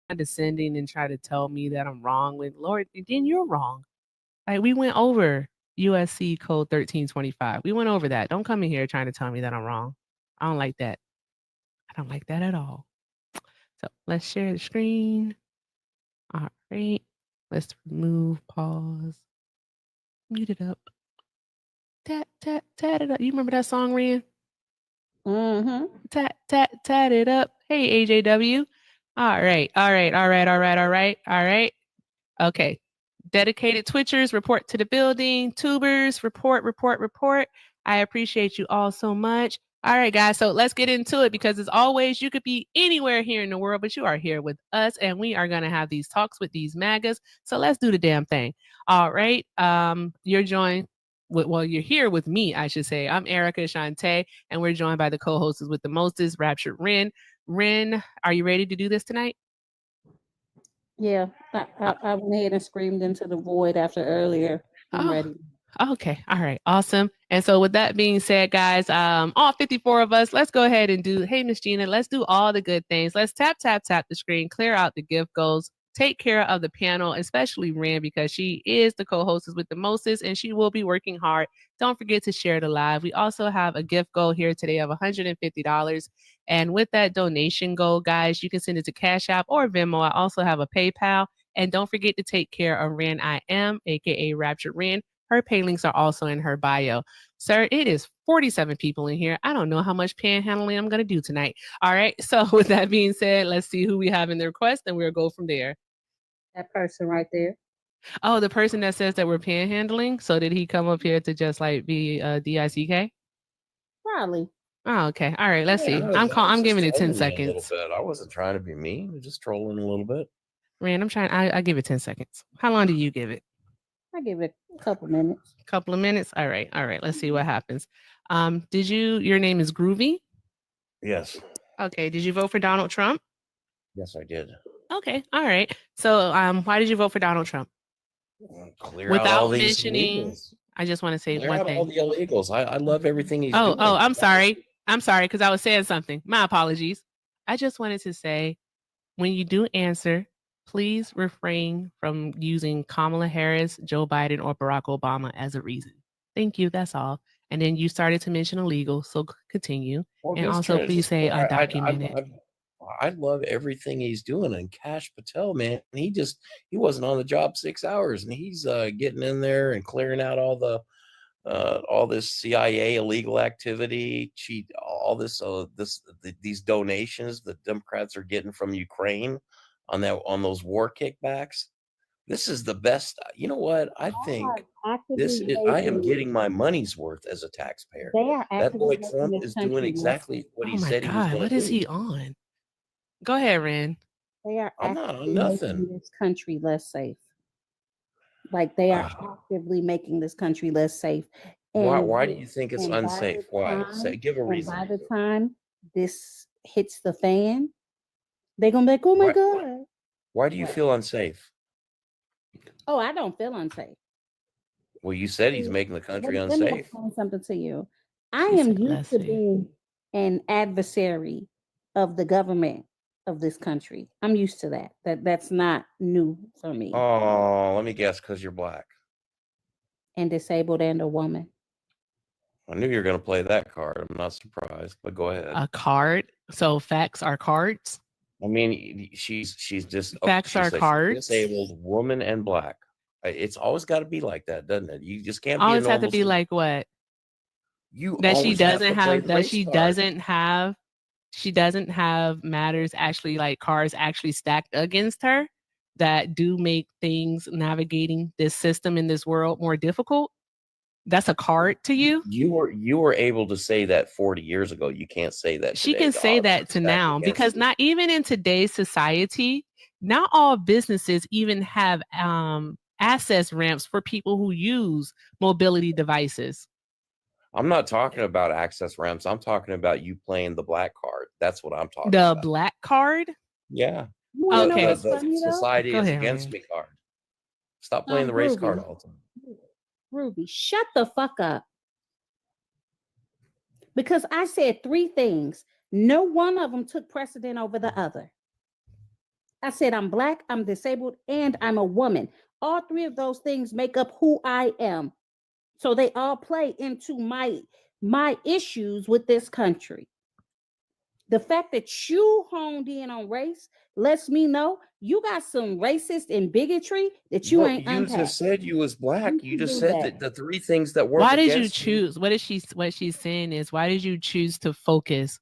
condescending and try to tell me that I'm wrong when Lord, then you're wrong. Like we went over USC code 1325. We went over that. Don't come in here trying to tell me that I'm wrong. I don't like that. I don't like that at all. So let's share the screen. All right. Let's remove, pause, mute it up. Tat, tat, tat it up. You remember that song, Ren? Mm-hmm. Tat, tat, tat it up. Hey, AJW. All right. All right. All right. All right. All right. All right. Okay. Dedicated Twitchers, report to the building. Tubers, report, report, report. I appreciate you all so much. All right, guys. So let's get into it because as always, you could be anywhere here in the world, but you are here with us and we are going to have these talks with these MAGAs. So let's do the damn thing. All right. You're joined with, well, you're here with me, I should say. I'm Erica Shantae, and we're joined by the co-hosts with the mostest, Raptured Ren. Ren, are you ready to do this tonight? Yeah, I went ahead and screamed into the void after earlier. I'm Oh, ready. okay. All right. Awesome. And so with that being said, guys, all 54 of us, let's go ahead and do, hey, Miss Gina, let's do all the good things. Let's tap, tap, tap the screen, clear out the gift goals, take care of the panel, especially Ren, because she is the co-hostess with the mostest and she will be working hard. Don't forget to share the live. We also have a gift goal here today of $150. And with that donation goal, guys, you can send it to Cash App or Venmo. I also have a PayPal. And don't forget to take care of Ren I Am, aka Raptured Ren. Her pay links are also in her bio. Sir, it is 47 people in here. I don't know how much panhandling I'm going to do tonight. All right. So, with that being said, let's see who we have in the request and we'll go from there. That person right there. Oh, the person that says that we're panhandling. So, did he come up here to just like be DICK? Probably. Oh, okay. All right. Let's see. I was I'm just giving it 10 trolling you a little seconds. bit. I wasn't trying to be mean. I was just trolling a little bit. Rand, I'm trying. I give it 10 seconds. How long do you give it? I give it a couple minutes. Couple of minutes. All right. All right. Let's see what happens. Your name is Groovy? Yes. Okay. Did you vote for Donald Trump? Yes, I did. Okay. All right. So, why did you vote for Donald Trump? Clear out Without all these mentioning, illegals. I just want to say Clear one out all thing. the illegals. I love everything he's doing. Oh, I'm sorry. I'm sorry because I was saying something. My apologies. I just wanted to say when you do answer, please refrain from using Kamala Harris, Joe Biden, or Barack Obama as a reason. Thank you. That's all. And then you started to mention illegal, so continue. Well, And also, please say undocumented. I love everything he's doing. And Cash Patel, man, he wasn't on the job 6 hours, and he's getting in there and clearing out all this CIA illegal activity, these donations that Democrats are getting from Ukraine on those war kickbacks. This is the best. You know what? I think I am getting my money's worth as a taxpayer. They are That boy actively Trump is doing exactly what Oh he my said he was God, going what to is do. he on? Go ahead, Ren. They are I'm not on actively nothing. making this country less safe. Like they are actively making this country less safe. And Why do you think it's and by unsafe? the Why? time- Give a and reason. by the time this hits the fan, they're gonna be like, "Oh my God!" Why do you feel unsafe? Oh, I don't feel unsafe. Well, you said he's making the country Let me unsafe. explain something to you. I She am said used less to safe. being an adversary of the government of this country. I'm used to that. That's not new for me. Oh, let me guess, because you're black. And disabled and a woman. I knew you were going to play that card. I'm not surprised, but go ahead. A card. So facts are cards. I mean, she's just Facts are cards. Disabled woman and black. It's always got to be like that, doesn't it? You just can't Always be have to be like what? You That she always have doesn't to play have. the That race she card. doesn't have. She doesn't have matters actually like cards actually stacked against her that do make things navigating this system in this world more difficult. That's a card to you. You were able to say that 40 years ago. You can't say that She today. can The say odds are that to stacked now against because you. not even in today's society, not all businesses even have access ramps for people who use mobility devices. I'm not talking about access ramps. I'm talking about you playing the black card. That's what I'm talking The about. black card. Yeah. You wanna know Okay. what's funny, though? Society Go is ahead, against Ren. me card. Stop playing the race card all the time. Ruby, shut the fuck up. Because I said three things. No one of them took precedent over the other. I said I'm black, I'm disabled, and I'm a woman. All three of those things make up who I am. So they all play into my issues with this country. The fact that you honed in on race lets me know you got some racist and bigotry that you Well, ain't you unpacked. just said you was black. You You can just do said that. that the three things that work Why did you against you. choose? What she's saying is, why did you choose to focus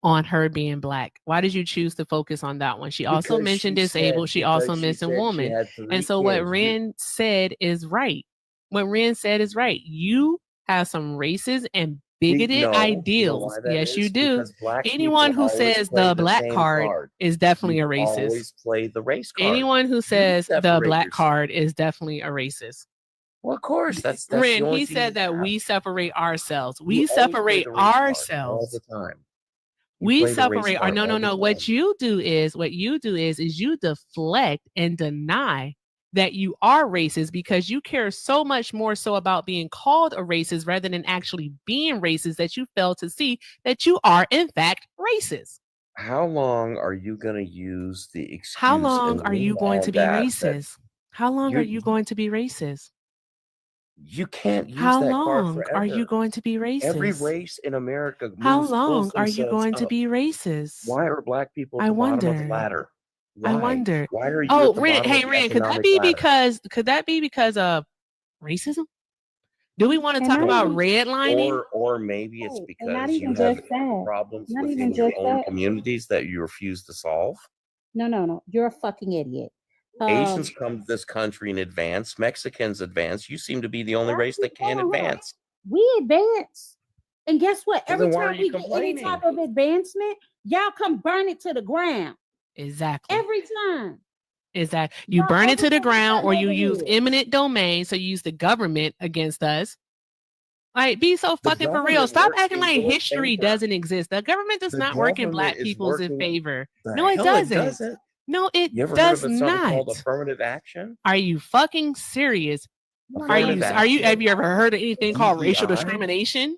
on her being black? Why did you choose to focus on that one? She also Because mentioned she disabled. said She also because she mentioned said she woman. had And three so what kids. Ren said is right. What Ren said is right. You have some racist and bigoted No, you know why ideals. that Yes, you is? do. Because black Anyone people who always says play the the black same card card. is definitely You a racist. always play the race card. Anyone who You says the separate black yourself. card is definitely a racist. Well, of course, that's the Ren, only he thing said you that have. we separate ourselves. You We always play separate the race card all ourselves. the time. We separate our no. What you do is you deflect and deny that you are racist because you care so much more so about being called a racist rather than actually being racist that you fail to see that you are in fact racist. How long are you going to use the excuse? How long are you going to be racist? How long are you- you going to be racist? You can't use How that card long forever. are you going to be Every racist? race in America How pulls long are you themselves going to up. be racist? Why are black people at I the bottom of the wonder. ladder? I Why? wonder. Why are you Oh, at the Ren, bottom hey of the Ren, could that economic be ladder? because of racism? Do we want to And talk not about even- redlining? Or maybe it's Oh, and not because you even have just that. problems Not within even your just own that. communities that you refuse to solve. No. You're a fucking idiot. Asians come to this country in advance. Mexicans advance. You seem to be the only Black race that people- can hold on. advance. We advance. And guess what? Well, Every then why are time you we get any complaining? type of advancement, y'all come burn it to the ground. Exactly. Every time. Exactly. You Y'all burn it to the every time ground or you over use here. eminent domain, so you use the government against us. Like, be so The fucking for real. government Stop works acting in like your history favor. doesn't exist. The government does The not work in black government is people's working- favor. The No, it hell doesn't. No, it You ever does heard of something not. called affirmative action? Are you fucking serious? Affirmative Have you ever heard of anything called racial DEI? discrimination?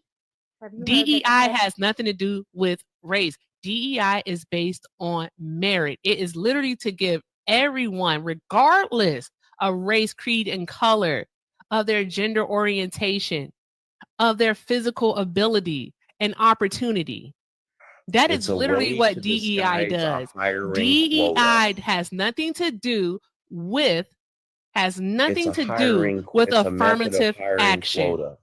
Have you heard DEI that? has nothing to do with race. DEI is based on merit. It is literally to give everyone, regardless of race, creed, and color, of their gender orientation, of their physical ability, and opportunity. That is It's a literally way what to DEI disguise a does. hiring DEI quota. has nothing to do with It's a method of affirmative hiring action. quota.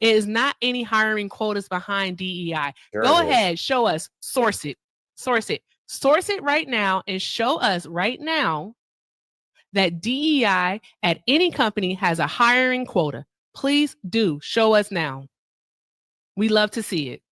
It is not any hiring quotas behind DEI. Sure Go it is. ahead, show us, source it right now and show us right now that DEI at any company has a hiring quota. Please do show us now. We love to see it.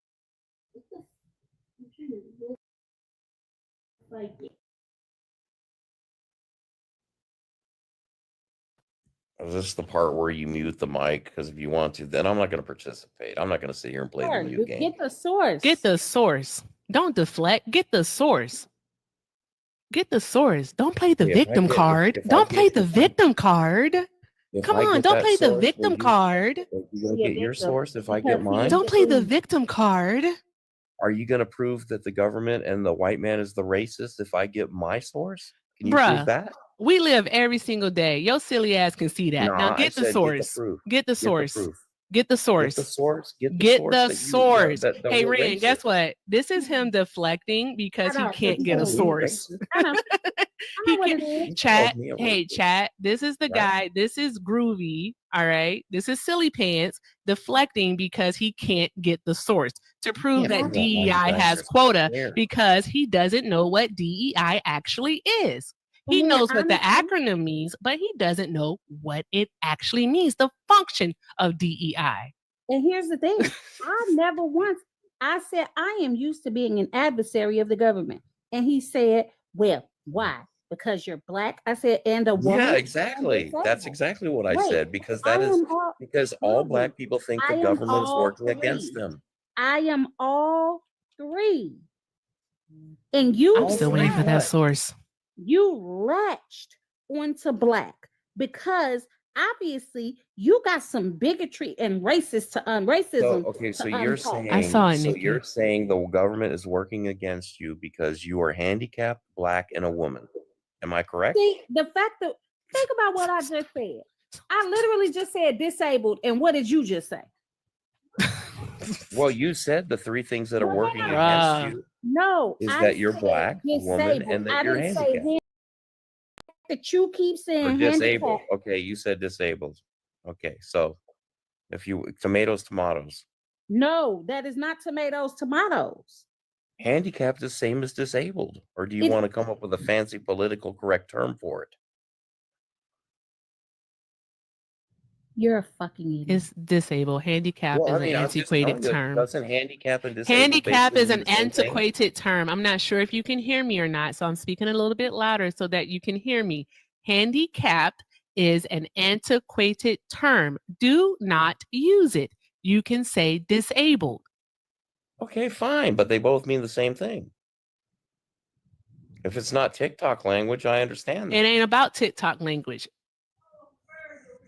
Is this the part where you mute the mic? Because if you want to, then I'm not going to participate. I'm not going to sit here and play the mute game. Get the source. Get the source. Don't deflect. Get the source. Get the source. Don't play the victim card. Don't play the victim card. Come on, don't play the victim card. Are you going to get your source if I get mine? Don't play the victim card. Are you going to prove that the government and the white man is the racist if I get my source? Can you Bruh. prove that? We live every single day. Your silly ass can see that. Nah, Now get the source. Get the source. Get the source. Get the source. Get the source. that Hey, we're Ren, racist. guess what? This is him deflecting because he can't get a source. I know what it is. Chat. me a Hey, racist. chat. This is the Right. guy. This is Groovy. All right. This is Silly Pants deflecting because he can't get the source to prove Yeah, that but DEI that's has just quota fair. because he doesn't know what DEI actually is. He Well, knows what the honestly- acronym means, but he doesn't know what it actually means, the function of DEI. And here's the thing. I said, I am used to being an adversary of the government. And he said, well, why? Because you're black. I said, and a woman. Yeah, and exactly. That's disabled. exactly what I Wait, said. Because I that is am all- because all Groovy. black people think I the am government is all working against three. them. I am all three. And you I'm still waiting for that source. You latched onto black because obviously you got some bigotry and racism. So to you're unpack. saying I saw it, so Nikki. you're saying the government is working against you because you are handicapped, black, and a woman. Am I correct? See, the fact that think about what I just said. I literally just said disabled, and what did you just say? Well, you said the three things that are No, working ma'am. against Bruh. you No, is I that you're said black, woman, disabled. and that I you're didn't say handicapped. that you keep Or saying disabled. handicap. Okay, you said disabled. Okay, so if you tomatoes, No, that is not tomatoes. handicapped is the same as disabled. Or do you It, want to come up with a fancy political correct term for it? you're a fucking idiot. It's disabled. Handicap Well, is I an mean, I'm just antiquated telling you, term. doesn't handicap and disabled Handicap basically is mean an the same thing? antiquated term. I'm not sure if you can hear me or not, so I'm speaking a little bit louder so that you can hear me. Handicap is an antiquated term. Do not use it. You can say disabled. Okay, fine, but they both mean the same thing. If it's not TikTok language, I understand It that. ain't about TikTok language.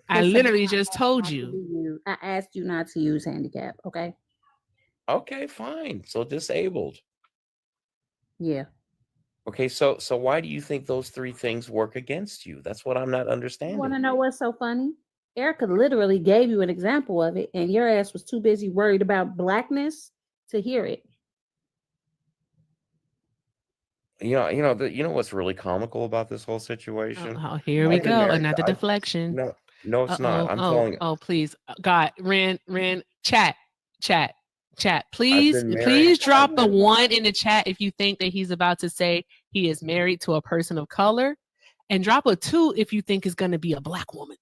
I Listen, literally just told not to you. be used. I asked you not to use handicap. Okay. Okay, fine. So disabled. Yeah. Okay, so why do you think those three things work against you? That's what I'm not You want to understanding. know what's so funny? Erica literally gave you an example of it, and your ass was too busy worried about blackness to hear it. You know what's really comical about this whole situation? Oh, here we I've been go. married. Another deflection. No, it's not. I'm telling you, Oh, please. God, Ren, chat. I've Please, been married. please drop a 1 in the chat if you think that he's about to say he is married to a person of color, and drop a 2 if you think it's going to be a black woman.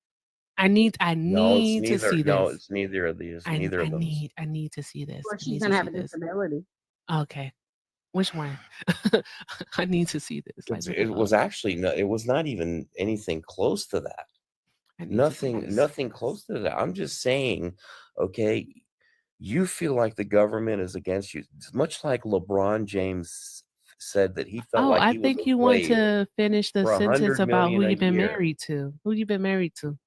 I need No, it's to neither. see this. No, it's neither of these. Neither of those. I need to see this. Or I she's need gonna to have a see this. disability. Okay. Which one? I need to see this. Like, what the It was fuck? actually no. It was not even anything close to that. I need to see this. Nothing close to that. I'm just saying, okay, you feel like the government is against you. It's much like LeBron James said that he felt Oh, like I he was think a you want slave to finish the for sentence 100 about who million a you've been year. married to. Who you been married to?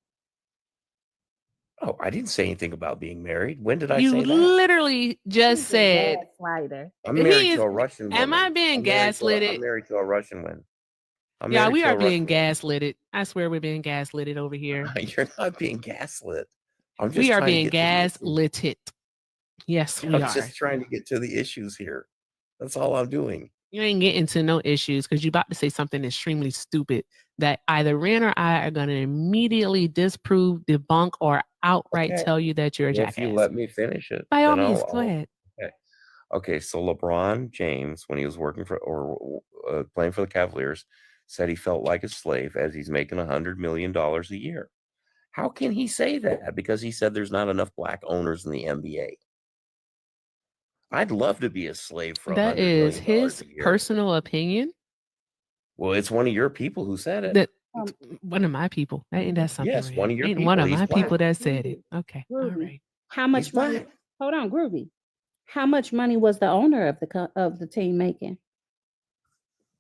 Oh, I didn't say anything about being married. When did I You say that? literally just He's a said gaslighter. I'm he married is. to a Russian Am woman. I being I'm gaslighted? married to a Russian woman. I'm Yeah, married we to are a being Russian woman. gaslighted. I swear we're being gaslighted over here. You're not being gaslit. I'm just We are trying to being get to the issues. gaslit. Yes, we I'm are. just trying to get to the issues here. That's all I'm doing. You ain't getting to no issues because you're about to say something extremely stupid that either Ren or I are going to immediately disprove, debunk, or outright Okay. tell you that you're a Well, jackass. if you let me finish it, By all then means, go ahead. Okay, so LeBron James, when he was working for or playing for the Cavaliers, said he felt like a slave as he's making $100 million a year. How can he say that? Because he said there's not enough black owners in the NBA. I'd love to be a slave for That $100 is million his a year. personal opinion. Well, it's one of your people who said it. That one of my people. Ain't that something? Yes, Ren? one of your Ain't people. one of He's my black. people that said it. Okay, all Groovy. right. How much He's money? black. Hold on, Groovy. How much money was the owner of the team making?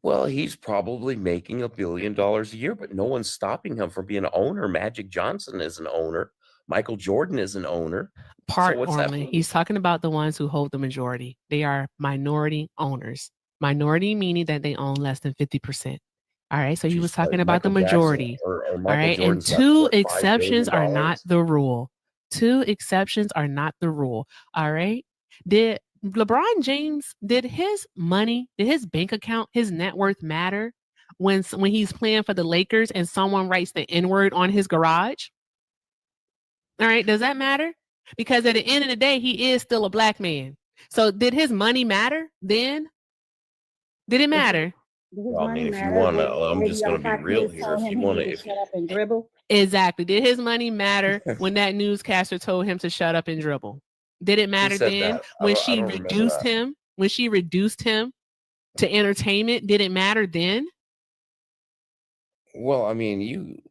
Well, he's probably making $1 billion a year, but no one's stopping him from being an owner. Magic Johnson is an owner. Michael Jordan is an owner. Part what's that only. mean? He's talking about the ones who hold the majority. They are minority owners. Minority meaning that they own less than 50%. All right. So he was talking about the Michael Jackson majority. or All Michael right. And Jordan's got, two what, $5 exceptions are billion? not the rule. Two exceptions are not the rule. All right. Did LeBron James, did his money, did his bank account, his net worth matter when he's playing for the Lakers and someone writes the N-word on his garage? All right. Does that matter? Because at the end of the day, he is still a black man. So did his money matter then? Did it matter? Well, I mean, if you want to, I'm just going to be real here. If you want to, shut up and dribble. Exactly. Did his money matter when that newscaster told him to shut up and dribble? Did it matter said then that? when I she don't remember reduced that. him? When she reduced him to entertainment, did it matter then? Well, I mean,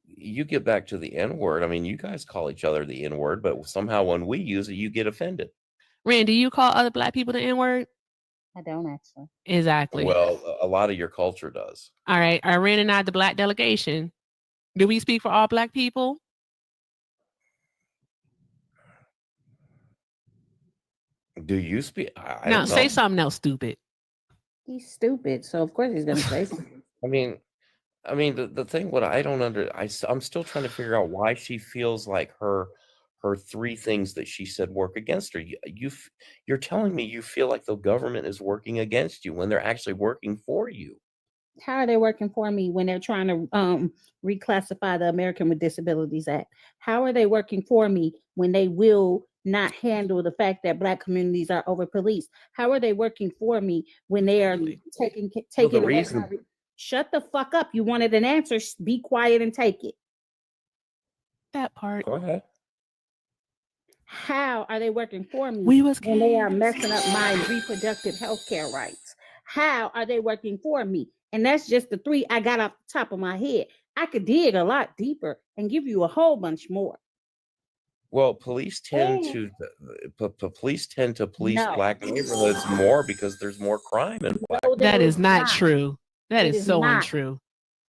you get back to the N word. I mean, you guys call each other the N word, but somehow when we use it, you get offended. Randy, you call other black people the N-word? I don't actually. Exactly. Well, a lot of your culture does. All right. Are Randy and I the black delegation? Do we speak for all black people? Do you speak? I No, don't say know. something else, stupid. He's stupid, so of course he's gonna say something. I mean, I mean, the thing, what I don't I'm still trying to figure out why she feels like her three things that she said work against her. You're telling me you feel like the government is working against you when they're actually working for you. How are they working for me when they're trying to reclassify the American with Disabilities Act? How are they working for me when they will not handle the fact that Black communities are over policed? How are they working for me when they are taking the away reason- my Shut the fuck up. You wanted an answer. Be quiet and take it. That part. Go ahead. How are they working for me when they are messing up my reproductive health care rights? How are they working for me? And that's just the three I got off the top of my head. I could dig a lot deeper and give you a whole bunch more. Well, police tend to police No. Black neighborhoods more because there's more crime in Black. No, That there is not true. That It is is so not. untrue.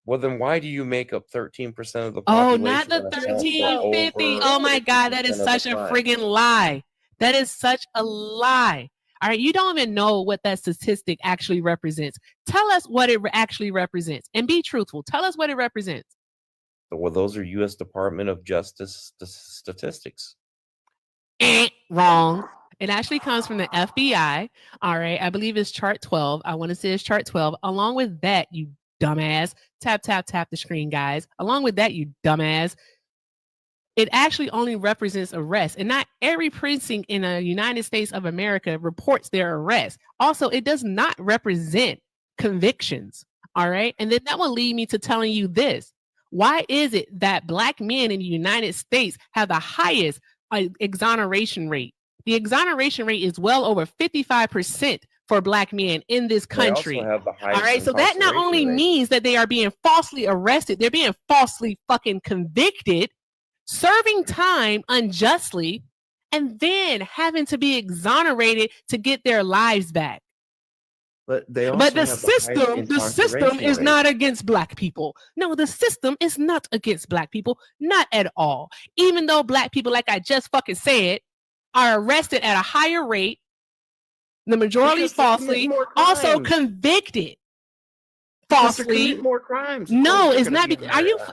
Well, then why do you make up 13% of the Oh, population? not the that account for 1350. over Oh my God, that 50% is of the such a crime? friggin' lie. That is such a lie. All right, you don't even know what that statistic actually represents. Tell us what it actually represents and be truthful. Tell us what it represents. Well, those are U.S. Department of Justice statistics. Wrong. It actually comes from the FBI. All right, I believe it's chart 12. I want to say it's chart 12. Along with that, you dumbass, tap the screen, guys. Along with that, you dumbass, it actually only represents arrests, and not every precinct in the United States of America reports their arrests. Also, it does not represent convictions. All right, and then that will lead me to telling you this. Why is it that Black men in the United States have the highest exoneration rate? The exoneration rate is well over 55% for Black men in this country. They also have the All right, so that not only means that they are being falsely arrested, they're being falsely fucking convicted, serving time unjustly, and then having to be exonerated to get their lives back. But they also But the have system is not against Black people. No, the system is not against Black people, not at all. Even though Black people, like I just fucking said, are arrested at a higher rate, the majority falsely, also convicted falsely. More crimes. No, it's not. Do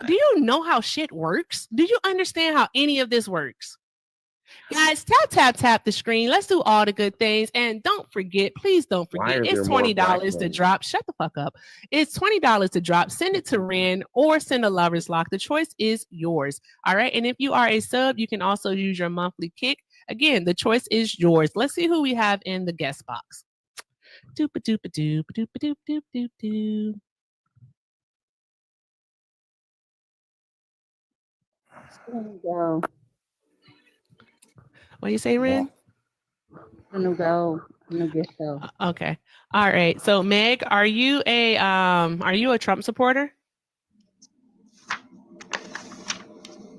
you know how shit works? Do you understand how any of this works? Guys, tap the screen. Let's do all the good things. And don't forget, please don't forget, it's $20 to drop. Shut the fuck up. It's $20 to drop. Send it to Ren or send a lover's lock. The choice is yours. All right. And if you are a sub, you can also use your monthly kick. Again, the choice is yours. Let's see who we have in the guest box. Doop-a-doop-a-doop-a-doop-a-doop-a-doop-a-doop. Go. What do you say, Ren? Go. Okay. All right. So Meg, are you a Trump supporter?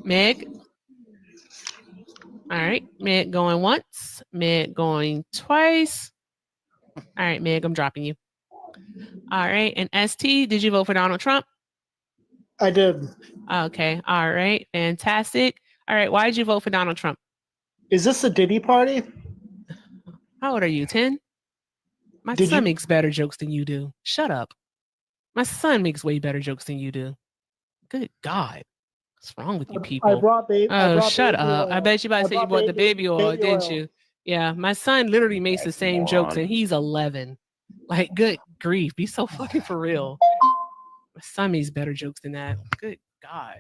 Meg? All right. Meg going once. Meg going twice. All right, Meg, I'm dropping you. All right. And ST, did you vote for Donald Trump? I did. Okay. All right. Fantastic. All right. Why did you vote for Donald Trump? Is this a Diddy party? How old are you? 10? My son makes better jokes than you do. Shut up. My son makes way better jokes than you do. Good God. What's wrong with you people? I brought baby. Shut up. I bet you about to say you bought the baby oil, didn't you? Yeah. My son literally makes the same jokes and he's 11. Like, good grief. Be so fucking for real. My son makes better jokes than that. Good God.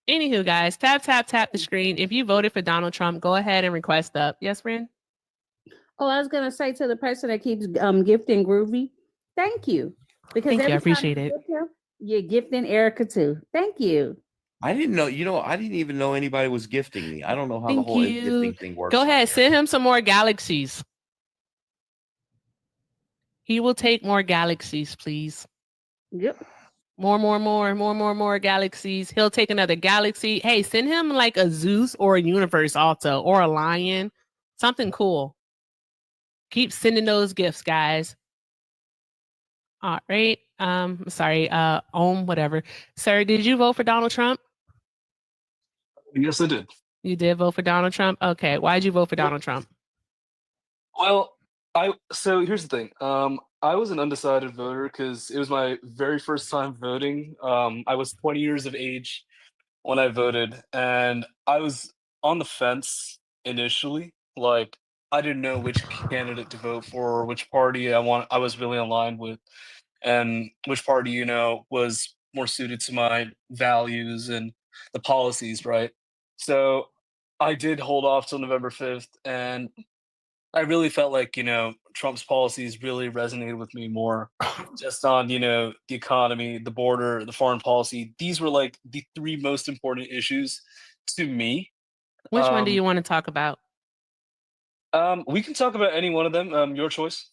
Anywho, guys, tap the screen. If you voted for Donald Trump, go ahead and request up. Yes, Ren? Oh, I was gonna say to the person that keeps gifting Groovy, thank you. Because thank you, I appreciate it. You're gifting Erica too. Thank you. I didn't know, I didn't even know anybody was gifting me. I don't know how the whole gifting thing works. Go ahead, send him some more galaxies. He will take more galaxies, please. Yep. More galaxies. He'll take another galaxy. Hey, send him like a Zeus or a Universe also, or a lion. Something cool. Keep sending those gifts, guys. All right. Sorry, whatever. Sir, did you vote for Donald Trump? Yes, I did. You did vote for Donald Trump? Okay. Why'd you vote for Donald Trump? Well, so here's the thing. I was an undecided voter because it was my very first time voting. I was 20 years of age when I voted, and I was on the fence initially. Like, I didn't know which candidate to vote for or which party I was really aligned with, and which party, was more suited to my values and the policies, right? So I did hold off till November 5th, and I really felt like, Trump's policies really resonated with me more just on, the economy, the border, the foreign policy. These were like the three most important issues to me. Which one do Um, you want to talk about? we can talk about any one of them. Your choice.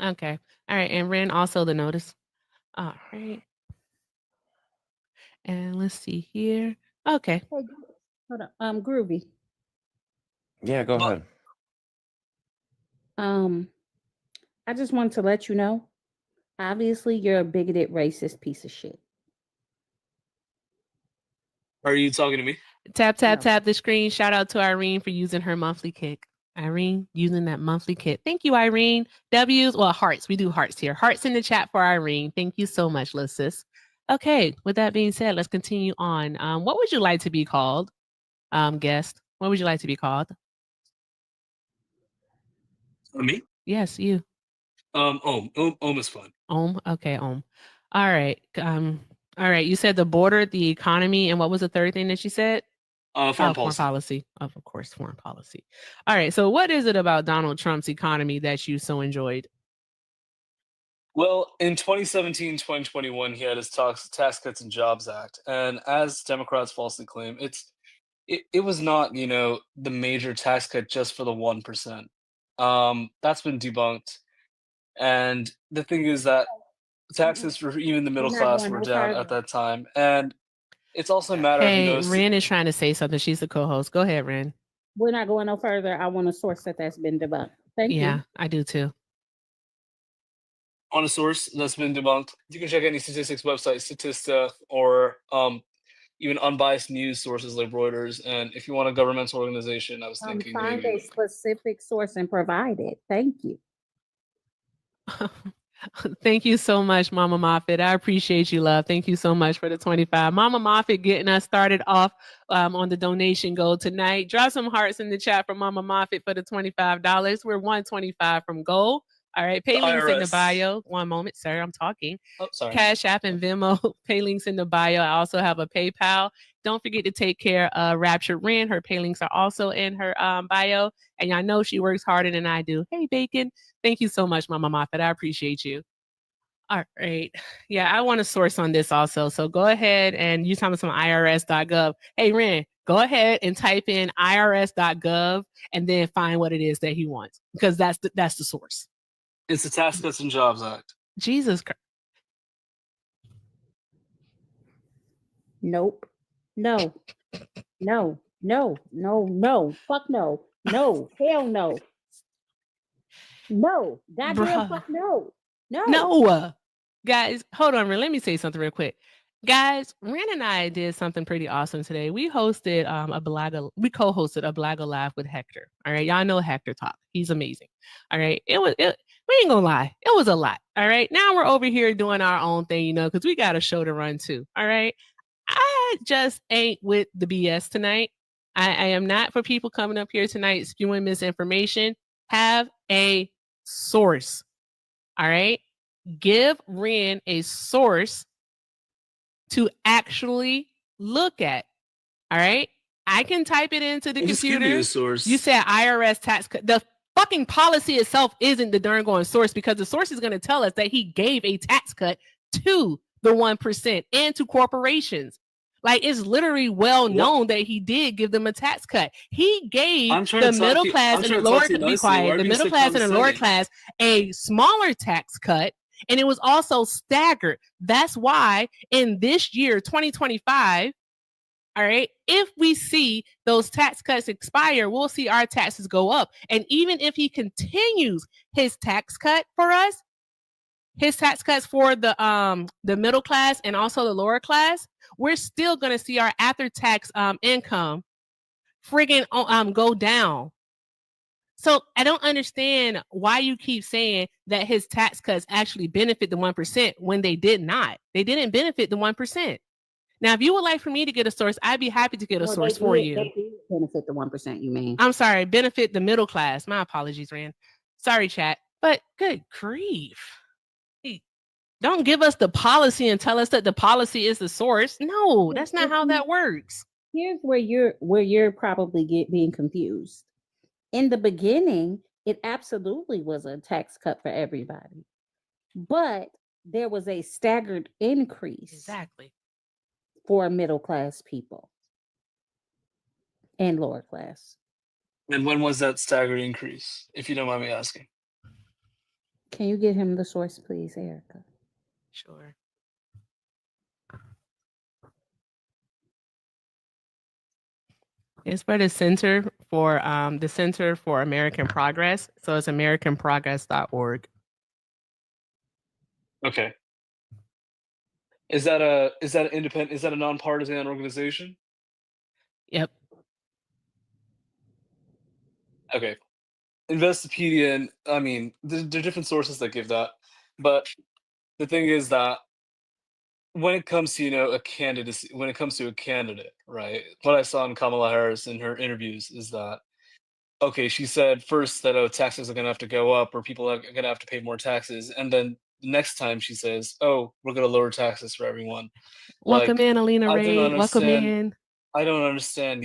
Okay. All right. And Ren, also the notice. All right. And let's see here. Okay. Hey, hold on. Groovy. Yeah, go ahead. I just wanted to let you know, obviously you're a bigoted, racist piece of shit. Are you talking to me? Tap, tap, No. tap the screen. Shout out to Irene for using her monthly kick. Irene using that monthly kit. Thank you, Irene. W's, well, hearts. We do hearts here. Hearts in the chat for Irene. Thank you so much, little sis. Okay, with that being said, let's continue on. What would you like to be called, guest? What would you like to be called? Me? Yes, you. Om is fun. Okay, All right. All right. You said the border, the economy, and what was the third thing that you said? Foreign Foreign policy. policy. Of course, foreign policy. All right. So what is it about Donald Trump's economy that you so enjoyed? Well, in 2017, 2021, he had his Tax Cuts and Jobs Act. And as Democrats falsely claim, it was not, the major tax cut just for the 1%. That's been debunked. And the thing is that taxes for even the middle We're not class going were no down further. at that time. And it's also a matter of, Hey, Ren is trying to say something. She's the co-host. Go ahead, Ren. We're not going no further. I want a source that's been debunked. Thank Yeah, you. I do too. on a source that's been debunked. You can check any statistics website, Statista, or even unbiased news sources like Reuters. And if you want a governmental organization, I was thinking Find maybe. a specific source and provide it. Thank you. Thank you so much, Mama Moffat. I appreciate you, love. Thank you so much for the 25. Mama Moffat getting us started off on the donation goal tonight. Drop some hearts in the chat for Mama Moffat for the $25. We're 125 from goal. All right, pay links in the IRS. bio. One moment, sir. I'm talking. Oh, sorry. Cash App and Venmo. Pay links in the bio. I also have a PayPal. Don't forget to take care of Raptured Ren. Her pay links are also in her bio. And y'all know she works harder than I do. Hey, Bacon. Thank you so much, Mama Moffat. I appreciate you. All right. Yeah, I want a source on this also. So go ahead and you tell me some irs.gov. Hey, Ren, go ahead and type in irs.gov and then find what it is that he wants because that's the source. It's the Tax Cuts and Jobs Act. Jesus Christ. Nope. No. No. No. No. No. Fuck no. No. Hell no. No. Goddamn Bruh. fuck no. No. No. Guys, hold on, Ren. Let me say something real quick. Guys, Ren and I did something pretty awesome today. We hosted we co-hosted a Blago Live with Hector. All right. Y'all know Hector Talk. He's amazing. All right. We ain't gonna lie. It was a lot. All right. Now we're over here doing our own thing, because we got a show to run too. All right. I just ain't with the BS tonight. I am not for people coming up here tonight spewing misinformation. Have a source. All right. Give Ren a source to actually look at. All right. I can type it into the Just give computer. me a source. You said IRS tax cut. The fucking policy itself isn't the darn going source because the source is going to tell us that he gave a tax cut to the 1% and to corporations. Like it's literally well known that he did give them a tax cut. He gave the middle class and the lower the middle class and the lower class a smaller tax cut. And it was also staggered. That's why in this year, 2025, all right, if we see those tax cuts expire, we'll see our taxes go up. And even if he continues his tax cut for us, his tax cuts for the middle class and also the lower class, we're still going to see our after tax income friggin' go down. So I don't understand why you keep saying that his tax cuts actually benefit the 1% when they did not. They didn't benefit the 1%. Now, if you would like for me to get a source, I'd be happy to get a No, source they for did. you. They did benefit the 1%, you mean? I'm sorry, benefit the middle class. My apologies, Rand. Sorry, chat. But good grief. Hey, don't give us the policy and tell us that the policy is the source. No, that's not how that works. Here's where you're probably being confused. In the beginning, it absolutely was a tax cut for everybody, but there was a staggered increase Exactly. for middle class people and lower class. And when was that staggered increase, if you don't mind me asking? Can you get him the source, please, Erica? Sure. It's for the Center for American Progress. So it's americanprogress.org. Okay. Is that an independent? Is that a nonpartisan organization? Yep. Okay. Investopedia, and I mean, there are different sources that give that, but the thing is that when it comes to a candidacy, when it comes to a candidate, right? What I saw in Kamala Harris in her interviews is that okay, she said first that taxes are going to have to go up, or people are going to have to pay more taxes, and then the next time she says, "Oh, we're going to lower taxes for everyone." Welcome Like, in, Alina I don't Ray. Welcome understand. in. I don't understand,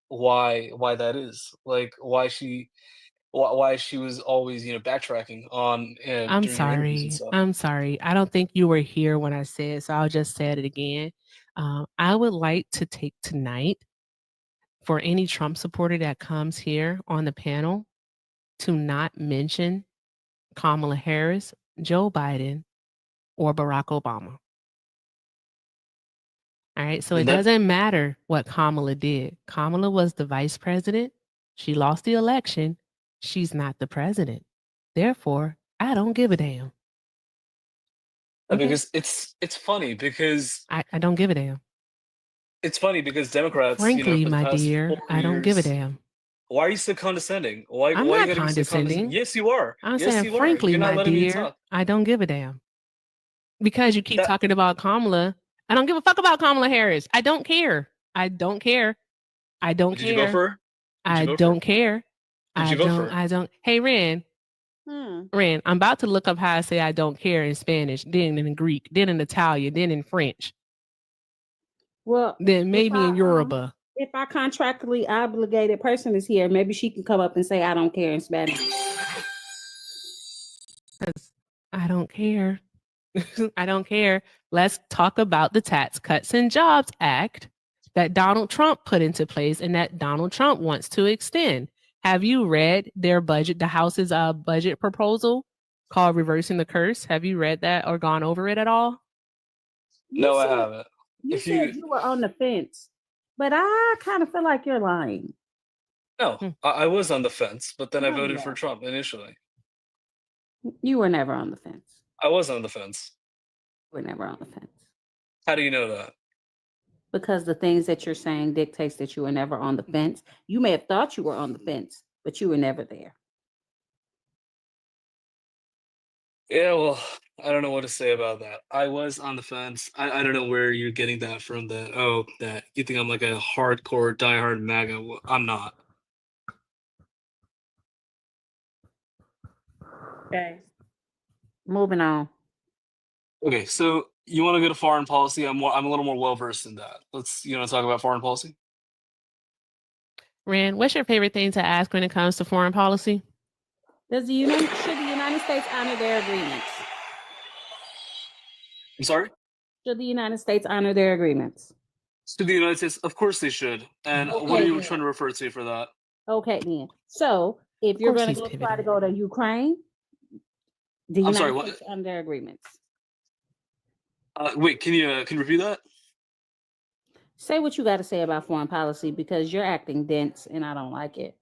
why that is. Like, why she was always, backtracking on I'm during her interviews and sorry. stuff. I'm sorry. I don't think you were here when I said, so I'll just say it again. I would like to take tonight for any Trump supporter that comes here on the panel to not mention Kamala Harris, Joe Biden, or Barack Obama. All right. So it And that doesn't matter what Kamala did. Kamala was the vice president. She lost the election. She's not the president. Therefore, I don't give a damn. Okay? because it's funny because I don't give a damn. it's funny because Democrats, Frankly, for the my past dear, 4 I don't give a years. damn. Why are you so condescending? Why I'm why you not gotta be so condescending? condescending. Yes, you are. I'm Yes, saying, you are. frankly, You're not my letting me dear, talk. I don't give a damn. Because you keep That talking about Kamala. I don't give a fuck about Kamala Harris. I don't care. I don't care. I don't did you vote care. for her? Did you I vote for her? don't care. Did you vote for her? I don't. Hey, Ren, I'm about to look up how I say I don't care in Spanish, then in Greek, then in Italian, then in French, Well, then maybe in Yoruba. if our contractually obligated person is here, maybe she can come up and say, I don't care in Spanish. Because I don't care. I don't care. Let's talk about the Tax Cuts and Jobs Act that Donald Trump put into place and that Donald Trump wants to extend. Have you read their budget, the House's budget proposal called Reversing the Curse? Have you read that or gone over it at all? No, I haven't. You If you said you were on the fence, but I kind of feel like you're lying. No, Hmm. I was on the fence, but then I No, voted you for weren't. Trump initially. You were never on the fence. I was on the fence. You were never on the fence. How do you know that? Because the things that you're saying dictates that you were never on the fence. You may have thought you were on the fence, but you were never there. Yeah, well, I don't know what to say about that. I was on the fence. I don't know where you're getting that from. That you think I'm like a hardcore, diehard MAGA. Well, I'm not. Okay. Moving on. Okay, so you want to go to foreign policy? I'm a little more well versed in that. You want to talk about foreign policy? Rand, what's your favorite thing to ask when it comes to foreign policy? Should the United States honor their agreements? I'm sorry? Should the United States honor their agreements? To the United States, of course they should. And what are Okay, you then. trying to refer to for that? Okay, then. So if you're course going to he's go try to pivoting. go to Ukraine, the I'm sorry, United what? States honor their agreements. Wait, can you repeat that? Say what you got to say about foreign policy because you're acting dense and I don't like it.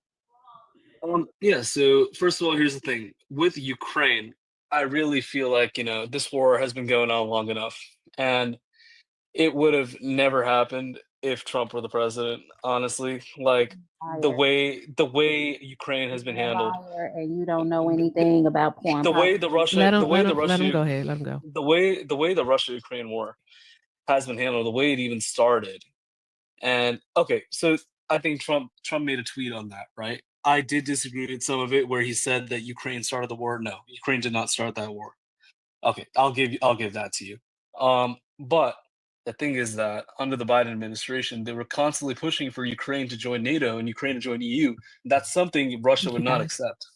Yeah, so first of all, here's the thing. With Ukraine, I really feel like, this war has been going on long enough. And it would have never happened if Trump were the president. Honestly, like the way Ukraine has been You're a handled, liar and you don't know anything about foreign the way policy. the Russia, Let the him way let the him let him Russia, go ahead. Let him go. the way the Russia-Ukraine war has been handled, the way it even started. And okay, so I think Trump made a tweet on that, right? I did disagree with some of it where he said that Ukraine started the war. No, Ukraine did not start that war. Okay, I'll give that to you. But the thing is that under the Biden administration, they were constantly pushing for Ukraine to join NATO and Ukraine to join EU. That's something Russia Thank would you, not guys. accept.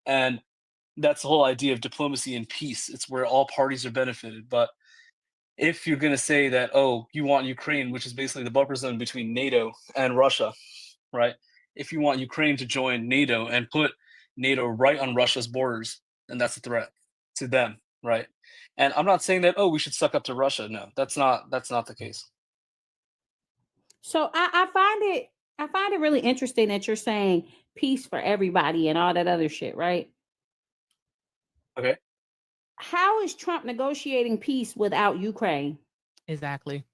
And that's the whole idea of diplomacy and peace. It's where all parties are benefited. But if you're going to say that, oh, you want Ukraine, which is basically the buffer zone between NATO and Russia, right? If you want Ukraine to join NATO and put NATO right on Russia's borders, then that's a threat to them, right? And I'm not saying that, oh, we should suck up to Russia. No, that's not the case. So I find it really interesting that you're saying peace for everybody and all that other shit, right? Okay. How is Trump negotiating peace without Ukraine? Exactly.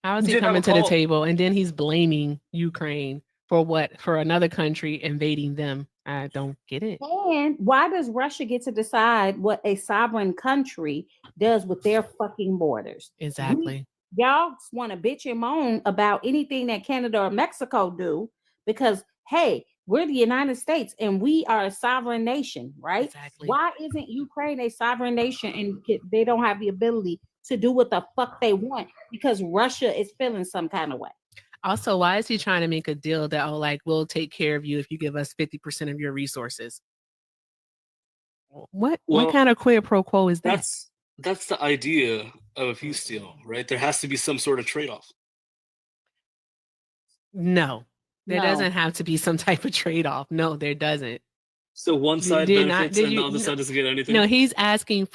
How is He he did have coming a to the call. table and then he's blaming Ukraine for what? For another country invading them? I don't get it. And why does Russia get to decide what a sovereign country does with their fucking borders? Exactly. Y'all want to bitch and moan about anything that Canada or Mexico do because, hey, we're the United States and we are a sovereign nation, right? Exactly. Why isn't Ukraine a sovereign nation and they don't have the ability to do what the fuck they want because Russia is feeling some kind of way? Also, why is he trying to make a deal that, oh, like, we'll take care of you if you give us 50% of your resources? What Well, kind of quid pro quo is that? that's the idea of a peace deal, right? There has to be some sort of trade-off. No, there No. doesn't have to be some type of trade-off. No, there doesn't. So one side benefits and the other side doesn't get anything. No, he's asking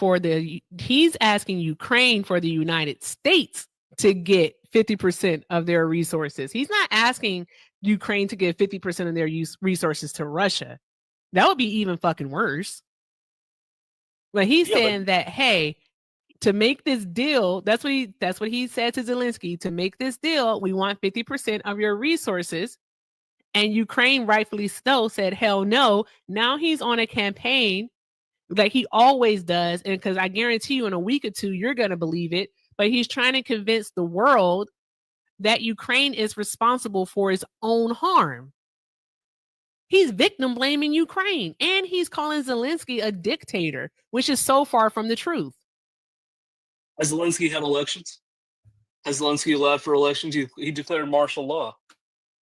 Ukraine for the United States to get 50% of their resources. He's not asking Ukraine to give 50% of their resources to Russia. That would be even fucking worse. But he's saying that, hey, to make this deal, that's what he said to Zelensky. To make this deal, we want 50% of your resources. And Ukraine, rightfully so, said, hell no. Now he's on a campaign like he always does. And because I guarantee you in a week or two, you're going to believe it. But he's trying to convince the world that Ukraine is responsible for its own harm. He's victim blaming Ukraine. And he's calling Zelensky a dictator, which is so far from the truth. Has Zelensky had elections? Has Zelensky allowed for elections? He declared martial law.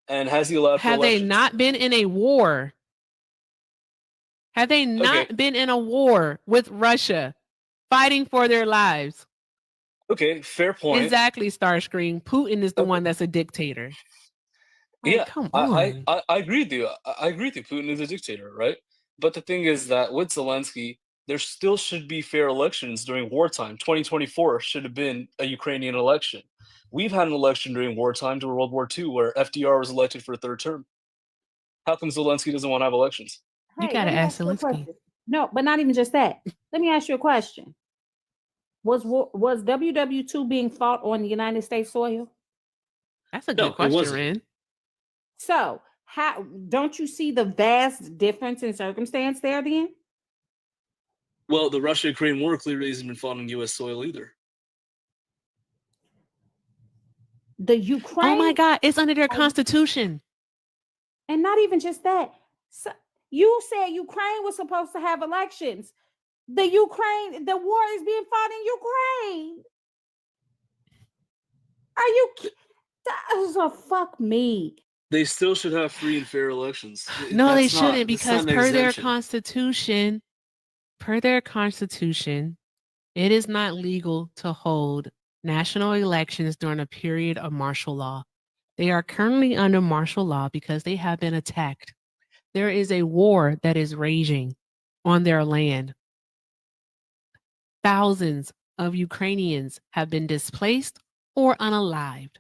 And has he allowed for Have elections? they not been in a war? Have they not been in a war with Russia, fighting for their lives? Okay, fair point. Exactly, Starscream. Putin is the one that's a dictator. Like, Yeah, come on. I agree with you. I agree with you. Putin is a dictator, right? But the thing is that with Zelensky, there still should be fair elections during wartime. 2024 should have been a Ukrainian election. We've had an election during wartime, during World War II, where FDR was elected for a third term. How come Zelensky doesn't want to have elections? You gotta ask Zelensky. No, but not even just that. Let me ask you a question. Was WW2 being fought on the United States soil? That's a good question, Ren. So how don't you see the vast difference in circumstance there then? Well, the Russia-Ukraine war clearly hasn't been fought on U.S. soil either. The Ukraine. Oh my God, it's under their constitution. And not even just that. So you said Ukraine was supposed to have elections. The war is being fought in Ukraine. Are you? Fuck me. They still should have free and fair elections. No, they shouldn't, because per their constitution, it is not legal to hold national elections during a period of martial law. They are currently under martial law because they have been attacked. There is a war that is raging on their land. Thousands of Ukrainians have been displaced or unalived.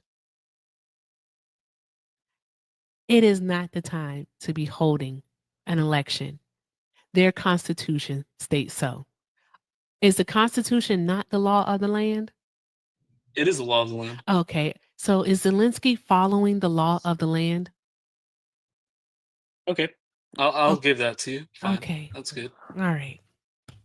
It is not the time to be holding an election. Their constitution states so. Is the constitution not the law of the land? It is the law of the land. Okay. So is Zelensky following the law of the land? Okay, I'll Oh, give that to you. Fine, okay. that's good. All right. But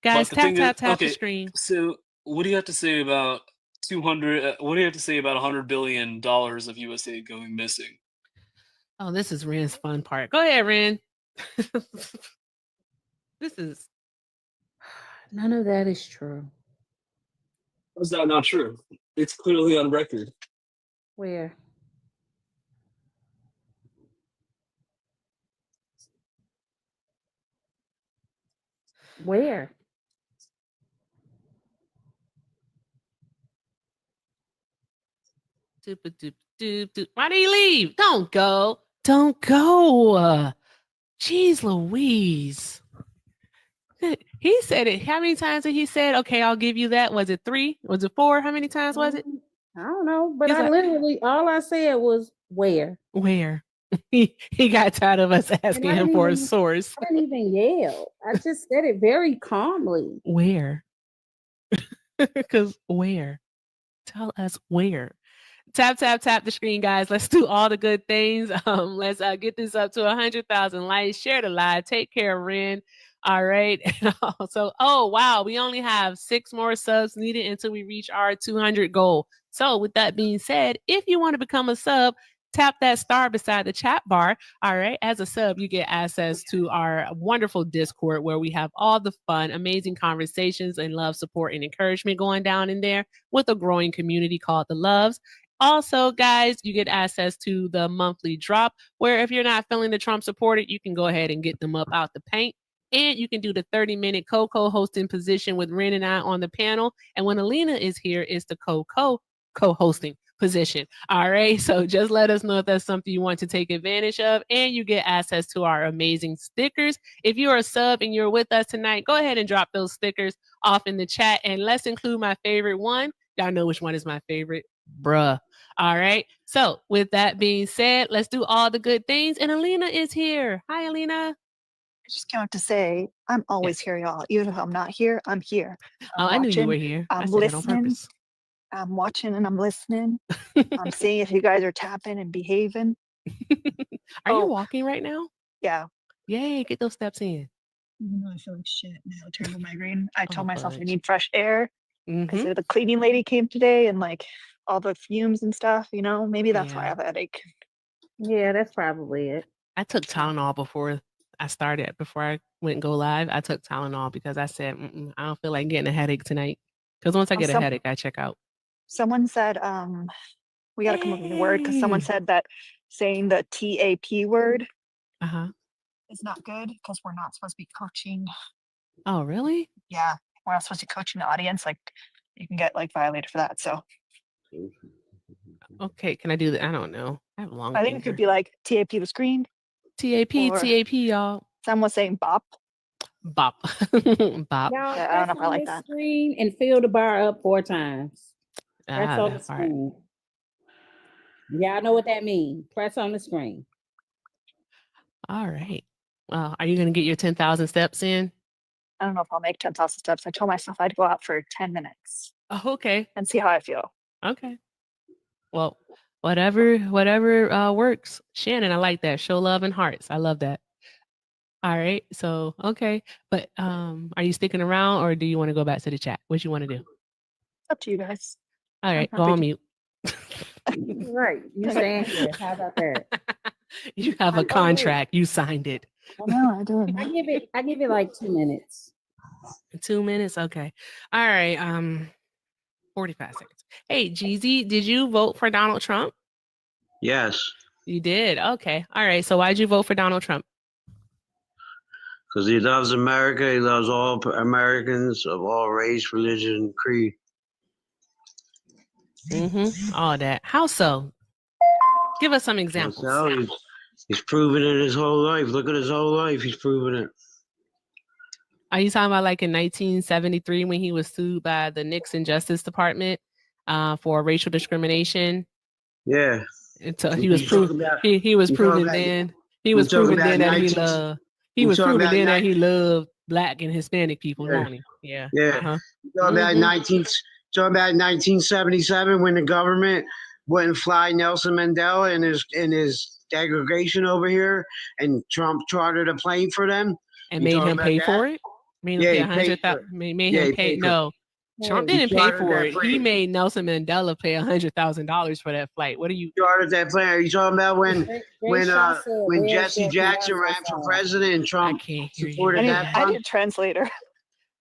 Guys, the tap, thing is, tap, tap the okay. screen. So what do you have to say about 200? What do you have to say about $100 billion of USA going missing? Oh, this is Ren's fun part. Go ahead, Ren. This is None of that is true. How's that not true? It's clearly on record. Where? Where? doop, doop, doop, doop. Why did he leave? Don't go. Don't go. Jeez Louise. He said it. How many times did he said, okay, I'll give you that? Was it 3? Was it 4? How many times was it? I don't know, but He's I like- literally all I said was where. Where? He got tired of us asking him for a even- source. I didn't even yell. I just said it very calmly. Where? Because where? Tell us where. Tap, tap, tap the screen, guys. Let's do all the good things. Let's get this up to 100,000 likes. Share the live. Take care, Ren. All right. And also, oh, wow. We only have 6 more subs needed until we reach our 200 goal. So with that being said, if you want to become a sub, tap that star beside the chat bar. All right. As a sub, you get access to our wonderful Discord where we have all the fun, amazing conversations and love, support, and encouragement going down in there with a growing community called The Loves. Also, guys, you get access to the monthly drop where if you're not feeling the Trump supporter, you can go ahead and get them up out the paint. And you can do the 30-minute co-hosting position with Ren and I on the panel. And when Alina is here, it's the co-hosting position. All right. So just let us know if that's something you want to take advantage of. And you get access to our amazing stickers. If you're a sub and you're with us tonight, go ahead and drop those stickers off in the chat. And let's include my favorite one. Y'all know which one is my favorite. Bruh. All right. So with that being said, let's do all the good things. And Alina is here. Hi, Alina. I just came out to say I'm always here, y'all. Even if I'm not here, I'm here. Oh, I knew you were here. I I'm said it on listening. purpose. I'm watching and I'm listening. I'm seeing if you guys are tapping and behaving. Are you Oh. walking right now? Yeah. Yay, get those steps in. Even though I feel like shit now, terrible migraine. I told myself I fudge. need fresh air Mhm. because the cleaning lady came today and like all the fumes and stuff, you know, maybe that's why I Yeah. have a headache. Yeah, that's probably it. I took Tylenol before I went and go live. I took Tylenol because I said, I don't feel like getting a headache tonight. Because once I get a headache, I check out. Someone said, we got to come up with a word because someone Hey. said that saying the TAP word Uh-huh. is not good because we're not supposed to be coaching. Oh, really? Yeah, we're not supposed to be coaching the audience. Like, you can get like violated for that. So Okay, can I do that? I don't know. I have a long I think it finger. could be like TAP the screen. TAP, or- TAP, y'all. Someone was saying bop. Bop. Bop. Y'all Yeah, I don't know press if I on like this that. screen and fill the bar up 4 times. Press on the That part. screen. Y'all know what that means. Press on the screen. All right. Well, are you going to get your 10,000 steps in? I don't know if I'll make 10,000 steps. I told myself I'd go out for 10 minutes Oh, okay. and see how I feel. Okay. Well, whatever works. Shannon, I like that. Show love and hearts. I love that. All right. So, okay. But are you sticking around or do you want to go back to the chat? What you want to do? Up to you guys. All right. I'm Go happy on to- mute. Right. You stand here. How about that? You have a I'm gonna wait. contract. You signed it. I know, I did. I give it like 2 minutes. 2 minutes. Okay. All right. 45 seconds. Hey, Jeezy, did you vote for Donald Trump? Yes, You did. Okay. All right. So why'd you vote for Donald Trump? because he loves America. He loves all Americans of all race, religion, creed. Mm-hmm. All that. How so? Give us some examples. So he's proven it his whole life. Look at his whole life. He's proven it. Are you talking about like in 1973 when he was sued by the Nixon Justice Department for racial discrimination? Yeah. And so he You was talking proven. about- He was you proven talking about- then. He you was talking proven about then that he 19 loved. He you was talking proven about then that 19 he loved Black and Hispanic people, Yeah. won't he? Yeah. Yeah. Uh-huh. Talking about Mhm. 1977 when the government wouldn't fly Nelson Mandela in his segregation over here, and Trump chartered a plane for them. And You made talking him about pay that? for it? Made him Yeah, pay he 100,000. Made him he pay. paid for it. No, Trump Hey, didn't He pay chartered for that it. He plane. made Nelson Mandela pay $100,000 for that flight. What are you? Chartered that plane. Are you talking about Jay Shaw said, when where's Jesse that Jackson Beyonce ran for song? president and I Trump can't hear you. supported that I fund? need a translator.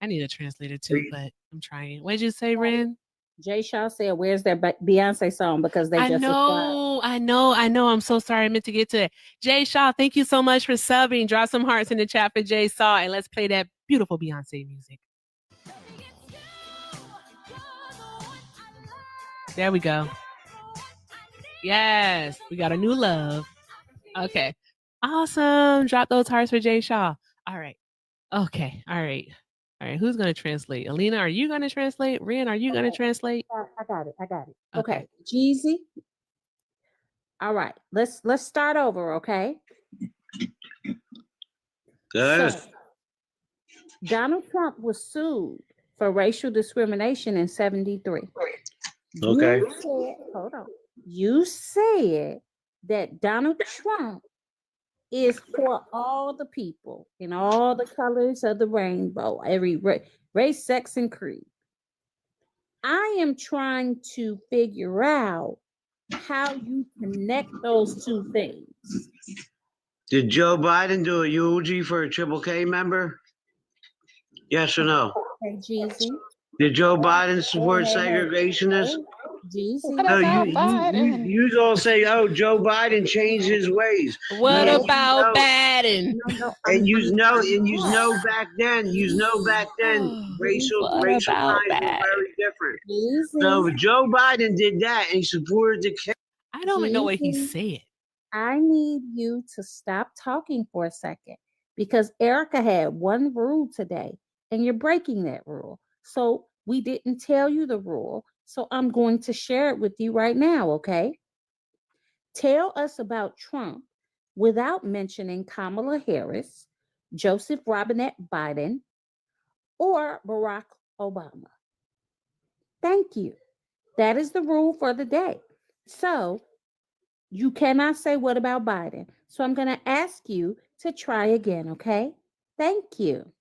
I need a translator too, but I'm trying. What did you say, Ren? Jay Shaw said, where's that Beyonce song? Because they I just subscribed. know. I'm so sorry. I meant to get to it. Jay Shaw, thank you so much for subbing. Drop some hearts in the chat for Jay Shaw, and let's play that beautiful Beyonce music. There we go. Yes, we got a new love. Okay. Awesome. Drop those hearts for Jay Shaw. All right. Okay. All right. Who's going to translate? Alina, are you going to translate? Ren, are you going to translate? I got it. Okay. Okay. Jeezy. All right. Let's start over, okay? Good. So, Donald Trump was sued for racial discrimination in 73. Okay. Hold on. You said that Donald Trump is for all the people in all the colors of the rainbow, every race, sex, and creed. I am trying to figure out how you connect those two things. Did Joe Biden do a eulogy for a Triple K member? Yes or no? Okay, Jeezy. Did Joe Biden support segregationists? Jeezy. What No, about you Biden? you all say, oh, Joe Biden changed his ways. What No, about no. Biden? And you know back then, racial What lines about were Biden? very different. Jeezy. So Joe Biden did that and he supported the case. I don't even know what he Jeezy. said. I need you to stop talking for a second because Erica had one rule today and you're breaking that rule. So we didn't tell you the rule. So I'm going to share it with you right now, okay? Tell us about Trump without mentioning Kamala Harris, Joseph Robinette Biden, or Barack Obama. Thank you. That is the rule for the day. So you cannot say, what about Biden? So I'm going to ask you to try again, okay? Thank you.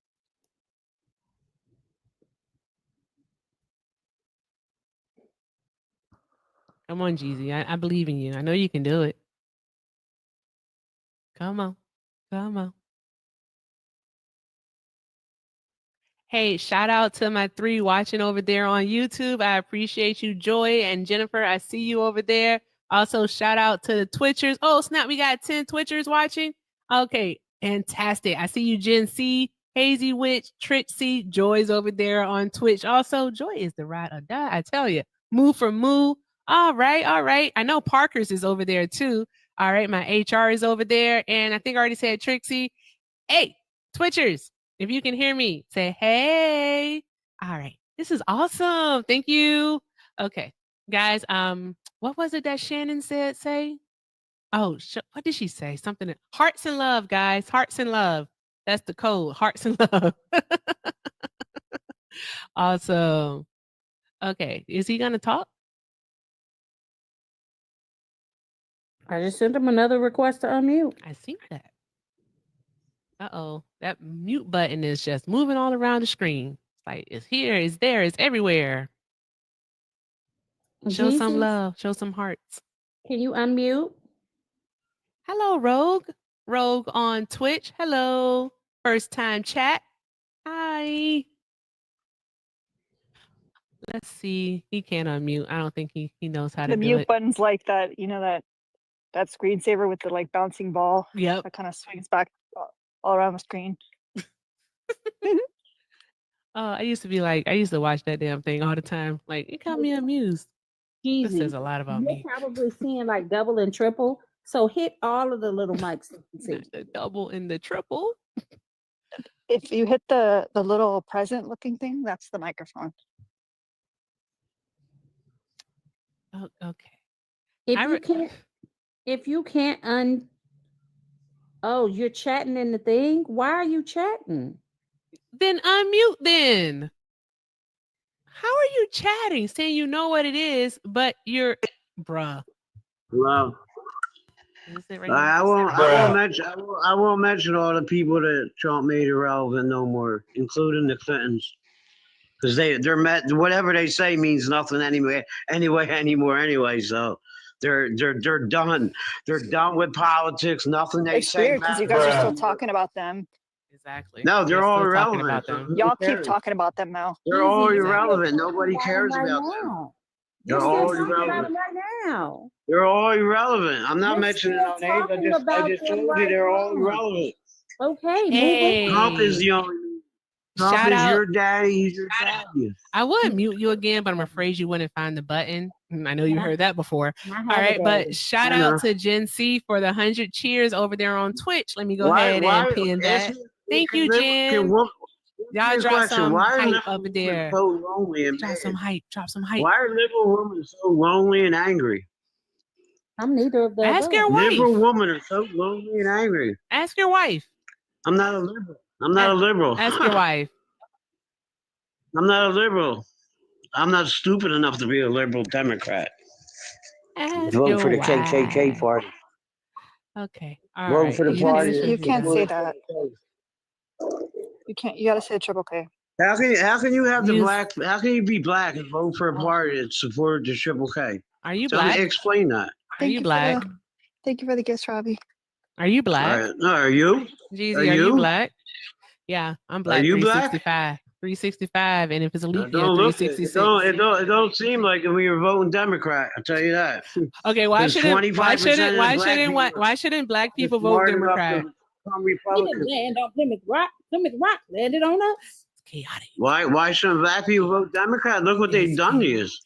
Come on, Jeezy. I believe in you. I know you can do it. Come on. Hey, shout out to my 3 watching over there on YouTube. I appreciate you, Joy and Jennifer. I see you over there. Also, shout out to the Twitchers. Oh, snap. We got 10 Twitchers watching. Okay, fantastic. I see you, Jen C, Hazy Witch, Trixie. Joy's over there on Twitch. Also, Joy is the ride or die. I tell you. Moo for Moo. All right. I know Parker's is over there too. All right, my HR is over there. And I think I already said Trixie. Hey, Twitchers, if you can hear me, say hey. All right. This is awesome. Thank you. Okay. Guys, what was it that Shannon said? Oh, what did she say? Something. Hearts and love, guys. Hearts and love. That's the code. Hearts and love. Awesome. Okay. Is he going to talk? I just sent him another request to unmute. I see that. Uh-oh. That mute button is just moving all around the screen. It's like, it's here, it's there, it's everywhere. Show some Jeezy, love. Show some hearts. can you unmute? Hello, Rogue. Rogue on Twitch. Hello. First time chat. Hi. Let's see. He can't unmute. I don't think he knows how to The do mute it. button's like that, that screensaver with the like bouncing ball Yep. that kind of swings back all around the screen. I used to watch that damn thing all the time. Like, it got me amused. This says a lot about You're me. probably seeing like double and triple. So hit all of the little mics that you see. Not the double and the triple. If you hit the little present looking thing, that's the microphone. Oh, okay. If you can't oh, you're chatting in the thing. Why are you chatting? Then unmute then. How are you chatting saying you know what it is, but you're Bruh. Well, Is it right here? I won't. I Bruh. won't mention. I won't mention all the people that Trump made irrelevant no more, including the Clintons, because they're met. Whatever they say means nothing anyway. Anyway. So they're done. They're done with politics. Nothing they It's say weird because you matters guys are still Bruh. talking about them. Exactly. No, We're they're all still talking irrelevant. about So them. who Y'all keep cares? talking about them now. They're all Easy, you're still irrelevant. talking Nobody about cares them right about them. now. They're You're still all talking about irrelevant. them right now. They're all irrelevant. I'm not You're mentioning still no names. talking I about just them told you right they're all now. irrelevant. Okay, moving. Trump is Hey, the only. Trump shout is out. your daddy. He's your daddy. I would mute you again, but I'm afraid you wouldn't find the button. I know you heard that before. I All have a right, but daddy. shout I know. out to Gen C for the 100 cheers over there on Twitch. Let me go Why? ahead Why? and pin Ask that. me, Thank can you, live- Jen. Can women, Y'all here's a drop question. some Why are hype liberal up women there. so lonely and Drop some mad? hype. Drop some hype. Why are liberal women so lonely and angry? I'm neither of the Ask your above. Liberal wife. women are so lonely and angry. Ask your wife. I'm not a liberal. I'm not a liberal. Ask your wife. I'm not a liberal. I'm not stupid enough to be a liberal Democrat. Ask Voting your for the wife. KKK party. Okay. All Voting right. for the You party. finish You with can't that. say that. You can't. You gotta say triple K. How can you have the Use- black? How can you be black and vote for a party that supported the Triple K? Are you Tell me, black? explain that. Are Thank you you black? Thank you for the gifts, Robbie. Are you All black? right. No, are you? Jeezy, Are are you you? black? Yeah, I'm black. you black? 365. 365. And if it's a leap It year, don't look. It 366. don't seem like it when you're voting Democrat. I'll tell you that. Okay, why There's shouldn't 25% why shouldn't black people vote smart enough Democrat? to become We didn't Republican. land on Plymouth Rock. Plymouth Rock landed on us. Chaotic. Why shouldn't black people vote Democrat? Look what they've It's done to chaotic. you.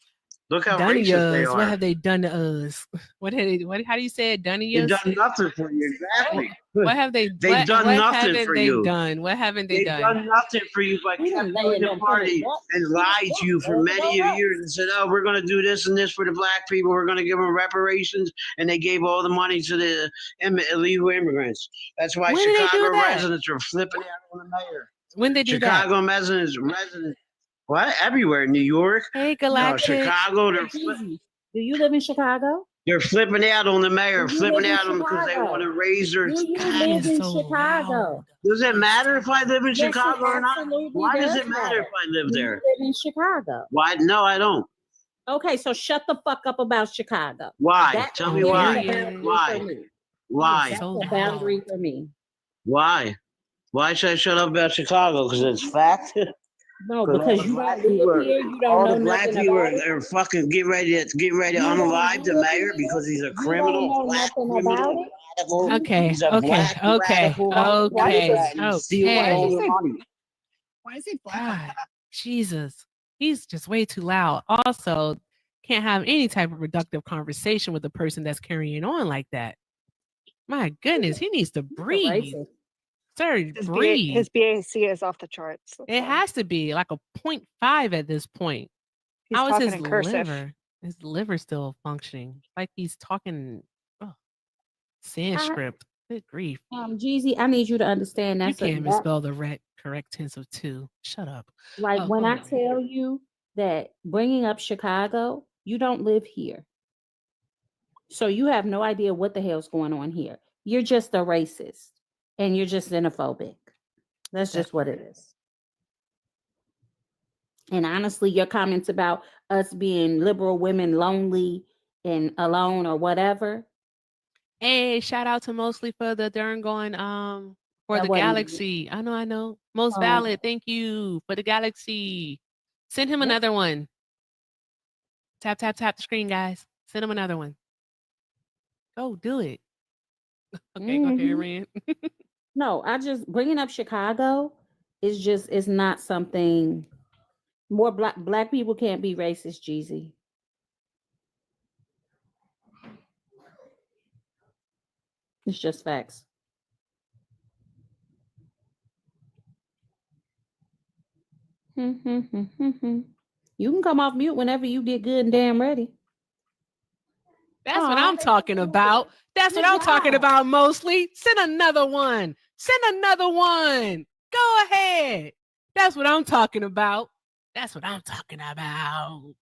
Look how Done to racist they us. are. What have they done to us? What how do you say it? Done to They've us? done nothing for you. Exactly. What have they They've done what nothing haven't for they you. done? What haven't they They've done? done nothing for you, but We kept didn't doing land the on Plymouth party Rock. and lied to you for Landed many on of us. years and said, "Oh, we're going to do this and this for the black people. We're going to give them reparations," and they gave all the money to the illegal immigrants. That's why When did they do Chicago that? residents are flipping out on the mayor. When they do that? Chicago residents, what? Everywhere, New York, Hey, no, Galactic. Chicago, Easy. Do you live in Chicago? they're flipping out on the mayor, Do you flipping live in out on them because they Chicago? want to raise their Do you God, live it's in so Chicago? loud. Does it matter if I live in Yes, it Chicago or not? absolutely Why does does it matter if I live Do you there? live in Chicago? Why? No, I don't. Okay, so shut the fuck up about Chicago. Why? That's Tell a me why. Period. Why? for me. Why? That's So a boundary loud. for me. Why? Why should I shut up about Chicago? Because it's fact. No, Because because you don't live here, you don't all know the black nothing people about it. are fucking getting ready to You don't unalive the live mayor here. because he's a You criminal, don't know black nothing criminal, about it. radical. Okay, He's a okay, black okay, radical Why is okay, this- Democrat, and he's stealing okay. all is the it- money. Why is he black like God, that? Jesus. He's just way too loud. Also, can't have any type of productive conversation with a person that's carrying on like that. My goodness, he needs to He's a breathe. racist. Sir, His, breathe. his BAC is off the charts. that's It why. has to be like a 0.5 at this point. He's How is talking his in cursive. liver? His liver still functioning? Like he's talking Sanskrit. Good grief. Jeezy, I need you to understand You that's can't misspell the correct tense of two. Shut up. like Oh, when go I ahead. tell you that bringing up Chicago, you don't live here. So you have no idea what the hell's going on here. You're just a racist and you're just xenophobic. That's just what it is. And honestly, your comments about us being liberal women lonely and alone or whatever, Hey, shout out to Mostly for the darn going for That the wasn't me. galaxy. I know. Most valid. Thank you for the galaxy. Send him Yep. another one. Tap tap tap the screen, guys. Send him another one. Go do it. Okay, go ahead, Mhm. Rand. No, I just bringing up Chicago is not something. More black people can't be racist, Jeezy. It's just facts. You can come off mute whenever you get good and damn ready. That's what Aw, I'm talking about. That's what Good I'm talking job. about mostly. Send another one. Send another one. Go ahead. That's what I'm talking about. That's what I'm talking about.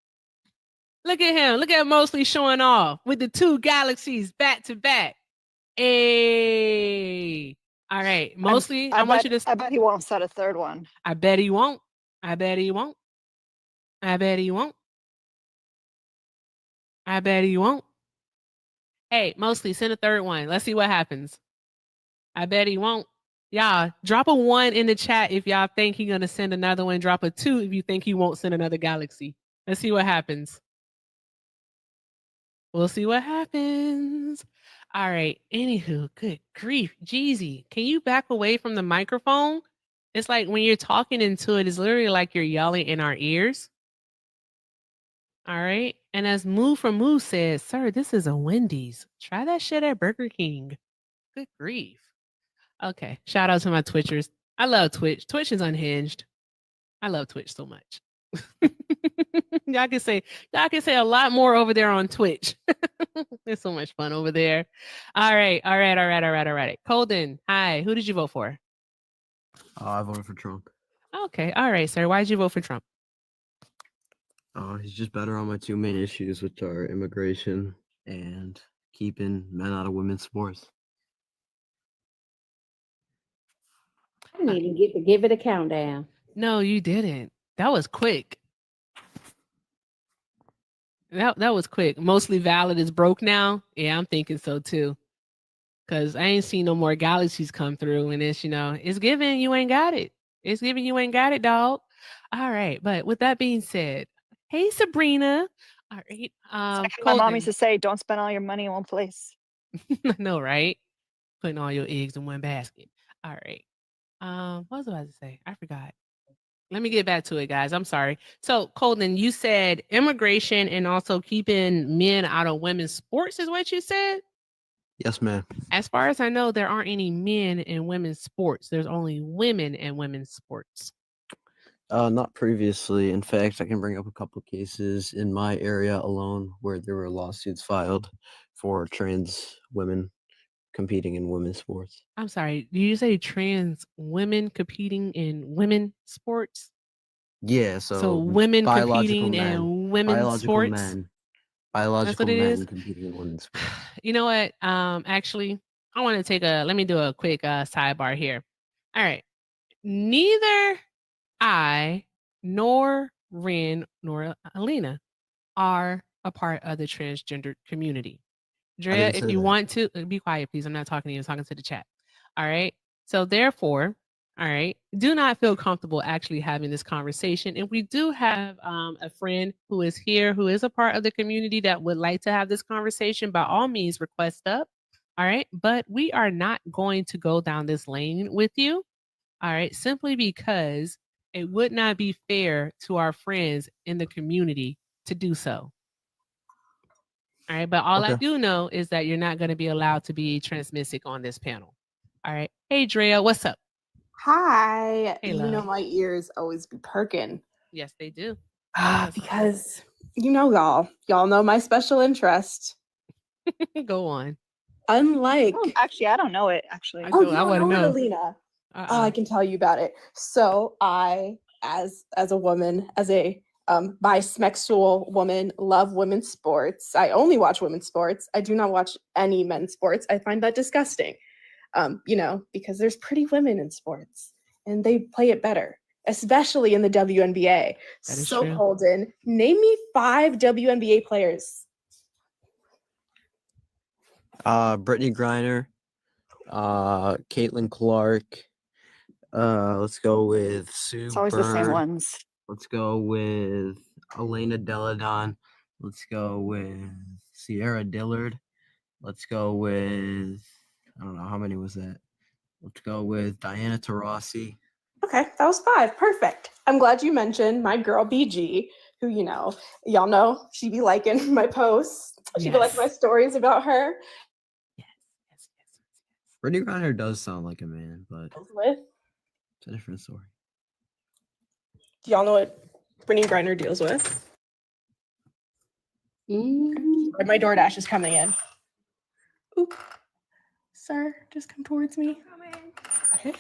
Look at him. Look at Mosley showing off with the 2 galaxies back to back. Hey. All right. Mosley, I want you to. I bet he won't set a third one. I bet he won't. I bet he won't. I bet he won't. I bet he won't. Hey, Mosley, send a third one. Let's see what happens. I bet he won't. Y'all, drop a 1 in the chat if y'all think he's going to send another one. Drop a 2 if you think he won't send another galaxy. Let's see what happens. We'll see what happens. All right. Anywho, good grief. Jeezy, can you back away from the microphone? It's like when you're talking into it, it's literally like you're yelling in our ears. All right. And as Moo from Moo said, sir, this is a Wendy's. Try that shit at Burger King. Good grief. Okay. Shout out to my Twitchers. I love Twitch. Twitch is unhinged. I love Twitch so much. y'all can say a lot more over there on Twitch. It's so much fun over there. All right. Colden, hi. Who did you vote for? I voted for Trump. Okay. All right, sir. Why did you vote for Trump? He's just better on my 2 main issues, which are immigration and keeping men out of women's sports. I didn't even get to give it a countdown. No, you didn't. That was quick. That was quick. Mostly valid is broke now. Yeah, I'm thinking so too. Cause I ain't seen no more galaxies come through, and it's it's giving you ain't got it. It's giving you ain't got it, dog. All right, but with that being said, hey Sabrina. All right, My mom used to say, "Don't spend all your money in one place." I know, right? Putting all your eggs in one basket. All right. What was I about to say? I forgot. Let me get back to it, guys. I'm sorry. So, Colden, you said immigration and also keeping men out of women's sports is what you said? Yes, ma'am. As far as I know, there aren't any men in women's sports. There's only women in women's sports. Not previously. In fact, I can bring up a couple cases in my area alone where there were lawsuits filed for trans women competing in women's sports. I'm sorry. Do you say trans women competing in women's sports? Yeah, So women competing men, in women's sports? biological it men is? competing in women's sports. You know what? Actually, I want to let me do a quick sidebar here. All right. Neither I nor Ren nor Alina are a part of the transgender community. Drea, didn't if say you that. want to, be quiet, please. I'm not talking to you. I'm talking to the chat. All right. So therefore, all right, do not feel comfortable actually having this conversation. And we do have a friend who is here, who is a part of the community that would like to have this conversation. By all means, request up. All right. But we are not going to go down this lane with you. All right. Simply because it would not be fair to our friends in the community to do so. All right. But all I Okay. do know is that you're not going to be allowed to be transmissic on this panel. All right. Hey, Drea, what's up? Hi. Hey, You know love. my ears always be perking. Yes, they do. Because y'all know my special interest. Go on. Unlike Actually, I don't know it. Actually, I oh, do. you I don't wanna know it, know. Alina. Oh, I can tell you about it. So I, as a woman, as a bisexual woman, love women's sports. I only watch women's sports. I do not watch any men's sports. I find that disgusting. Because there's pretty women in sports and they play it better, especially in the WNBA. That is So true. Holden, name me 5 WNBA players. Brittany Griner, Caitlin Clark. Let's go with Sue it's always the same Bird. ones. Let's go with Elena Deladon. Let's go with Sierra Dillard. Let's go with, I don't know, how many was that? Let's go with Diana Taurasi. Okay, that was 5. Perfect. I'm glad you mentioned my girl BG, who, y'all know she be liking my posts. She be liking my stories about her. Yes. Brittany Griner does sound like a man, but With it's a different story. do y'all know what Brittany Griner deals with? My DoorDash is coming in. Oop. Sir, just come towards me. Okay.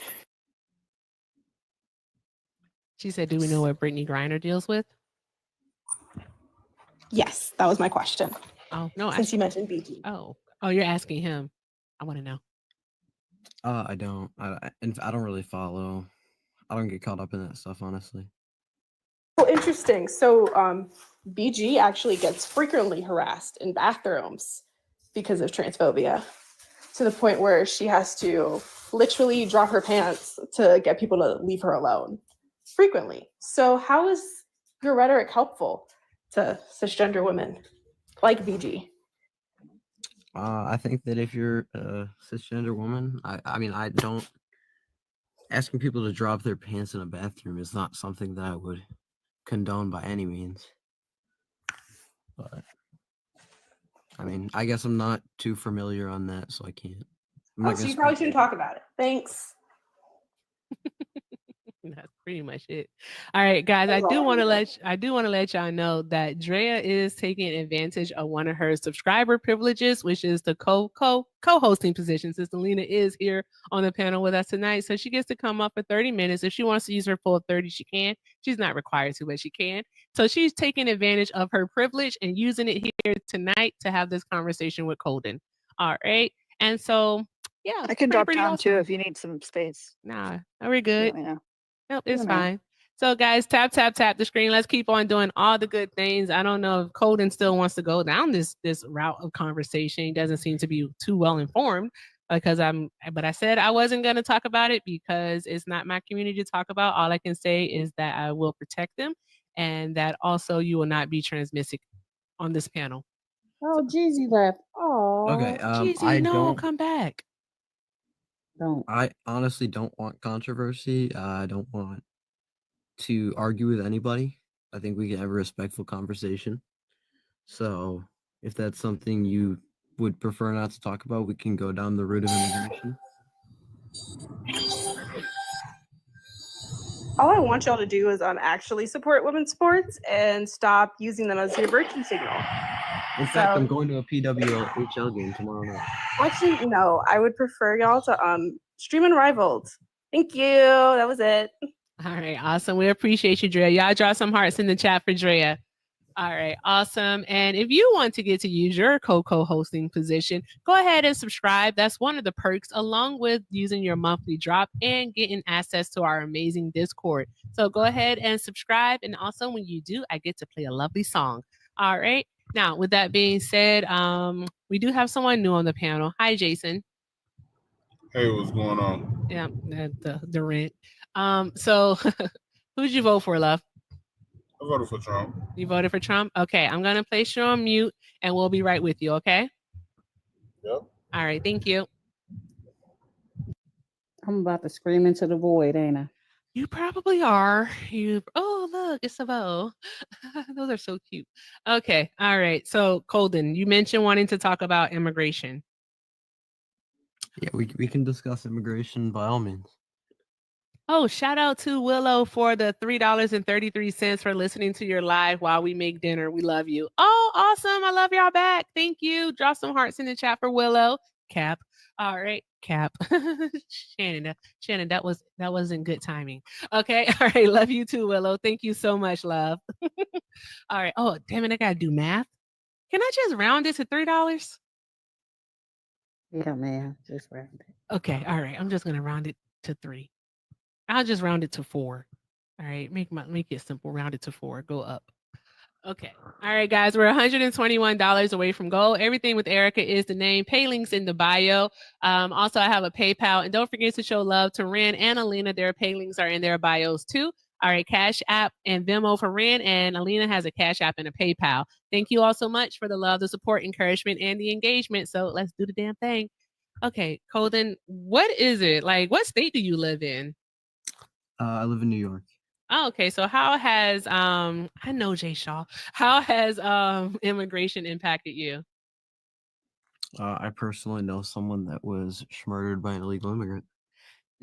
She said, do we know what Brittany Griner deals with? Yes, that was my question. Oh no, Since you mentioned BG. oh, you're asking him. I want to know. I don't. I don't really follow. I don't get caught up in that stuff, honestly. Oh, interesting. So BG actually gets frequently harassed in bathrooms because of transphobia, to the point where she has to literally drop her pants to get people to leave her alone frequently. So how is your rhetoric helpful to cisgender women like BG? I think that if you're a cisgender woman, I mean, I don't. Asking people to drop their pants in a bathroom is not something that I would condone by any means. But I mean, I guess I'm not too familiar on that, so I can't. So you probably shouldn't talk about it. Thanks. That's pretty much it. All right, guys. I do want to let y'all know that Drea is taking advantage of one of her subscriber privileges, which is the co-hosting position. Since Alina is here on the panel with us tonight, so she gets to come up for 30 minutes. If she wants to use her full 30, she can. She's not required to, but she can. So she's taking advantage of her privilege and using it here tonight to have this conversation with Colden. All right, and so yeah, I can drop pretty down too awesome. if you need some space. Nah, we're good. Let me know. Nope, it's Let me know. fine. So guys, tap the screen. Let's keep on doing all the good things. I don't know if Colden still wants to go down this route of conversation. He doesn't seem to be too well informed but I said I wasn't going to talk about it because it's not my community to talk about. All I can say is that I will protect them and that also you will not be transmissive on this panel. Oh, Jeezy left. Oh. Okay. Jeezy, no, come back. Don't. I honestly don't want controversy. I don't want to argue with anybody. I think we can have a respectful conversation. So if that's something you would prefer not to talk about, we can go down the route of immigration. All I want y'all to do is actually support women's sports and stop using them as your virtue signal. In fact, I'm going to a PWHL game tomorrow night. Actually, no. I would prefer y'all to stream Unrivaled. Thank you. That was it. All right, awesome. We appreciate you, Drea. Y'all draw some hearts in the chat for Drea. All right, awesome. And if you want to get to use your co-hosting position, go ahead and subscribe. That's one of the perks, along with using your monthly drop and getting access to our amazing Discord. So go ahead and subscribe. And also when you do, I get to play a lovely song. All right. Now, with that being said, we do have someone new on the panel. Hi, Jason. Hey, what's going on? Yeah, the rent. So who'd you vote for, love? I voted for Trump. You voted for Trump? Okay, I'm gonna place you on mute and we'll be right with you, okay? Yep. All right, thank you. I'm about to scream into the void, ain't I? You probably are. Oh, look, it's a bow. Those are so cute. Okay, all right. So Colden, you mentioned wanting to talk about immigration. Yeah, we can discuss immigration by all means. Oh, shout out to Willow for the $3.33 for listening to your live while we make dinner. We love you. Oh, awesome. I love y'all back. Thank you. Drop some hearts in the chat for Willow. Cap. All right, Cap. Shannon, that wasn't good timing. Okay. All right. Love you too, Willow. Thank you so much, love. All right. Oh, damn it. I gotta do math. Can I just round it to $3? Yeah, man. Just round it. Okay. All right. I'm just gonna round it to 3. I'll just round it to 4. All right, make it simple. Round it to 4. Go up. Okay. All right, guys, we're $121 away from goal. Everything with Erica is the name. Pay links in the bio. Also, I have a PayPal, and don't forget to show love to Ren and Alina. Their pay links are in their bios too. All right, Cash App and Venmo for Ren, and Alina has a Cash App and a PayPal. Thank you all so much for the love, the support, encouragement, and the engagement. So let's do the damn thing. Okay, Colden, what is it like? What state do you live in? I live in New York. Oh, okay. So how has I know Jay Shaw. How has immigration impacted you? I personally know someone that was murdered by an illegal immigrant.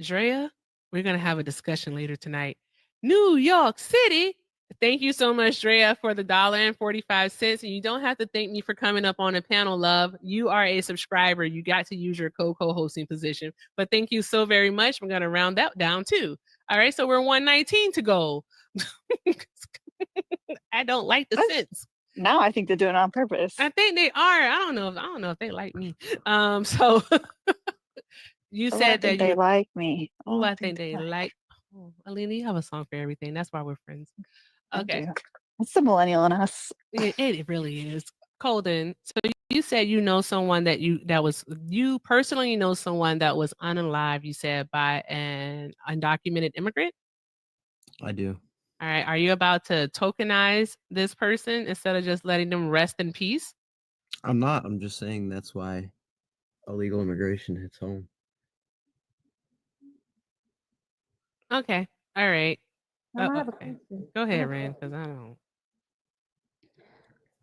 Drea, we're gonna have a discussion later tonight. New York City. Thank you so much, Drea, for the $1.45. And you don't have to thank me for coming up on a panel, love. You are a subscriber. You got to use your co-hosting position. But thank you so very much. We're gonna round that down too. All right, so we're 119 to go. I don't like the sense. Now I think they're doing it on purpose. I think they are. I don't know if they like me. So you Oh, I said think that they you. like me. Oh, I think they like. Oh, Alina, you have a song for everything. That's why we're friends. I Okay. do. It's the millennial in us. It really is. Colden, so you said you know someone you personally know someone that was unalive, you said, by an undocumented immigrant? I do. All right. Are you about to tokenize this person instead of just letting them rest in peace? I'm not. I'm just saying that's why illegal immigration hits home. Okay. All right. I have a Okay. question. Go ahead, Rand, because I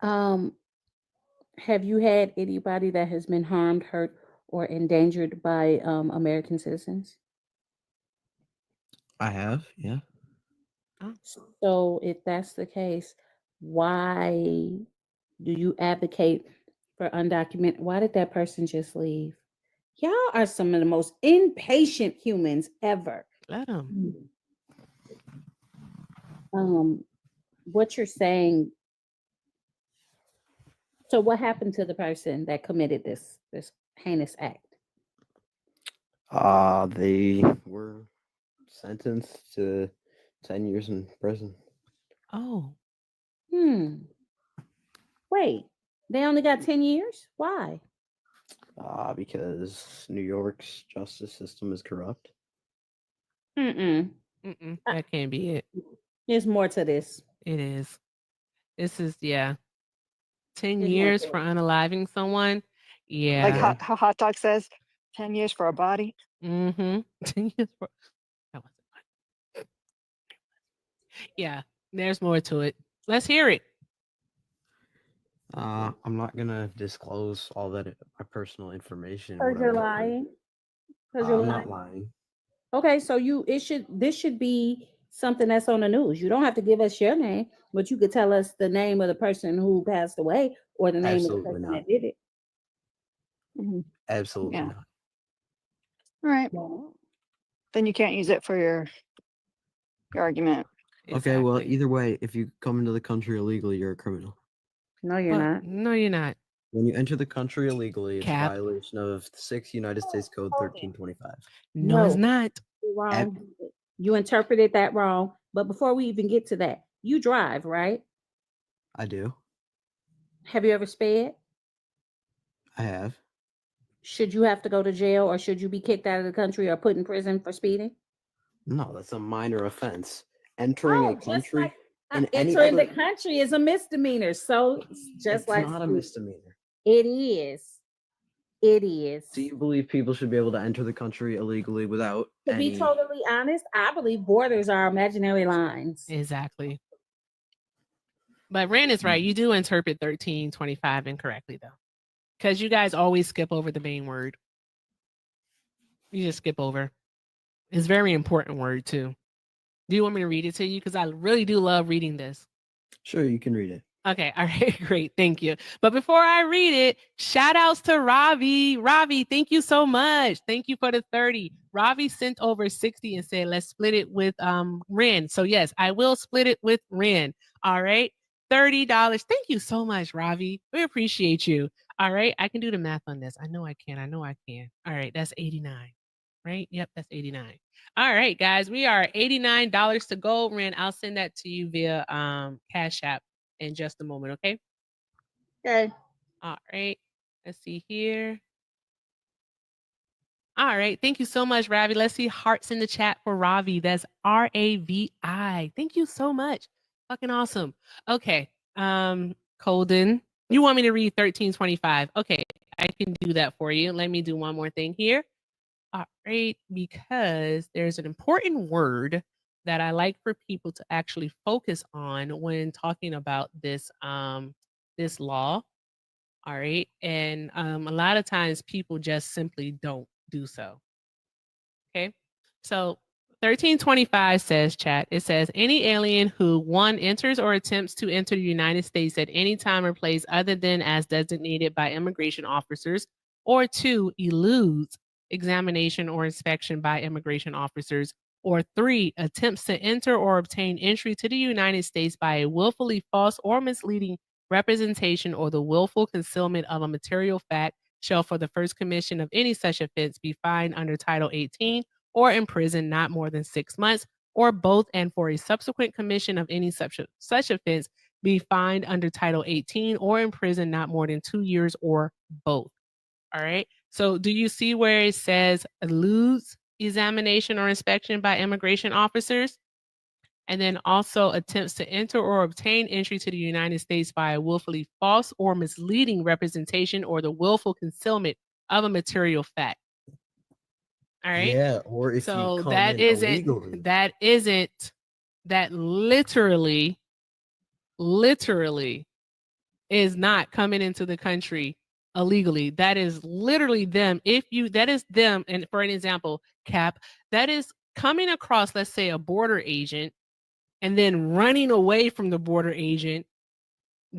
don't. Have you had anybody that has been harmed, hurt, or endangered by American citizens? I have, yeah. So if that's the case, why do you advocate for undocumented? Why did that person just leave? Y'all are some of the most impatient humans ever. Let them. What you're saying. So what happened to the person that committed this heinous act? They were sentenced to 10 years in prison. Oh. Wait, they only got 10 years? Why? Because New York's justice system is corrupt. That can't be it. There's more to this. It is. This is 10 There's more years to for it. unaliving someone. Yeah. Like how Hot Dog says, 10 years for a body. 10 years for. That wasn't. Yeah. There's more to it. Let's hear it. I'm not gonna disclose all that my personal information. Because what I you're went through. lying. Because you're I'm lying. not lying. Okay, so this should be something that's on the news. You don't have to give us your name, but you could tell us the name of the person who passed away or the name of the Absolutely person not. that did it. Absolutely Yeah. not. All right. Then you can't use it for your argument. Okay, well, either way, if you come into the country illegally, you're a criminal. No, you're not. No, you're not. When you enter the country illegally, it's Cap. a violation of 6 United States Code 1325. No, it's not. You're wrong. You interpreted that wrong. But before we even get to that, you drive, right? I do. Have you ever sped? I have. Should you have to go to jail or should you be kicked out of the country or put in prison for speeding? No, that's a minor offense. Entering a country in any Entering other... the country is a misdemeanor. So just it's like not a misdemeanor. It is. It is. Do you believe people should be able to enter the country illegally without To be totally honest, I believe borders are imaginary lines. Exactly. But Rand is right. You do interpret 1325 incorrectly, though. Because you guys always skip over the main word. You just skip over. It's a very important word, too. Do you want me to read it to you? Because I really do love reading this. Sure, you can read it. Okay. All right. Great. Thank you. But before I read it, shout outs to Ravi. Ravi, thank you so much. Thank you for the 30. Ravi sent over 60 and said, let's split it with Ren. So yes, I will split it with Ren. All right. $30. Thank you so much, Ravi. We appreciate you. All right. I can do the math on this. I know I can. All right. That's 89. Right? Yep, that's 89. All right, guys. We are $89 to go. Ren, I'll send that to you via Cash App in just a moment, okay? Okay. All right. Let's see here. All right. Thank you so much, Ravi. Let's see hearts in the chat for Ravi. That's RAVI. Thank you so much. Fucking awesome. Okay. Colden, you want me to read 1325? Okay, I can do that for you. Let me do one more thing here. All right, because there's an important word that I like for people to actually focus on when talking about this this law. All right, and a lot of times people just simply don't do so. Okay, so 1325 says, chat, it says any alien who 1 enters or attempts to enter the United States at any time or place other than as designated by immigration officers, or 2 eludes examination or inspection by immigration officers, or 3 attempts to enter or obtain entry to the United States by a willfully false or misleading representation, or the willful concealment of a material fact shall for the first commission of any such offense be fined under Title 18 or imprisoned not more than 6 months, or both, and for a subsequent commission of any such offense be fined under Title 18 or imprisoned not more than 2 years, or both. All right. So do you see where it says eludes examination or inspection by immigration officers? And then also attempts to enter or obtain entry to the United States by a willfully false or misleading representation or the willful concealment of a material fact. All right. Yeah, or if So you come in illegally. that literally is not coming into the country illegally. That is literally them. That is them. And for an example, Cap, that is coming across, let's say, a border agent and then running away from the border agent,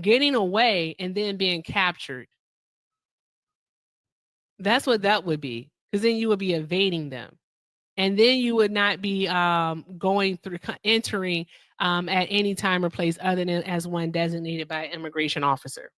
getting away, and then being captured. That's what that would be, because then you would be evading them. And then you would not be entering at any time or place other than as one designated by an immigration officer.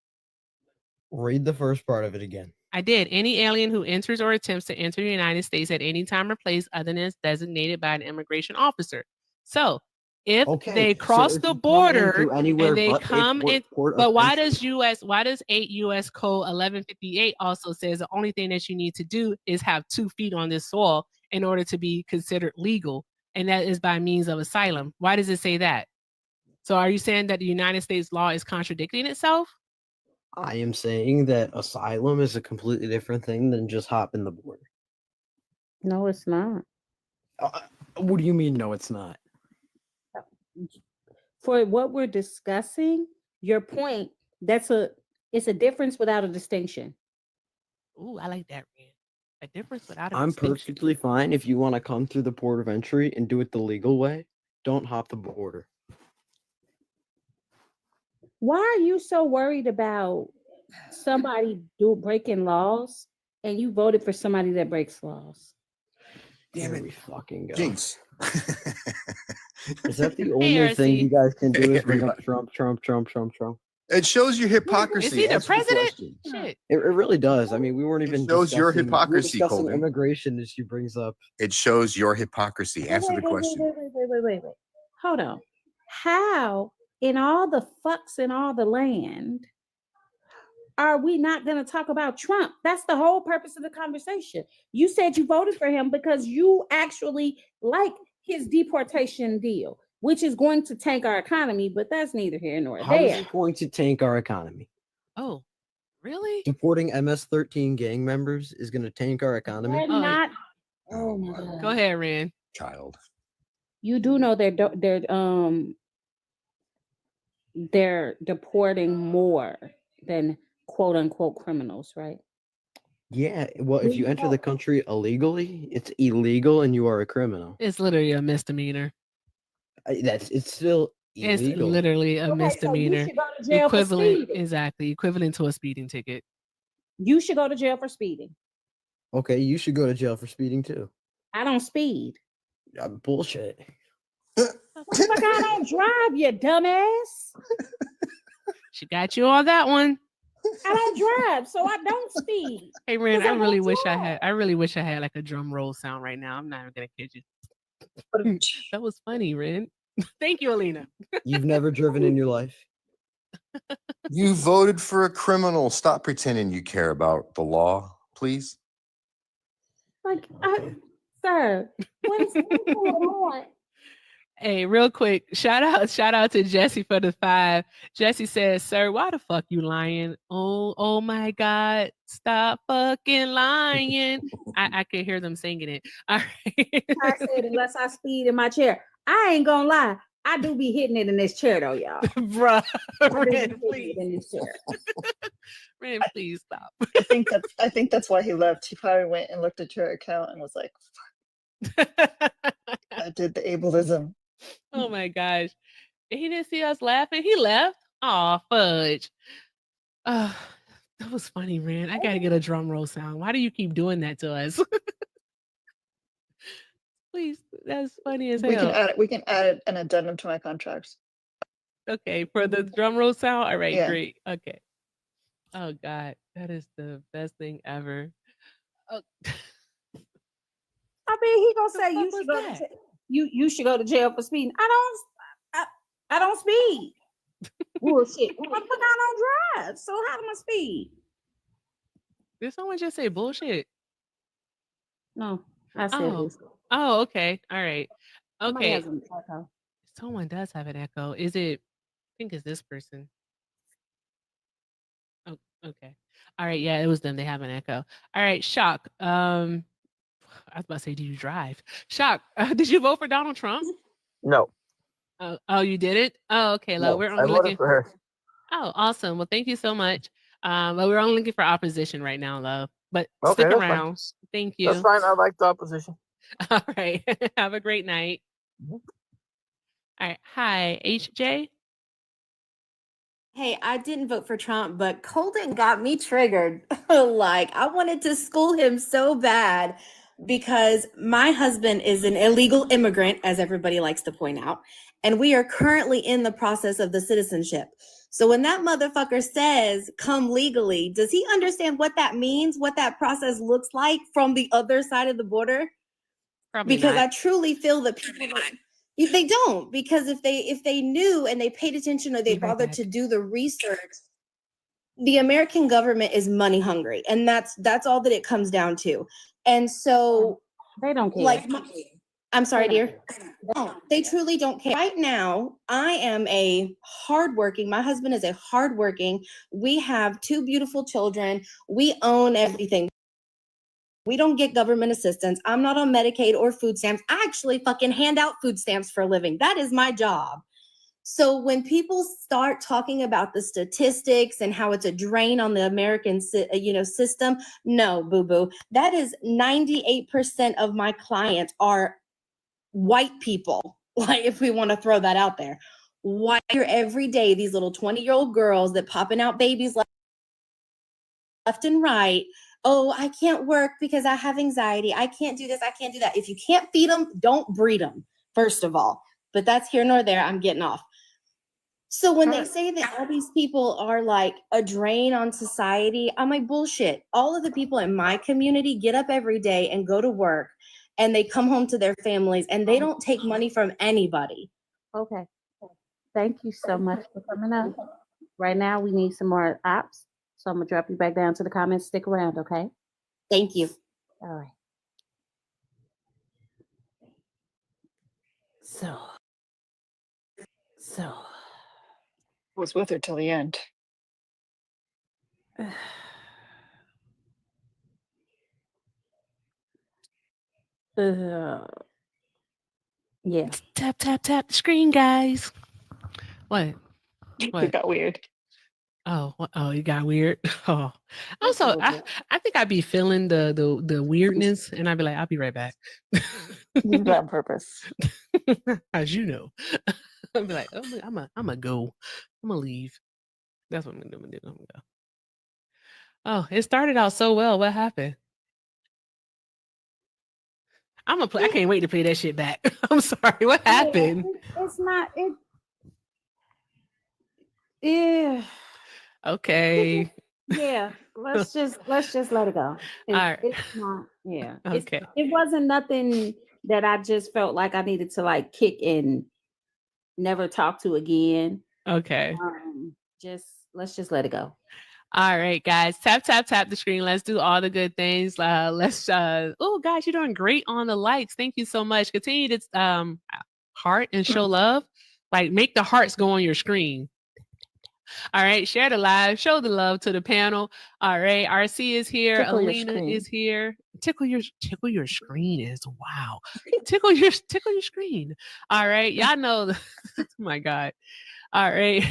Read the first part of it again. I did. Any alien who enters or attempts to enter the United States at any time or place other than as designated by an immigration officer. So if they cross the border and they come in, but why does 8 U.S. Code 1158 also says the only thing that you need to do is have 2 feet on this soil in order to be considered legal, and that is by means of asylum? Why does it say that? So are you saying that the United States law is contradicting itself? I am saying that asylum is a completely different thing than just hopping the border. No, it's not. What do you mean, no, it's not? For what we're discussing, your point, it's a difference without a distinction. Ooh, I like that, man. A difference without a I'm distinction. perfectly fine if you want to come through the port of entry and do it the legal way. Don't hop the border. Why are you so worried about somebody breaking laws and you voted for somebody that breaks laws? Damn it. Here we fucking go. Jinx. Is that the only thing you guys can do is bring up Trump? It shows your hypocrisy. Is he the president? Shit. It really does. I mean, we weren't even shows your discussing- hypocrisy, we were discussing Colton. immigration as she brings up. It shows your hypocrisy. Answer the question. Wait. Hold on. How in all the fucks in all the land are we not going to talk about Trump? That's the whole purpose of the conversation. You said you voted for him because you actually like his deportation deal, which is going to tank our economy, but that's neither here nor How is there. it going to tank our economy? Oh, really? Deporting MS-13 gang members is going to tank our economy? They're not. Oh my God. Go ahead, Ren. Child. You do know they're deporting more than quote unquote criminals, right? Yeah, well, if you enter the country illegally, it's illegal and you are a criminal. It's literally a misdemeanor. It's still illegal. It's literally a misdemeanor. So you should go to jail for speeding. Exactly, equivalent to a speeding ticket. You should go to jail for speeding. Okay, you should go to jail for speeding too. I don't speed. Bullshit. Fuck, I don't drive, you dumbass. She got you on that one. I don't drive, so I don't speed. Hey, Ren, Because I really don't wish I had like a drum roll sound right now. I'm not even gonna kid you. That was funny, Ren. Thank you, Alina. You've never driven in your life? You voted for a criminal. Stop pretending you care about the law, please. Like, sir, what's going on? Hey, real quick, shout out to Jesse for the 5. Jesse says, "Sir, why the fuck you lying? Oh my God, stop fucking lying." I can hear them singing it. All right. I said, unless I speed in my chair, I ain't gonna lie. I do be hitting it in this chair though, y'all. Bruh, Ren, please. In this chair. Ren, please stop. I think that's why he left. He probably went and looked at your account and was like, "Fuck, I did the ableism." Oh my gosh. He didn't see us laughing. He left. Aw, fudge. That was funny, Ren. I gotta get a drum roll sound. Why do you keep doing that to us? Please, that's funny as hell. We can add an addendum to my contracts. Okay, for the drum roll sound. All right, Yeah. great. Okay. Oh God, that is the best thing ever. Oh, I mean, he gonna the say fuck you was should go to that? you should go to jail for speeding. I don't speed. Bullshit. Motherfucker, I don't drive. So how am I speed? Did someone just say bullshit? No, I said Oh, this. oh, okay, all right, Somebody okay. has an echo. Someone does have an echo. Is it? I think it's this person. Oh, okay. All right, yeah, it was them. They have an echo. All right, Shock. I was about to say, do you drive? Shock. Did you vote for Donald Trump? No, Oh, you didn't? Oh, okay, love. no, We're I only voted looking. for her. Oh, awesome. Well, thank you so much. But we're only looking for opposition right now, love. But Okay, stick that's fine. around. Thank That's you. fine. I like the opposition. All right. Have a great night. All right. Hi, HJ. Hey, I didn't vote for Trump, but Colton got me triggered. Like, I wanted to school him so bad because my husband is an illegal immigrant, as everybody likes to point out, and we are currently in the process of the citizenship. So when that motherfucker says come legally, does he understand what that means, what that process looks like from the other side of the border? Probably Because not. I truly feel that people they don't, because if they knew and they paid attention or they Be right bothered back. to do the research, the American government is money hungry, and that's all that it comes down to. And so They don't care. like I'm sorry, They don't dear. No, they truly don't care. Right now, I am a hardworking, my husband is a hardworking, we have 2 beautiful children, we own everything. We don't get government assistance. I'm not on Medicaid or food stamps. I actually fucking hand out food stamps for a living. That is my job. So when people start talking about the statistics and how it's a drain on the American system, no, boo-boo. That is 98% of my clients are white people. Like, if we want to throw that out there. White here every day, these little 20-year-old girls that popping out babies left and right. Oh, I can't work because I have anxiety. I can't do this. I can't do that. If you can't feed them, don't breed them, first of all. But that's here nor there. I'm getting off. So when they say that all these people are like a drain on society, I'm like, bullshit. All of the people in my community get up every day and go to work, and they come home to their families, and they don't take money from anybody. Okay. Thank you so much for coming up. Right now, we need some more ops. So I'm gonna drop you back down to the comments. Stick around, okay? Thank you. All right. So Was with her till the end. yeah. Tap, tap, tap the screen, guys. What? It What? got weird. Oh, oh, it got weird. Oh, also, I think I'd be feeling the weirdness, and I'd be like, I'll be right back. You did that on purpose. As you know, I'd be like, oh, I'm gonna go. I'm gonna leave. That's what I'm gonna do. I'm gonna go. Oh, it started out so well. What happened? I'm gonna play. I can't wait to play that shit back. I'm sorry. What happened? It's not it. Yeah. Okay. Yeah. Let's just let it go. Alright. It's not. Yeah. Okay. It wasn't nothing that I just felt like I needed to like kick and never talk to again. Okay. Let's just let it go. All right, guys. Tap, tap, tap the screen. Let's do all the good things. Let's oh guys, you're doing great on the likes. Thank you so much. Continue to heart and show love. Like, make the hearts go on your screen. All right, share the live, show the love to the panel. All right, RC is here, Tickle your Alina screen. is here. Tickle your screen is wow. Tickle your screen. All right, y'all know. Oh my God. All right,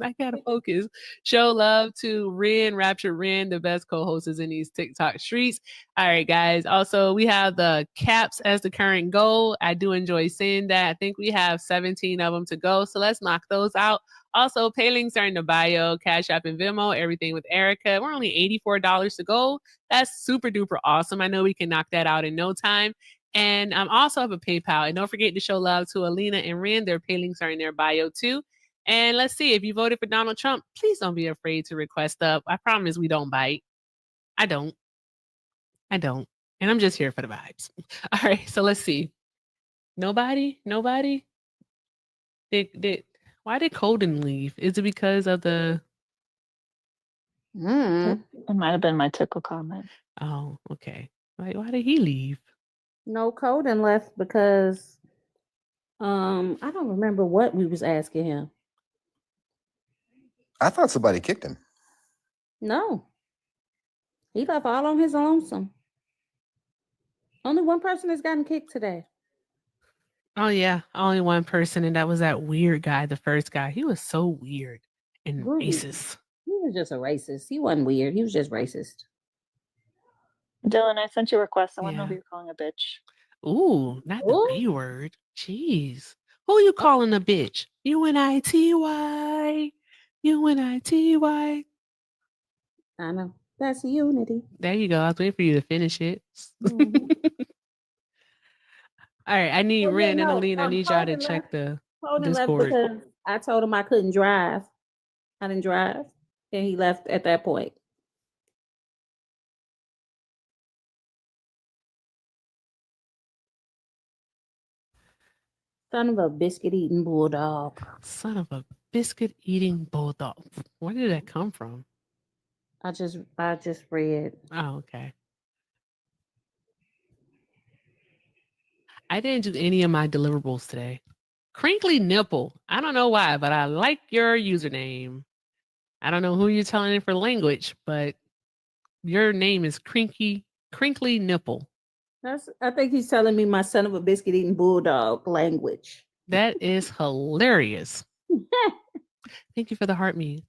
I gotta focus. Show love to Ren, Rapture Ren, the best co-hosts in these TikTok streets. All right, guys. Also, we have the caps as the current goal. I do enjoy seeing that. I think we have 17 of them to go, so let's knock those out. Also, pay links are in the bio, Cash App and Venmo, everything with Erica. We're only $84 to go. That's super duper awesome. I know we can knock that out in no time. And I also have a PayPal. And don't forget to show love to Alina and Ren. Their pay links are in their bio too. And let's see, if you voted for Donald Trump, please don't be afraid to request up. I promise we don't bite. I don't. And I'm just here for the vibes. All right, so let's see. Nobody? Why did Colden leave? Is it because of the Mm. It might have been my tickle comment. Oh, okay. Why did he leave? No, Colden left because I don't remember what we was asking him. I thought somebody kicked him. No. He left all on his lonesome. Only one person has gotten kicked today. Oh yeah, only one person, and that was that weird guy, the first guy. He was so weird and Rudy. racist. He was just a racist. He wasn't weird. He was just racist. Dylan, I sent you a request. I want to know Yeah. who you're calling a bitch. Ooh, not the Ooh. B word. Jeez. Who you calling a bitch? UNITY. UNITY. I know. That's unity. There you go. I was waiting for you to finish it. Mhm. All right. I need Oh, yeah, Ren and no, Aline. I need y'all to Colden check left. the Colden left Discord. because I told him I couldn't drive. I didn't drive. And he left at that point. Son of a biscuit eating bulldog. Son of a biscuit eating bulldog. Where did that come from? I just read. Oh, okay. I didn't do any of my deliverables today. Crinkly nipple. I don't know why, but I like your username. I don't know who you're telling it for language, but your name is Crinkly Nipple. I think he's telling me my son of a biscuit eating bulldog language. That is hilarious. Thank you for the heart me.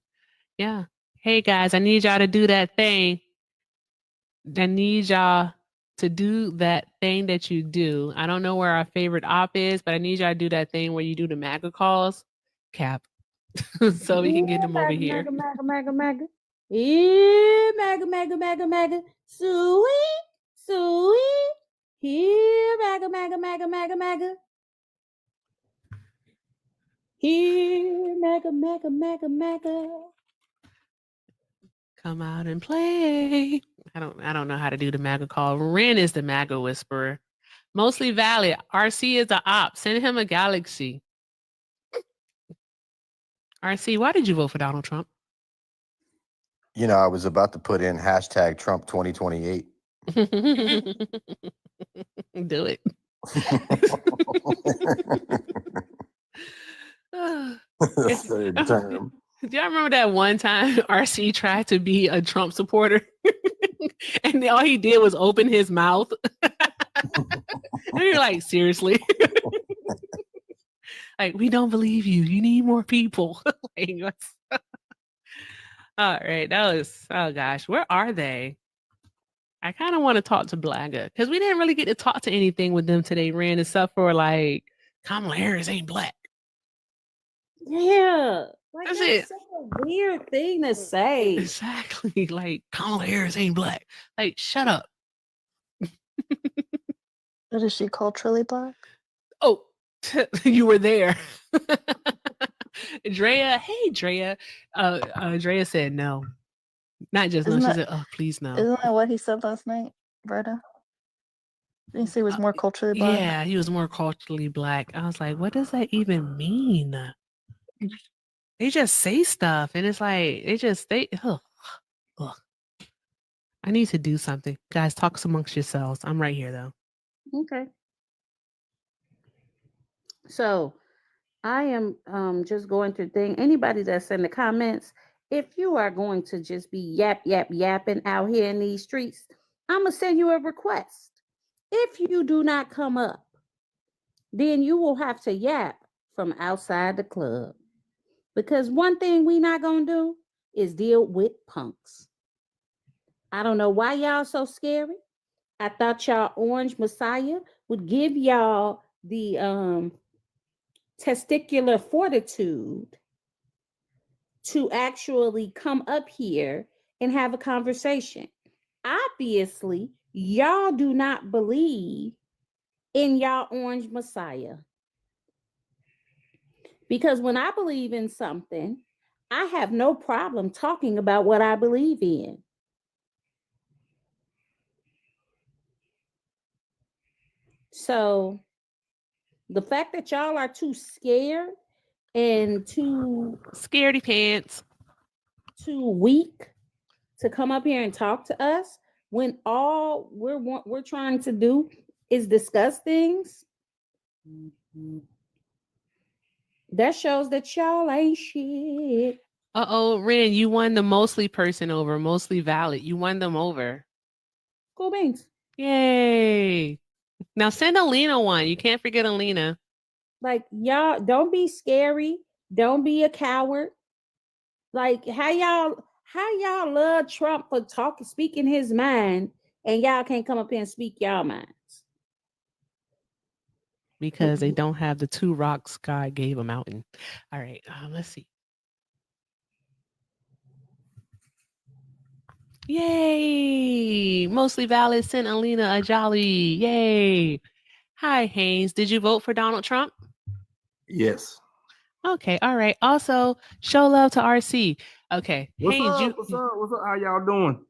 Yeah. Hey guys, I need y'all to do that thing. I need y'all to do that thing that you do. I don't know where our favorite op is, but I need y'all to do that thing where you do the MAGA calls. Cap. So we can get them over here. MAGA. Yeah, MAGA. Sweet. Here, MAGA. Here, MAGA. Come out and play. I don't know how to do the MAGA call. Ren is the MAGA whisperer. Mostly valid. RC is the op. Send him a galaxy. RC, why did you vote for Donald Trump? You know, I was about to put in hashtag Trump 2028. Do it. Third term. Do y'all remember that one time RC tried to be a Trump supporter? And all he did was open his mouth. And you're like, seriously? Like, we don't believe you. You need more people. Like, all right. That was, oh gosh, where are they? I kind of want to talk to Blaga because we didn't really get to talk to anything with them today, Ren, except for like Kamala Harris ain't black. Yeah. Like, That's that's it. such a weird thing to say. Exactly. Like Kamala Harris ain't black. Like, shut up. What is she culturally black? Oh, you were there. Drea, hey Drea. Drea said no. Not just no. Isn't She that- said, oh, please no. Isn't that what he said last night, Berta? Didn't he say he was more culturally black? Yeah, he was more culturally black. I was like, what does that even mean? They just say stuff and it's like ugh. I need to do something. Guys, talk amongst yourselves. I'm right here though. Okay. So I am just going to think anybody that's in the comments, if you are going to just be yapping out here in these streets, I'm gonna send you a request. If you do not come up, then you will have to yap from outside the club. Because one thing we not gonna do is deal with punks. I don't know why y'all so scary. I thought y'all Orange Messiah would give y'all the testicular fortitude to actually come up here and have a conversation. Obviously, y'all do not believe in y'all Orange Messiah. Because when I believe in something, I have no problem talking about what I believe in. So the fact that y'all are too scared and too scaredy pants, too weak to come up here and talk to us when all we're trying to do is discuss things, that shows that y'all ain't shit. Uh-oh, Ren, you won the mostly person over, mostly valid. You won them over. Cool beans. Yay. Now send Alina one. You can't forget Alina. Like, y'all don't be scary. Don't be a coward. Like, how y'all love Trump for speaking his mind, and y'all can't come up here and speak y'all minds. Because they don't have the 2 rocks God gave a mountain. All right, let's see. Yay! Mostly valid sent Alina a jolly. Yay! Hi, Haynes. Did you vote for Donald Trump? Yes. Okay, all right. Also, show love to RC. Okay, What's Haynes, up? What's up? What's up? How y'all doing?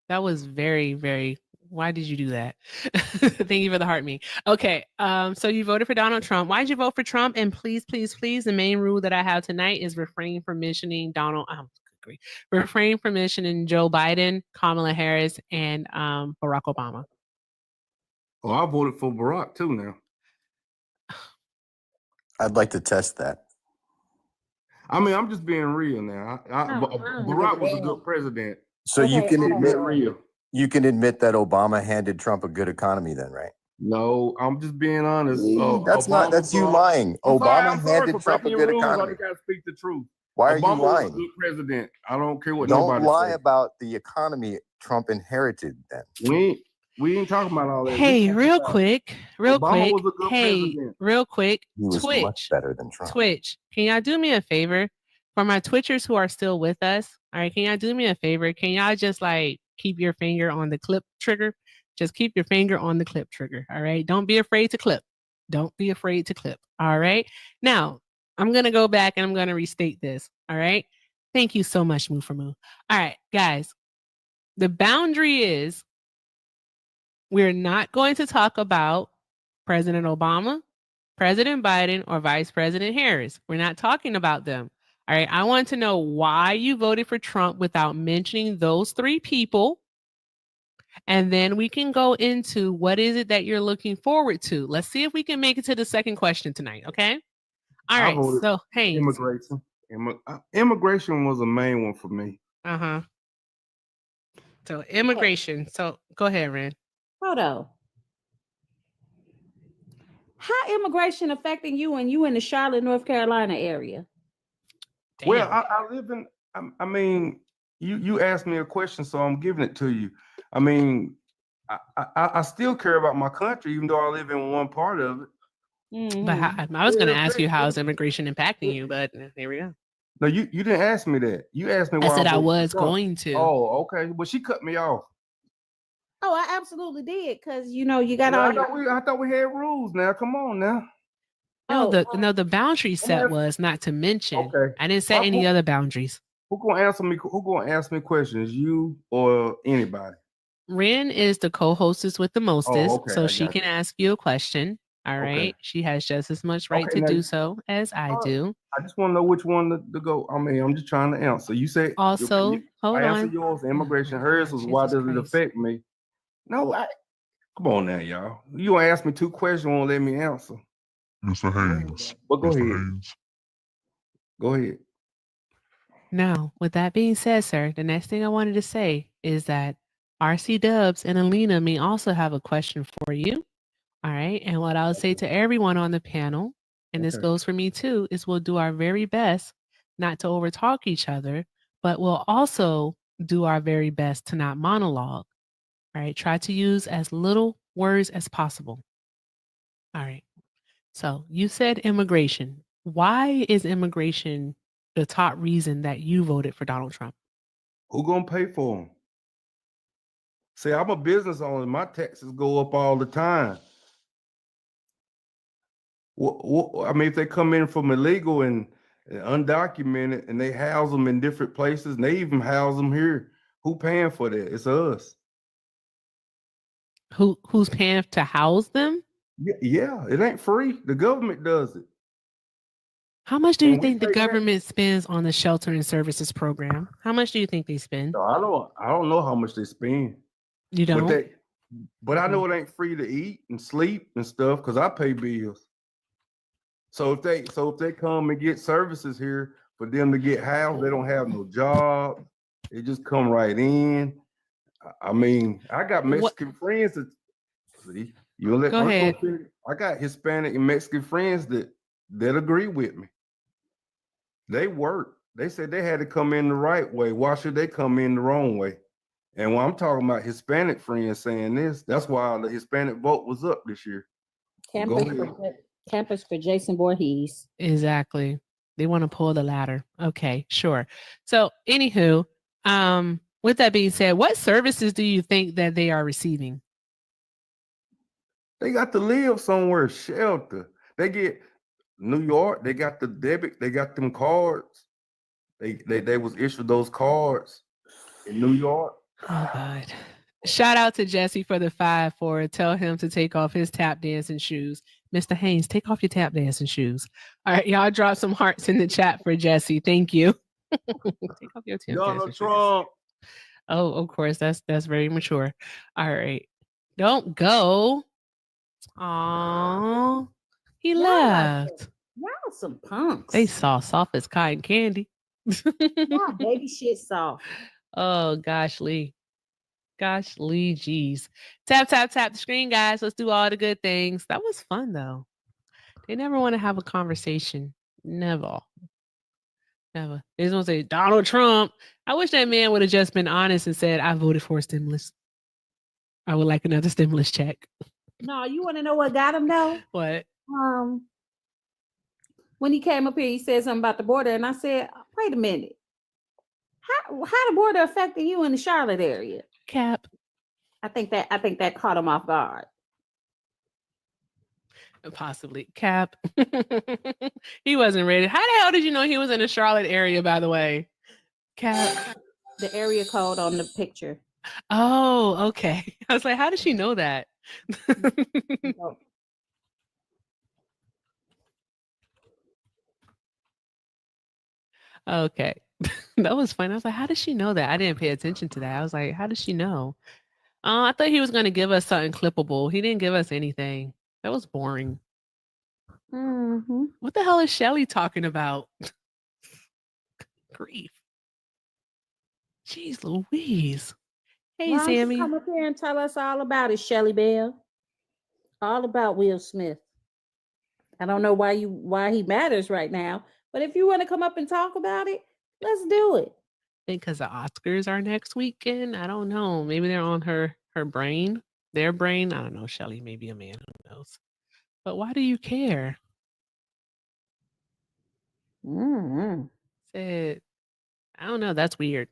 that was very, very. Why did you do that? Thank you for the heart me. Okay, so you voted for Donald Trump. Why did you vote for Trump? And please, please, please, the main rule that I have tonight is refrain from mentioning refrain from mentioning Joe Biden, Kamala Harris, and Barack Obama. Oh, I voted for Barack too now. I'd like to test that. I mean, I'm just being real now. Barack was a good president. So you can admit real. You can admit that Obama handed Trump a good economy then, right? No, I'm just being honest. That's you lying. Obama handed Trump a good economy. I just gotta speak the truth. Why are you Obama was a lying? good president. I don't care what Don't nobody lie says. about the economy Trump inherited then. We ain't talking about all that. Hey, real quick. Obama was a good Hey, president. real quick. He was Twitch. much better than Trump. Twitch. Can y'all do me a favor? For my Twitchers who are still with us, all right, can y'all do me a favor? Can y'all just like keep your finger on the clip trigger? Just keep your finger on the clip trigger, all right? Don't be afraid to clip. Don't be afraid to clip, all right? Now, I'm going to go back and I'm going to restate this, all right? Thank you so much, Moo for Moo. All right, guys, the boundary is we're not going to talk about President Obama, President Biden, or Vice President Harris. We're not talking about them. All right. I want to know why you voted for Trump without mentioning those 3 people. And then we can go into what is it that you're looking forward to. Let's see if we can make it to the second question tonight. Okay. All right. So, Haynes. Immigration. Immigration was a main one for me. Uh-huh. So, immigration. So, go ahead, Ren. Hold on. How immigration affecting you and you in the Charlotte, North Carolina area? Damn. Well, I live in. I mean, you asked me a question, so I'm giving it to you. I mean, I still care about my country, even though I live in one part of it. Mm-hmm. But I was going to ask you how is immigration impacting you, but here we go. No, you didn't ask me that. You asked me why I said I was going to. Oh, okay. Well, she cut me off. Oh, I absolutely did, because you got Well, all. I thought we had rules. Now, come on now. No, the boundary set was not to mention. Okay. I didn't set any other boundaries. Who gonna answer me? Who gonna ask me questions? You or anybody? Ren is the co-hostess with the mostest, okay, so I she got can ask you a question. All right. She has just as much right to do so as I do. I just want to know which one to go. I mean, I'm just trying to answer. You said also, hold I on. answered yours, immigration. Hers was why does it affect me? No, come on now, y'all. You gonna ask me 2 questions, won't let me answer. Mr. Haynes. But go Mr. ahead. Haynes. Go ahead. Now, with that being said, sir, the next thing I wanted to say is that RC Dubs and Alina may also have a question for you. All right. And what I'll say to everyone on the panel, and this goes for me too, is we'll do our very best not to overtalk each other, but we'll also do our very best to not monologue. All right. Try to use as little words as possible. All right. So you said immigration. Why is immigration the top reason that you voted for Donald Trump? Who gonna pay for them? See, I'm a business owner. My taxes go up all the time. I mean, if they come in from illegal and undocumented, and they house them in different places, and they even house them here, who paying for that? It's us. Who's paying to house them? Yeah, it ain't free. The government does it. How much do you And we think the pay tax. government spends on the shelter and services program? How much do you think they spend? No, I don't know how much they spend. You don't? But I know it ain't free to eat and sleep and stuff because I pay bills. So if they come and get services here for them to get housed, they don't have no job. They just come right in. I mean, I got Mexican friends that see you let Go ahead. I got Hispanic and Mexican friends that agree with me. They work. They said they had to come in the right way. Why should they come in the wrong way? And when I'm talking about Hispanic friends saying this, that's why the Hispanic vote was up this year. Campus for Jason Voorhees. Exactly. They want to pull the ladder. Okay, sure. So, anywho, with that being said, what services do you think that they are receiving? They got to live somewhere, shelter. They get New York, they got the debit, they got them cards. They was issued those cards in New York. Oh God. Shout out to Jesse for the 5-4. Tell him to take off his tap dancing shoes. Mr. Haynes, take off your tap dancing shoes. All right, y'all drop some hearts in the chat for Jesse. Thank you. Take off your tap Donald Trump. Oh, of course, that's very mature. All right. Don't go. Aw. He left. Y'all some punks. They saw soft as cotton candy. Yeah, baby shit soft. Oh, gosh, Lee. Gosh, Lee, geez. Tap, tap, tap the screen, guys. Let's do all the good things. That was fun, though. They never want to have a conversation. Never. Never. They just want to say, Donald Trump. I wish that man would have just been honest and said, I voted for a stimulus. I would like another stimulus check. No, you want to know what got him, though? What? When he came up here, he said something about the border, and I said, wait a minute. How the border affecting you in the Charlotte area? Cap. I think that caught him off guard. Possibly. Cap. He wasn't ready. How the hell did you know he was in the Charlotte area, by the way? Cap. The area code on the picture. Oh, okay. I was like, how did she know that? Okay. That was fun. I was like, how does she know that? I didn't pay attention to that. I was like, how does she know? I thought he was going to give us something clippable. He didn't give us anything. That was boring. Mm-hmm. What the hell is Shelly talking about? Grief. Jeez Louise. Hey, Why don't you Sammy. come up here and tell us all about it, Shelly Bell? All about Will Smith. I don't know why he matters right now, but if you want to come up and talk about it, let's do it. Because the Oscars are next weekend. I don't know. Maybe they're on her brain, their brain. I don't know. Shelly may be a man. Who knows? But why do you care? Said, I don't know. That's weird.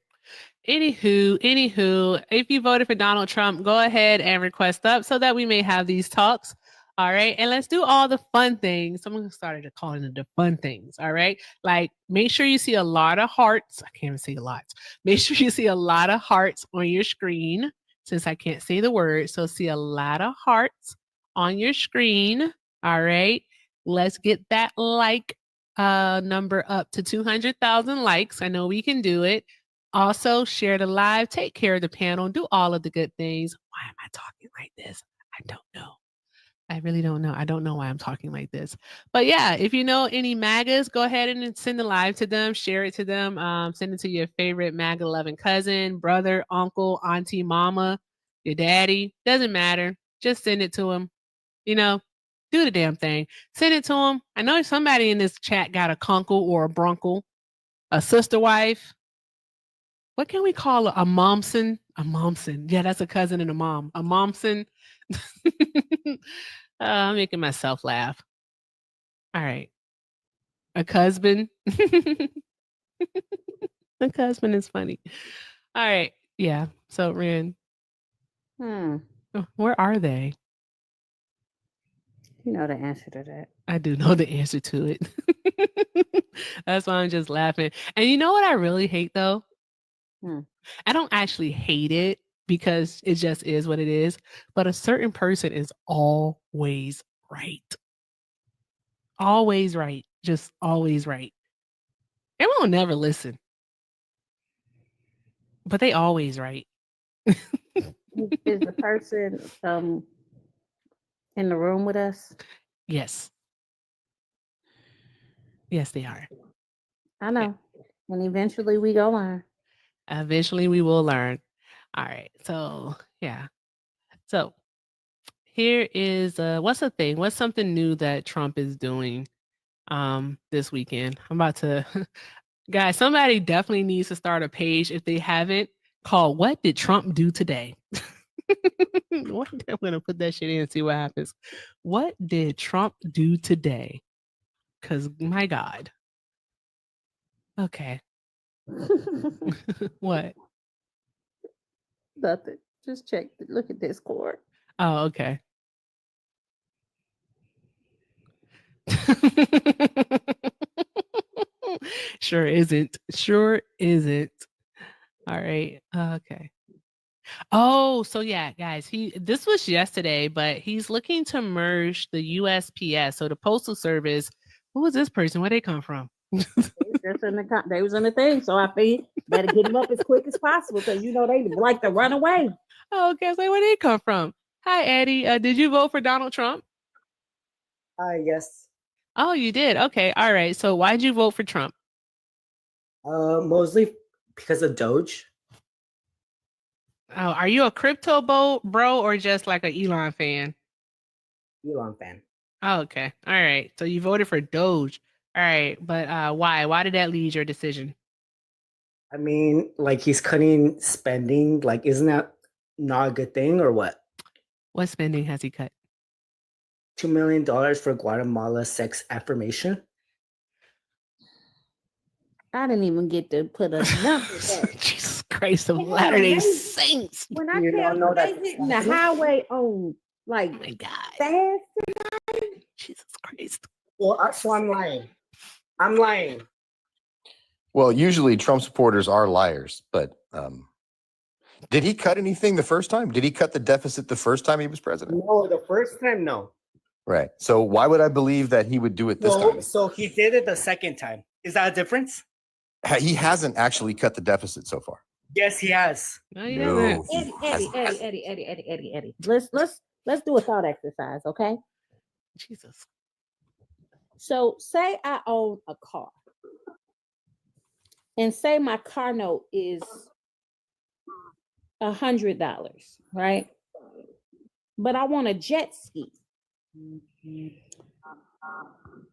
Anywho, if you voted for Donald Trump, go ahead and request up so that we may have these talks. All right. And let's do all the fun things. Someone started calling it the fun things. All right. Like, make sure you see a lot of hearts. I can't even say lots. Make sure you see a lot of hearts on your screen since I can't say the word. So see a lot of hearts on your screen. All right. Let's get that like number up to 200,000 likes. I know we can do it. Also, share the live, take care of the panel, do all of the good things. Why am I talking like this? I don't know. I really don't know. I don't know why I'm talking like this. But yeah, if you know any MAGAs, go ahead and send the live to them, share it to them, send it to your favorite MAGA loving cousin, brother, uncle, auntie, mama, your daddy. Doesn't matter. Just send it to them. You know, do the damn thing. Send it to them. I know somebody in this chat got a kunkle or a brunkle, a sister wife. What can we call a momson? A momson. Yeah, that's a cousin and a mom. A momson. I'm making myself laugh. All right. A husband. A husband is funny. All right. Yeah. So, Ren. Where are they? You know the answer to that. I do know the answer to it. That's why I'm just laughing. And you know what I really hate though? I don't actually hate it because it just is what it is, but a certain person is always right. Always right. Just always right. They won't never listen. But they always right. Is the person in the room with us? Yes. Yes, they are. I know. And eventually we go learn. Eventually we will learn. All right. So, yeah. So, here is what's the thing? What's something new that Trump is doing this weekend? I'm about to guys, somebody definitely needs to start a page if they haven't called What Did Trump Do Today? I'm gonna put that shit in and see what happens. What did Trump do today? Because my God. Okay. What? Nothing. Just check. Look at Discord. Oh, okay. Sure isn't. Sure isn't. All right. Okay. Oh, so yeah, guys, this was yesterday, but he's looking to merge the USPS, so the Postal Service. Who was this person? Where they come from? They was in the thing, so I figured better get them up as quick as possible because you know they like to run away. Oh, okay. I was like, where did they come from? Hi, Eddie. Did you vote for Donald Trump? Yes. Oh, you did. Okay. All right. So why'd you vote for Trump? Mostly because of Doge. Oh, are you a crypto bro or just like an Elon fan? Elon fan. Oh, okay. All right. So you voted for Doge. All right. But why? Why did that lead your decision? I mean, like he's cutting spending. Like, isn't that not a good thing or what? What spending has he cut? $2 million for Guatemala sex affirmation. I didn't even get to put a number. Jesus Christ of Latter-day Saints. When I tell you they hitting the highway on like my God. fast tonight. Jesus Christ. Well, so I'm lying. I'm lying. Well, usually Trump supporters are liars, but did he cut anything the first time? Did he cut the deficit the first time he was president? No, the first time, no. Right. So why would I believe that he would do it this time? So he did it the second time. Is that a difference? He hasn't actually cut the deficit so far. Yes, he has. No, he hasn't. Eddie. Let's do a thought exercise, okay? Jesus. So say I own a car. And say my car note is $100, right? But I want a jet ski.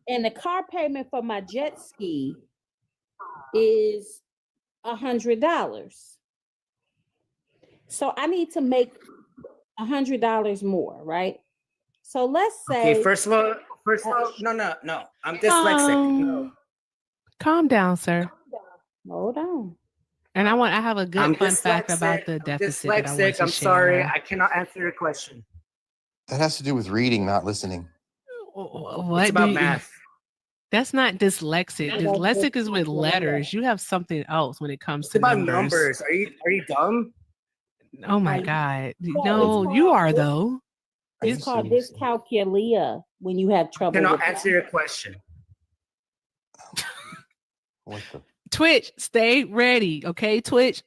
And the car payment for my jet ski is $100. So I need to make $100 more, right? So let's say. Okay, first of all, no. I'm dyslexic. No. Calm down, sir. Hold on. And I have a good I'm fun fact dyslexic. about the deficit. that I want Dyslexic. to I'm share. sorry. I cannot answer your question. That has to do with reading, not listening. What It's about do you, math. That's not dyslexic. Dyslexic is with letters. You have something else when it comes It's to about numbers. numbers. Are you dumb? Oh my God. No, you are though. It's called dyscalculia when you have trouble. Cannot with answer your question. Twitch, stay ready. Okay, Twitch,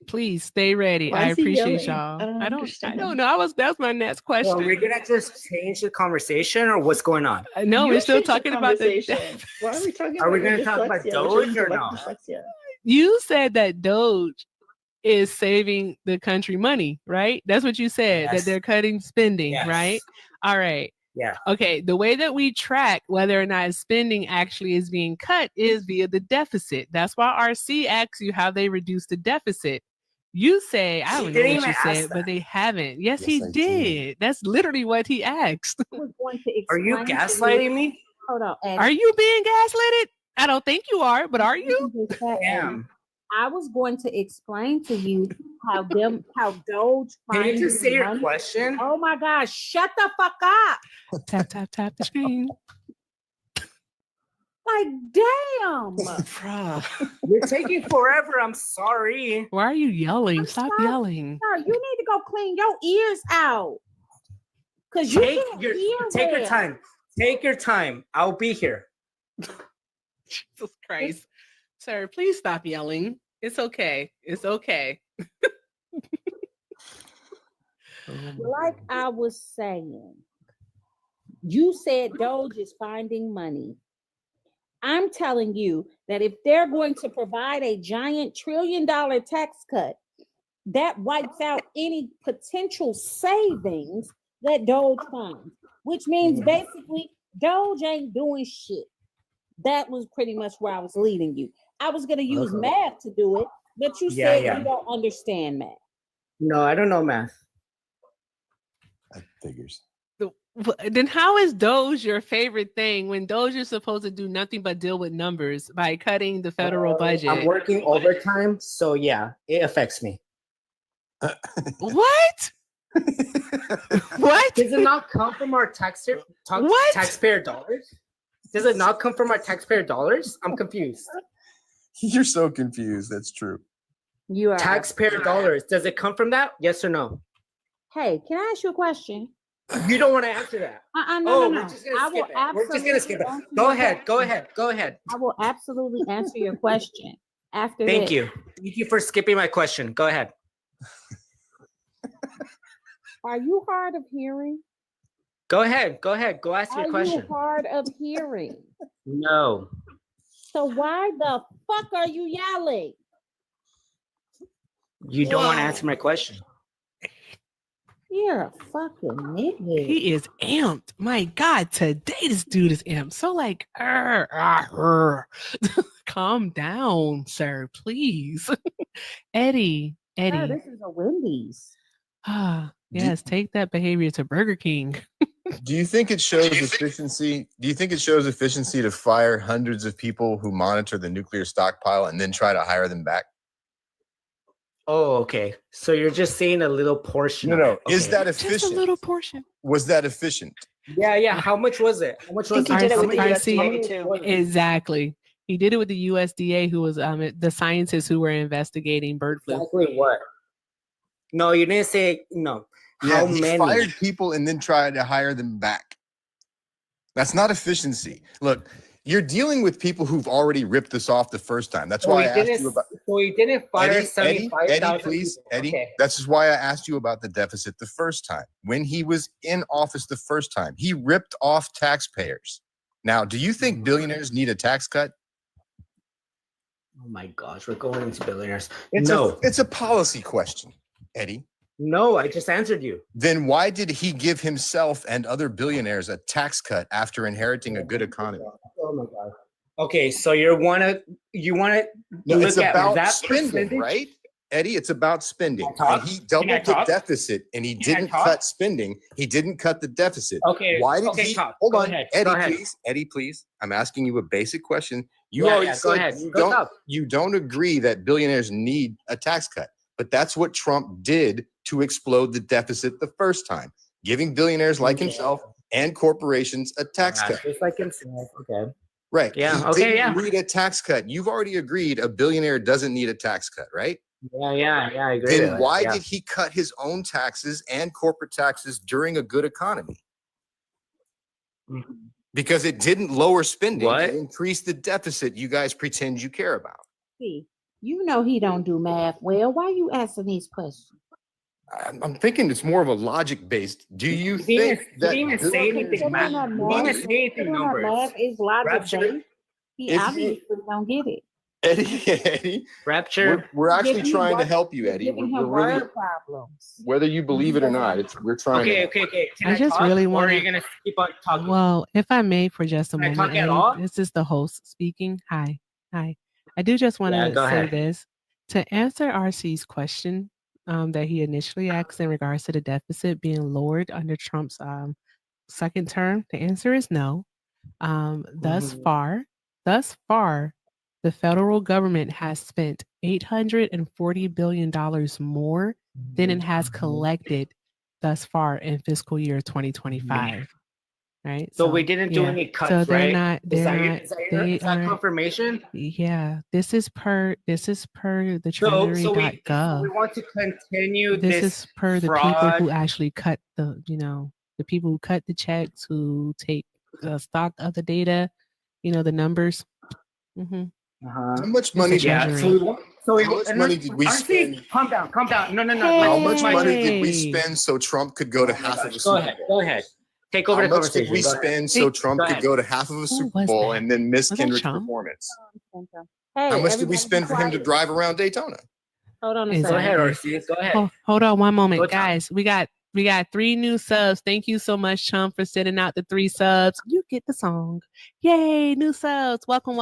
please stay ready. Why I is he appreciate yelling? y'all. I don't I understand. don't know. That's my next question. So we're gonna just change the conversation, or what's going on? No, You we're still changed the talking about the conversation. Why are we talking Are we about gonna talk about dyslexia, Doge which or is like not? dyslexia? You said that Doge is saving the country money, right? That's what you said, Yes. that they're cutting spending, Yes. right? All right. Yeah. Okay. The way that we track whether or not spending actually is being cut is via the deficit. That's why RC asks you how they reduce the deficit. You say, I don't know didn't what you even ask said, but that. they haven't. Yes, Yes, he I did. did. That's literally what he asked. I was going to Are you explain to gaslighting me? Hold on. Eddie. Are you being gaslighted? I don't think you are, but are you? You can just say, I am. I was going to explain to you how Doge Can you finds just say your money. question? Oh my gosh, shut the fuck up. Tap, tap, tap the screen. Like, damn. Bruh, you're taking forever. I'm sorry. Why are you yelling? Stop yelling. No, you need to go clean your ears out. Because you can't hear Take your well. time. Take your time. I'll be here. Jesus Christ. Sir, please stop yelling. It's okay. It's okay. Like I was saying, you said Doge is finding money. I'm telling you that if they're going to provide a giant $1 trillion tax cut, that wipes out any potential savings that Doge finds, which means basically Doge ain't doing shit. That was pretty much where I was leading you. I was going to use math to do it, but you said you don't understand math. No, I don't know math. That figures. Then how is Doge your favorite thing when Doge is supposed to do nothing but deal with numbers by cutting the federal budget? I'm working overtime, so yeah, it affects me. What? What? Does it not come from our taxpayer dollars? Does it not come from our taxpayer dollars? I'm confused. You're so confused. That's true. You are taxpayer dollars. Does it come from that? Yes or no? Hey, can I ask you a question? You don't want to answer that. No. We're just gonna skip it. We're just gonna skip it. Go ahead. I will absolutely answer your question after Thank this. you. Thank you for skipping my question. Go ahead. Are you hard of hearing? Go ahead. Go ask your question. Are you hard of hearing? No. So why the fuck are you yelling? You don't want to answer my question. You're a fucking nigga. He is amped. My God, today this dude is amped. So like, calm down, sir, please. Eddie. Sir, this is a Wendy's. Yes, take that behavior to Burger King. Do you think it shows efficiency? Do you think it shows efficiency to fire hundreds of people who monitor the nuclear stockpile and then try to hire them back? Oh, okay. So you're just saying a little portion. No. Okay. Is that efficient? Just a little portion. Was that efficient? Yeah. How much was it? How much was I think he did it with the RC USDA too. Exactly. He did it with the USDA, who was the scientists who were investigating bird flu. Exactly what? No, you didn't say no. Yeah, How he many? fired people and then tried to hire them back. That's not efficiency. Look, you're dealing with people who've already ripped this off the first time. That's why I asked you about. So he didn't fire Eddie, 75,000 please, people. Eddie. Okay. This is why I asked you about the deficit the first time. When he was in office the first time, he ripped off taxpayers. Now, do you think billionaires need a tax cut? Oh my gosh, we're going into billionaires. It's a policy question, Eddie. No, I just answered you. Then why did he give himself and other billionaires a tax cut after inheriting a good economy? Oh my god. Okay, so you want to No, look it's at about that spending, percentage? right? Eddie, it's about spending. talk? And he Can doubled I the talk? deficit and he Can I didn't talk? cut spending. He didn't cut the deficit. Okay. Why did okay, he? talk. Hold Go on, ahead. Eddie, Go ahead. please. Eddie, please. I'm asking you a basic question. You Yeah, already yeah, said go ahead. Go talk. you don't agree that billionaires need a tax cut, but that's what Trump did to explode the deficit the first time, giving billionaires like himself and corporations a tax cut. Just like himself. Okay. Right. Yeah, He okay, didn't yeah. need a tax cut. You've already agreed a billionaire doesn't need a tax cut, right? Yeah, I agree. Then with why that, yeah. did he cut his own taxes and corporate taxes during a good economy? Because it didn't lower spending, What? it increased the deficit you guys pretend you care about. See, you know he don't do math well. Why you asking these questions? I'm thinking it's more of a logic based. Do you didn't- think he that didn't even say anything Considering math. that He didn't even say anything considering that numbers. math is logic Rapture. based, he If you- obviously don't get it. Eddie, Rapture. we're actually Giving him trying to word- help you, Eddie. Giving We're him really, word problems. whether you believe it or not, we're trying to. Okay. Can I just talk, really or wanna- are you gonna keep on talking? Well, if I may, for just a Can I moment, talk at Eddie, all? this is the host speaking. Hi. I do just want Yeah, to go say ahead. this to answer RC's question that he initially asked in regards to the deficit being lowered under Trump's second term. The answer is no. Thus far, the federal government has spent $840 billion more than it has collected thus far in fiscal year 2025. Right. So we didn't do any cuts, so they're right? not, Is they're that your- not, is that your- they is that aren't. confirmation? Yeah. This is per the So we treasury.gov. want to continue This this is per the fraud. people who actually cut the, the people who cut the checks, who take stock of the data, the numbers. How much money? Yeah. How much money did we spend? Calm down. No. How much money did we Hey. spend so Trump could go to half of a Go Super ahead. Bowl? Go ahead. Take over How the much did conversation. we Go ahead. spend so Trump Go could ahead. go to half of a Super was Bowl that? and then miss Was that Kendrick's Trump? performance? Hey, How much did we everybody spend be for him to quiet. drive around Daytona? Hold on a Exactly. Go ahead, second. RC. Go ahead. Hold on one moment, Go, Tom. guys. We got 3 new subs. Thank you so much, Chum, for sending out the 3 subs. You get the song. Yay, new subs. Welcome.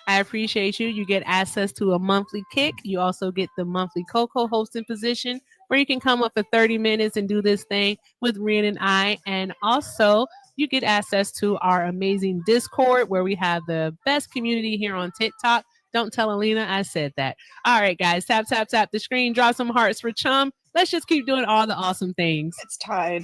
I appreciate you. You get access to a monthly kick. You also get the monthly Coco hosting position where you can come up for 30 minutes and do this thing with Rian and I. And also, you get access to our amazing Discord where we have the best community here on TikTok. Don't tell Alina I said that. All right, guys, tap the screen, drop some hearts for Chum. Let's just keep doing all the awesome things. It's tied.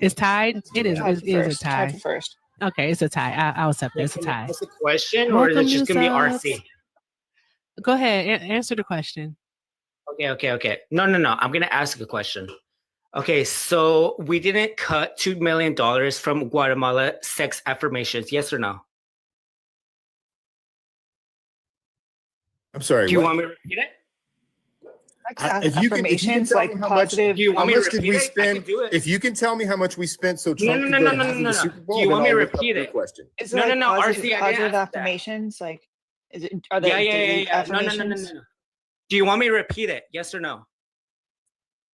It's tied? It is. Tied It for is a first. tie. Tied for first. Okay, it's a tie. I'll accept it. It's a tie. Is it a question or is it Welcome, just new going to be subs. RC? Go ahead. Answer the question. Okay. No. I'm going to ask a question. Okay, so we didn't cut $2 million from Guatemala sex affirmations, yes or no? I'm sorry. Do you what? want me to repeat it? If you can tell me how much, Do you how want me to much did repeat we it? I spend? can do it. If you can tell me how much we spent so No, Trump no, could no, go no, to no, half of no, the no. Super Bowl, Do you then want me I'll to look up repeat your it? question. Is it No, like no, positive, RC, I didn't positive ask that. affirmations? Like, is it? Are they daily Yeah. No. affirmations? Do you want me to repeat it? Yes or no?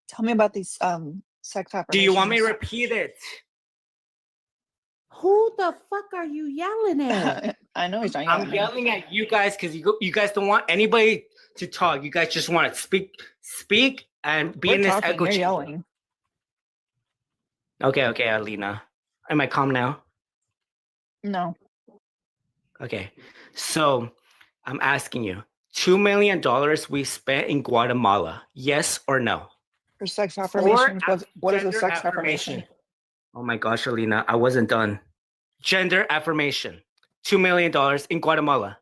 Tell me about these sex affirmations. Do you want me to repeat it? Who the fuck are you yelling at? I know he's not I'm yelling at you guys because you guys don't want anybody to talk. You guys just want to speak and be We're in this talking, echo you're chamber. yelling. Okay, Alina. Am I calm now? No. Okay. So I'm asking you, $2 million we spent in Guatemala, yes or no? For sex affirmations, For what is a gender sex affirmation? Oh my gosh, Alina, I wasn't done. Gender affirmation, $2 million in Guatemala.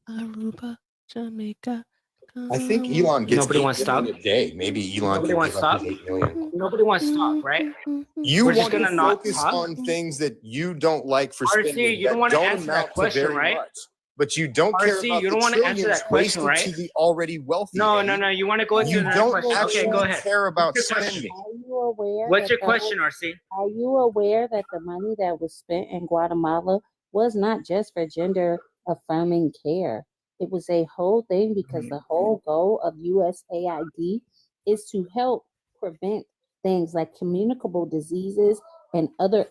Aruba, Jamaica. I think Elon gets Nobody 8 wants to million stop. a day. Maybe Elon Nobody can wants give to up stop. his 8 million. Nobody wants to stop, right? You We're just want to gonna not focus talk? on things that you don't like for RC, spending you don't that wanna don't answer that amount to question, very right? much. But you don't care RC, about you the don't wanna answer trillions that question, wasted right? to the already wealthy. No. Eddie. You want to go into You another don't question? actually Okay, go ahead. care about What's your question? spending. Are you aware? What's that your the- question, RC? Are you aware that the money that was spent in Guatemala was not just for gender affirming care? It was a whole thing because the whole goal of USAID is to help prevent things like communicable diseases and other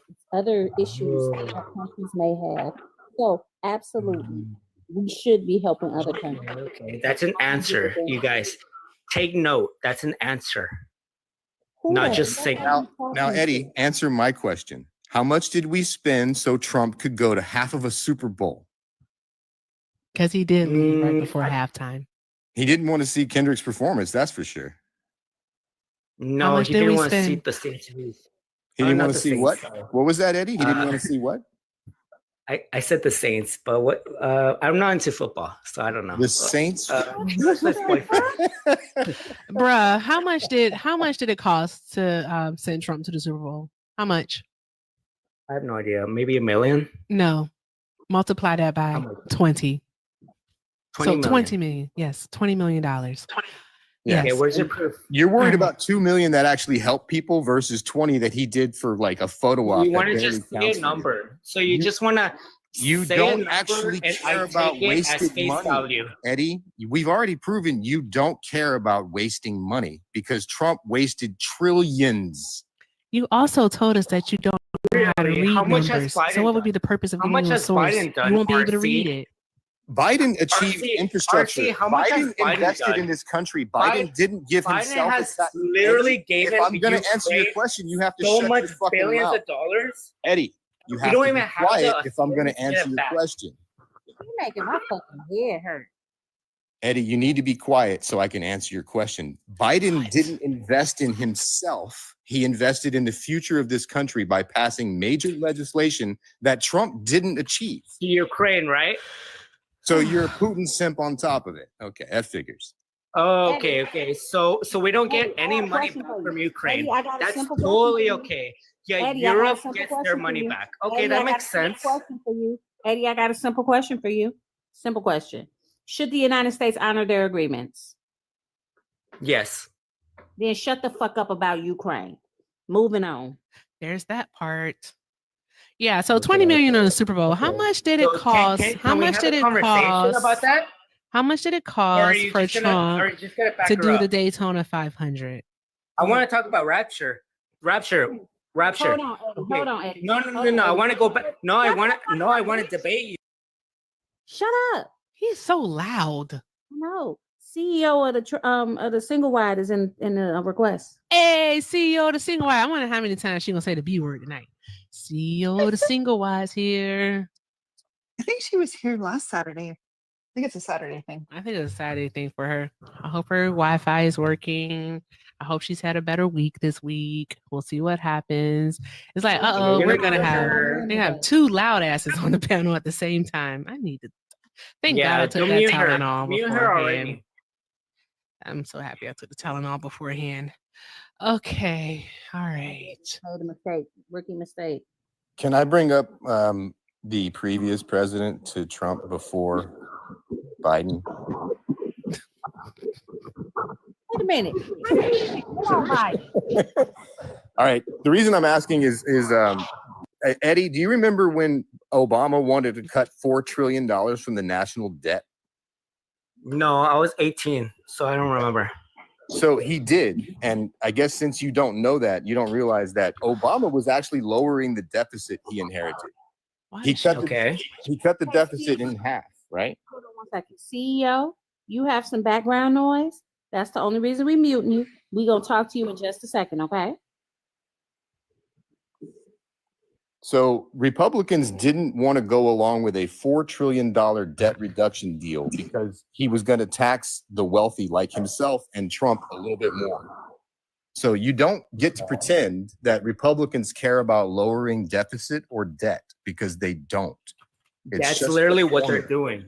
issues that countries may have. So absolutely, we should be helping other countries. Okay, that's an answer, you guys. Take note. That's an answer. Not just saying. Now, Eddie, answer my question. How much did we spend so Trump could go to half of a Super Bowl? Because he did leave right before halftime. He didn't want to see Kendrick's performance, that's for sure. No, much he did didn't we want to see spend? the Saints. He didn't want to see what? What was that, Eddie? He didn't want to see what? I said the Saints, but what? I'm not into football, so I don't know. The Saints? Let's boyfriend. Bruh, how much did it cost to send Trump to the Super Bowl? How much? I have no idea. Maybe $1 million. No. Multiply that by 20. 20 million. 20 million. Yes, $20 million. Yeah. Yes. Okay, where's your proof? You're worried about 2 million that actually help people versus 20 that he did for like a photo op. You that want to barely just say counts a for you. number. So you just want to You say a don't number actually and care I about take it as wasted face money, value. Eddie. We've already proven you don't care about wasting money because Trump wasted trillions. You also told us that you don't know how to Really? read How much has numbers. Biden So what would done? be the purpose of How giving much you a has source? Biden done, You won't be able to RC? read it. Biden achieved RC, infrastructure. RC, how much has Biden Biden invested done? in this country. Biden didn't give Biden himself has a tax. literally Eddie, given if I'm going to answer your Ukraine question, you have to so shut much your fucking billions mouth. of dollars. Eddie, You You have don't to even be have quiet the if I'm going authority to to get answer it your back. question. You making my fucking head hurt. Eddie, you need to be quiet so I can answer your question. Biden didn't invest in himself. He invested in the future of this country by passing major legislation that Trump didn't achieve. Ukraine, right? So you're a Putin simp on top of it. Okay, that figures. Oh, Eddie. okay. So we don't get Eddie, I any got a money question back for you. from Ukraine. Eddie, I got a That's simple question totally for you. okay. Yeah, Eddie, I got a Europe simple gets their question for money you. back. Okay, Eddie, that I got makes a simple sense. question for you. Eddie, I got a simple question for you. Simple question. Should the United States honor their agreements? Yes. Then shut the fuck up about Ukraine. Moving on. There's that part. Yeah, so 20 million on the Super Bowl. How much did it So cost? How can we much have did a it conversation about cost? that? How much did it Or are cost you for just gonna Trump back to her do up? the Daytona 500? I want to talk about Rapture. Rapture. Hold on, Eddie. Okay. Hold on, Eddie. No. Hold on, I Eddie. want to go back. No, I Shut want the to. No, fuck I up, want to bitch. debate you. Shut up. He's so loud. No. CEO of the single wide is in the request. Hey, CEO of the single wide. I wonder how many times she gonna say the B word tonight. CEO of the single wide's here. I think she was here last Saturday. I think it's a Saturday thing. I think it's a Saturday thing for her. I hope her Wi-Fi is working. I hope she's had a better week this week. We'll see what happens. It's like, we're gonna have two loud asses on the panel at the same time. I need to thank God I took that Tylenol Mute her beforehand. already. I'm so happy I took the Tylenol beforehand. Okay, all right. Made a mistake. Rookie mistake. Can I bring up the previous president to Trump before Biden? Wait a minute. Hold on, Biden. All right. The reason I'm asking is Eddie, do you remember when Obama wanted to cut $4 trillion from the national debt? No, I was 18, so I don't remember. So he did. And I guess since you don't know that, you don't realize that Obama was actually lowering the deficit he inherited. He cut the deficit in half, right? Hold on 1 second. CEO, you have some background noise. That's the only reason we muting you. We're going to talk to you in just a second, okay? So Republicans didn't want to go along with a $4 trillion debt reduction deal because he was going to tax the wealthy like himself and Trump a little bit more. So you don't get to pretend that Republicans care about lowering deficit or debt because they don't. That's literally what they're doing.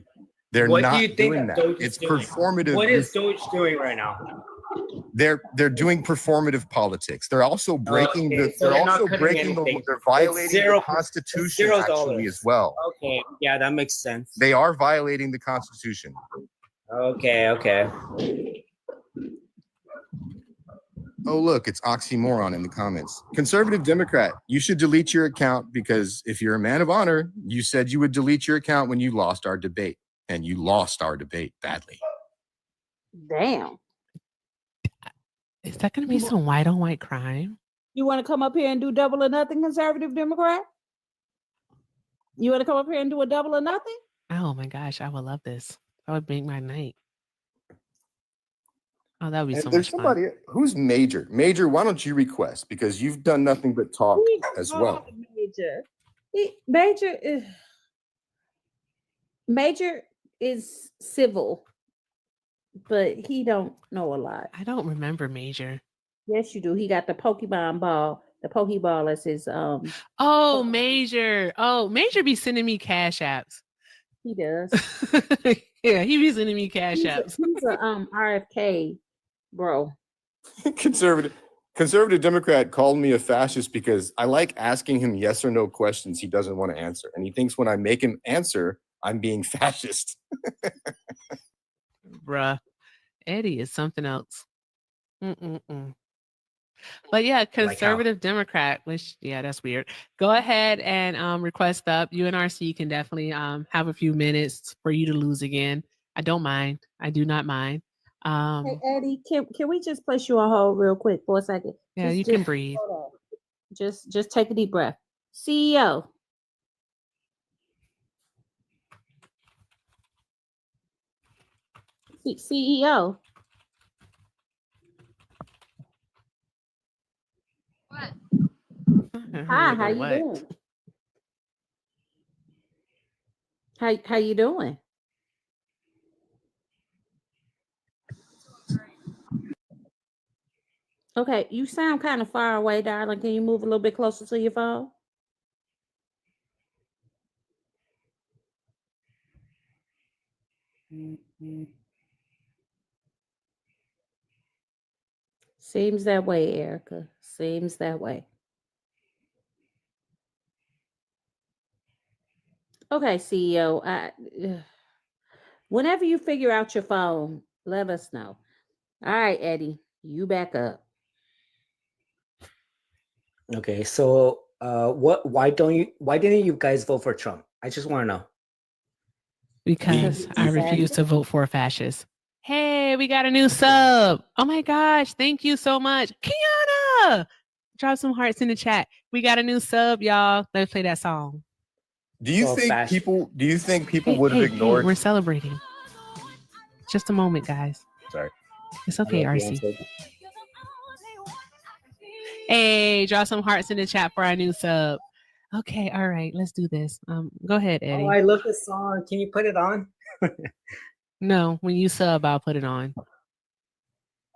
They're what not do you think doing that. Doge is It's doing? performative. What is Doge doing right now? They're doing performative politics. They're also breaking Okay, so they're not also cutting breaking anything. they're It's violating the Constitution actually as well. Okay, yeah, that makes sense. They are violating the Constitution. Okay. Oh, look, it's oxymoron in the comments. Conservative Democrat, you should delete your account because if you're a man of honor, you said you would delete your account when you lost our debate, and you lost our debate badly. Damn. Is that going to be some white on white crime? You want to come up here and do double or nothing, conservative Democrat? You want to come up here and do a double or nothing? Oh my gosh, I would love this. That would make my night. Oh, that would be And so there's much fun. somebody who's Major. Major, why don't you request? Because you've done nothing but talk as well. Major is civil, but he don't know a lot. I don't remember Major. Yes, you do. He got the Pokemon ball. The Pokeball as his Oh, Major. Oh, Major be sending me cash apps. He does. Yeah, he be sending me cash apps. He's a RFK bro. Conservative Democrat called me a fascist because I like asking him yes or no questions he doesn't want to answer. And he thinks when I make him answer, I'm being fascist. Bruh. Eddie is something else. Mm-mm-mm. But yeah, conservative Democrat, which, yeah, that's weird. Go ahead and request up. UNRC can definitely have a few minutes for you to lose again. I don't mind. I do not mind. Hey, Eddie, can we just place you on hold real quick for a second? Yeah, you can breathe. Hold on. Just take a deep breath. CEO. CEO. Hi, how you doing? How you doing? Okay, you sound kind of far away, darling. Can you move a little bit closer to your phone? Seems that way, Erica. Seems that way. Okay, CEO. Whenever you figure out your phone, let us know. All right, Eddie, you back up. Okay, so why didn't you guys vote for Trump? I just want to know. Because I refuse to vote for a fascist. Hey, we got a new sub. Oh my gosh, thank you so much. Kiana! Drop some hearts in the chat. We got a new sub, y'all. Let's play that song. Do you think people would have ignored? We're celebrating. Just a moment, guys. Sorry. It's okay, RC. Hey, draw some hearts in the chat for our new sub. Okay, all right, let's do this. Go ahead, Eddie. Oh, I love this song. Can you put it on? No, when you sub, I'll put it on.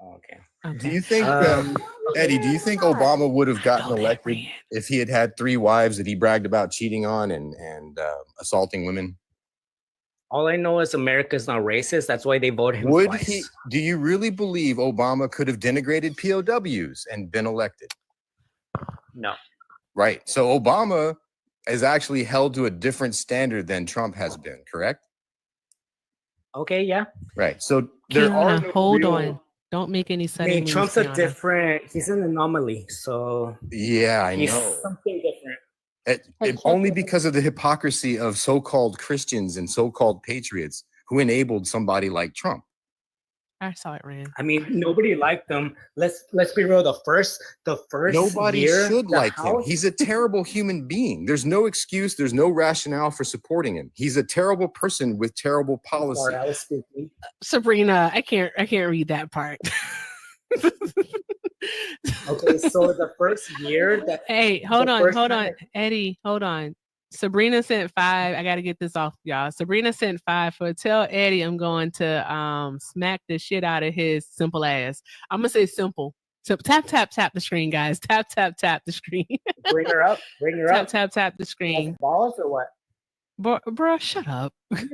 Okay. Do you think, Eddie? Do you think Obama would have gotten elected if he had had 3 wives that he bragged about cheating on and assaulting women? All I know is America's not racist. That's why they voted him Would twice. he? Do you really believe Obama could have denigrated POWs and been elected? No. Right. So Obama is actually held to a different standard than Trump has been. Correct. Okay. Yeah. Right. So there are no hold real- on. Don't make any I sudden mean, moves, Trump's Kiana. a different. He's an anomaly. So Yeah, I he's know. something different. Only because of the hypocrisy of so-called Christians and so-called patriots who enabled somebody like Trump. I saw it, Rand. I mean, nobody liked him. Let's be real. The first Nobody year, should the like him. House- He's a terrible human being. There's no excuse. There's no rationale for supporting him. He's a terrible person with terrible policy. Sorry, I was speaking. Sabrina, I can't read that part. Okay, so the first year that Hey, hold the on, first hold time on. that- Eddie, hold on. Sabrina sent 5. I gotta get this off, y'all. Sabrina sent 5 for tell Eddie I'm going to smack the shit out of his simple ass. I'm gonna say simple. So tap the screen, guys. Tap the screen. Bring her up. Bring her up. Tap the screen. Balls or what? Bro, shut up. You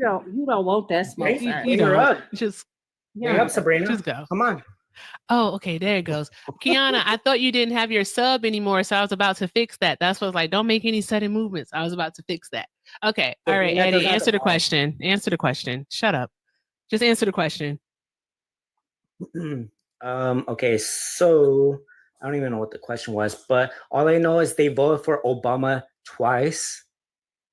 don't want that smoke. You Bring her don't. up. Just Bring up Sabrina. Just go. Come on. Oh, okay, there it goes. Kiana, I thought you didn't have your sub anymore, so I was about to fix that. That's what I was like, don't make any sudden movements. I was about to fix that. Okay, all right, Sabrina Eddie, doesn't have answer the the power. question. Answer the question. Shut up. Just answer the question. Okay, so I don't even know what the question was, but all I know is they voted for Obama twice.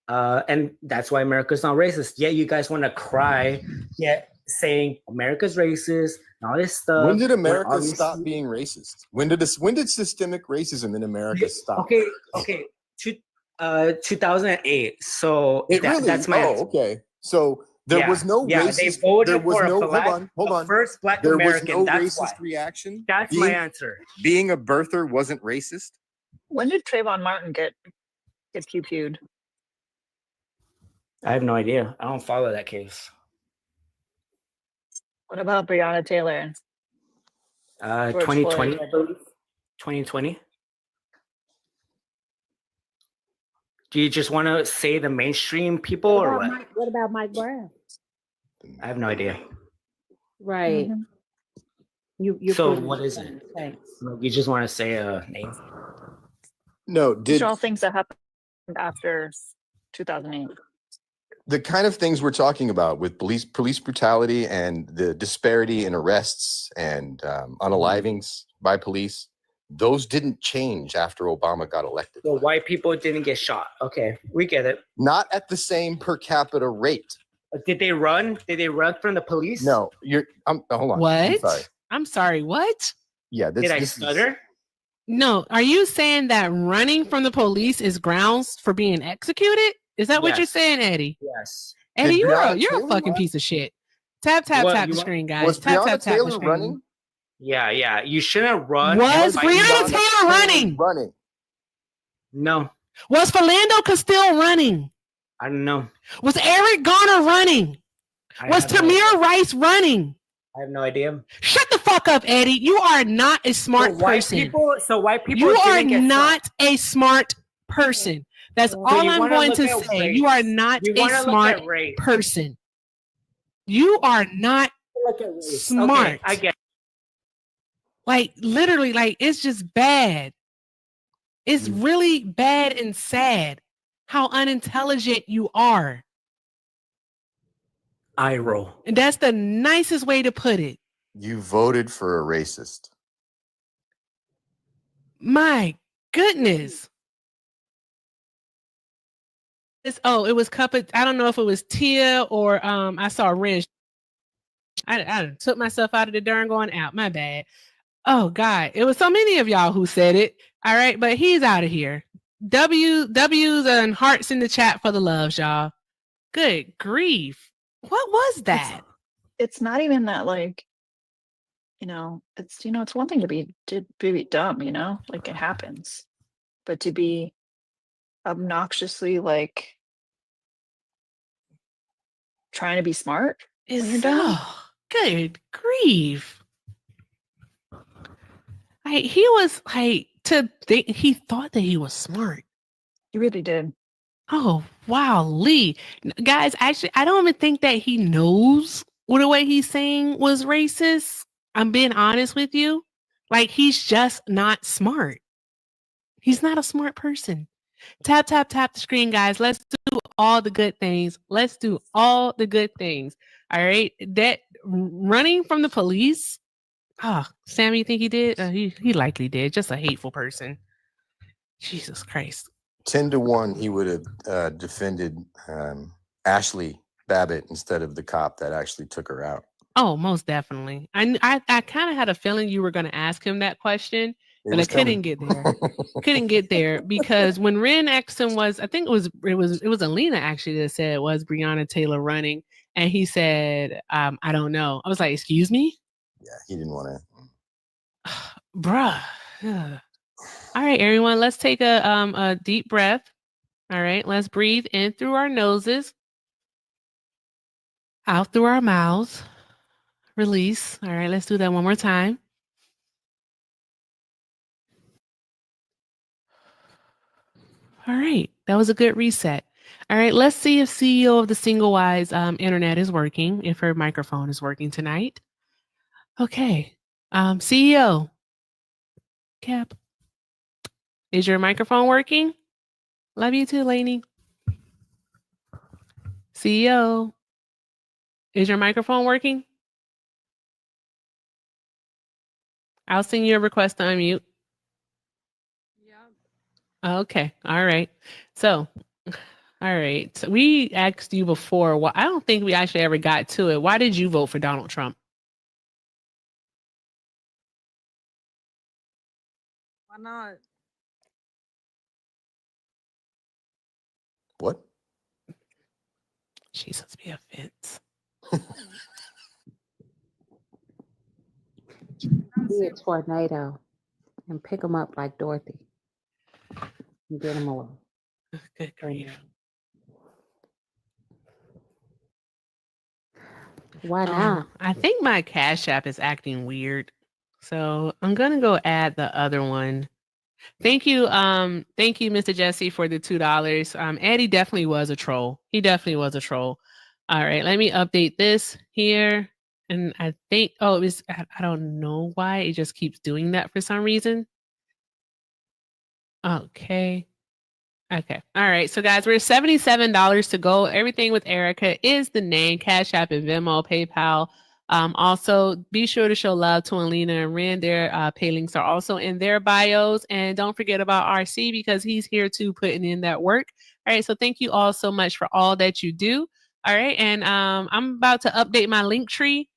And that's why America's not racist. Yeah, you guys want to cry, yet saying America's racist and all this stuff. When did America obviously- stop being racist? When did systemic racism in America stop? Okay. 2008. So that's my answer. okay. So there was no racist. They voted there was for no. hold on. First Black There American. was no that's racist why. reaction. That's my answer. Being a birther wasn't racist. When did Trayvon Martin get pew-pewed? I have no idea. I don't follow that case. What about Breonna Taylor? George 2020, Floyd. I believe. 2020. Do you just want to say the mainstream people or what? What about Mike Brown? I have no idea. Right. You're So pretty- what is it? Thanks. You just want to say a name? No, These are all things that happened after 2008. the kind of things we're talking about with police brutality and the disparity in arrests and unalivings by police, those didn't change after Obama got elected. So white people didn't get shot. Okay, we get it. Not at the same per capita rate. Did they run? Did they run from the police? No, hold on. What? I'm sorry. I'm sorry, what? Yeah, Did I stutter? No, are you saying that running from the police is grounds for being executed? Is that what you're Yes. saying, Eddie? Yes. Eddie, Did you're Breonna a Taylor fucking run? piece of shit. Tap What, the you want- screen, guys. Was tap Breonna the Taylor screen. running? Yeah. You shouldn't run. Was Everybody- Breonna Taylor running? Running. No. Was Philando Castile running? I don't know. Was Eric Garner running? Was Tamir Rice running? I have no idea. Shut the fuck up, Eddie. You are not a smart person. So white people You are didn't get not a smart person. That's So all you I'm wanna going look to at say. race. You are not You a wanna look smart at race. person. You are not smart. Okay, I get. Like literally, like it's just bad. It's really bad and sad how unintelligent you are. I roll. And that's the nicest way to put it. You voted for a racist. My goodness. It was I don't know if it was Tia or I saw Ren. I took myself out of the darn going out. My bad. Oh God. It was so many of y'all who said it. All right, but he's out of here. W's and hearts in the chat for the loves, y'all. Good grief. What was that? It's not even that, like, it's one thing to be dumb, like it happens, but to be obnoxiously like trying to be smart when you're dumb. Good grief. Like he was like he thought that he was smart. He really did. Oh wow, Lee. Guys, actually, I don't even think that he knows what the way he's saying was racist. I'm being honest with you. Like he's just not smart. He's not a smart person. Tap, tap, tap the screen, guys. Let's do all the good things. Let's do all the good things. All right. That running from the police. Sammy, you think he did? He likely did. Just a hateful person. Jesus Christ. 10-1, he would have defended Ashley Babbitt instead of the cop that actually took her out. Oh, most definitely. I kind of had a feeling you were going to ask him that question, but I couldn't get there. Couldn't get there because when Ren asked him I think it was Alina actually that said was Breonna Taylor running, and he said, I don't know. I was like, excuse me? Yeah, he didn't want to. Bruh. All right, everyone, let's take a deep breath. All right, let's breathe in through our noses, out through our mouths. Release. All right, let's do that one more time. All right, that was a good reset. All right, let's see if CEO of the Single Wise internet is working, if her microphone is working tonight. Okay, CEO. Cap. Is your microphone working? Love you too, Lainey. CEO. Is your microphone working? I'll send you a request to unmute. Okay. All right. So, all right. So we asked you before. Well, I don't think we actually ever got to it. Why did you vote for Donald Trump? Why not? What? Jesus, be offense. Be a tornado and pick him up like Dorothy and get him away. Good grief. Why not? I think my Cash App is acting weird. So I'm gonna go add the other one. Thank you, Mr. Jesse, for the $2. Eddie definitely was a troll. He definitely was a troll. All right, let me update this here. And I think, it was, I don't know why it just keeps doing that for some reason. Okay. Okay. All right. So guys, we're $77 to go. Everything with Erica is the name, Cash App and Venmo, PayPal. Also, be sure to show love to Alina and Ren. Their pay links are also in their bios. And don't forget about RC because he's here too, putting in that work. All right. So thank you all so much for all that you do. All right. And I'm about to update my link tree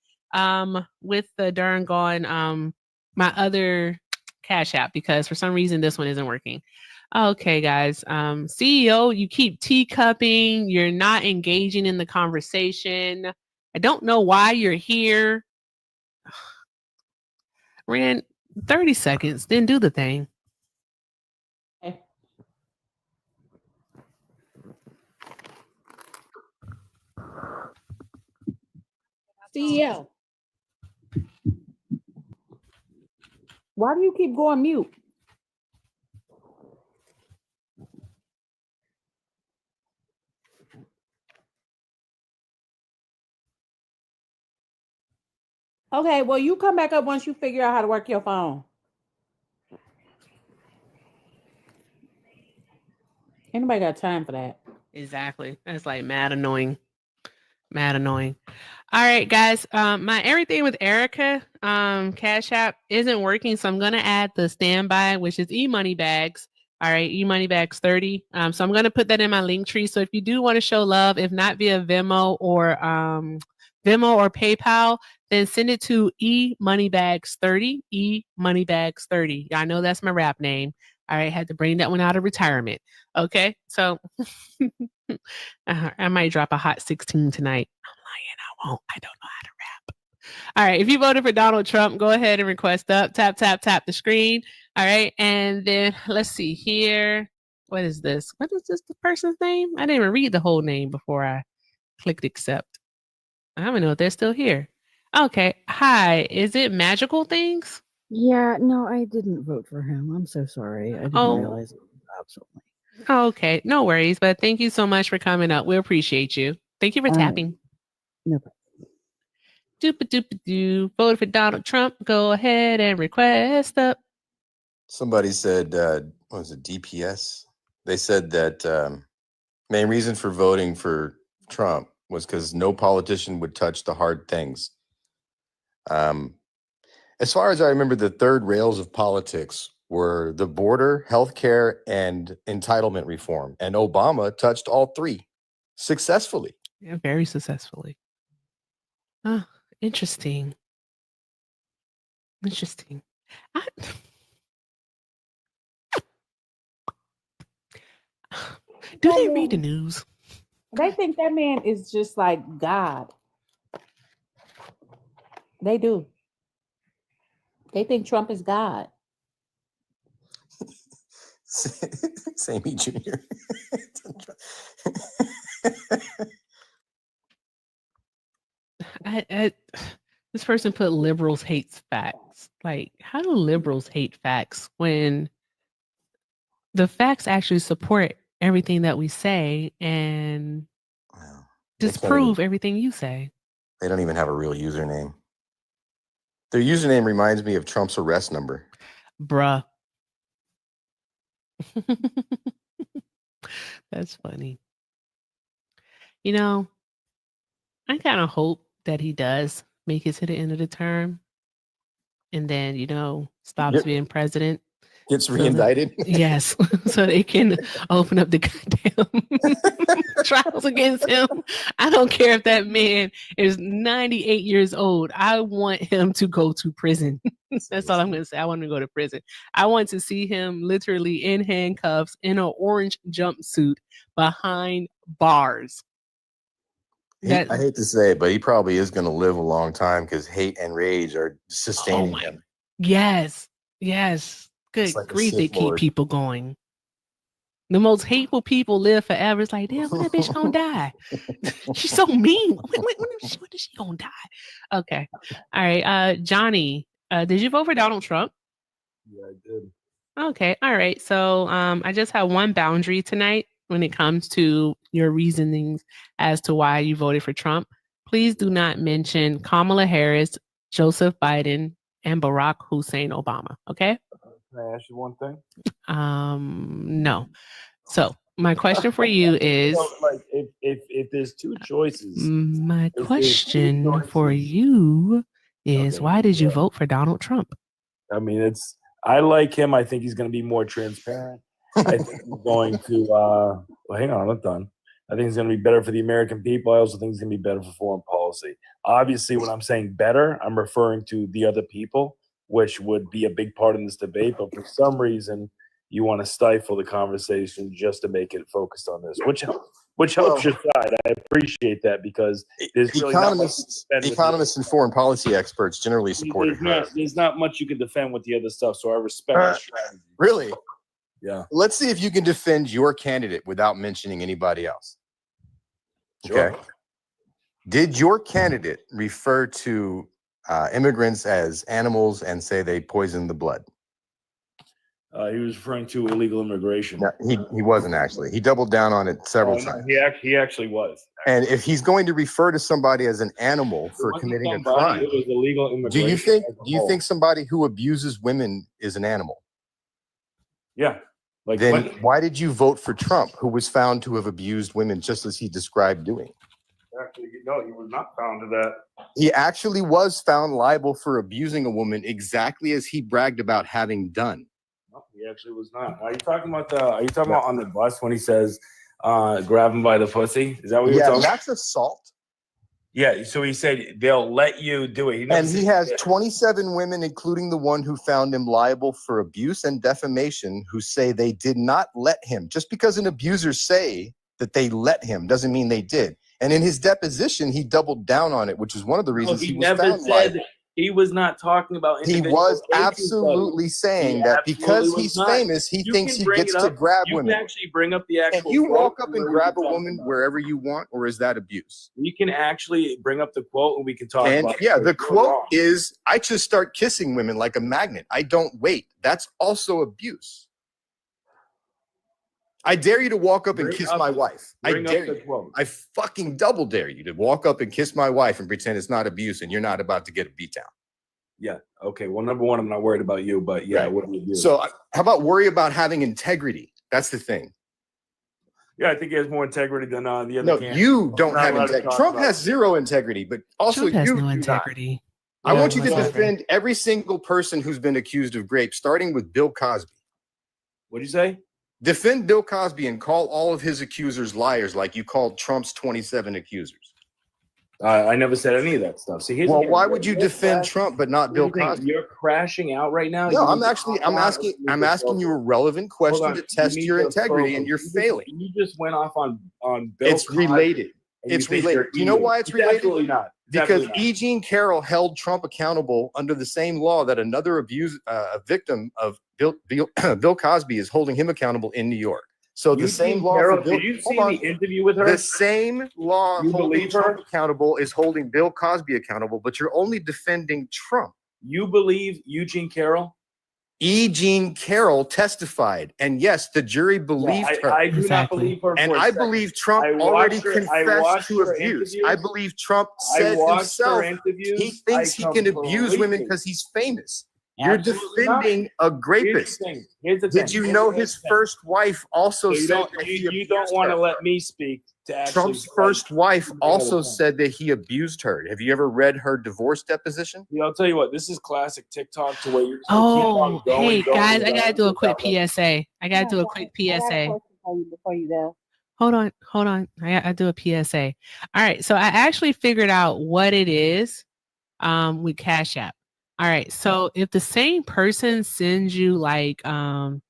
with the darn gone my other Cash App because for some reason this one isn't working. Okay, guys. CEO, you keep teacupping. You're not engaging in the conversation. I don't know why you're here. Ran 30 seconds, then do the thing. Okay. CEO. Why do you keep going mute? Okay, well, you come back up once you figure out how to work your phone. Anybody got time for that? Exactly. That's like mad annoying. Mad annoying. All right, guys. My everything with Erica, Cash App isn't working, so I'm gonna add the standby, which is eMoneybags. All right, eMoneybags 30. So I'm gonna put that in my link tree. So if you do want to show love, if not via Venmo or PayPal, then send it to eMoneybags 30. eMoneybags 30. I know that's my rap name. All right, had to bring that one out of retirement. Okay, so I might drop a hot 16 tonight. I'm lying, I won't. I don't know how to rap. All right, if you voted for Donald Trump, go ahead and request up. Tap, tap, tap the screen. All right, and then let's see here. What is this? What is this the person's name? I didn't even read the whole name before I clicked accept. I don't even know if they're still here. Okay, hi. Is it Magical Things? Yeah, no, I didn't vote for him. I'm so sorry. I didn't realize it was absolutely. Okay, no worries. But thank you so much for coming up. We appreciate you. Thank you for tapping. No problem. Doop-a-doop-a-doo. Voted for Donald Trump. Go ahead and request up. Somebody said, what was it, DPS? They said that main reason for voting for Trump was because no politician would touch the hard things. As far as I remember, the third rails of politics were the border, healthcare, and entitlement reform. And Obama touched all three successfully. Yeah, very successfully. Oh, interesting. Interesting. Do they read the news? They think that man is just like God. They do. They think Trump is God. Sammy Jr. This person put liberals hates facts. Like, how do liberals hate facts when the facts actually support everything that we say and disprove everything you say? They don't even have a real username. Their username reminds me of Trump's arrest number. Bruh. That's funny. You know, I kind of hope that he does make it to the end of the term and then, stops being president. Gets reindicted? Yes. So they can open up the goddamn trials against him. I don't care if that man is 98 years old. I want him to go to prison. That's all I'm going to say. I want him to go to prison. I want to see him literally in handcuffs in an orange jumpsuit behind bars. I hate to say it, but he probably is going to live a long time because hate and rage are sustaining him. Yes. Yes. Good like a grief, they Sith keep Lord. people going. The most hateful people live forever. It's like, damn, when that bitch gonna die? She's so mean. When is she gonna die? Okay. All right. Johnny, did you vote for Donald Trump? Yeah, I did. Okay. All right. So I just have one boundary tonight when it comes to your reasonings as to why you voted for Trump. Please do not mention Kamala Harris, Joseph Biden, and Barack Hussein Obama. Okay. Can I ask you one thing? No. So my question for you is, like if there's two choices. my question for you is, why did you vote for Donald Trump? I mean, I like him. I think he's going to be more transparent. I think he's going to, well, hang on, I'm not done. I think it's going to be better for the American people. I also think it's going to be better for foreign policy. Obviously, when I'm saying better, I'm referring to the other people, which would be a big part in this debate. But for some reason, you want to stifle the conversation just to make it focused on this, which helps your side. I appreciate that because there's really Economists and foreign policy experts generally support her. There's not much you can defend with the other stuff, so I respect the strategy. Really? Yeah. Let's see if you can defend your candidate without mentioning anybody else. Sure. Okay. Did your candidate refer to immigrants as animals and say they poison the blood? He was referring to illegal immigration. No, he wasn't actually. He doubled down on it several No, times. he actually was. And if he's going to refer to somebody as an animal for committing a crime, it was illegal immigration. do you think somebody who abuses women is an animal? Yeah. Like then why did you vote for Trump, who was found to have abused women just as he described doing? Actually, no, he was not found to that. He actually was found liable for abusing a woman exactly as he bragged about having done. No, he actually was not. Are you talking about on the bus when he says grab him by the pussy? Is that what you're talking about? That's assault. Yeah, so he said they'll let you do it. And he has 27 women, including the one who found him liable for abuse and defamation, who say they did not let him. Just because an abuser say that they let him doesn't mean they did. And in his deposition, he doubled down on it, which is one of the reasons he he was never found said liable. he was not talking about. He was absolutely saying that because he's famous, he thinks he gets to grab women. You can actually bring up the actual. Can you walk up and grab a woman wherever you want, or is that abuse? You can actually bring up the quote and we can talk And about yeah, it. the quote is, "I just start kissing women like a magnet. I don't wait." That's also abuse. I dare you to walk up and kiss my wife. I dare you. I fucking double dare you to walk up and kiss my wife and pretend it's not abuse and you're not about to get a beat down. Yeah. Okay. Well, number one, I'm not worried about you, but yeah, what do you do? So how about worry about having integrity? That's the thing. Yeah, I think he has more integrity than the other. No, candidate. you don't Not have allowed to integrity. talk Trump about has zero integrity, but also Trump has you no do not. integrity. I Yeah, want you to whatever. defend every single person who's been accused of rape, starting with Bill Cosby. What'd you say? Defend Bill Cosby and call all of his accusers liars like you called Trump's 27 accusers. I never said any of that stuff. See, here's the Well, thing. why would you You're defend crashing- Trump but not Bill here's the thing. Cosby? You're crashing out right now. No, You I'm need to actually calm down and I'm move asking you a yourself. relevant Hold question on. to You test need your to integrity, and focus. you're failing. You just went off on Bill It's Cosby, related. and you It's think related. you're Do you know evil. why it's related? Absolutely not. It's Because absolutely not. E. Jean Carroll held Trump accountable under the same law that another a victim of Bill Cosby is holding him accountable in New York. So the same law for Bill. Did you see Hold on. the interview with her? The same law You holding believe her? Trump accountable is holding Bill Cosby accountable, but you're only defending Trump. You believe Eugene Carroll? E. Jean Carroll testified, and yes, the jury believed her. I do not believe her. And for a I second. believe Trump I watched already her- I confessed watched to her abuse. interviews. I believe Trump I said watched her himself interviews. he thinks I he can abuse women completely- because he's famous. You're Absolutely not. defending a rapist. Here's the Did thing. you Here's know the his thing. first wife also So you said don't, that he you don't abused want to her? let me speak to actually. Trump's first wife also point. said that he abused her. Have you ever read her divorce deposition? Yeah, I'll tell you what. This is classic TikTok to where you're. Oh, hey going, guys, I gotta do a quick without, like, PSA. I gotta do a quick I got a PSA. question for you before you go. Hold on. I do a PSA. All right, so I actually figured out what it is with Cash App. All right, so if the same person sends you like a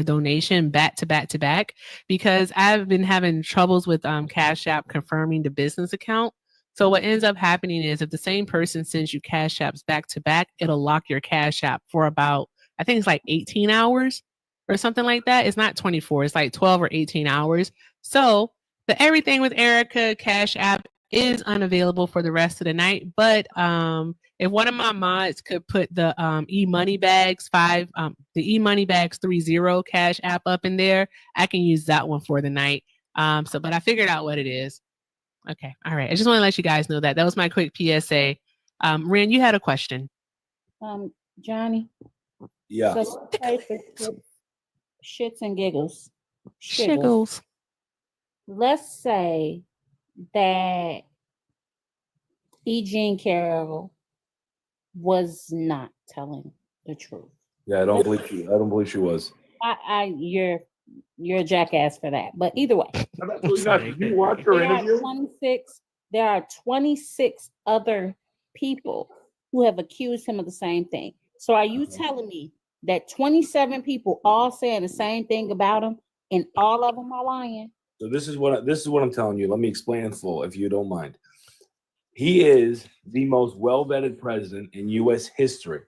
donation back to back, because I've been having troubles with Cash App confirming the business account. So what ends up happening is if the same person sends you Cash Apps back to back, it'll lock your Cash App for about, I think it's like 18 hours or something like that. It's not 24, it's like 12 or 18 hours. So the Everything with Erica Cash App is unavailable for the rest of the night. But if one of my mods could put the eMoneybags 30 Cash App up in there, I can use that one for the night. But I figured out what it is. Okay. All right. I just want to let you guys know that. That was my quick PSA. Ren, you had a question. Johnny. Yeah. So pay for shits and giggles. Shiggles. Let's say that E. Jean Carroll was not telling the truth. Yeah, I don't believe she. I don't believe she was. You're a jackass for that. But either way, Absolutely not. Did you watch her interview? There are 26 other people who have accused him of the same thing. So are you telling me that 27 people all saying the same thing about him and all of them are lying? So this is what I'm telling you. Let me explain in full, if you don't mind. He is the most well-vetted president in U.S. history.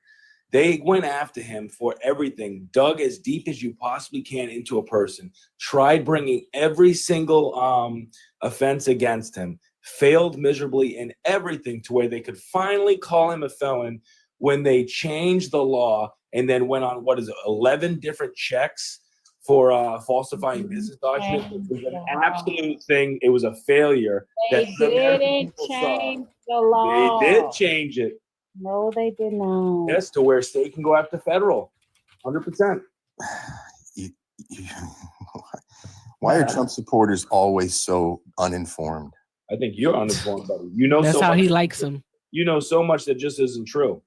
They went after him for everything, dug as deep as you possibly can into a person, tried bringing every single offense against him, failed miserably in everything to where they could finally call him a felon when they changed the law and then went on, 11 different checks for falsifying business documents. It was an absolute thing. It was a failure. They that the American didn't people saw. change the law. They did change it. No, they did not. Yes, to where state can go after federal. 100%. Why are Trump supporters always so uninformed? I think you're uninformed, buddy. You know, That's so how much he likes him. You know so much that just isn't true.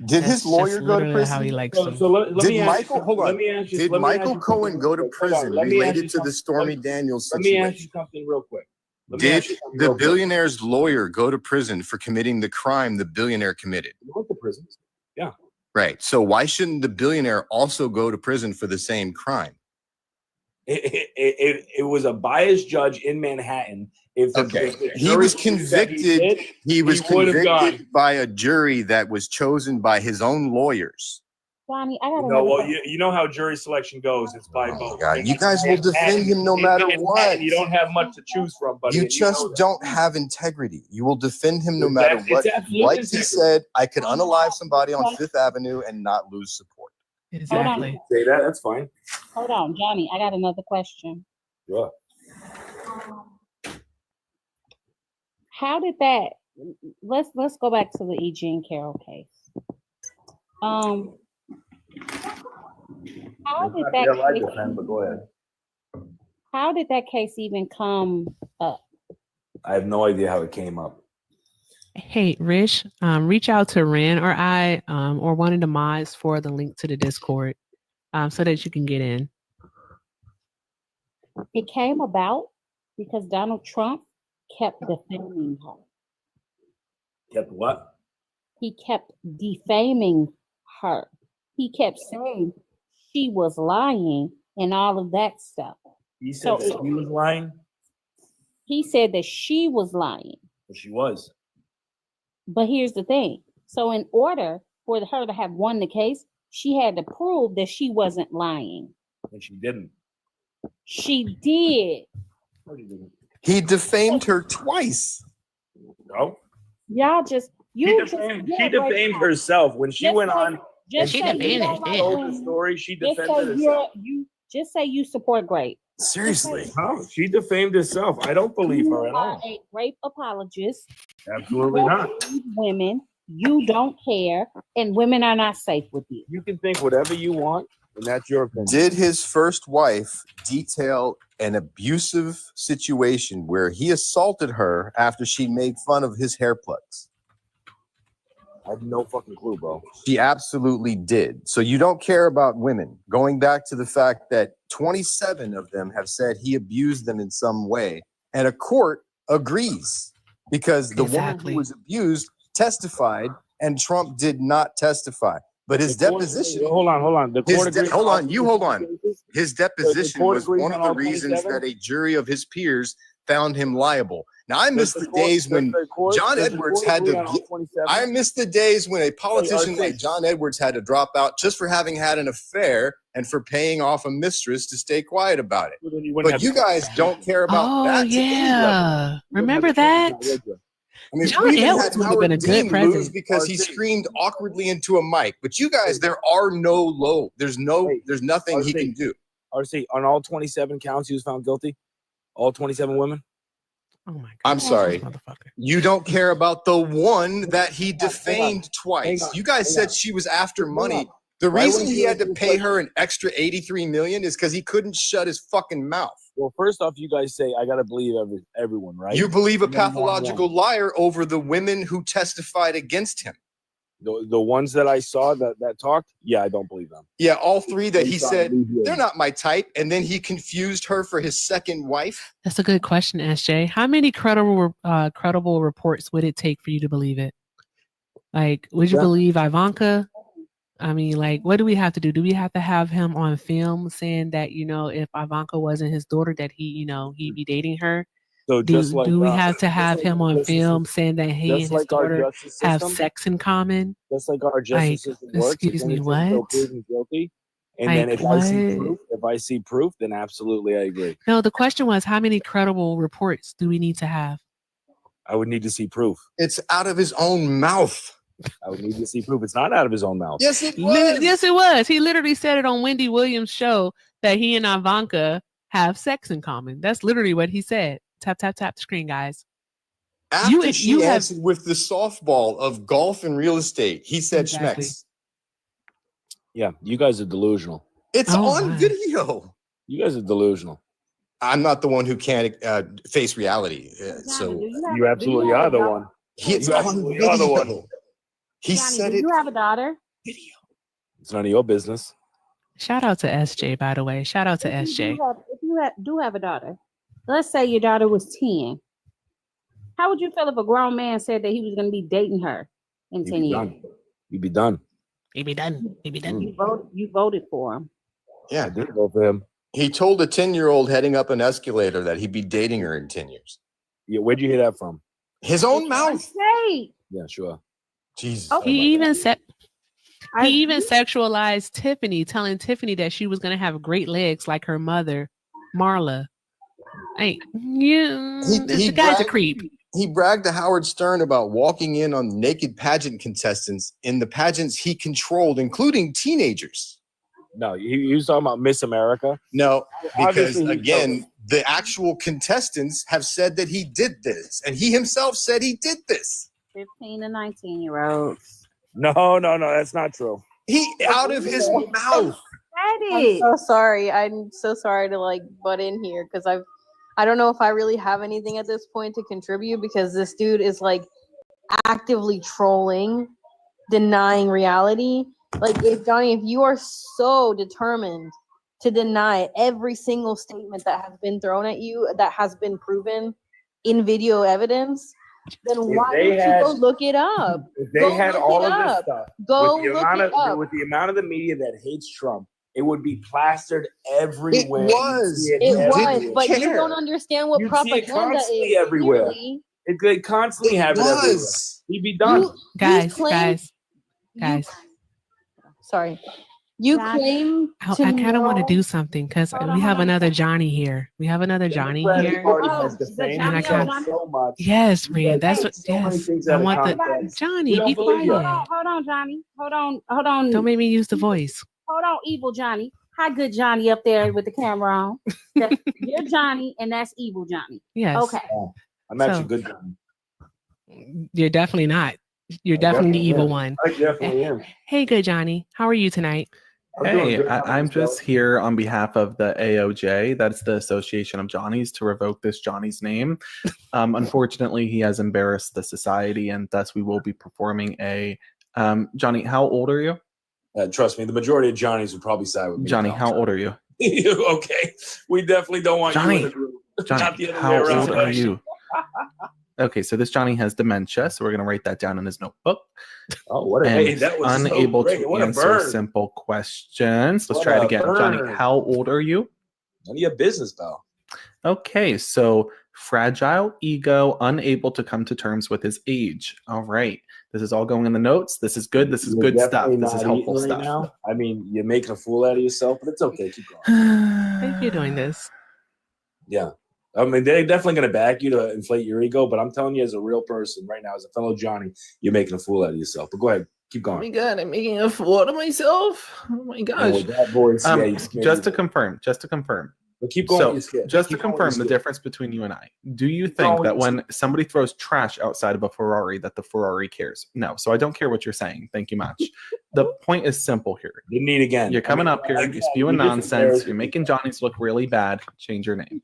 Did That's his lawyer just go to literally prison? how he likes So, him. so let Did me ask Michael? you, Hold on. Let me ask you. Did let me ask Michael you Cohen something go to real quick. Hold on, prison let me ask related you to the something- Stormy Daniels Let me ask you situation? something real quick. Let me Did ask you something the real quick. billionaire's lawyer go to prison for committing the crime the billionaire committed? He went to prison. Yeah. Right. So why shouldn't the billionaire also go to prison for the same crime? It was a biased judge in Manhattan. If the He jury was believes that convicted. He was would have gone. convicted by a jury that was chosen by his own lawyers. Johnny, I got No, another well, question. you know how jury selection goes. It's by vote. God, you guys will defend him no matter what. You don't have much to choose from, buddy. You and just know that. don't have integrity. You will defend him no It's matter ab- what. it's absolute Like he integrity. said, I could unalive somebody on Fifth Avenue and not lose support. Exactly. Say that. That's fine. Hold on, Johnny, I got another question. Sure. How did that? Let's go back to the E. Jean Carroll case. How did that? But go ahead. How did that case even come up? I have no idea how it came up. Hey, Rich, reach out to Ren or I or one of the mods for the link to the Discord so that you can get in. It came about because Donald Trump kept defaming her. Kept what? He kept defaming her. He kept saying she was lying and all of that stuff. He said that he was lying. He said that she was lying. But she was. But here's the thing. So in order for her to have won the case, she had to prove that she wasn't lying. And she didn't. She did. No, she didn't. He defamed her twice. No. Y'all just She defamed herself when she went on. Just She say you defamed don't like told women. the story. She Just defended say herself. just say you support grape. Seriously. No, she defamed herself. I don't believe her at You are all. a rape apologist. Absolutely You not. believe women. You don't care, and women are not safe with you. You can think whatever you want, and that's your opinion. Did his first wife detail an abusive situation where he assaulted her after she made fun of his hair plugs? I have no fucking clue, bro. She absolutely did. So you don't care about women. Going back to the fact that 27 of them have said he abused them in some way, and a court agrees because the woman who was abused testified and Trump did not testify. But his deposition. Hold on. The court agrees. Hold on. You hold on. His deposition court was agrees one on of the all reasons 27? that a jury of his peers found him liable. Now I miss the days when John Edwards had to. I miss the days when a politician like John Edwards had to drop out just for having had an affair and for paying off a mistress to stay quiet about it. But you guys don't care about that. To any level. Remember that? I mean, John we even Edwards had would have been a Howard good Dean lose president. because he screamed awkwardly into a mic. But you guys, there are no low. There's nothing he can do. RC, on all 27 counts, he was found guilty. All 27 women. Oh my God. I'm sorry. You don't care about the one that he defamed twice. You guys said she was after money. The reason he had to pay her an extra $83 million is because he couldn't shut his fucking mouth. Well, first off, you guys say I gotta believe everyone, right? You believe a And then pathological liar over the women who testified against him. The ones that I saw that talked, yeah, I don't believe them. Yeah, all three that he said, Yeah. they're not my type. And then he confused her for his second wife. That's a good question, SJ. How many credible reports would it take for you to believe it? Like, would you believe Ivanka? I mean, like, what do we have to do? Do we have to have him on film saying that, if Ivanka wasn't his daughter, that he'd be dating her? So Do we have to have him on film saying that he and just his like our daughter justice have system, sex in common? Just like our justice Like, system works. excuse me, It's only until what? proven guilty. And Like, then if what? I see proof, then absolutely I agree. No, the question was, how many credible reports do we need to have? I would need to see proof. It's out of his own mouth. I would need to see proof. It's not out of his own mouth. Yes, it was. Yes, it was. He literally said it on Wendy Williams' show that he and Ivanka have sex in common. That's literally what he said. Tap, tap, tap the screen, guys. After she answered with the softball of golf and real estate, he said Exactly. schmecks. Yeah, you guys are delusional. It's Oh, on my. video. You guys are delusional. I'm not the one who can't face reality. So You absolutely are the one. it's You on absolutely are the one. video. He Johnny, said do it. you have a daughter? It's none of your business. Shout out to SJ, by the way. Shout out to SJ. If you do have a daughter, let's say your daughter was 10. How would you feel if a grown man said that he was going to be dating her in 10 years? You'd be done. He'd be done. He'd be done. You voted for him. Yeah, I did vote for him. he told a 10-year-old heading up an escalator that he'd be dating her in 10 years. Yeah, where'd you hear that from? His own mouth. Hey, Yeah, sure. Jesus. Oh, He even said he even sexualized Tiffany, telling Tiffany that she was gonna have great legs like her mother, Marla. Hey, the guy's a creep. He bragged to Howard Stern about walking in on naked pageant contestants in the pageants he controlled, including teenagers. No, he was talking about Miss America. No, because Obviously, again, the actual contestants have said that he did this, and he himself said he did this. 15 to 19-year-olds. No, that's not true. He out of his mouth. I'm so sorry. I'm so sorry to like butt in here because I don't know if I really have anything at this point to contribute because this dude is like actively trolling, denying reality. Like if you are so determined to deny every single statement that has been thrown at you that has been proven in video evidence, then why don't you go look it up? If they had all of this stuff, Go with the look amount it up. with the amount of the media that hates Trump, it would be plastered everywhere. It was. But you care. don't understand what You'd see it propaganda constantly is. everywhere. Clearly. They constantly have it everywhere. He'd be done. Guys. Sorry. You claim I to kind of want to know- do something because we have another Johnny here. We have another Johnny here. And I kind so much. yes, Rhea, that's what. so many Yes, things I out of want the context. Johnny. We don't Be believe you. quiet. Hold on, Johnny. Hold on. Don't make me use the voice. Hold on, evil Johnny. Hi, good Johnny up there with the camera on. You're Johnny, and that's evil Johnny. Yes. Okay. I'm actually So- good. Johnny. You're definitely not. You're definitely the evil one. I definitely am. Hey, good Johnny. How are you tonight? Hey, I'm just here on behalf of the AOJ, that's the Association of Johnnies, to revoke this Johnny's name. Unfortunately, he has embarrassed the society, and thus we will be performing a. Johnny, how old are you? Trust me, the majority of Johnnies would probably side with me. Johnny, how old are you? Okay, we definitely don't want you in Johnny, the group. Not Johnny, the other how way around. old are you? Okay, so this Johnny has dementia, so we're going to write that down in his notebook. Oh, what a And hey, that was unable so great. to What a answer burn. simple questions. Let's What try it a again. Johnny, burn. how old are you? None of your business, pal. Okay, so fragile ego, unable to come to terms with his age. All right. This is all going in the notes. This is good. This is You're good stuff. definitely This is not helpful eating right stuff. now. I mean, you're making a fool out of yourself, but it's okay. Keep going. Thank you for doing this. Yeah. I mean, they're definitely going to back you to inflate your ego, but I'm telling you, as a real person right now, as a fellow Johnny, you're making a fool out of yourself. But go ahead, keep Oh my going. god, I'm making a fool out of myself. Oh my And gosh. with that voice, yeah, you scared Just me. to confirm. But keep going. So, with your skit. just to Keep going with confirm your the skit. difference between you and I, do you Keep going think with that your when somebody throws trash outside of a Ferrari, that the Ferrari cares? No. So I don't care what you're saying. Thank you much. The point is simple here. Didn't need again. You're coming up here, again, you're spewing you just nonsense, embarrassed you're me. making Johnny's look really bad. Change your name.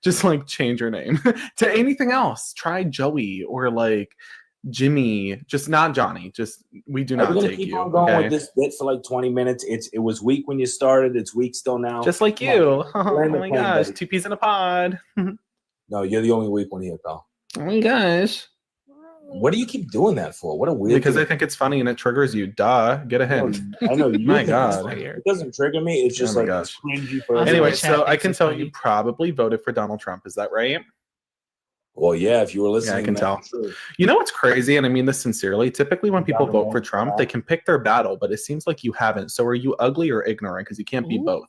Just like change your name to anything else. Try Joey or like Jimmy, just not Johnny. Just we do Are not we gonna take keep you. on going Okay? with this bit for like 20 minutes? It was weak when you started. It's weak still now. Just like Come you. on. Oh Land the my plane, gosh, buddy. 2 peas in a pod. Oh No, you're the only weak one here, pal. my gosh. What do you keep doing that for? What a weird Because I thing. think it's funny and it triggers you. Duh. Get a I know, hint. I know you My think it's God. funny. It doesn't trigger me. It's just Oh my like gosh. cringy for Also, Anyway, the so chat I thinks can it's tell funny. you probably voted for Donald Trump. Is that right? Well, yeah, if you were Yeah, listening, I can that's tell. true. You know what's crazy, and I mean this sincerely. Typically, when people vote for Government, Trump, they can pick their battle, but it seems like you haven't. So, are you ugly or ignorant? Because you can't be Ooh. both.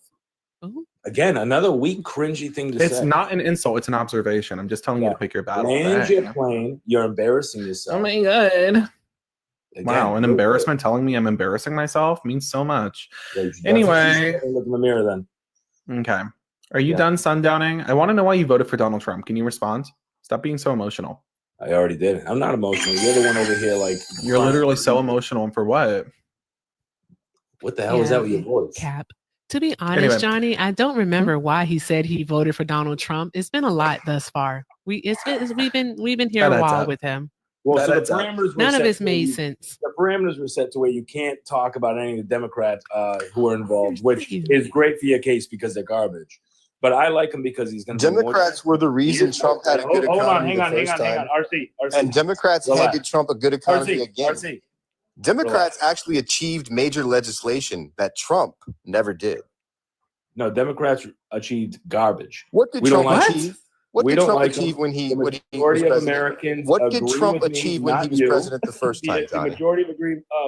Ooh. Again, another weak, cringy thing to say. It's not an insult. It's an observation. I'm just telling you to pick your battle. Land your Dang. plane. You're embarrassing yourself. Oh my god. Again, Wow, an real embarrassment telling me I'm embarrassing myself means so much. quick. That's what you Anyway. should look in the mirror then. Okay. Are you Yeah. done sundowning? I want to know why you voted for Donald Trump. Can you respond? Stop being so emotional. I already did. I'm not emotional. You're the one over here like You're literally so emotional. And for what? What the hell is that with your voice? Cap. To be honest, Anyway. Johnny, I don't remember why he said he voted for Donald Trump. It's been a lot thus far. We've been here That a adds while up. with him. Well, That so the adds up. parameters were None of set it's to where made you- sense. The parameters were set to where you can't talk about any of the Democrats who are involved, which Steve. is great for your case because they're garbage. But I like him because he's going to Democrats were the reason Trump had a good Hold on, economy hang the on, hang first on, hang time. on. RC. And Democrats Relax. handed Trump a good economy again. RC. Democrats actually achieved major legislation that Trump never did. No, Democrats achieved garbage. What did We don't Trump like achieve? What we did don't Trump like achieve him. when he The was majority of president? Americans What did agree Trump with me, achieve when he not was you. president the first time, The Johnny? majority of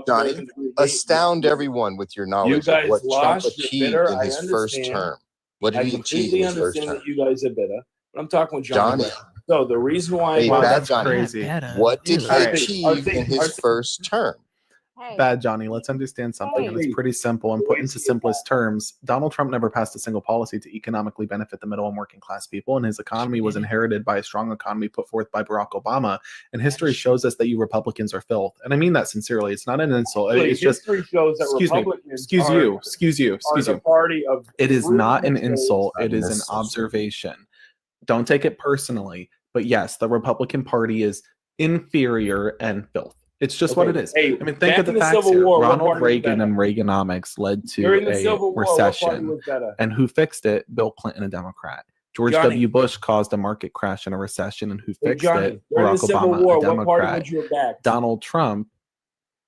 Johnny, Americans agree. astound everyone with your knowledge guys of what Trump lost, you're achieved bitter, in I his first understand. term. What did I he achieve completely in his first understand term? that you guys are bitter, but I'm talking with Johnny. Johnny. So the reason why Hey, Wow, Bad that's Johnny. crazy. What did he Alright. achieve in his first term? Bad Johnny, let's understand something, and it's pretty simple. And put into simplest terms, Donald Trump never passed a single policy to economically benefit the middle and working class people, and his economy was inherited by a strong economy put forth by Barack Obama. And history shows us that you Republicans are filth, and I mean that sincerely. It's not an insult. It's just history shows that excuse me, Republicans excuse you. are the party of It is not an freedom of insult. Not It is an necessarily. observation. Don't take it personally. But yes, the Republican Party is inferior and filth. It's just what it is. Hey, I mean, think back of the in the facts Civil here. War, what Ronald party was Reagan better? and Reaganomics led to During the a Civil War, what party recession. was better? And who fixed it? Bill Clinton, a Democrat. George Johnny. W. Bush caused a market crash and a recession, and who Hey, fixed Johnny, it? during Barack the Civil Obama, War, a what party Democrat. would you have backed? Donald Trump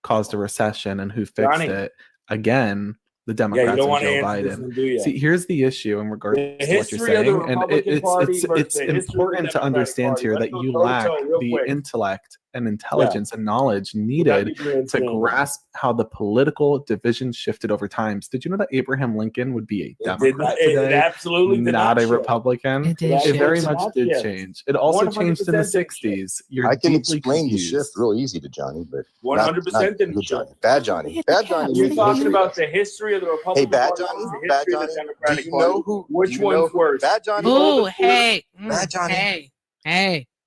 caused a recession, and who fixed Johnny. it? Again, the Yeah, Democrats you don't and want to Joe answer this Biden. one, do you? See, here's the issue in regards The to what you're history of the saying, and Republican Party versus it's the history of the important to Democratic understand Party. here Let's that go you toe to lack toe real the quick. intellect and intelligence and knowledge Without needed you doing to things. grasp how the political division shifted over times. Did you know that Abraham Lincoln would be a It did Democrat not- it today, absolutely did not not a shift. Republican? It did It shift. very It did much not did shift. change. It also 100% changed in the didn't shift. 60s. You're I can deeply explain the confused. shift real easy to Johnny, but 100% didn't good shift. Johnny. Bad Johnny. Hit the Bad caps. Johnny. You're knew talking history. about the history of the Republican Hey, Bad Party Johnny. versus the Bad history of Johnny. the Do Democratic you Party. know who? Which do you know one's who- worse? Bad Johnny. The Oh, oldest hey, Bad Johnny. hey.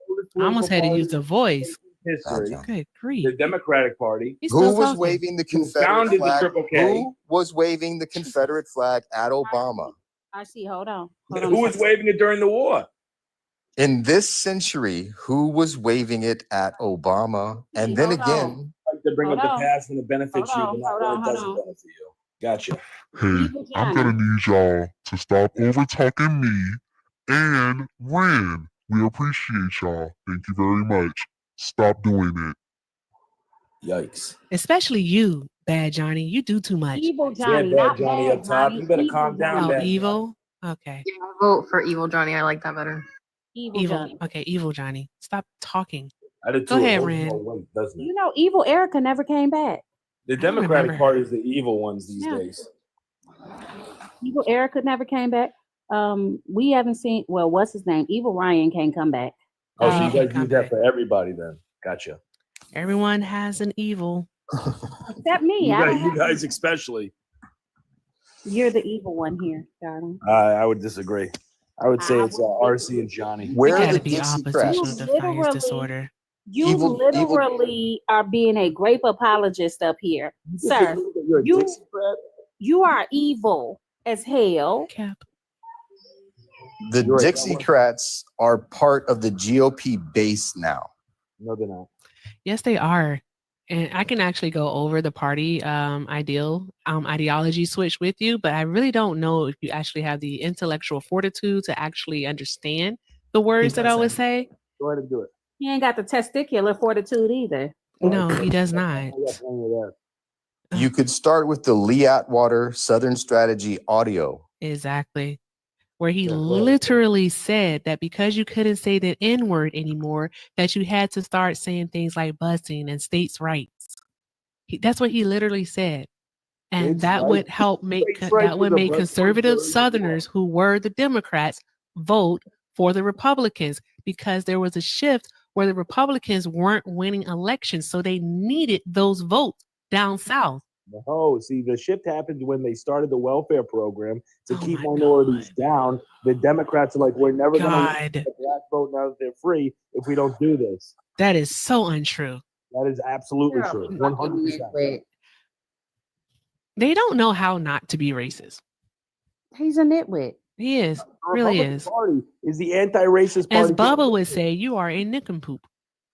oldest I almost had to political use the party voice. in history, Bad Johnny. Good grief. the Democratic Party. He's Who still was talking. waving the Who Confederate founded the flag? Triple K. Who was waving the Confederate flag at Obama? I see. Hold on. Hold on. Who was waving it during the war? In this century, who was waving it at Obama? And then Hold on. again, Like to bring Hold up the on. past when it benefits you, Hold but on, not when hold it on, hold doesn't on. benefit you. Gotcha. Hey, Evil I'm gonna Johnny. need y'all to stop over talking me and Ren. We appreciate y'all. Thank you very much. Stop doing it. Yikes. Especially you, Bad Johnny. You do too much. Evil Yeah, Johnny, Bad not Johnny bad up top. Johnny. You better Evil calm down, Johnny. Oh, Bad evil? Okay. Yeah, I vote for Evil Johnny. I like that better. Evil Evil. Johnny. Okay, evil Johnny. Stop talking. I did Go too. It ahead, holds Ren. more weight, doesn't it? You know, Evil Erica never came back. The don't Democratic remember. Party is the evil ones these Yeah. days. Evil Erica never came back. We haven't seen. Well, what's his name? Evil Ryan can't come back. Oh, so he you can't guys come use that back. for everybody then. Gotcha. Everyone has an evil. Except me. You I don't have. guys especially. You're the evil one here, darling. I would disagree. I would say I it's would RC and Johnny. where It are gotta the be Dixie oppositional Crats? defiance Literally- disorder. You Evil- literally are being a grape apologist up here, sir. You're a You- Dixie Brat? You are evil as hell. Cap. The You're right. Dixiecrats are part of the GOP base now. No, they're not. Yes, they are. And I can actually go over the party ideology switch with you, but I really don't know if you actually have the intellectual fortitude to actually understand the words that I would say. Go ahead and do it. He ain't got the testicular fortitude either. No, he does not. I got plenty of that. You could start with the Lee Atwater Southern Strategy audio. Exactly. Where he Yeah, go ahead. literally said that because you couldn't say the N word anymore, that you had to start saying things like busing and states' rights. That's what he literally said. And It's that right. would help make States' rights that was would a make bunch of conservative words. Southerners who were the Democrats vote for the Republicans because there was a shift where the Republicans weren't winning elections, so they needed those votes down south. No, see, the shift happened when they started the welfare program to Oh keep my minorities down. The Democrats are like, we're never going to God. let the black vote now that they're free if we don't do this. That is so untrue. That is absolutely You're a true. fucking 100%. nitwit. They don't know how not to be racist. He's a nitwit. He is. The Really Republican is. Party is the anti-racist As party. Bubba would say, you are a nincompoop.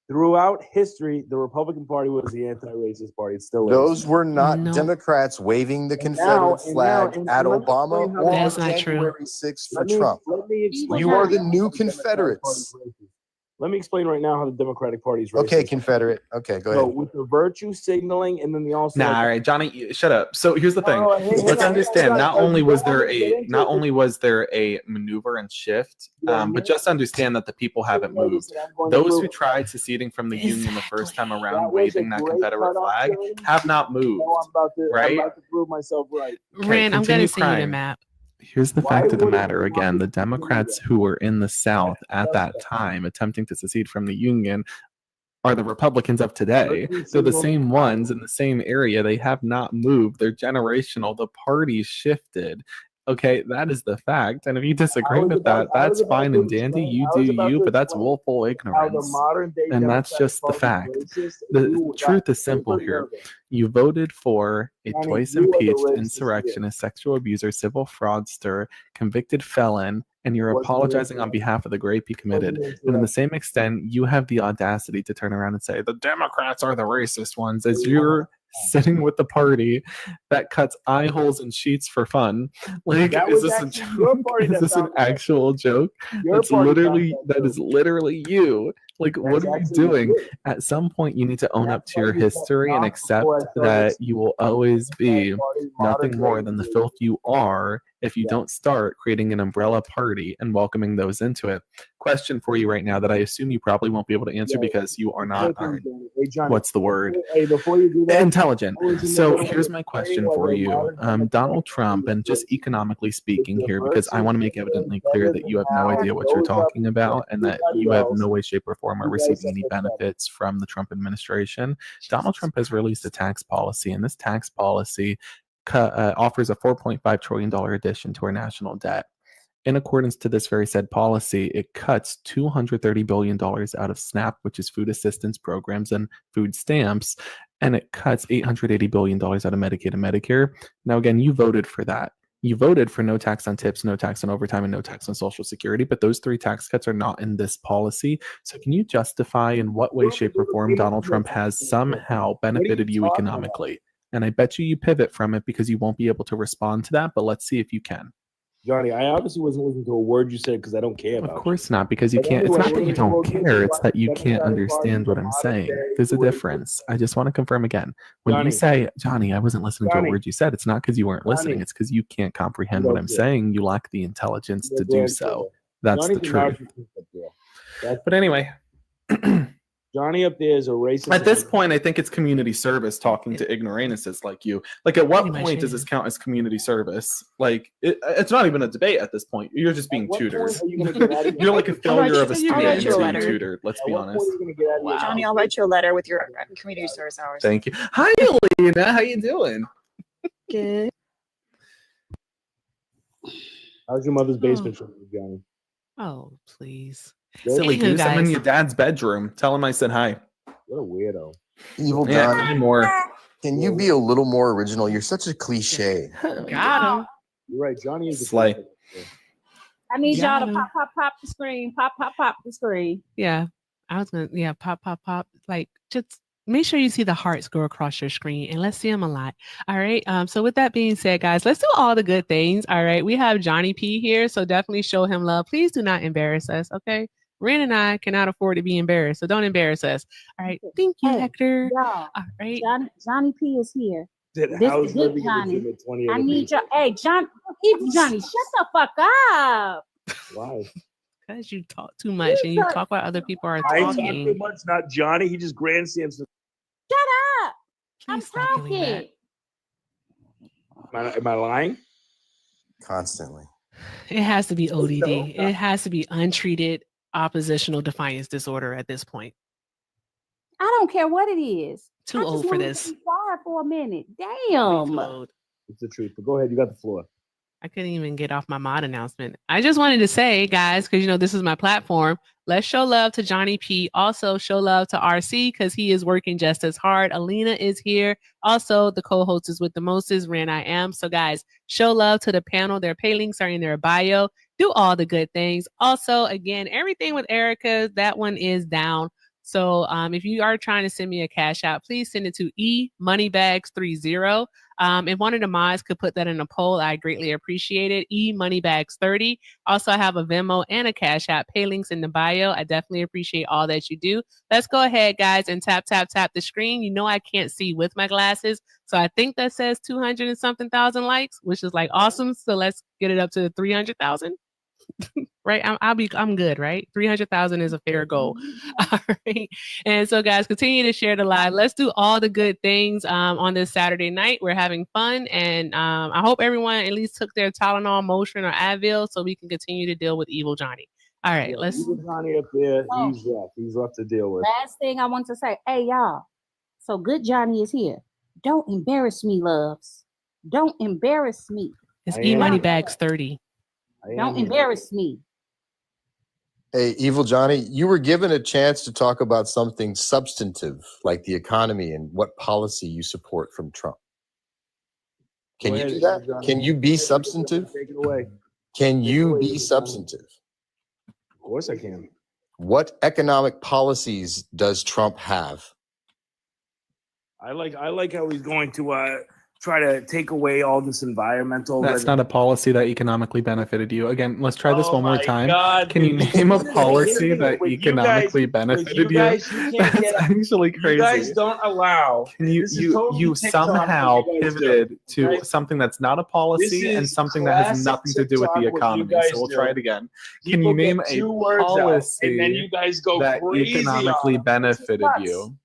Throughout history, the Republican Party was the anti-racist party. It still is. Those were not No. Democrats waving the And Confederate flag and at let me Obama explain how or That's on not true. January 6th for Let me, Trump. let me explain. You are the how new Democratic Confederates. Party is racist. Let me explain right now how the Democratic Party is racist. Okay, Confederate. Okay, go So ahead. with the virtue signaling, and then the also. Nah, all right, Johnny, shut up. So here's the thing. No, hang Let's on, understand. hang on, Not because only you was don't there want me to get a into not it. only was there a maneuver and shift, but just understand that the people haven't moved. Those who tried seceding from the Union the first time That around, was a waving that great Confederate cutoff, flag, Johnny. have not moved. No, I'm Right? about to prove myself right. Okay, Ren, I'm going continue to send you the crying. map. Here's the Why fact of the would it matter be again. The wrong to do Democrats that? who were in the South at that time attempting to secede from the Union are the Republicans of today. They're the same ones in the same area. They have not moved. They're generational. The party shifted. Okay, that is the fact. And if you disagree with that, that's fine and dandy. You do you, but that's willful How the ignorance. modern day And that's Democratic just the Party fact. is racist, The you got truth is simple super here. nervous. You voted for a Johnny, twice you are the impeached racist here. insurrectionist, sexual abuser, civil fraudster, convicted felon, and you're Wasn't the apologizing on insurrection. behalf of the grape he Wasn't committed. the And in the insurrection. same extent, you have the audacity to turn around and say the Democrats are the racist ones as you're sitting with the party that cuts eye holes in sheets for fun. Like, That is was this a actually your joke? party Is that this an found that. actual joke? Your That's party found literally that that is joke. literally you. Like, what That's are you actually doing? you. At some point, you need to own That up to your party cut history me and off accept before I started that you will always be that party, nothing modern more day than the racist. filth you are if you Yeah. don't start creating an umbrella party and welcoming those into it. Question for you right now that I assume you probably won't be able to answer Yeah. because you are not, Listen, Johnny. Hey, Johnny. what's the word? Before you do that, Intelligent. I was in the So middle of here's my question explaining for why the you. modern Democratic Donald Party Trump, is and just racist. economically It's speaking the here, because I virtue want to make evidently clear better that than you have no how idea it what you're goes up talking about and that everybody you have else. no way, shape, or form are You guys receiving any suck at that. benefits from the Trump administration. Donald Trump has released a tax policy, and this tax policy offers a $4.5 trillion addition to our national debt. In accordance to this very said policy, it cuts $230 billion out of SNAP, which is food assistance programs and food stamps, and it cuts $880 billion out of Medicaid and Medicare. Now, again, you voted for that. You voted for no tax on tips, no tax on overtime, and no tax on Social Security, but those three tax cuts are not in this policy. So can you justify in what way, shape, or form Donald Trump has somehow benefited you economically? And I bet you pivot from it because you won't be able to respond to that, but let's see if you can. Johnny, I obviously wasn't listening to a word you said because I don't care about Of course not, because you But can't. anyway, It's not that you we're don't getting care, to it's that you can't Democratic Party, understand what the I'm modern saying. day There's a racist. difference. I just want to confirm again. When Johnny. you say, Johnny, I wasn't listening to a Johnny. word you said, it's not because you weren't listening, Johnny. it's because you can't comprehend You what don't I'm care. saying. You lack the intelligence You're to a do damn so. killer. That's the Johnny's a truth. narcissist up there. That's But anyway, Johnny up there is a racist. at this point, I think it's community service talking to ignoramuses like you. Like, at what Pretty much point does is. this count as community service? Like, it's not even a debate at this point. You're just being At what tutored. point are you going to get out of your You're like a I'll write failure of a you- I'll write student you a until you letter. tutored. Let's At be what point honest. are you going to get out of your Johnny, I'll write you a letter with your community service hours. Thank you. Hi, Alina. How you doing? Good. How's your mother's basement treating you, Johnny? Oh, please. Silly Anywho, goose. I'm in guys. your dad's bedroom. Tell him I said hi. What a weirdo. Evil Yeah, John, anymore. can you be a little more original? You're such a cliche. Got him. You're right. Johnny is a Slay. killer. I need y'all to Got him. pop the screen. Pop the screen. Yeah. I was going to, pop. Like, just make sure you see the hearts go across your screen and let's see them a lot. All right. So with that being said, guys, let's do all the good things. All right. We have Johnny P here, so definitely show him love. Please do not embarrass us. Okay. Ren and I cannot afford to be embarrassed, so don't embarrass us. All right. Thank you, Hey, Hector. y'all, All right. Johnny P is here. Did This how's is good, living in the Johnny. gym at 20 I other need people? your Johnny, shut the fuck up. Why? Because you talk too much and you talk while other people are I talk too talking. much, not Johnny. He just grandstands. Shut up. I'm Please stop doing that. talking. Am I lying? Constantly. It has to be ODD. It has to be untreated oppositional defiance disorder at this point. I don't care what it is. Too I just old for wanted this. to be quiet for a minute. Damn. It's the truth. But go ahead. You got the floor. I couldn't even get off my mod announcement. I just wanted to say, guys, because you know this is my platform. Let's show love to Johnny P. Also, show love to RC because he is working just as hard. Alina is here. Also, the co-host is with the mostest. Ran I am. So, guys, show love to the panel. Their pay links are in their bio. Do all the good things. Also, again, everything with Erica, that one is down. So if you are trying to send me a cash out, please send it to emoneybags30. If one of the mods could put that in a poll, I greatly appreciate it. emoneybags30. Also, I have a Venmo and a Cash App. Pay links in the bio. I definitely appreciate all that you do. Let's go ahead, guys, and tap the screen. You know I can't see with my glasses, so I think that says 200 and something thousand likes, which is like awesome. So let's get it up to 300,000. Right, I'm good, right? 300,000 is a fair goal. All right, and so guys, continue to share the live. Let's do all the good things on this Saturday night. We're having fun, and I hope everyone at least took their Tylenol, Motrin, or Advil, so we can continue to deal with Evil Johnny. All right, let's. Evil Johnny up there. He's rough. He's rough to deal with. Last thing I want to say, hey y'all. So good Johnny is here. Don't embarrass me, loves. Don't embarrass me. It's emoneybags30. Don't embarrass me. Hey, Evil Johnny, you were given a chance to talk about something substantive like the economy and what policy you support from Trump. Can you do that? Can you be substantive? Take it away. Can you be substantive? Of course I can. What economic policies does Trump have? I like how he's going to try to take away all this environmental. That's not a policy that economically benefited you. Again, let's try this one more time. God, Can you name a policy that economically benefited you? That's actually crazy. You guys don't allow. Can you somehow pivoted to something that's not a policy and something that has nothing to do with the economy. So we'll try it again. Can you name a policy and then you guys go that crazy economically benefited you?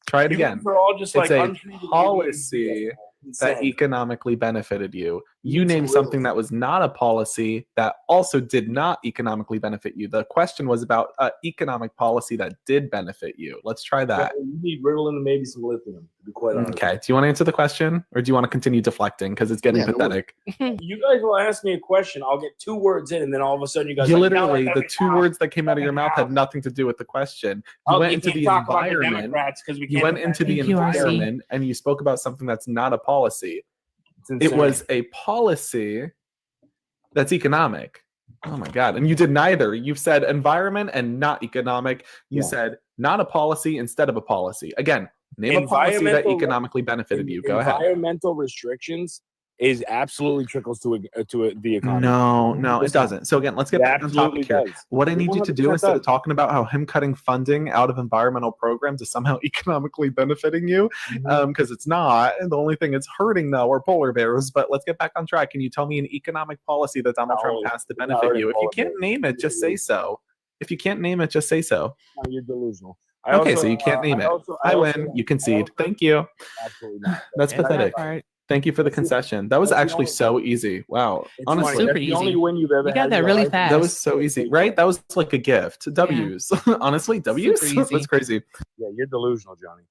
Try it again. It's a policy that economically benefited you. You named something that was not a policy that also did not economically benefit you. The question was about economic policy that did benefit you. Let's try that. You need Ritalin and maybe some lithium, to be quite honest. Okay. Do you want to answer the question or do you want to continue deflecting? Because it's getting pathetic. You guys will ask me a question. I'll get 2 words in, and then all of a sudden you guys You like, literally, "No, the 2 words that came out of your mouth had nothing to do with the question. You went into the environment. You went into the environment and you spoke about something that's not a policy. It was a policy that's economic. Oh my God. And you did neither. You said environment and not economic. You said not a policy instead of a policy. Again, name a policy that economically benefited you. Go ahead. Environmental restrictions is absolutely trickles to the economy. No, it doesn't. So again, let's get back on topic here. What I need you to do instead of talking about how him cutting funding out of environmental programs is somehow economically benefiting you, because it's not. And the only thing it's hurting now are polar bears. But let's get back on track. Can you tell me an economic policy that Donald Trump has to benefit you? If you can't name it, just say so. If you can't name it, just say so. No, you're delusional. Okay, so you can't name it. I win. You concede. Thank you. Absolutely not. That's pathetic. Thank you for the concession. That was actually so easy. Wow. Honestly, super easy. The only win you've ever got that really fast. That was so easy, right? That was like a gift. W's. Honestly, W's. That's crazy. Yeah, you're delusional, Johnny.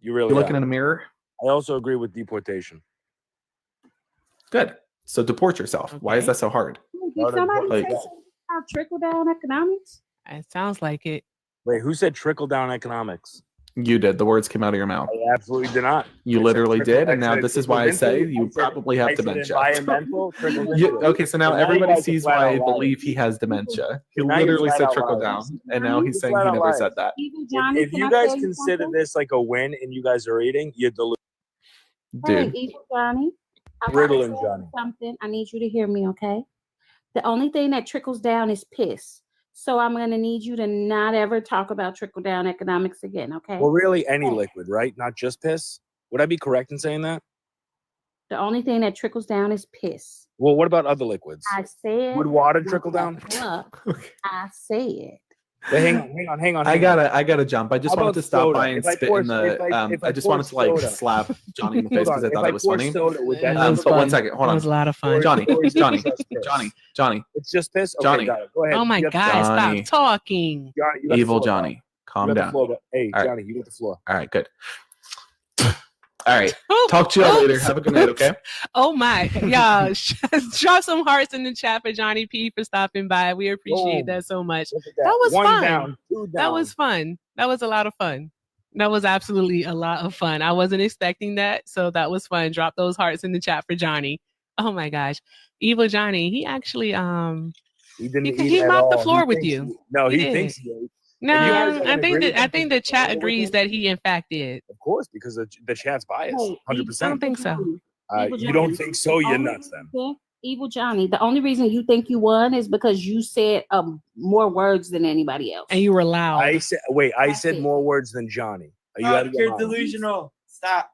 You really. You're looking in a mirror. I also agree with deportation. Good. So deport yourself. Why is that so hard? Did somebody say something about trickle down economics? It sounds like it. Wait, who said trickle down economics? You did. The words came out of your mouth. I absolutely did not. You literally did, and now this is why I say you probably have dementia. Okay, so now everybody sees why I believe he has dementia. He literally said trickle down, and now he's saying he never said that. If you guys consider this like a win and you guys are eating, you're delusional. Dude. Hey, Evil Johnny. Ritalin, Johnny. Something. I need you to hear me, okay? The only thing that trickles down is piss. So I'm going to need you to not ever talk about trickle down economics again, okay? Well, really, any liquid, right? Not just piss. Would I be correct in saying that? The only thing that trickles down is piss. Well, what about other liquids? I said. Would water trickle down? I said But hang on. I gotta jump. I just How wanted about to stop soda? by and If I spit pour- in the. if I I just pour wanted to like soda- slap Johnny in the face Hold because on, I thought if it was pour funny. soda, would that It was But one fun. second, hold It on. was a lot of fun. Johnny, Or is it Johnny, just piss? Johnny. It's just piss. Okay, Johnny. got it. Go ahead. Oh my You have the God! floor. Johnny. Stop talking. Johnny, you got the Evil floor, Johnny, You calm got the down. floor, but hey, All right. Johnny, you got the floor. All right, good. All right. Talk to y'all later. Have a good night, okay? Oh my, y'all, drop some hearts in the chat for Johnny P for stopping by. We appreciate Boom. that so much. Look at That was One fun. down, two down. That was fun. That was a lot of fun. That was absolutely a lot of fun. I wasn't expecting that, so that was fun. Drop those hearts in the chat for Johnny. Oh my gosh, Evil Johnny. He actually He didn't eat he at mopped the all. floor He with thinks you. he- No, he did. thinks he ate. No, And you guys I don't think agree that with him? the chat With agrees him? that he in fact did. Of course, because the chat's biased. Hey, 100%. I don't think so. Evil You don't Johnny, think so? You're only nuts then. reason- Evil Johnny, the only reason you think you won is because you said more words than anybody else. And you were loud. I That's said it. more words than Johnny. Are you out of your You're mind? delusional. Stop.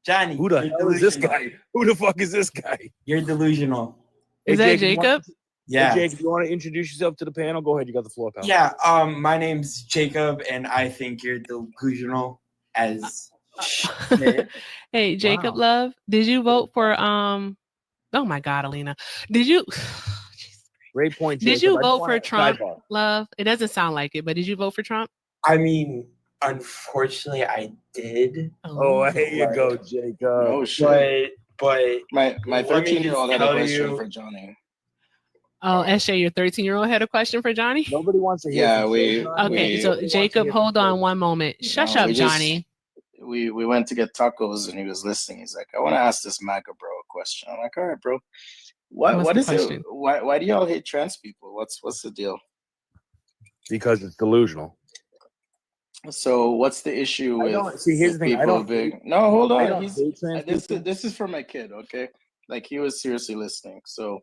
Johnny. Who the you're hell is this delusional. guy? Who the fuck is this guy? You're delusional. Is that Jake, you Jacob? Yeah. Hey, Jake, you want to introduce yourself to the panel? Go ahead. You got the floor, pal. Yeah. My name's Jacob, and I think you're delusional as shit. Hey, Jacob Wow. Love, did you vote for oh my God, Alina. Did you Great point, did Jacob. you I just vote wanna for Trump, sidebar. Love? It doesn't sound like it, but did you vote for Trump? I mean, unfortunately, I did. Oh, there you go, Jacob. Oh shit. But My let me 13-year-old had a tell question you- for Johnny. Oh, SJ, your 13-year-old had a question for Johnny? Nobody wants to hear. Yeah, from we Jacob. Okay, we- so Nobody wants to Jacob, hear hold from on Jacob. one moment. Shush No, up, we just- Johnny. we went to get tacos and he was listening. He's like, I want to ask this MAGA bro a question. I'm like, all right, bro. What's What the is question? it? Why do y'all hate trans people? What's the deal? Because it's delusional. So what's the issue I with don't- see, here's with the thing, I people don't being hate- no, hold I on. don't He's hate trans people. this is for my kid, okay? Like he was seriously listening. So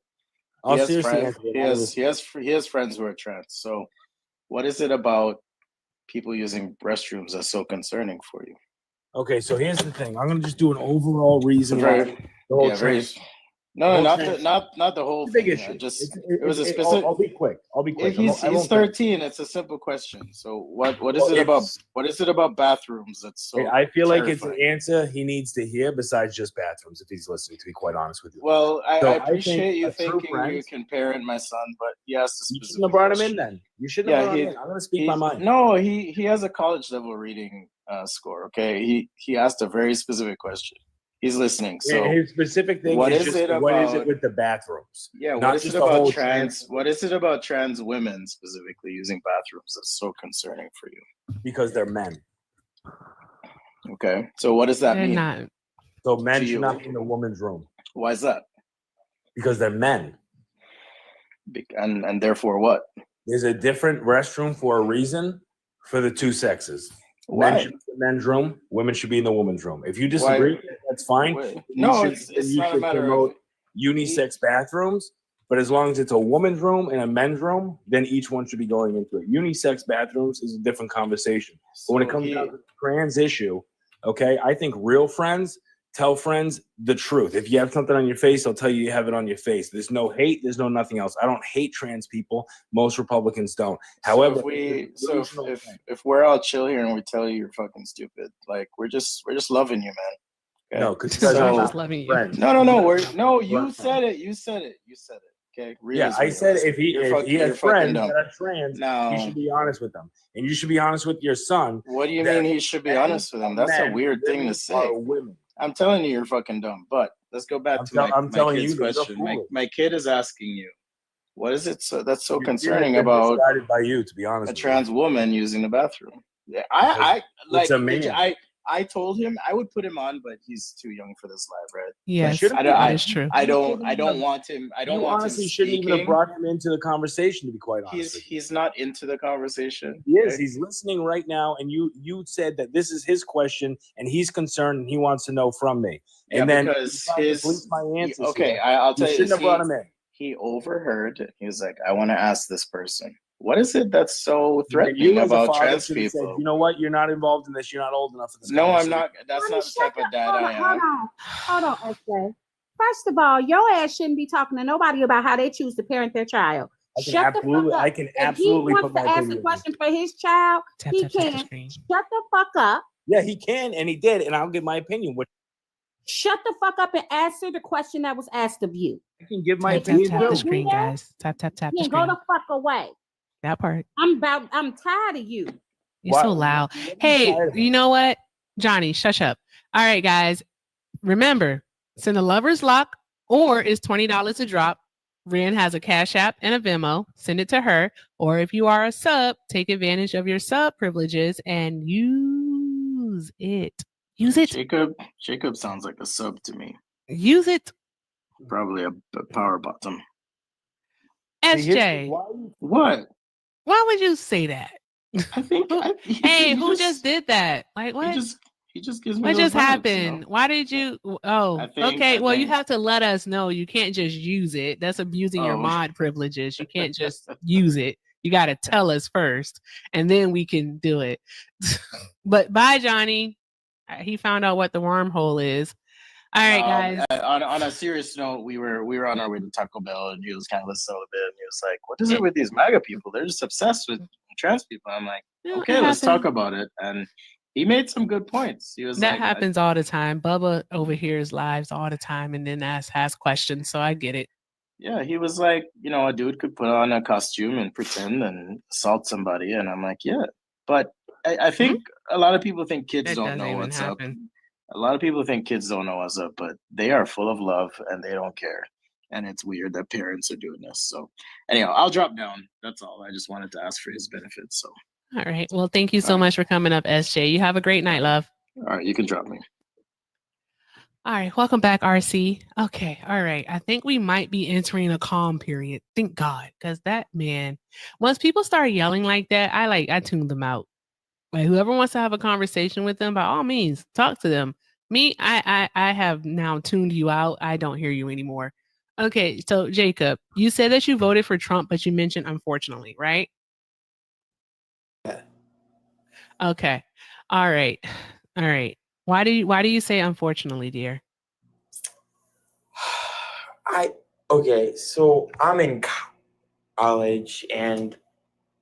I'll he has seriously friends, answer it. he has friends who are trans. So what is it about people using restrooms that's so concerning for you? Okay, so here's the thing. I'm gonna just do an overall reason It's a very- why the whole yeah, very- trans. No, the whole not trans- not the whole It's a big thing. issue. Just It's- it was a it- specific. I'll be quick. I'll be quick. He's I won't take- 13. It's a simple question. So what is Well, it about? it's- What is it about bathrooms that's so? I feel like it's an terrifying? answer he needs to hear besides just bathrooms if he's listening, to be quite honest with you. Well, I So I appreciate think you a true thinking friend- you can parent my son, but he has to. You shouldn't have brought him in then. You shouldn't have brought him in. I'm gonna speak my mind. No, he has a college level reading score. Okay, he asked a very specific question. He's listening. So his specific thing what is is just it what is about- it with the bathrooms? Yeah, Not what is just it the about whole trans? What is it about trans women specifically using bathrooms that's so concerning for you? Because they're men. Okay, so what does that They're mean? not. So men To should you. not be in the woman's room Why is that? because they're men. And therefore what? There's a different restroom for a reason for the two sexes. Why? Men should be in the men's room. Women should be in the woman's room. If you disagree, that's fine. Wait, You no, should- it's you not a should matter of. promote unisex bathrooms. But as long as it's a woman's room and a men's room, then each one should be going into it. Unisex bathrooms is a different conversation. But when it So comes down to the trans issue, okay, I think real friends tell friends the truth. If you have something on your face, they'll tell you you have it on your face. There's no hate. There's no nothing else. I don't hate trans people. Most Republicans don't. However, if we're all chill here and we tell you you're fucking stupid, like we're just loving you, man. Okay? No, 'cause you guys are just loving you. friends. No, you said it. You said it. Okay. Yeah, I said if he You're has fucking friends dumb. that are trans, No. he should be honest with them, and you should be honest with your son. What do you that mean he should be men honest with him? That's a men, weird thing to women say. are women. I'm telling you, you're fucking dumb. But let's go back to I'm my telling kid's you that you're question. foolish. My kid is asking you, what is it that's so Your kid has concerning been about misguided by you, to be honest a with you. trans woman using the bathroom? Yeah, I like. it's a man. I told him I would put him on, but he's too young for this live, right? Yes, I that is true. don't want him. I don't You want honestly him shouldn't even have speaking. brought him into the conversation, to be quite honest. He's not into the conversation. He is. okay? He's listening right now, and you said that this is his question, and he's concerned, and he wants to know from me. And Yeah, then because you tried to police my answers okay, here. I'll tell you shouldn't this. have brought him in. He overheard. He was like, "I want to ask this person, what is it that's so And threatening you as a about father trans should have said, people?" you know what? You're not involved in this. You're not old enough for this. No, I'm conversation." not. That's not the type of dad I am. Hold on, SJ. First of all, your ass shouldn't be talking to nobody about how they choose to parent their child. Shut the fuck up. I can If he absolutely wants put my to ask opinion a in. question for his child, Tap, he tap, tap the can. screen. Shut the fuck up. Yeah, he can, and he did, and I'll give my opinion. Which Shut the fuck up and answer the question that was asked of you. I can give my Tap, tap, opinion tap the too. screen, guys. Tap, tap, tap the Then go screen. the fuck away. That part. I'm tired of you. You're so loud. Hey, you know what? Johnny, shush up. All right, guys. Remember, send a lover's lock or it's $20 a drop. Ren has a Cash App and a Venmo. Send it to her. Or if you are a sub, take advantage of your sub privileges and use it. Use it. Jacob sounds like a sub to me. Use it. Probably a power bottom. SJ. What? Why would you say that? I think. Hey, who just did that? Like what? He just gives me. What those just vibes, happened? you know? Why did you? Oh, okay. Well, you have to let us know. You can't just use it. That's abusing your Oh. mod privileges. You can't just use it. You got to tell us first, and then we can do it. But bye, Johnny. He found out what the wormhole is. All right, guys. On a serious note, we were on our way to Taco Bell, and he was kind of listening a little bit, and he was like, "What is it with these MAGA people? They're just obsessed with trans people." I'm like, Yeah, "Okay, it let's talk happens. about it." And he made some good points. He was That like, happens all the time. Bubba overhears lives all the time, and then asks questions. So I get it. Yeah, he was like, a dude could put on a costume and pretend and assault somebody, and I'm like, yeah, but I think a lot of people think kids That don't doesn't know even what's up. happen. A lot of people think kids don't know what's up, but they are full of love and they don't care. And it's weird that parents are doing this. So anyhow, I'll drop down. That's all. I just wanted to ask for his benefits. So All right. Well, thank you so much for coming up, SJ. You have a great night, love. all right, you can drop me. All right, welcome back, RC. Okay, all right. I think we might be entering a calm period. Thank God, because that man, once people start yelling like that, I tune them out. Like whoever wants to have a conversation with them, by all means, talk to them. Me, I have now tuned you out. I don't hear you anymore. Okay, so Jacob, you said that you voted for Trump, but you mentioned unfortunately, right? Yeah. Okay, all right, all right. Why do you say unfortunately, dear? Okay, so I'm in college and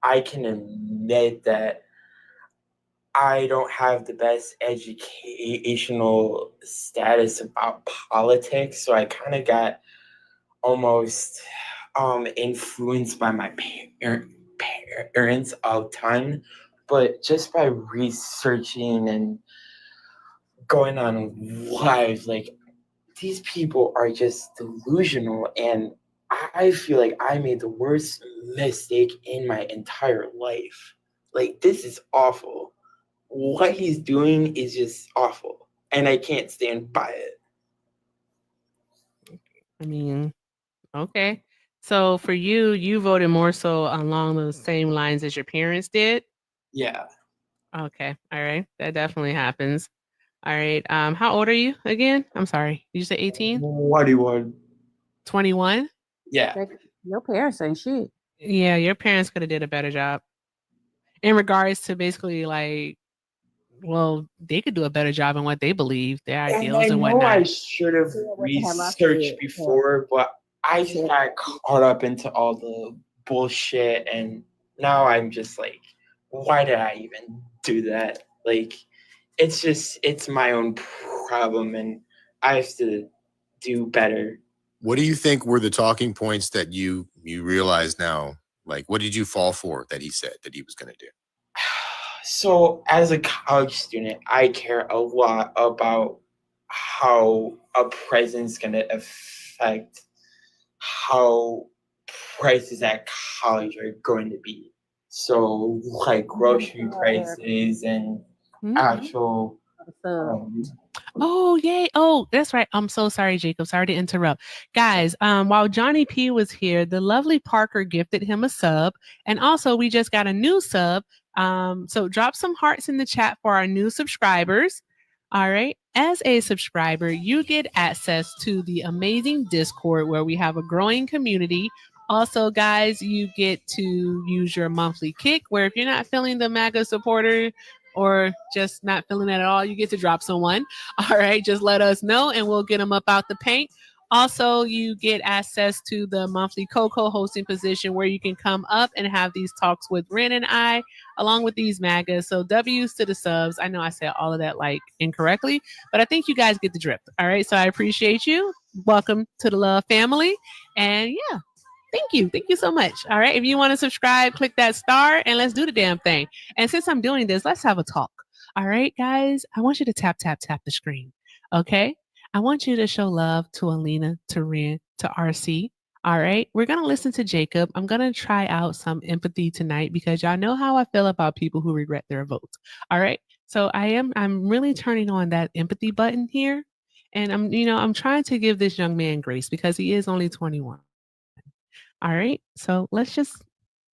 I can admit that I don't have the best educational status about politics, so I kind of got almost influenced by my parents all the time. But just by researching and going on live, like these people are just delusional, and I feel like I made the worst mistake in my entire life. Like this is awful. What he's doing is just awful, and I can't stand by it. I mean, okay. So for you, you voted more so along the same lines as your parents did? Yeah. Okay. All right. That definitely happens. All right. How old are you again? I'm sorry. Did you say 18? What do you want? 21? Yeah. Your parents ain't shit. Yeah, your parents could have did a better job. In regards to basically like, well, they could do a better job in what they believe, their And ideals I and know whatnot. I should have researched before, but I just got caught up into all the bullshit, and now I'm just like, why did I even do that? Like, it's my own problem, and I have to do better. What do you think were the talking points that you realize now? Like, what did you fall for that he said that he was going to do? So, as a college student, I care a lot about how a president's going to affect how prices at college are going to be. So, like grocery prices and actual. Oh, yay. Oh, that's right. I'm so sorry, Jacob. Sorry to interrupt. Guys, while Johnny P was here, the lovely Parker gifted him a sub. And also, we just got a new sub. So drop some hearts in the chat for our new subscribers. All right. As a subscriber, you get access to the amazing Discord where we have a growing community. Also, guys, you get to use your monthly kick where if you're not feeling the MAGA supporter or just not feeling it at all, you get to drop someone. All right, just let us know and we'll get them up out the paint. Also, you get access to the monthly co-hosting position where you can come up and have these talks with Ren and I, along with these MAGAs. So W's to the subs. I know I said all of that like incorrectly, but I think you guys get the drift. All right. So I appreciate you. Welcome to the Love family. And yeah, thank you. Thank you so much. All right. If you want to subscribe, click that star and let's do the damn thing. And since I'm doing this, let's have a talk. All right, guys, I want you to tap the screen. Okay. I want you to show love to Alina, to Ren, to RC. All right. We're going to listen to Jacob. I'm going to try out some empathy tonight because y'all know how I feel about people who regret their votes. All right. So I'm really turning on that empathy button here. And I'm trying to give this young man grace because he is only 21. All right. So let's just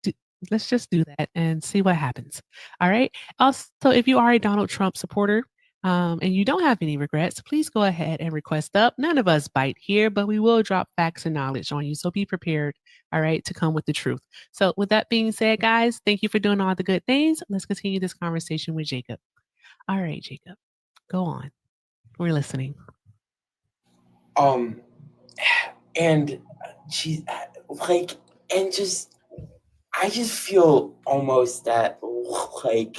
do that and see what happens. All right. Also, if you are a Donald Trump supporter and you don't have any regrets, please go ahead and request up. None of us bite here, but we will drop facts and knowledge on you. So be prepared. All right. To come with the truth. So with that being said, guys, thank you for doing all the good things. Let's continue this conversation with Jacob. All right, Jacob, go on. We're listening. And she like, and just I just feel almost that like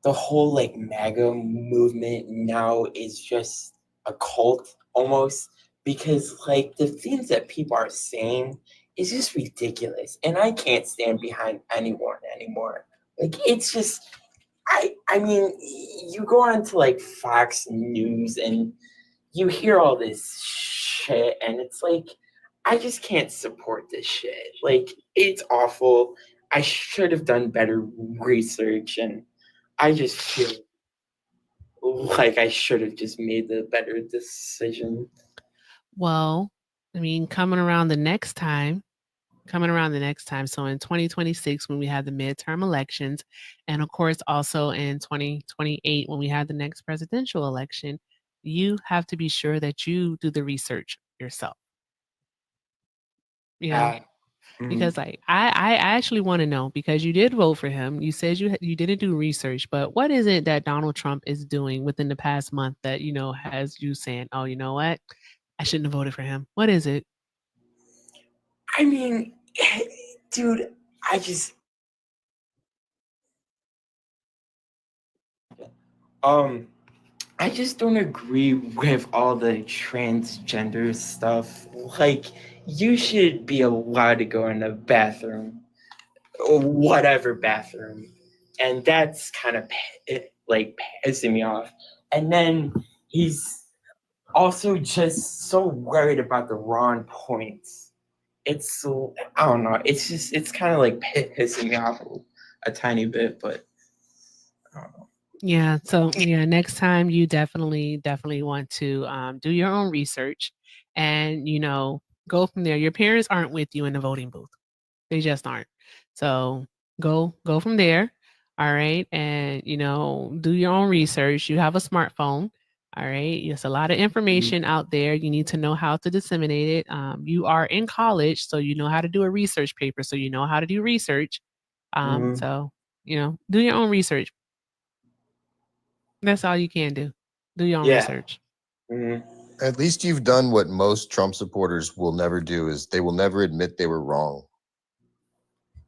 the whole like MAGA movement now is just a cult almost, because like the things that people are saying is just ridiculous, and I can't stand behind anyone anymore. Like it's just I mean, you go on to like Fox News and you hear all this shit, and it's like, I just can't support this shit. Like, it's awful. I should have done better research, and I just feel like I should have just made the better decision. Well, I mean, coming around the next time, so in 2026, when we have the midterm elections, and of course, also in 2028, when we have the next presidential election, you have to be sure that you do the research yourself. You know, because like I actually want to know, because you did vote for him. You said you didn't do research, but what is it that Donald Trump is doing within the past month that has you saying, "Oh, you know what? I shouldn't have voted for him." What is it? I mean, dude, I just don't agree with all the transgender stuff. Like, you should be allowed to go in the bathroom, or whatever bathroom, and that's kind of like pissing me off. And then he's also just so worried about the wrong points. It's so, I don't know. It's kind of like pissing me off a tiny bit, but I don't know. Yeah. So yeah, next time you definitely want to do your own research, and go from there. Your parents aren't with you in the voting booth; they just aren't. So go from there. All right, and do your own research. You have a smartphone. All right, there's a lot of information out there. You need to know how to disseminate it. You are in college, so you know how to do a research paper. So you know how to do research. So do your own research. That's all you can do. Do your own research. At least you've done what most Trump supporters will never do, is they will never admit they were wrong.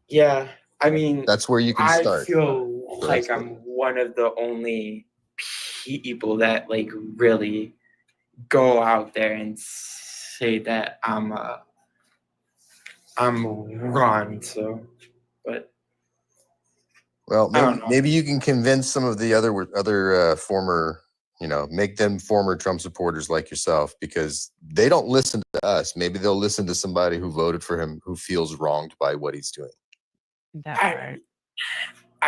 Yeah, I mean, that's where you can start. I feel like I'm one of the only people that like really go out there and say that I'm wrong. So, but well, I don't know. maybe you can convince some of the other former, make them former Trump supporters like yourself, because they don't listen to us. Maybe they'll listen to somebody who voted for him who feels wronged by what he's doing. I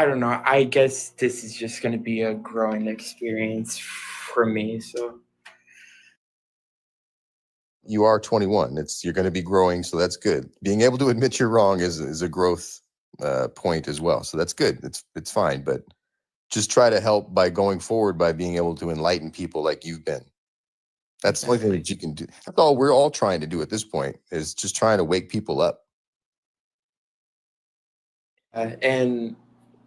don't know. I guess this is just going to be a growing experience for me. So You are 21. You're going to be growing, so that's good. Being able to admit you're wrong is a growth point as well. So that's good. It's fine, but just try to help by going forward by being able to enlighten people like you've been. That's the only thing that you can do. That's all we're all trying to do at this point, is just trying to wake people up. and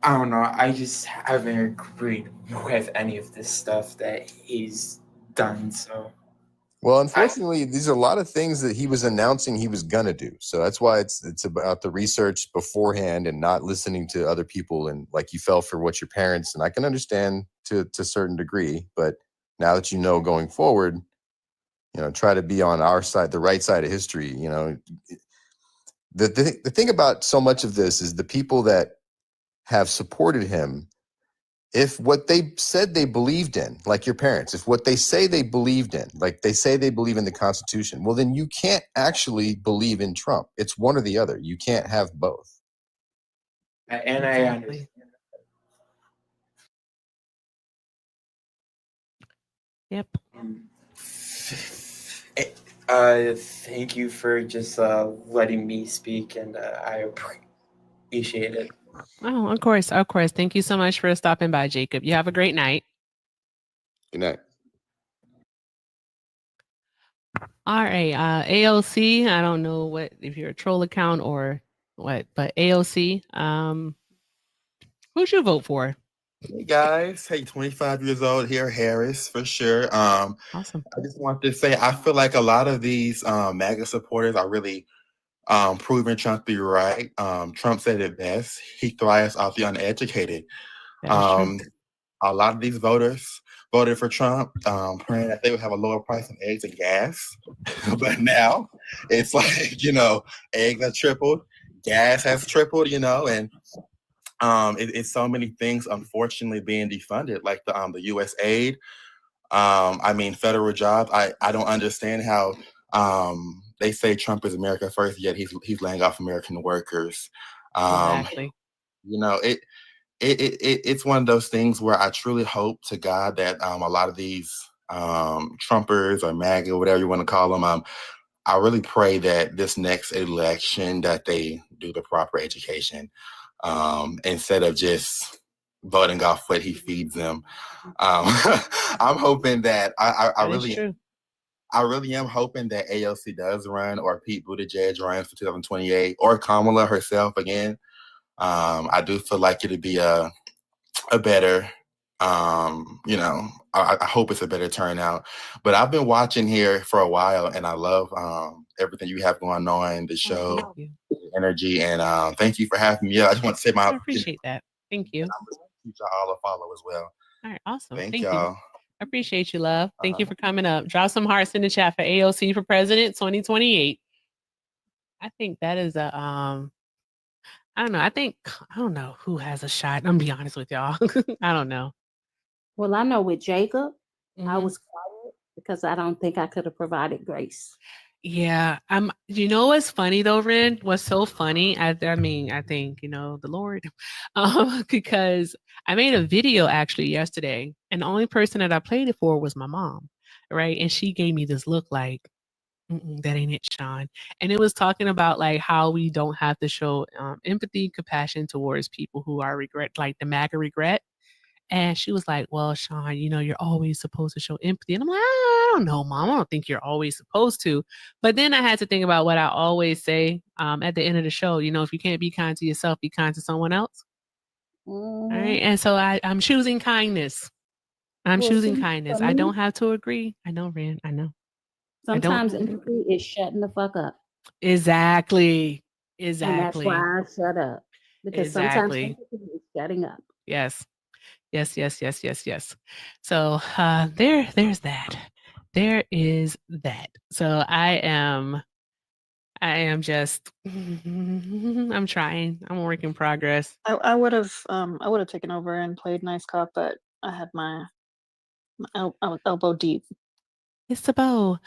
I don't know. I just haven't agreed with any of this stuff that he's done. So Well, unfortunately, these are a lot of things that he was announcing he was gonna do. So that's why it's about the research beforehand and not listening to other people. And like you fell for what your parents, and I can understand to a certain degree, but now that you know going forward, try to be on our side, the right side of history. The thing about so much of this is the people that have supported him, if what they said they believed in, like your parents, if what they say they believed in, like they say they believe in the Constitution, well, then you can't actually believe in Trump. It's one or the other. You can't have both. And I understand. Yep. Thank you for just letting me speak, and I appreciate it. Oh, of course. Of course. Thank you so much for stopping by, Jacob. You have a great night. Good night. All right. AOC, I don't know what if you're a troll account or what, but AOC, who'd you vote for? Hey guys, hey, 25 years old here, Harris for sure. Awesome. I just want to say I feel like a lot of these MAGA supporters are really proving Trump to be right. Trump said it best. He thrives off the uneducated. That is true. A lot of these voters voted for Trump, praying that they would have a lower price of eggs and gas. But now it's like, eggs have tripled, gas has tripled, and it's so many things, unfortunately, being defunded, like the U.S. aid. Federal jobs. I don't understand how they say Trump is America first, yet he's laying off American workers. Exactly. It's one of those things where I truly hope to God that a lot of these Trumpers or MAGA, whatever you want to call them, I really pray that this next election that they do the proper education instead of just voting off what he feeds them. I'm hoping that I really am hoping that AOC does run, or Pete Buttigieg runs for 2028, or Kamala herself again. I do feel like it'd be a better, I hope it's a better turnout. But I've been watching here for a while, and I love everything you have going on, the show, the energy, and thank you for having me. I just want to say I appreciate that. Thank you. teach y'all a follow as well. All right, awesome. Thank Thank y'all. you. I appreciate you, love. Thank you for coming up. Drop some hearts in the chat for AOC for President 2028. I think that is a I don't know. I don't know who has a shot. I'm gonna be honest with y'all. I don't know. Well, I know with Jacob, I Mhm. was quiet because I don't think I could have provided grace. Yeah. You know what's funny though, Ren? What's so funny? I think, the Lord. Because I made a video actually yesterday, and the only person that I played it for was my mom. Right. And she gave me this look like, that ain't it, Sean. And it was talking about like how we don't have to show empathy, compassion towards people who are like the MAGA regret. And she was like, well, Sean, you're always supposed to show empathy. And I'm like, I don't know, Mom. I don't think you're always supposed to. But then I had to think about what I always say at the end of the show. If you can't be kind to yourself, be kind to someone else. All right. And so I'm choosing kindness. I'm Well, choosing see, kindness. for I me, don't have to agree. I know, Ren. I know. sometimes empathy is shutting the fuck up. Exactly. And that's why I shut up. Because sometimes Exactly. empathy is shutting up. Yes. Yes. So there's that. There is that. So I am just I'm trying. I'm a work in progress. I would have taken over and played nice cop, but I had my elbow deep It's a bow.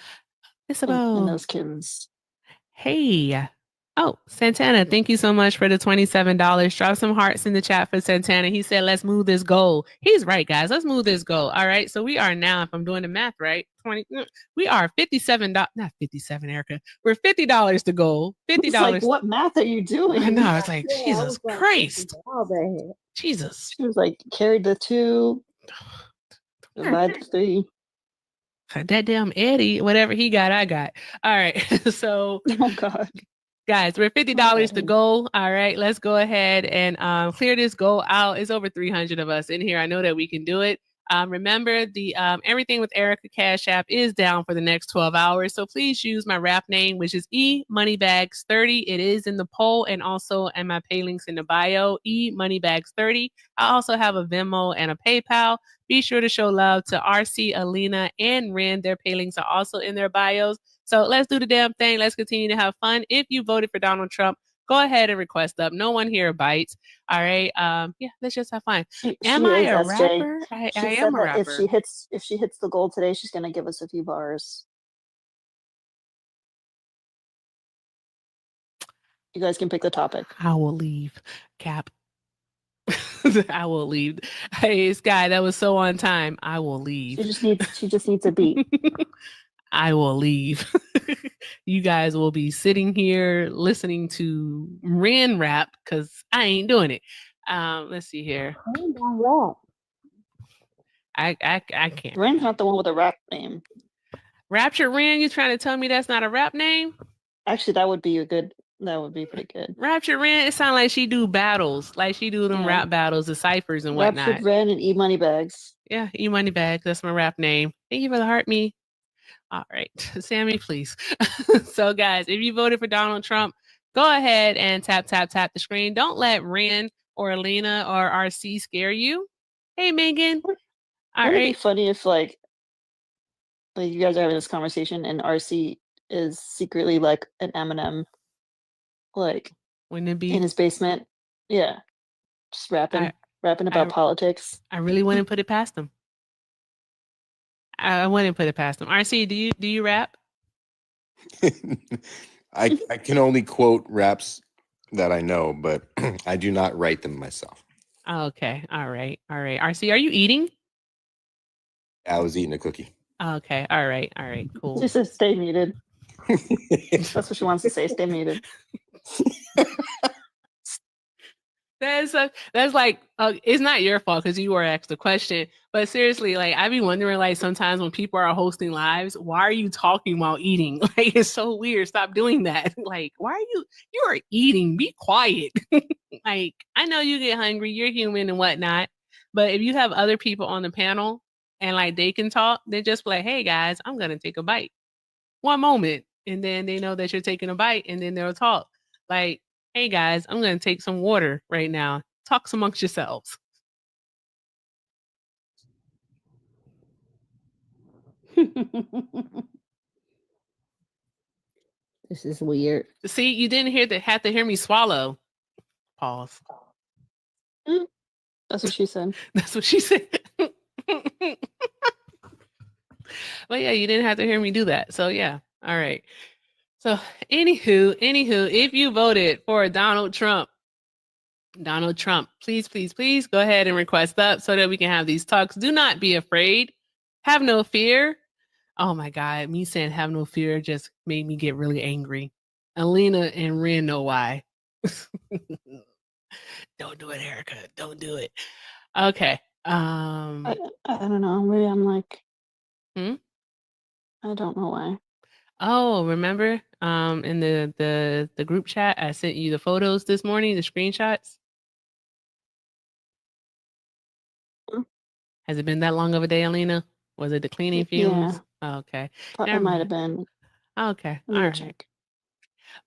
It's a in bow. those kittens. Hey. Oh, Santana, thank you so much for the $27. Drop some hearts in the chat for Santana. He said, let's move this goal. He's right, guys. Let's move this goal. All right. So we are now, if I'm doing the math right, we are $57, not 57, Erica. We're $50 to goal. $50. It's like, what math are you doing? I know. It's like, Yeah, I Jesus was like, Christ. all bad. Jesus. She was like, carried the 2, divide the 3. That damn Eddie, whatever he got, I got. All right. So, oh God, guys, we're $50 to go. All right, let's go ahead and clear this goal out. It's over 300 of us in here. I know that we can do it. Remember, the Everything with Erica Cash App is down for the next 12 hours. So please use my rap name, which is emoneybags30. It is in the poll and also in my pay links in the bio, emoneybags30. I also have a Venmo and a PayPal. Be sure to show love to RC, Alina, and Ren. Their pay links are also in their bios. So let's do the damn thing. Let's continue to have fun. If you voted for Donald Trump, go ahead and request up. No one here bites. All right. Yeah, let's just have fun. Am She I is a SJ. rapper? I She am said a that rapper. if she hits the goal today, she's gonna give us a few bars. You guys can pick the topic. I will leave. Cap. I will leave. Hey, Sky, that was so on time. I will leave. She just needs a beat. I will leave. You guys will be sitting here listening to Ren rap because I ain't doing it. Let's see here. I can't. Ren's not the one with a rap name. Rapture Ren, you trying to tell me that's not a rap name? Actually, that would be pretty good. Rapture Ren, it sounds like she do battles. Like she do them Yeah. rap battles, the ciphers and whatnot. Raptured Ren and emoneybags. Yeah, emoneybags. That's my rap name. Thank you for the heart me. All right, Sammy, please. So, guys, if you voted for Donald Trump, go ahead and tap the screen. Don't let Ren or Alina or RC scare you. Hey, Megan. All Wouldn't it be right. funny if like you guys are having this conversation and RC is secretly like an Eminem, like Wouldn't it be in his basement? Yeah, just rapping about politics. I really wouldn't put it past him. I wouldn't put it past him. RC, do you rap? I can only quote raps that I know, but I do not write them myself. Okay. All right. RC, are you eating? I was eating a cookie. Okay. All right. Cool. She says stay muted. That's what she wants to say. Stay muted. That's like it's not your fault because you were asked the question, but seriously, like I be wondering, like sometimes when people are hosting lives, why are you talking while eating? Like it's so weird. Stop doing that. Like why are you are eating? Be quiet. Like I know you get hungry, you're human and whatnot, but if you have other people on the panel and like they can talk, then just be like, hey guys, I'm gonna take a bite. One moment, and then they know that you're taking a bite, and then they'll talk. Like, hey guys, I'm going to take some water right now. Talk amongst yourselves. This is weird. See, you didn't have to hear me swallow. Pause. That's what she said. That's what she said. But yeah, you didn't have to hear me do that. So yeah. All right. So anywho, if you voted for Donald Trump, please go ahead and request up so that we can have these talks. Do not be afraid. Have no fear. Oh my God, me saying have no fear just made me get really angry. Alina and Ren know why. Don't do it, Erica. Don't do it. Okay. I don't know. Maybe I'm like, I don't know why. Oh, remember in the group chat, I sent you the photos this morning, the screenshots. Has it been that long of a day, Alina? Was it the cleaning fumes? Yeah. Oh, okay. It might have been. Okay. Let me All right. check.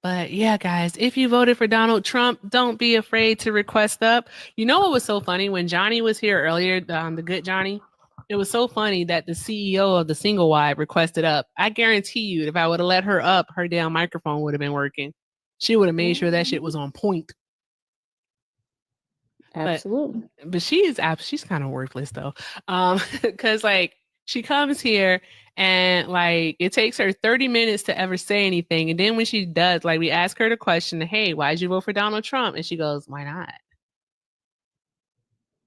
But yeah, guys, if you voted for Donald Trump, don't be afraid to request up. You know what was so funny? When Johnny was here earlier, the good Johnny, it was so funny that the CEO of the Single Wide requested up. I guarantee you, if I would have let her up, her damn microphone would have been working. She would have made sure that shit was on point. Absolutely. But she's kind of worthless though. Because like she comes here and like it takes her 30 minutes to ever say anything. And then when she does, like we ask her the question, hey, why did you vote for Donald Trump? And she goes, why not?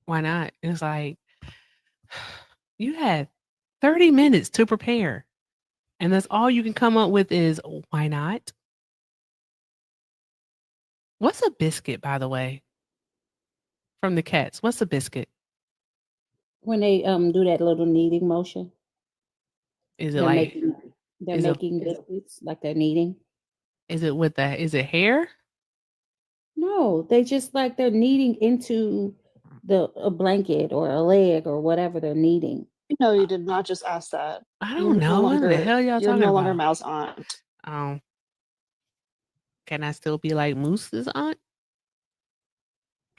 Why not? And it's like, you had 30 minutes to prepare. And that's all you can come up with is why not? What's a biscuit, by the way? From the cats. What's a biscuit? When they do that little kneading motion. Is it they're like making biscuits like they're kneading? Is it hair? No, they just like they're kneading into a blanket or a leg or whatever they're needing. No, you did not just ask that. I You're don't no know. What the longer hell y'all you're talking no longer about? Mal's aunt. Oh. Can I still be like Moose's aunt?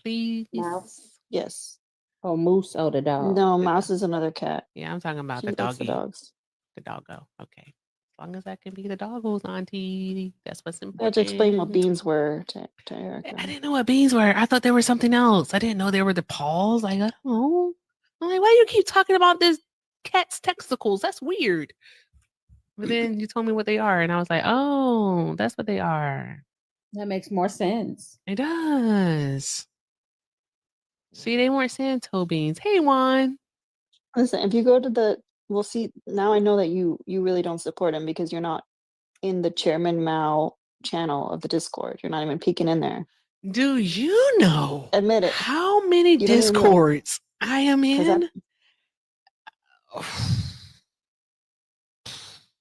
Please. Mouse. Yes. Oh, Moose. Oh, the dog. No, Mouse is another cat. Yeah, I'm talking about She the likes the doggy. dogs. The doggo. Okay. As long as I can be the doggo's auntie, that's what's I had to explain what important. beans were to Erica. I didn't know what beans were. I thought they were something else. I didn't know they were the paws. Like, I don't know. I'm like, why do you keep talking about this cat's testicles? That's weird. But then you told me what they are, and I was like, oh, that's what they are. That makes more sense. It does. See, they weren't saying toe beans. Hey, Juan. Listen, if you go to the we'll see now I know that you really don't support him because you're not in the Chairman Mao channel of the Discord. You're not even peeking in there. Do you know Admit it. how many You don't even know. Discords I am 'Cause that in?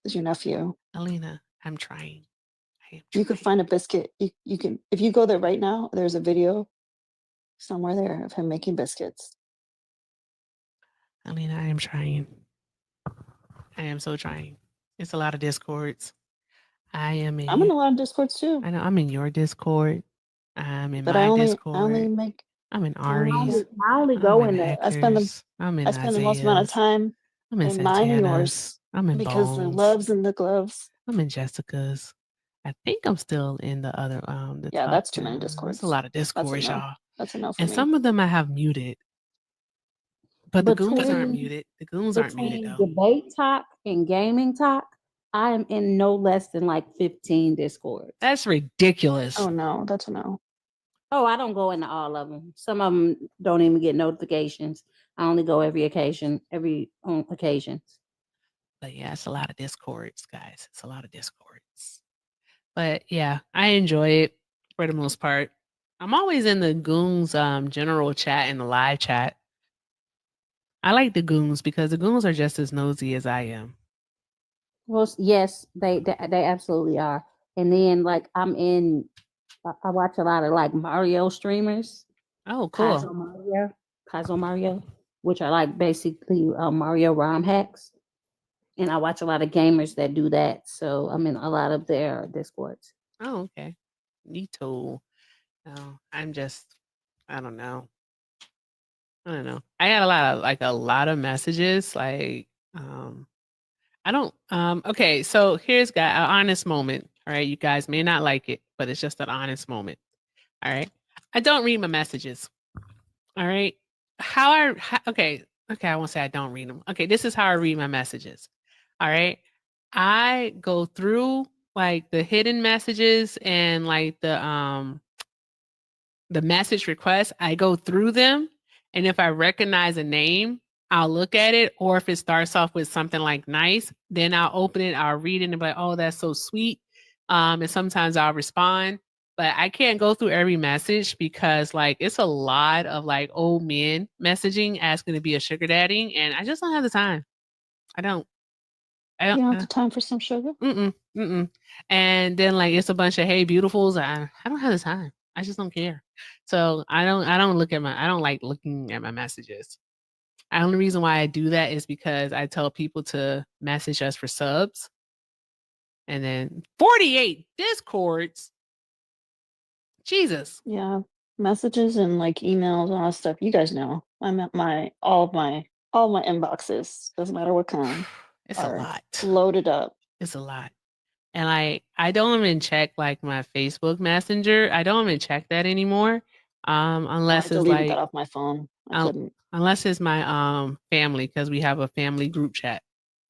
is your nephew. Alina, I'm trying. You could find a biscuit. You can if you go there right now, there's a video somewhere there of him making biscuits. Alina, I am trying. I am so trying. It's a lot of Discords. I am in. I'm in a lot of Discords too. I know I'm in your Discord. I'm in But my I only Discord. make I'm in I only- Ari's. I only I'm go in in there. I spend the Hector's. I'm in I spend the most amount of Isaiah's. time I'm in in mine and Santana's. yours I'm in because the Bones. loves and the gloves. I'm in Jessica's. I think I'm still in the other the Yeah, top that's too many one. Discords. There's a lot of That's a Discords, no. y'all. That's a no for And me. some of them I have muted. But the goons aren't Between muted. The goons aren't muted though. debate talk and gaming talk, I am in no less than like 15 Discords. That's ridiculous. Oh no, that's a no. Oh, I don't go into all of them. Some of them don't even get notifications. I only go every occasions. But yeah, it's a lot of Discords, guys. It's a lot of Discords. But yeah, I enjoy it for the most part. I'm always in the goons general chat and the live chat. I like the goons because the goons are just as nosy as I am. Well, yes, they absolutely are. And then like I watch a lot of like Mario streamers. Oh, cool. Paizo Mario, which are like basically Mario ROM hacks. And I watch a lot of gamers that do that. So I'm in a lot of their Discords. Oh, okay. Neato. No, I'm just, I don't know. I got a lot of messages. Like, I don't. Okay, so here's an honest moment. All right, you guys may not like it, but it's just an honest moment. All right, I don't read my messages. All right, okay, I won't say I don't read them. Okay, this is how I read my messages. All right, I go through like the hidden messages and like the message requests. I go through them, and if I recognize a name, I'll look at it. Or if it starts off with something like nice, then I'll open it, I'll read it, and be like, oh, that's so sweet. And sometimes I'll respond, but I can't go through every message because like it's a lot of like old men messaging asking to be a sugar daddy, and I just don't have the time. I don't. You don't have the time for some sugar? And then like it's a bunch of hey beautifuls. I don't have the time. I just don't care. So I don't like looking at my messages. The only reason why I do that is because I tell people to message us for subs. And then 48 Discords. Jesus. Yeah. Messages and like emails and all that stuff. You guys know. I'm at all of my inboxes, doesn't matter what kind. It's a lot. Loaded up. It's a lot. And I don't even check like my Facebook Messenger. I don't even check that anymore. Unless I it's deleted like that off my phone. I couldn't. unless it's my family, because we have a family group chat.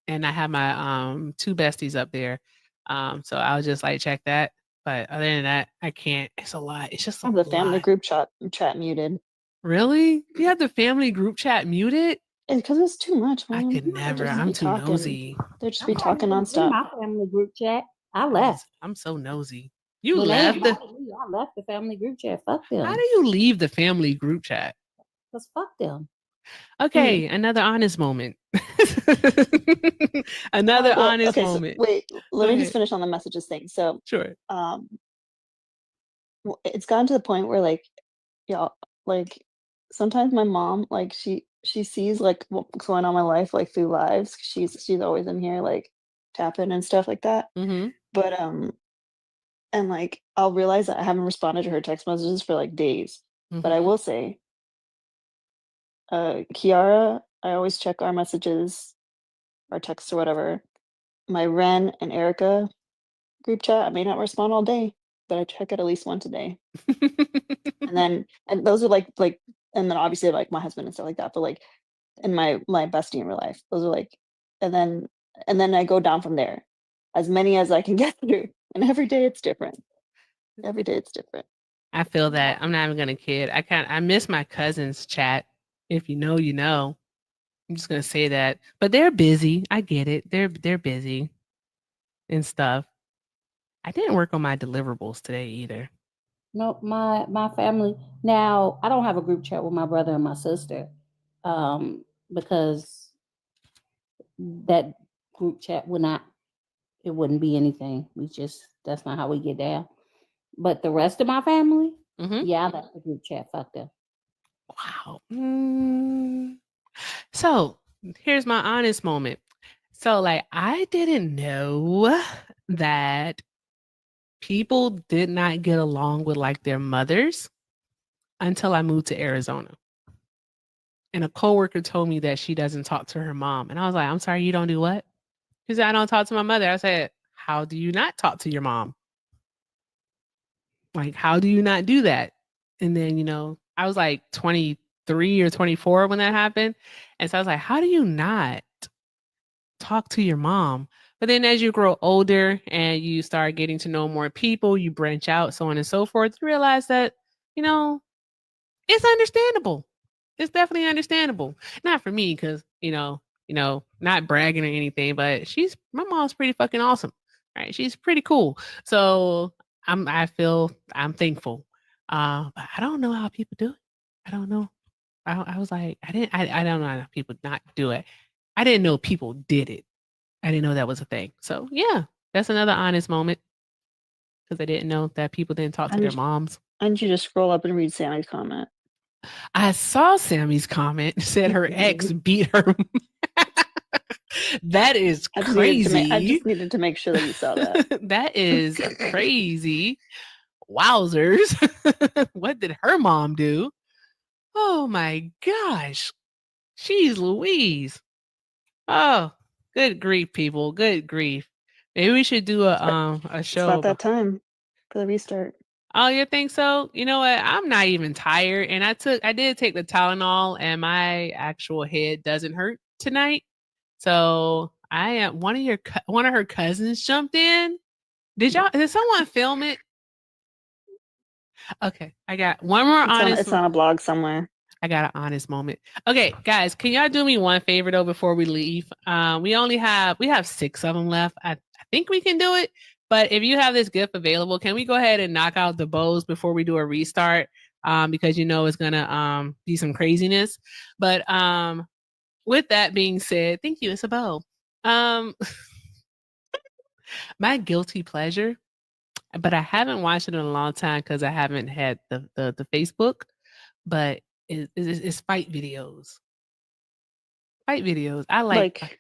And I have my 2 besties up there. So I'll just like check that. But other than that, I can't. It's a lot. It's just I have the family group chat muted. Really? You have the family group chat muted? Because it's too much, man. I could never. I'm too nosy. They'll just be talking In nonstop. my family group chat, I left. I'm so nosy. You When they left the. invited me, I left the family group chat. Fuck them. How do you leave the family group chat? Because fuck them. Okay, another honest moment. Another honest okay, moment. So wait, let me Okay. just finish on the messages thing. So Sure. It's gotten to the point where like y'all like sometimes my mom, like, she sees, like, what's going on in my life, like, through lives. She's always in here, like, tapping and stuff like that. Mm-hmm. But, and, like, I'll realize that I haven't responded to her text messages for, like, days. But I Mm-hmm. will say, Kiara, I always check our messages, our texts or whatever. My Ren and Erica group chat, I may not respond all day, but I check it at least once a day. And those are like and then obviously like my husband and stuff like that, but like and my bestie in real life. Those are like and then I go down from there. As many as I can get through. And every day it's different. Every day it's different. I feel that. I'm not even gonna kid. I miss my cousin's chat. If you know, you know. I'm just gonna say that. But they're busy. I get it. They're busy and stuff. I didn't work on my deliverables today either. No, my family. Now I don't have a group chat with my brother and my sister, because that group chat would not. It wouldn't be anything. That's not how we get down. But the rest of my family, yeah, I left the group chat fucked up. Wow. So here's my honest moment. So like I didn't know that people did not get along with like their mothers until I moved to Arizona. And a coworker told me that she doesn't talk to her mom. And I was like, I'm sorry, you don't do what? She said, I don't talk to my mother. I said, how do you not talk to your mom? Like, how do you not do that? And then, I was like 23 or 24 when that happened. And so I was like, how do you not talk to your mom? But then as you grow older and you start getting to know more people, you branch out, so on and so forth, you realize that, it's understandable. It's definitely understandable. Not for me, because, not bragging or anything, but my mom's pretty fucking awesome. Right? She's pretty cool. So I feel I'm thankful. But I don't know how people do it. I don't know. I was like, I don't know how people not do it. I didn't know people did it. I didn't know that was a thing. So yeah, that's another honest moment. Because I didn't know that people didn't talk to their moms. Why don't you just scroll up and read Sammy's comment? I saw Sammy's comment, said her ex beat her. That is crazy. I just needed to make sure that you saw that. That is crazy. Wowzers. What did her mom do? Oh my gosh. Jeez Louise. Oh, good grief, people. Good grief. Maybe we should do a It's show. about that time for the restart. Oh, you think so? You know what? I'm not even tired. And I did take the Tylenol and my actual head doesn't hurt tonight. So I am one of her cousins jumped in. Did someone film it? Okay. I got one more It's on a blog somewhere. I got an honest moment. Okay, guys, can y'all do me one favor though before we leave? We have 6 of them left. I think we can do it. But if you have this gift available, can we go ahead and knock out the bows before we do a restart? Because it's gonna be some craziness. But with that being said, thank you. It's a bow. My guilty pleasure, but I haven't watched it in a long time because I haven't had the Facebook. But it's fight videos. Fight videos. I like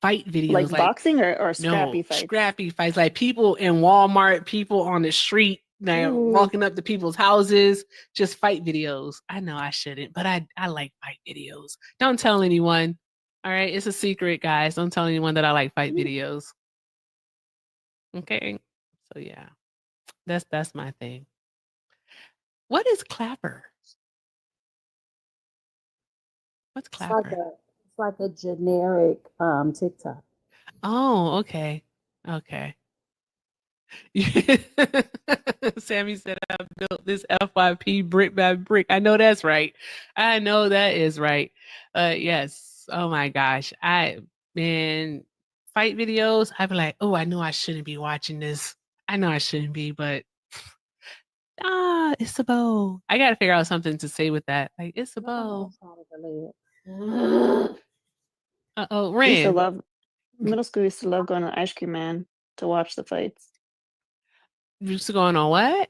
fight videos. Like boxing or scrappy fights? Scrappy fights. Like people in Walmart, people on the street, walking up to people's houses, just fight videos. I know I shouldn't, but I like fight videos. Don't tell anyone. All right. It's a secret, guys. Don't tell anyone that I like fight videos. Okay. So yeah. That's my thing. What is Clapper? What's Clapper? It's like a generic TikTok. Oh, okay. Okay. Sammy said I built this FYP brick by brick. I know that's right. I know that is right. Yes. Oh my gosh. Fight videos, I'd be like, oh, I know I shouldn't be watching this. I know I shouldn't be, but it's a bow. I gotta figure out something to say with that. Like, it's a bow. Uh-oh, We used to Ren. love middle school. We used to love going to the Ice Cream Man to watch the fights. You used to go on what?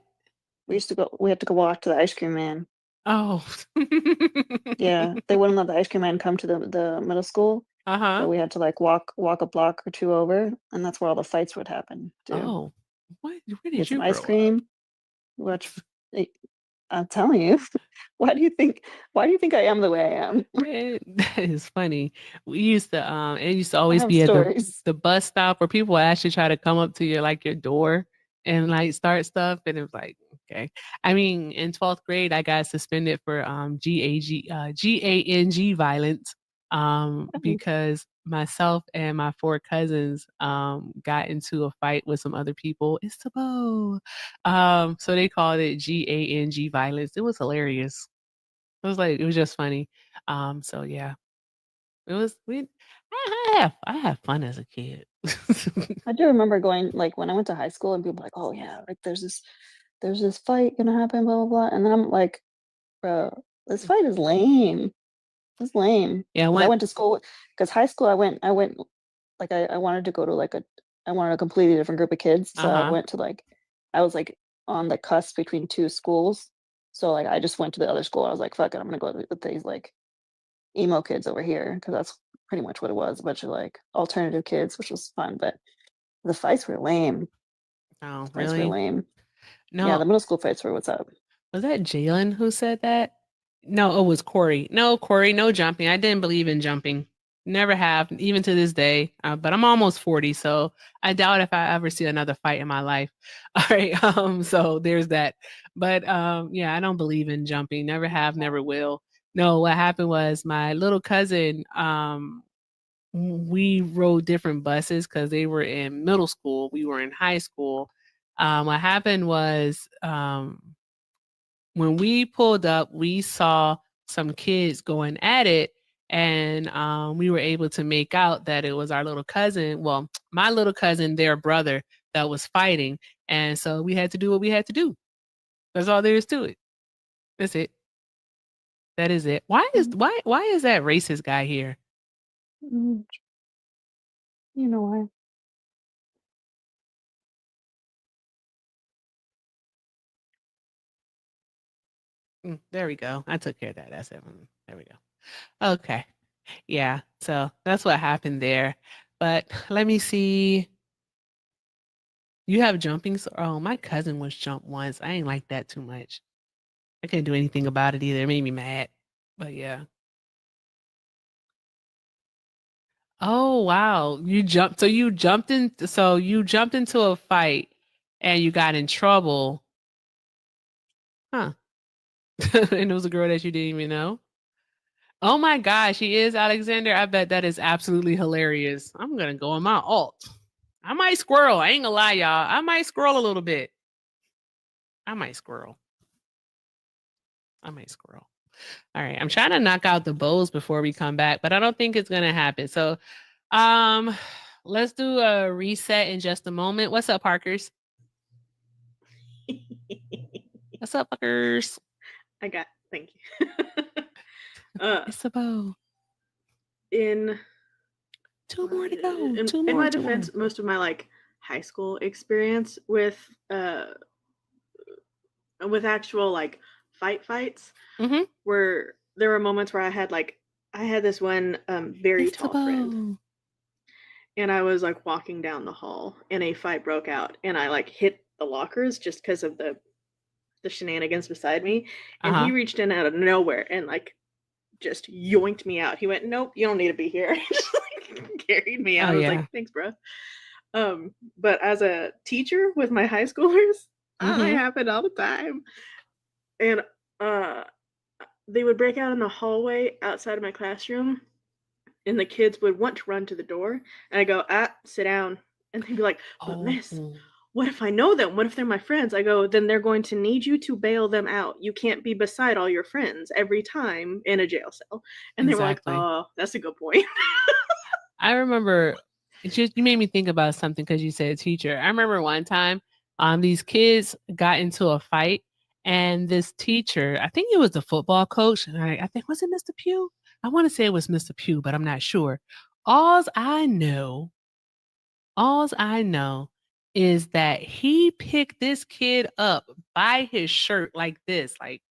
We had to go watch the Ice Cream Man. Oh. Yeah, they wouldn't let the ice cream man come to the middle school, Uh-huh. so we had to like walk a block or two over, and that's where all the fights would happen too. Oh. Where Get did some you ice grow up? cream. Watch. I'm telling you. Why do you think I am the way I am? That is funny. We used to it used to I always have be at stories. the bus stop where people would actually try to come up to your like your door and like start stuff, and it was like, okay. I mean, in 12th grade I got suspended for GANG violence because myself and my 4 cousins got into a fight with some other people. It's Tabo. So they called it GANG violence. It was hilarious. It was just funny. So yeah, it was I have fun as a kid. I do remember going like when I went to high school and people were like, oh yeah, like there's this fight gonna happen, blah blah blah. And then I'm like, bro, this fight is lame. It's lame. Yeah, Because I went to school because high school I went like I wanted to go to like I wanted a completely different group of kids. So I Uh-huh. went to like I was like on the cusp between 2 schools. So like I just went to the other school. I was like, fuck it, I'm gonna go with these like emo kids over here because that's pretty much what it was, a bunch of like alternative kids, which was fun, but the fights were lame. Oh, Fights were really? lame. Yeah, No, the middle school fights were what's up. was that Jalen who said that? No, it was Corey. No, Corey, no jumping. I didn't believe in jumping. Never have, even to this day. But I'm almost 40, so I doubt if I ever see another fight in my life. All right. So there's that. But yeah, I don't believe in jumping. Never have, never will. No, what happened was my little cousin, we rode different buses because they were in middle school. We were in high school. What happened was when we pulled up, we saw some kids going at it, and we were able to make out that it was our little cousin. Well, my little cousin, their brother, that was fighting, and so we had to do what we had to do. That's all there is to it. That's it. That is it. Why is that racist guy here? You know why? There we go. I took care of that. That's it. There we go. Okay. Yeah. So that's what happened there. But let me see. You have jumping. Oh, my cousin was jumped once. I ain't like that too much. I couldn't do anything about it either. It made me mad. But yeah. Oh wow. So you jumped into a fight and you got in trouble. Huh. And it was a girl that you didn't even know. Oh my gosh, she is Alexander. I bet that is absolutely hilarious. I'm gonna go on my alt. I might squirrel. I ain't gonna lie, y'all. I might squirrel a little bit. I might squirrel. All right. I'm trying to knock out the bows before we come back, but I don't think it's gonna happen. So let's do a reset in just a moment. What's up, Parkers? What's up, Parkers? Thank you. It's a bow. In Two more to go. In my defense, most of my like high school experience with actual like fights were there were moments where I had this one very tall friend, and I was like walking down the hall and a fight broke out, and I like hit the lockers just because of the shenanigans beside me, and he reached in out of nowhere and like just yoinked me out. He went, "Nope, you don't need to be here." Just like carried me out. I was like, "Thanks, bro." But as a teacher with my high schoolers, it happened all the time. And they would break out in the hallway outside of my classroom, and the kids would want to run to the door, and I go, sit down. And they'd be like, "But miss, what if I know them? What if they're my friends?" I go, "Then they're going to need you to bail them out. You can't be beside all your friends every time in a jail cell." And they were like, "Oh, that's a good point." I remember you made me think about something because you said teacher. I remember one time these kids got into a fight, and this teacher, I think it was the football coach, and I think, was it Mr. Pugh? I want to say it was Mr. Pugh, but I'm not sure. Alls I know is that he picked this kid up by his shirt like this, like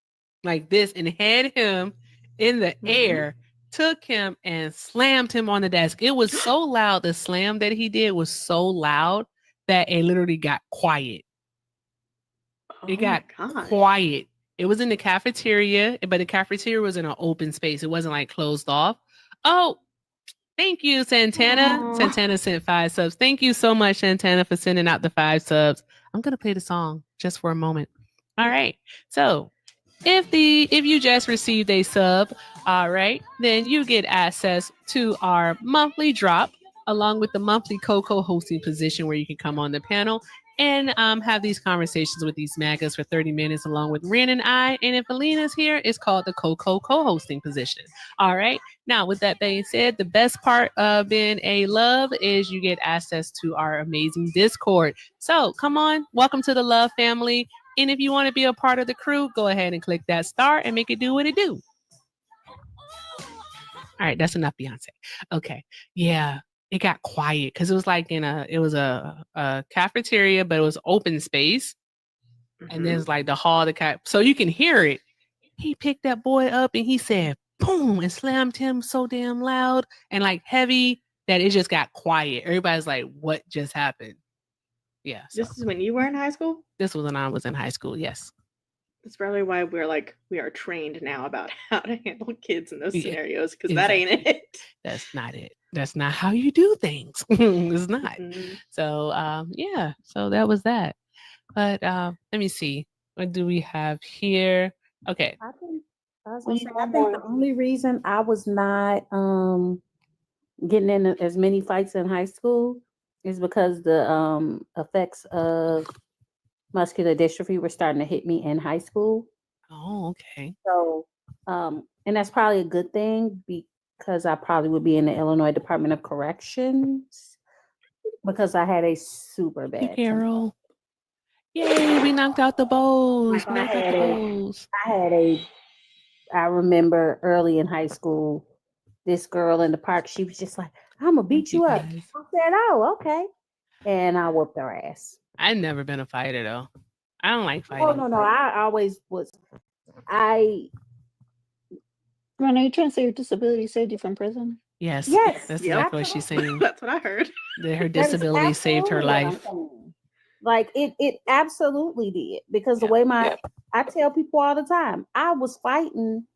like this and had him in the air, took him and slammed him on the desk. It was so loud. The slam that he did was so loud that it literally got quiet. It got quiet. It was in the cafeteria, but the cafeteria was in an open space. It wasn't like closed off. Oh, thank you, Santana. Aww. Santana sent 5 subs. Thank you so much, Santana, for sending out the 5 subs. I'm gonna play the song just for a moment. All right. So if you just received a sub, all right, then you get access to our monthly drop along with the monthly co-hosting position where you can come on the panel and have these conversations with these MAGAs for 30 minutes along with Ren and I. And if Alina's here, it's called the co-hosting position. All right. Now, with that being said, the best part of being a love is you get access to our amazing Discord. So come on, welcome to the Love family. And if you want to be a part of the crew, go ahead and click that star and make it do what it do. All right, that's enough Beyonce. Okay. Yeah. It got quiet because it was like it was a cafeteria, but it was open space. And there's like the hall, so you can hear it. He picked that boy up and he said, boom, and slammed him so damn loud and like heavy that it just got quiet. Everybody's like, what just happened? Yeah. So. This is when you were in high school? This was when I was in high school, yes. That's probably why we are trained now about how to handle kids in those scenarios, because that ain't it. That's not it. That's not how you do things. It's not. So yeah, so that was that. But let me see. What do we have here? Okay. I think the only reason I was not getting in as many fights in high school is because the effects of muscular dystrophy were starting to hit me in high school. Oh, okay. So, and that's probably a good thing because I probably would be in the Illinois Department of Corrections because I had a super bad. Hey, Carol. Yay, we knocked out the bows. I remember early in high school, this girl in the park, she was just like, I'm gonna beat you up. I said, oh, okay. And I whooped her ass. I've never been a fighter though. I don't like fighting. Oh no, I always was. Ron, are you trying to say your disability saved you from prison? Yes. Yes. That's exactly what she's saying. That's what I heard. That her disability saved her life. Like it absolutely did. Because the way I tell people all the time, I was fighting.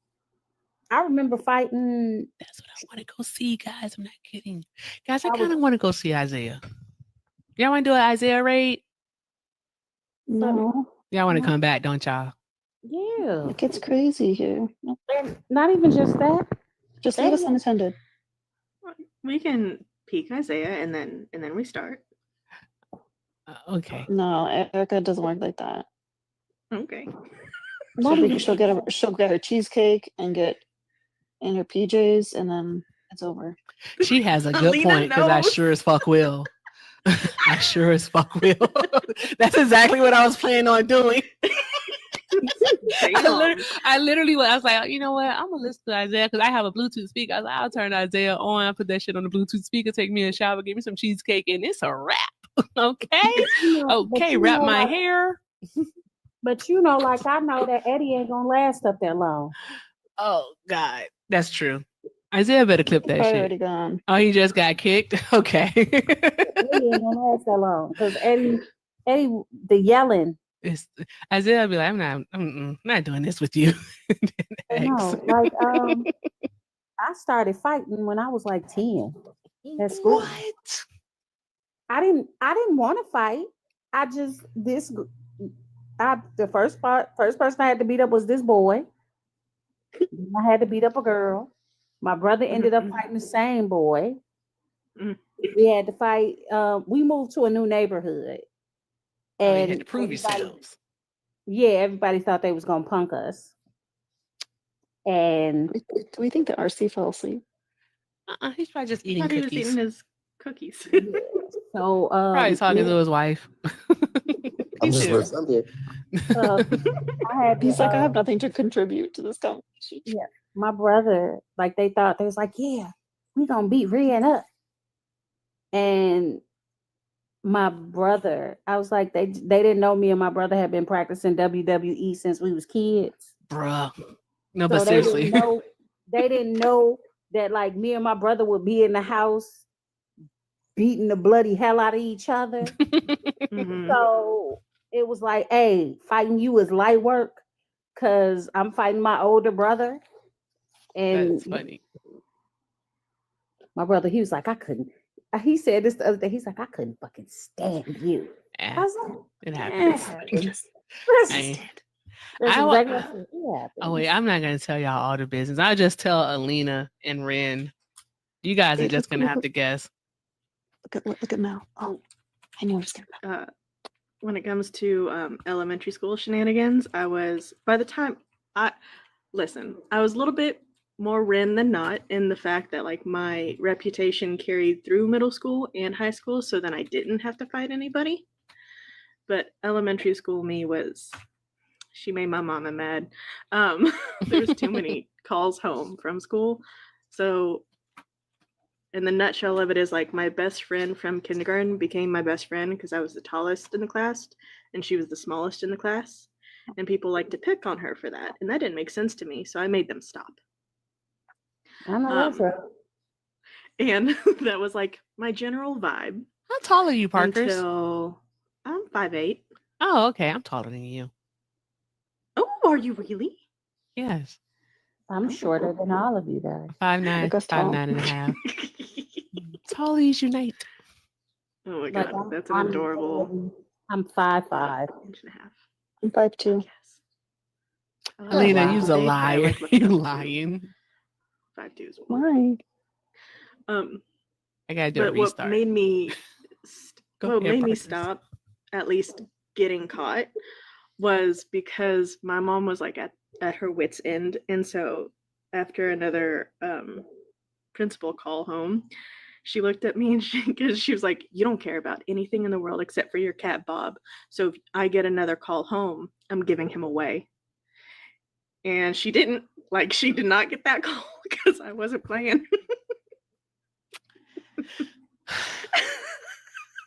I remember fighting. That's what I want to go see, guys. I'm not kidding. Guys, I kind of want to go see Isaiah. Y'all want to do an Isaiah raid? No. Y'all want to come back, don't y'all? Yeah. It gets crazy here. Not even just that. Just leave us unattended. We can peek Isaiah and then we start. Okay. No, Erica doesn't work like that. Okay. She'll get her cheesecake and get in her PJs, and then it's over. She has a good point because I sure as fuck will. I sure as fuck will. That's exactly what I was planning on doing. I literally was like, you know what? I'm gonna listen to Isaiah because I have a Bluetooth speaker. I was like, I'll turn Isaiah on. I put that shit on the Bluetooth speaker. Take me a shower. Give me some cheesecake, and it's a wrap. Okay. Okay. Wrap my hair. But you know, like I know that Eddie ain't gonna last up that long. Oh God, that's true. Isaiah better clip that shit. Already gone. Oh, he just got kicked. Okay. Eddie ain't gonna last that long because Eddie, the yelling. Isaiah be like, I'm not doing this with you. No, like I started fighting when I was like 10 at school. What? I didn't want to fight. The first person I had to beat up was this boy. I had to beat up a girl. My brother ended up fighting the same boy. We had to fight. We moved to a new neighborhood, and you had to prove yourselves. Yeah, everybody thought they was gonna punk us. And do we think that RC fell asleep? He's probably just eating He cookies. was eating his cookies. So probably talking to his wife. I'm just listening. He's like, I have nothing to contribute to this conversation. Yeah, my brother, like they was like, yeah, we gonna beat Rian up. And my brother, I was like, they didn't know me and my brother had been practicing WWE since we was kids. bruh. No, So but they seriously. didn't know that like me and my brother would be in the house beating the bloody hell out of each other. So it was like, hey, fighting you is light work because I'm fighting my older brother. And That's funny. my brother, he was like, I couldn't. He said this the other day. He's like, I couldn't fucking stand you. I was like, it happens. That's I exactly what happened. Oh wait, I'm not gonna tell y'all all the business. I'll just tell Alina and Ren. You guys are just gonna have to guess. Look at Mel. Oh, I knew I was gonna. When it comes to elementary school shenanigans, I was I was a little bit more Ren than not in the fact that like my reputation carried through middle school and high school, so then I didn't have to fight anybody. But elementary school me she made my mama mad. There's too many calls home from school. So in the nutshell of it is like my best friend from kindergarten became my best friend because I was the tallest in the class and she was the smallest in the class. And people like to pick on her for that. And that didn't make sense to me. So I made them stop. I know that's right. And that was like my general vibe. How tall are you, Parkers? Until I'm 5'8". Oh, okay. I'm taller than you. Oh, are you really? Yes. I'm shorter than all of you guys. 5'9", 5'9.5". Tallies unite. Oh my god, that's an adorable. I'm 5'5". Inch and a half. I'm 5'2". Alina, you's a liar. You lying. 5'2" as well. Why? I gotta do a but restart. What made me Parker. stop at least getting caught was because my mom was like at her wit's end, and so after another principal call home, she looked at me and she was like, you don't care about anything in the world except for your cat Bob, so if I get another call home, I'm giving him away. And she did not get that call because I wasn't playing.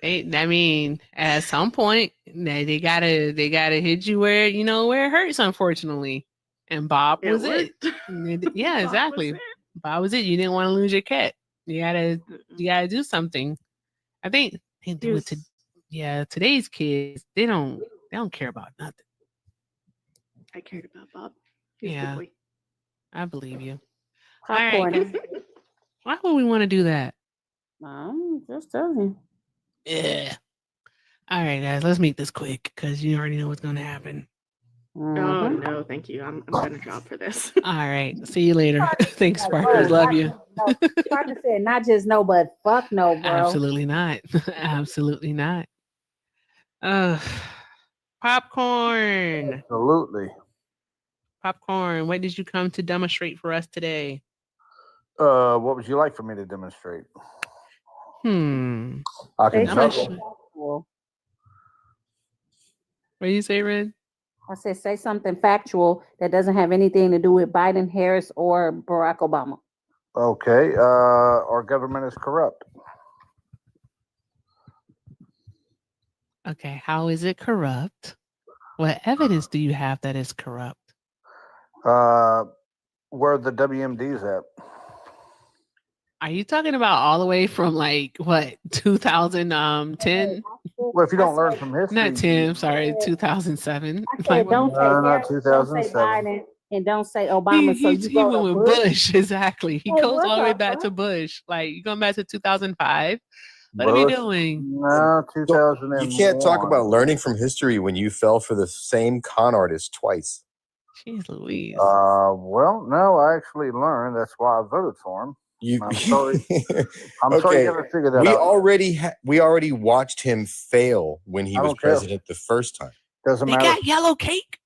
I mean, at some point, they gotta hit you where where it hurts, unfortunately. And Bob was it. Yeah, exactly. Bob was it. You didn't want to lose your cat. You gotta do something. I think today's kids, they don't care about nothing. I cared about Bob. He was a good boy. I believe you. Popcorn. All right. Why would we want to do that? Just telling you. Yeah. All right, guys, let's make this quick because you already know what's going to happen. Oh no, thank you. I'm gonna drop for this. All right, see you later. Thanks, Sparkers. Love you. Parker said, not just no, but fuck no, bro. Absolutely not. Absolutely not. Popcorn. Absolutely. Popcorn. What did you come to demonstrate for us today? What would you like for me to demonstrate? I can tell you. What do you say, Red? I said, say something factual that doesn't have anything to do with Biden, Harris, or Barack Obama. Okay. Our government is corrupt. Okay. How is it corrupt? What evidence do you have that it's corrupt? Where are the WMDs at? Are you talking about all the way from like what 2010? Well, if you don't learn from history, not 10. Sorry, 2007. Like, don't say not Harris, don't say 2007. Biden, and don't say Obama. He went with Bush. Exactly. He goes all the way back to Bush. Like you going back to 2005. What are we doing? No, 2001. You can't talk about learning from history when you fell for the same con artist twice. Jeez Louise. Well, no, I actually learned. That's why I voted for him. I'm sorry. I'm sorry you gotta figure that out. We already watched him fail when he was president the first time. Doesn't They matter. got yellow cake.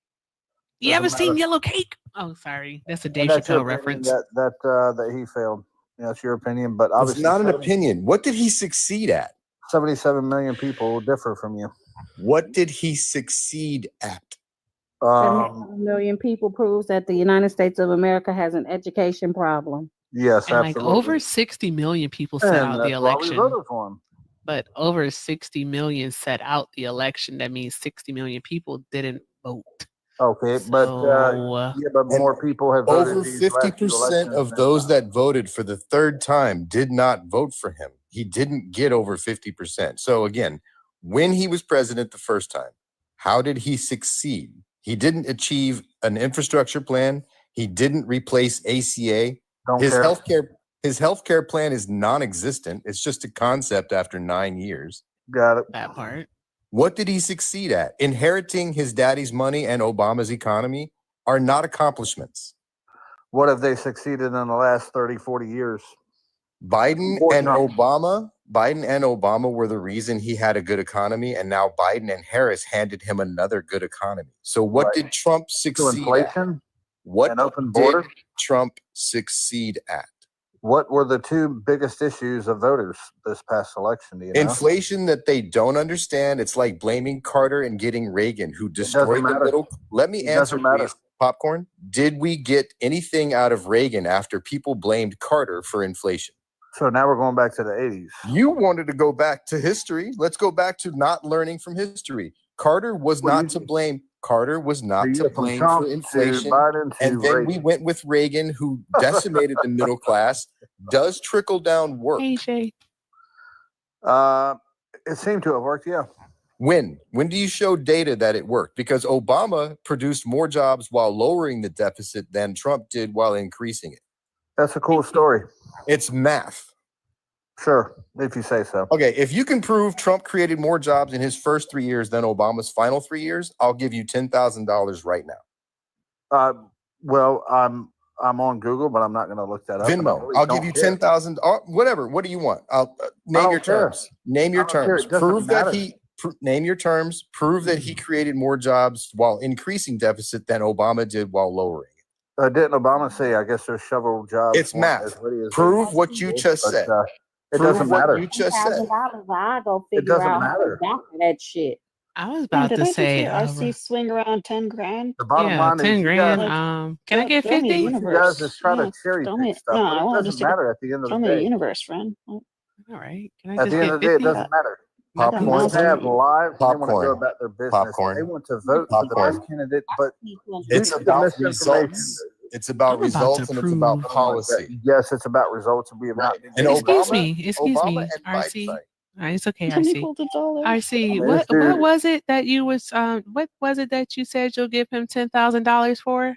You ever seen matter. yellow cake? Oh, sorry. That's a Dave That's your Chappelle opinion reference. that he failed. That's your opinion, but It's obviously not an opinion. What did he succeed at? 77 million people will differ from you. What did he succeed at? 77 million people proves that the United States of America has an education problem. Yes, and absolutely. like over 60 million people set out the that's why we election. voted for him. But over 60 million set out the election. That means 60 million people didn't vote. Okay, but more people have voted Over these last few 50% elections of than those that voted for the third time did not vote for him. He didn't get over 50%. So again, when he was president the first time, how did he succeed? He didn't achieve an infrastructure plan. He didn't replace ACA. His healthcare plan is non-existent. It's just a concept after 9 years. Got it. That part. What did he succeed at? Inheriting his daddy's money and Obama's economy are not accomplishments. What have they succeeded in the last 30, 40 years? Biden and Obama were the reason he had a good economy, and now Biden and Harris handed him another good economy. So what did Trump succeed inflation at? What and open did borders? Trump succeed at? What were the two biggest issues of voters this past election? Do you know? Inflation that they don't understand. It's like blaming Carter and getting Reagan, who destroyed the middle. Let me answer, please, Popcorn. Did we get anything out of Reagan after people blamed Carter for inflation? So now we're going back to the 80s. You wanted to go back to history. Let's go back to not learning from history. Carter was not to blame. Carter was not to blame for inflation. And then we went with Reagan, who decimated the middle class. Does trickle down work? Hey, Shay. It seemed to have worked, yeah. When do you show data that it worked? Because Obama produced more jobs while lowering the deficit than Trump did while increasing it. That's a cool story. It's math. Sure, if you say so. Okay, if you can prove Trump created more jobs in his first 3 years than Obama's final 3 years, I'll give you $10,000 right now. Well, I'm on Google, but I'm not going to look that up. Venmo. I'll give you 10,000. Whatever. What do you want? I'll name your terms. Name your terms. Prove that he. Name your terms. Prove that he created more jobs while increasing deficit than Obama did while lowering it. Didn't Obama say, I guess there's shovel jobs? It's math. Prove what you just said. It doesn't matter. You just said. I go figure out how to down for that shit. I was about to say, RC swing around 10 grand. The bottom line is 10 grand. Can I get 50? You guys just try to cherry pick stuff. No, It doesn't matter at the end of the Throw me day. a universe, friend. All right. Can I At just the end get of the day, 50? it doesn't matter. Popcorn. They have lives. They want to go Popcorn. about their business. Popcorn. They want to vote for the best candidate, but It's due to about misinformation- results. It's about results and it's about policy. Yes, it's about results, and we have not. And Excuse Obama- me. Excuse Obama me. and RC. Biden. It's okay, Can you RC. hold the dollar? RC, This what dude- was it that you was what was it that you said you'll give him $10,000 for?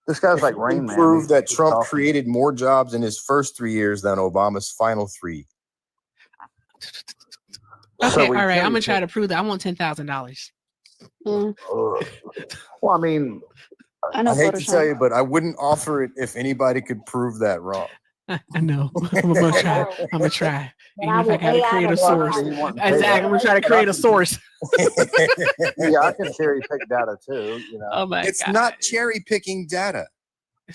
This guy's like You Rain Man. prove that He's Trump talking. created more jobs in his first 3 years than Obama's final 3. Okay, we all right. I'm gonna cherry try to prove that. I want $10,000. Well, I mean, I know I hate to Photoshop. tell you, but I wouldn't offer it if anybody could prove that wrong. I know. I'm gonna try. I'm gonna try. Even if I gotta AI create a would source. work. Exactly. I'm gonna try to create a source. yeah, I can cherry pick data too. You know, Oh my It's god. not cherry picking data.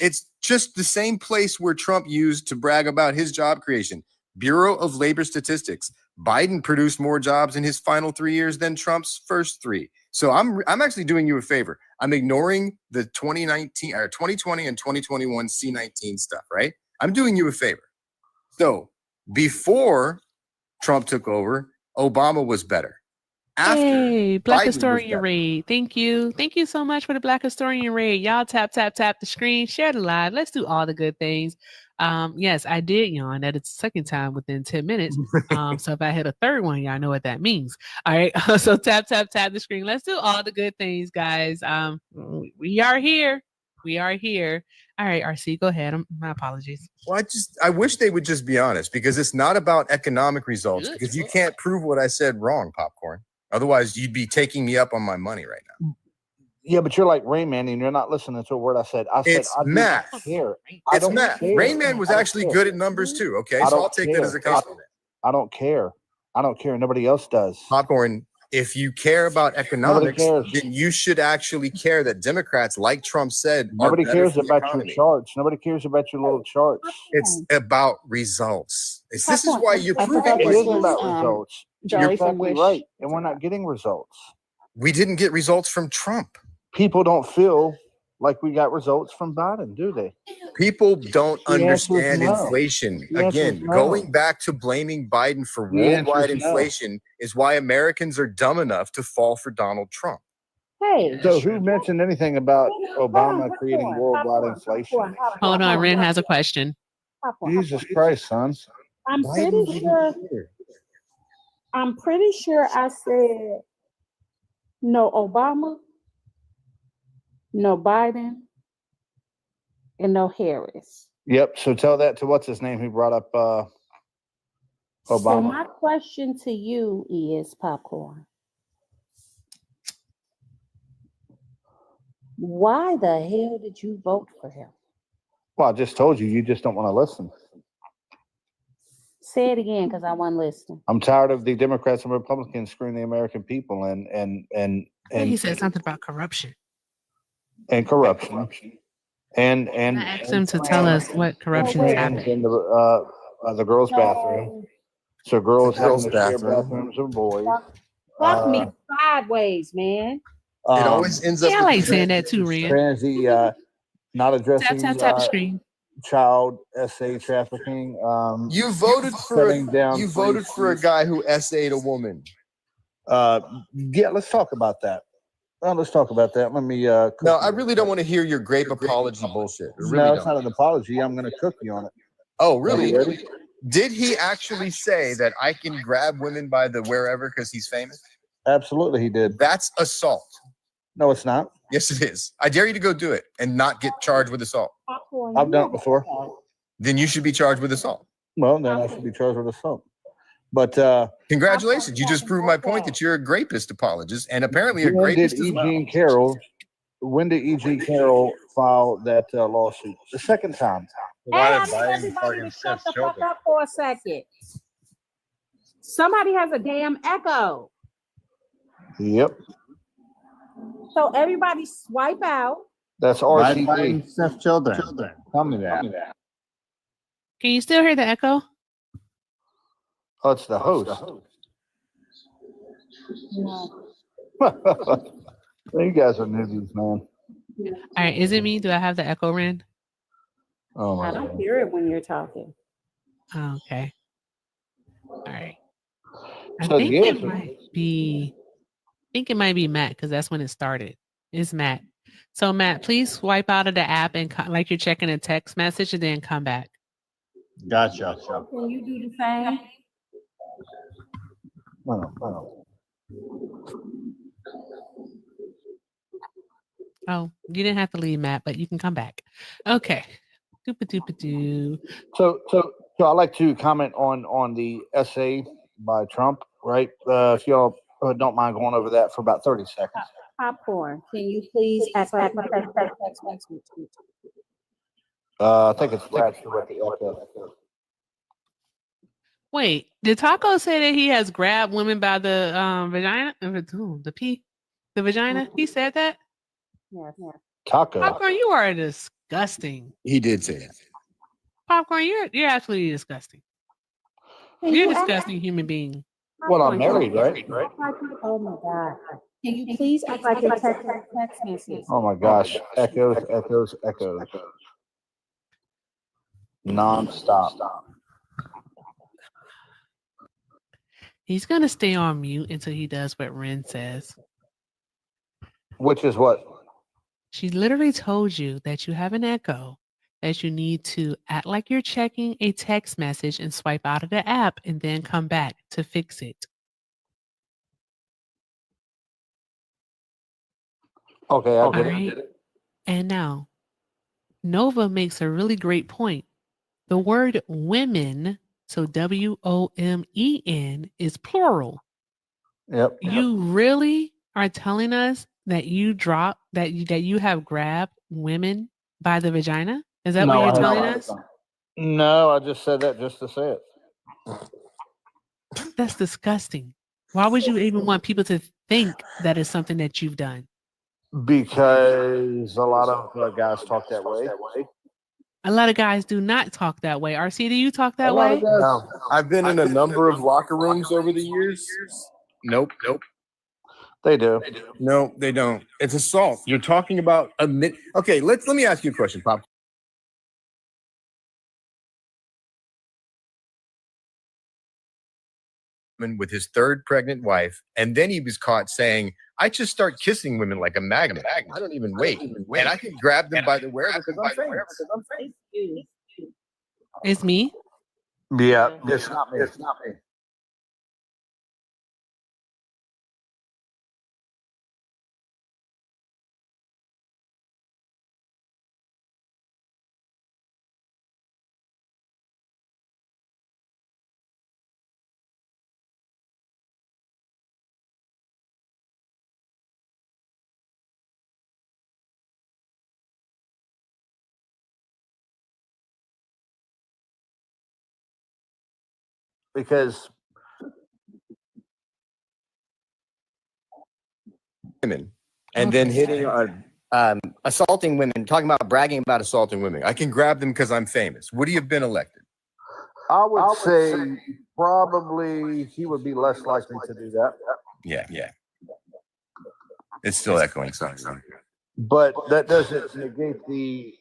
It's just the same place where Trump used to brag about his job creation. Bureau of Labor Statistics. Biden produced more jobs in his final 3 years than Trump's first 3. So I'm actually doing you a favor. I'm ignoring the 2019 or 2020 and 2021 C19 stuff, right? I'm doing you a favor. So before Trump took over, Obama was better. After Hey, Black Biden was Historian better. Raid. Thank you. Thank you so much for the Black Historian Raid. Y'all tap the screen, share the live. Let's do all the good things. Yes, I did yawn. That is the second time within 10 minutes. So if I hit a third one, y'all know what that means. All right. So tap the screen. Let's do all the good things, guys. We are here. We are here. All right, RC, go ahead. My apologies. Well, I wish they would just be honest, because it's not about economic results, Good. because you can't prove what I said wrong, Popcorn. Otherwise, you'd be taking me up on my money right now. yeah, but you're like Rain Man, and you're not listening to a word I said. I said It's I do math. not care. I It's don't math. care. Rain Man was I don't actually care. good at numbers too. Okay, I so don't I'll take that care. as a compliment. I don't care. I don't care. Nobody else does. Popcorn. If you care about economics, cares. then you should actually care that Democrats, like Trump said, are Nobody better cares for the about your economy. charts. Nobody cares about your little charts. It's about results. This is why you're I proving forgot It this is was about results. You're Jolly from exactly Wish. right, and we're not getting results. we didn't get results from Trump. People don't feel like we got results from Biden, do they? People don't The answer is understand no. inflation. The answer is Again, no. going back to blaming Biden for The answer worldwide is no. inflation is why Americans are dumb enough to fall for Donald Trump. Hey. So who mentioned anything about Obama creating worldwide inflation? Hold on, Ren has a question. Jesus Christ, son. I'm Why pretty didn't you sure. hear? I'm pretty sure I said no Obama, no Biden, and no Harris. Yep. So tell that to what's his name who brought up So Obama. my question to you is, Popcorn, why the hell did you vote for him? Well, I just told you. You just don't want to listen. Say it again, because I wasn't listening. I'm tired of the Democrats and Republicans screwing the American people and He said something about corruption. corruption. And I asked him to tell us what corruption is happening. in the girls' bathroom. So girls having to share bathrooms with boys. Fuck me sideways, man. It always ends up. Yeah, I like saying that too, Ren. Transy, not addressing Tap the screen. child SA trafficking. You voted for shutting down you free voted for a speech. guy who SA'd a woman. Yeah, let's talk about that. Let's talk about that. Let me. No, I really don't want to hear your grape apology bullshit. I really no, don't. it's not an apology. I'm going to cook you on it. Oh, really? Are you ready? Did he actually say that I can grab women by the wherever because he's famous? Absolutely, he did. That's assault. No, it's not. Yes, it is. I dare you to go do it and not get charged with assault. I've done it before. Then you should be charged with assault. Well, then I should be charged with assault. But congratulations, you just proved my point that you're a grapist apologist and apparently a grapist as well. When did E.G. Carroll file that lawsuit? The second time. Hey, I need everybody to shut the fuck up for a second. Somebody has a damn echo. Yep. So everybody swipe out. That's RTP. Steph children. Tell me that. Can you still hear the echo? Oh, it's the host. No. You guys are newbies, man. All right, is it me? Do I have the echo, Ren? Oh my I don't hear it when you're talking. Oh, okay. All right. I So think good. it might be. I think it might be Matt because that's when it started. It's Matt. So Matt, please swipe out of the app and like you're checking a text message and then come back. Gotcha. Can you do the same? Oh, you didn't have to leave, Matt, but you can come back. Okay. Doo-ba-doo-ba-doo. So I'd like to comment on the essay by Trump, right? If y'all don't mind going over that for about 30 seconds. Popcorn, can you please act like I think it's Braxton with the echo. Wait, did Taco say that he has grabbed women by the vagina? The vagina? He said that? Yes. Taco. Popcorn, you are disgusting. He did say that. Popcorn, you're absolutely disgusting. You're a disgusting human being. Well, I'm married, right? Oh my God. Can you please act like a text message? Oh my gosh. Echoes. Non-stop. He's going to stay on mute until he does what Ren says. Which is what? She literally told you that you have an echo, that you need to act like you're checking a text message and swipe out of the app and then come back to fix it. Okay, I get Right? it. And now, Nova makes a really great point. The word women, so WOMEN, is plural. Yep. You really are telling us that you have grabbed women by the vagina? Is that what you're telling us? No, I just said that just to say it. That's disgusting. Why would you even want people to think that is something that you've done? Because a lot of guys talk that way. A lot of guys do not talk that way. RC, do you talk that A lot way? of guys- No, I've been in a number of locker rooms over the years. Nope. They do. No, they don't. It's assault. You're talking about okay, let me ask you a question, Pop. with his third pregnant wife, and then he was caught saying, "I just start kissing women like a magnet. I don't even wait, and I can grab them by the wherever because I'm famous." It's me. Yeah, it's not me. It's not me. Because women, and then hitting on assaulting women, talking about bragging about assaulting women. I can grab them because I'm famous. Would he have been elected? I would say probably he would be less likely to do that. Yeah. It's still echoing. Sorry. But that doesn't negate the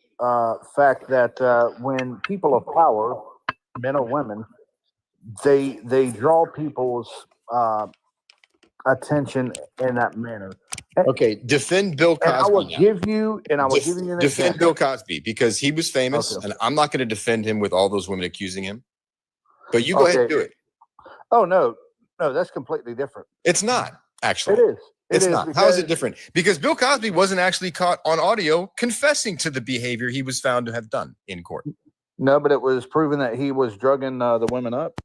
fact that when people of power, men or women, they draw people's attention in that manner. Okay, defend Bill Cosby. And I will now. give you an Defend example. Bill Cosby because he was famous, and I'm not going to defend him with all those women accusing him. But you go ahead and do it. Oh no, that's completely different. It's not actually. It is. It's not. How is it different? Because Bill Cosby wasn't actually caught on audio confessing to the behavior he was found to have done in court. No, but it was proven that he was drugging the women up.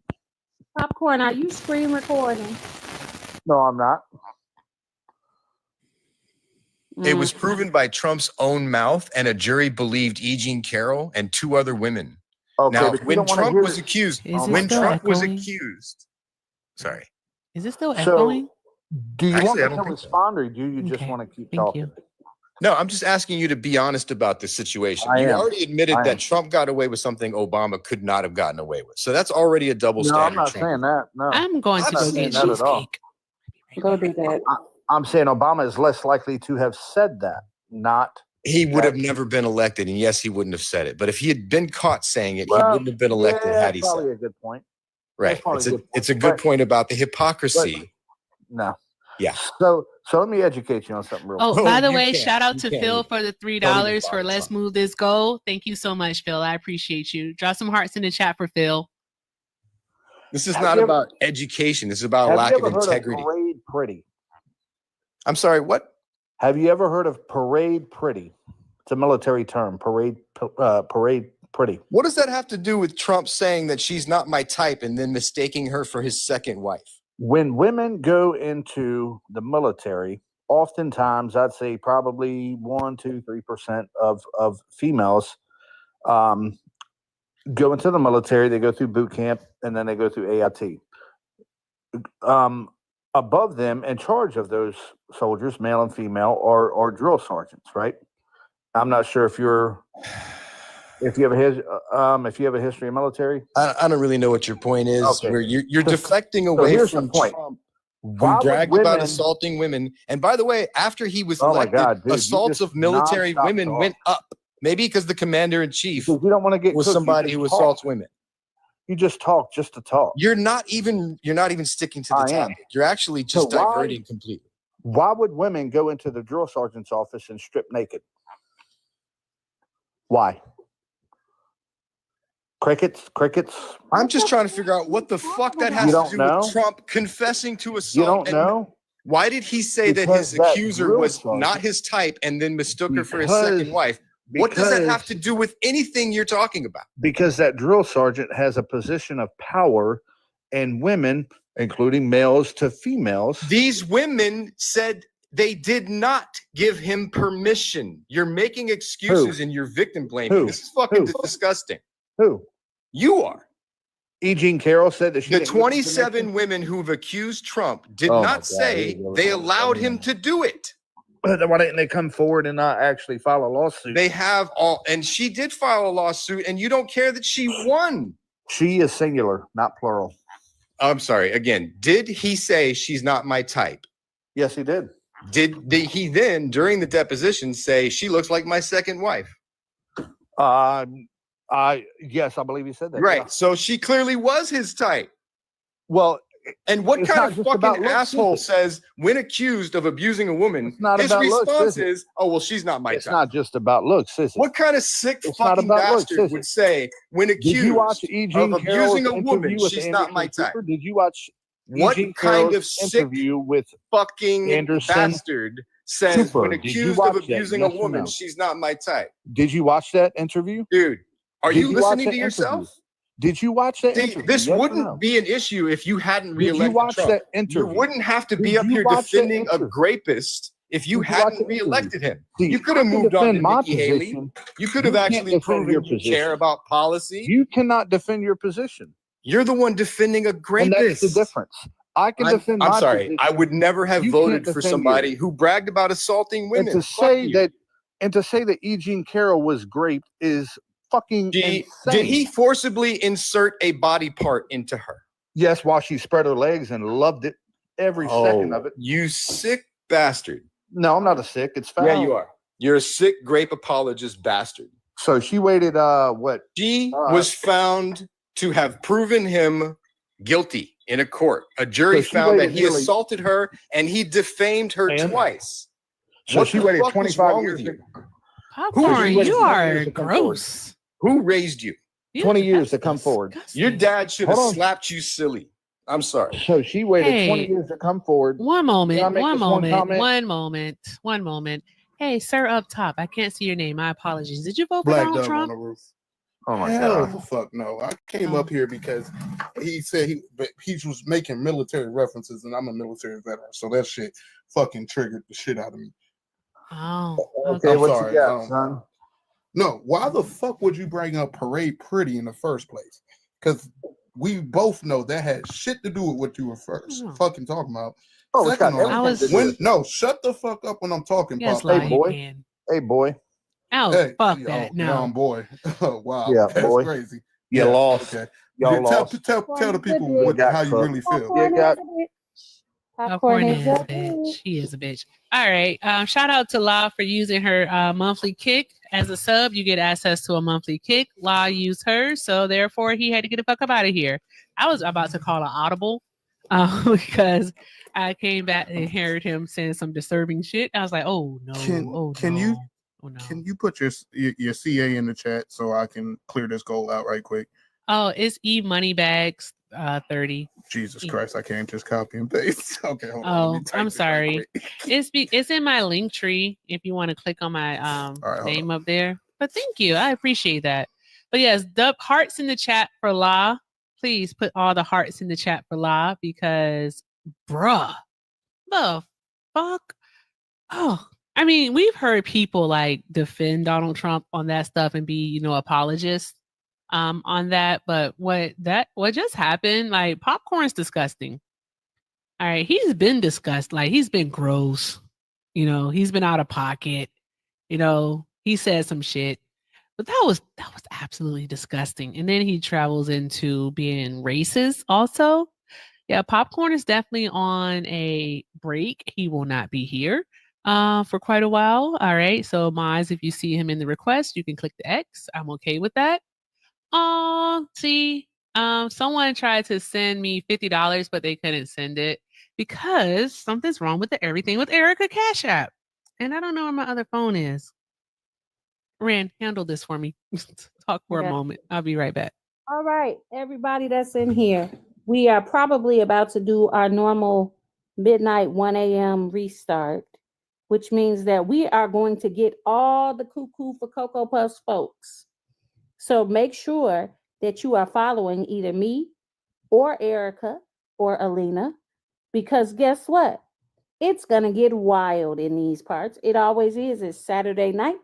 Popcorn, are you screen recording? No, I'm not. It was proven by Trump's own mouth, and a jury believed E. Jean Carroll and two other women. Okay, now, but you when don't wanna Trump hear was it. accused, Is it when still Trump was echoing? accused, sorry. Is it still So, echoing? do you Actually, want I me don't to think so. respond, or do you just want to keep talking? No, I'm just asking you to be honest about the situation. I You am. already admitted I that am. Trump got away with something Obama could not have gotten away with. So that's already a double No, standard. I'm not Trump. saying that. No, I'm going to not go saying get that at all. cheesecake. Go do that. I'm saying Obama is less likely to have said that, not. He would that- have never been elected, and yes, he wouldn't have said it. But if he had been caught saying it, he Well, wouldn't have been elected yeah, had he said probably it. a good point. Right. probably a good It's a good point about the hypocrisy. No. Yeah. So let me educate you on something real Oh, quick. by the you way, can. shout out You to can. Phil for the $3 Don't even for bother. Let's Move This Goal. Thank you so much, Phil. I appreciate you. Drop some hearts in the chat for Phil. This is Have not you ever- about education. This is about Have lack you of ever heard integrity. of Parade Pretty? I'm sorry, what? Have you ever heard of Parade Pretty? It's a military term. Parade Pretty. What does that have to do with Trump saying that she's not my type and then mistaking her for his second wife? When women go into the military, oftentimes I'd say probably 1, 2, 3% of females go into the military. They go through boot camp and then they go through AIT. Above them, in charge of those soldiers, male and female, are drill sergeants, right? I'm not sure if you have a history of military. I don't really know what your point is. Okay. Where you're So- deflecting so away here's the from point. Trump, Why who would bragged about women- assaulting women. And by the way, after he was Oh my elected, God, dude, you assaults just of military nonstop women talk. went up. Maybe because the commander in chief Because you don't want to get was cooked, you somebody just who talk. assaults women. You just talk just to talk. You're not even sticking to the I am. topic. You're actually just So why- diverting completely. Why would women go into the drill sergeant's office and strip naked? Why? Crickets. I'm just trying to figure out what the fuck that You has to don't do know? with Trump confessing to assault. You don't and know? Why did he say that Because his that accuser drill was sergeant- not his type and then mistook her for his Because- second wife? What does that because- have to do with anything you're talking about? Because that drill sergeant has a position of power, and women, including males to females, These women said they did not give him permission. You're making excuses and you're victim blaming. Who? This is fucking Who? disgusting. who? You are. E. Jean Carroll said that she The didn't give him 27 permission? women who've accused Trump did Oh my not God, say here we go. they allowed him to do it. But why didn't they come forward and not actually file a lawsuit? They have all, and she did file a lawsuit, and you don't care that she won. She is singular, not plural. I'm sorry. Again, did he say she's not my type? Yes, he did. Did he then, during the deposition, say she looks like my second wife? Yes, I believe he said that. Right. yeah. So she clearly was his type. Well, And what It's kind not of just fucking about looks, asshole is it? says when accused of abusing a woman, It's not his about looks, response is it? is, "Oh well, she's not my It's type." not just about looks, is it? What kind of sick It's not fucking about looks, bastard is would it? say when Did you watch accused E. of Jean Carroll's abusing a woman, interview with she's Anderson not my type? Cooper? Did you watch E. What Jean kind Carroll's of sick interview with fucking Anderson bastard says when Cooper? Did you accused of watch that? abusing a Yes or woman, no? she's not my type? Did you watch that interview? Dude, are Did you you watch listening that to interview? yourself? Did you watch that See, interview? this Yes or wouldn't no? be an issue if you hadn't Did you reelected watch Trump. that You interview? wouldn't have to be Did up you here watch that defending a interview? rapist if you Did you watch hadn't the interview? reelected him. See, You could I have can moved on to defend my Nikki Haley. position. You could You have can't actually defend your proven you care position. about policy. You cannot defend your position. You're the one defending a And that's the rapist. difference. I can defend I'm my sorry. position. I would never have You can't voted for defend somebody yours. who bragged about assaulting And women. to Fuck say you. that E. Jean Carroll was raped is fucking Did insane. he forcibly insert a body part into her? Yes, while she spread her legs and loved it every second of it. You sick bastard. No, I'm not a sick. It's foul. Yeah, you are. You're a sick grape apologist bastard. So she waited. What? She was found to have proven him guilty in a court. A jury So she found that waited he nearly- assaulted her and he defamed her And? twice. So What she the waited fuck was 25 wrong years. with you? Popcorn, waited you 20 are years to come forward. gross. Who raised you? 20 years to come forward. Your dad should have Hold on. slapped you silly. I'm sorry. So she waited Hey, 20 years to come forward. One Can I moment, make one this one moment, comment? one moment. Hey, sir, up top. I can't see your name. My apologies. Did you vote for Black Donald Dove on Trump? the roof. Oh my Hell God. the fuck no. I came up here because he said he was making military references and I'm a military veteran. So that shit fucking triggered the shit out of me. Oh, Okay, I'm what sorry. you got, son? No, why the fuck would you bring up Parade Pretty in the first place? Because we both know that had shit to do with what you were first fucking talking about. Oh, it's got Second off, everything to do with it. no, shut the fuck up when I'm talking, Yes, Pop. Hey, boy. Hey, boy. Oh, Hey, fuck oh, that. no, No. boy. Oh, wow. Yeah, That's boy. crazy. You lost. Okay. Y'all Tell lost. tell the people You got how you cooked. really feel. You got Popcorn is a bitch. He is a bitch. All right. Shout out to La for using her monthly kick. As a sub, you get access to a monthly kick. La used hers, so therefore he had to get the fuck up out of here. I was about to call an audible because I came back and heard him saying some disturbing shit. I was like, oh no, Can you put your CA in the chat so I can clear this goal out right quick? Oh, it's E Moneybags 30. Jesus Christ, I can't just copy and paste. Okay, hold on. Let Oh, me type I'm this sorry. right quick. It's in my link tree if you want to click on my right, name up there. But thank you. I appreciate that. But yes, dub hearts in the chat for La. Please put all the hearts in the chat for La because bruh, the fuck. Oh, I mean, we've heard people like defend Donald Trump on that stuff and be, apologists on that. But what just happened, like popcorn's disgusting. All right, he's been discussed. Like he's been gross. He's been out of pocket. He said some shit. But that was absolutely disgusting. And then he travels into being racist also. Yeah, popcorn is definitely on a break. He will not be here for quite a while. All right. So Mize, if you see him in the request, you can click the X. I'm okay with that. See, someone tried to send me $50, but they couldn't send it because something's wrong with the Everything with Erica Cash App. And I don't know where my other phone is. Ren, handle this for me. Talk for a moment. I'll be right back. All right, everybody that's in here. We are probably about to do our normal midnight 1 a.m. restart, which means that we are going to get all the Cuckoo for Cocoa Puffs folks. So make sure that you are following either me or Erica or Alina, because guess what? It's going to get wild in these parts. It always is. It's Saturday night.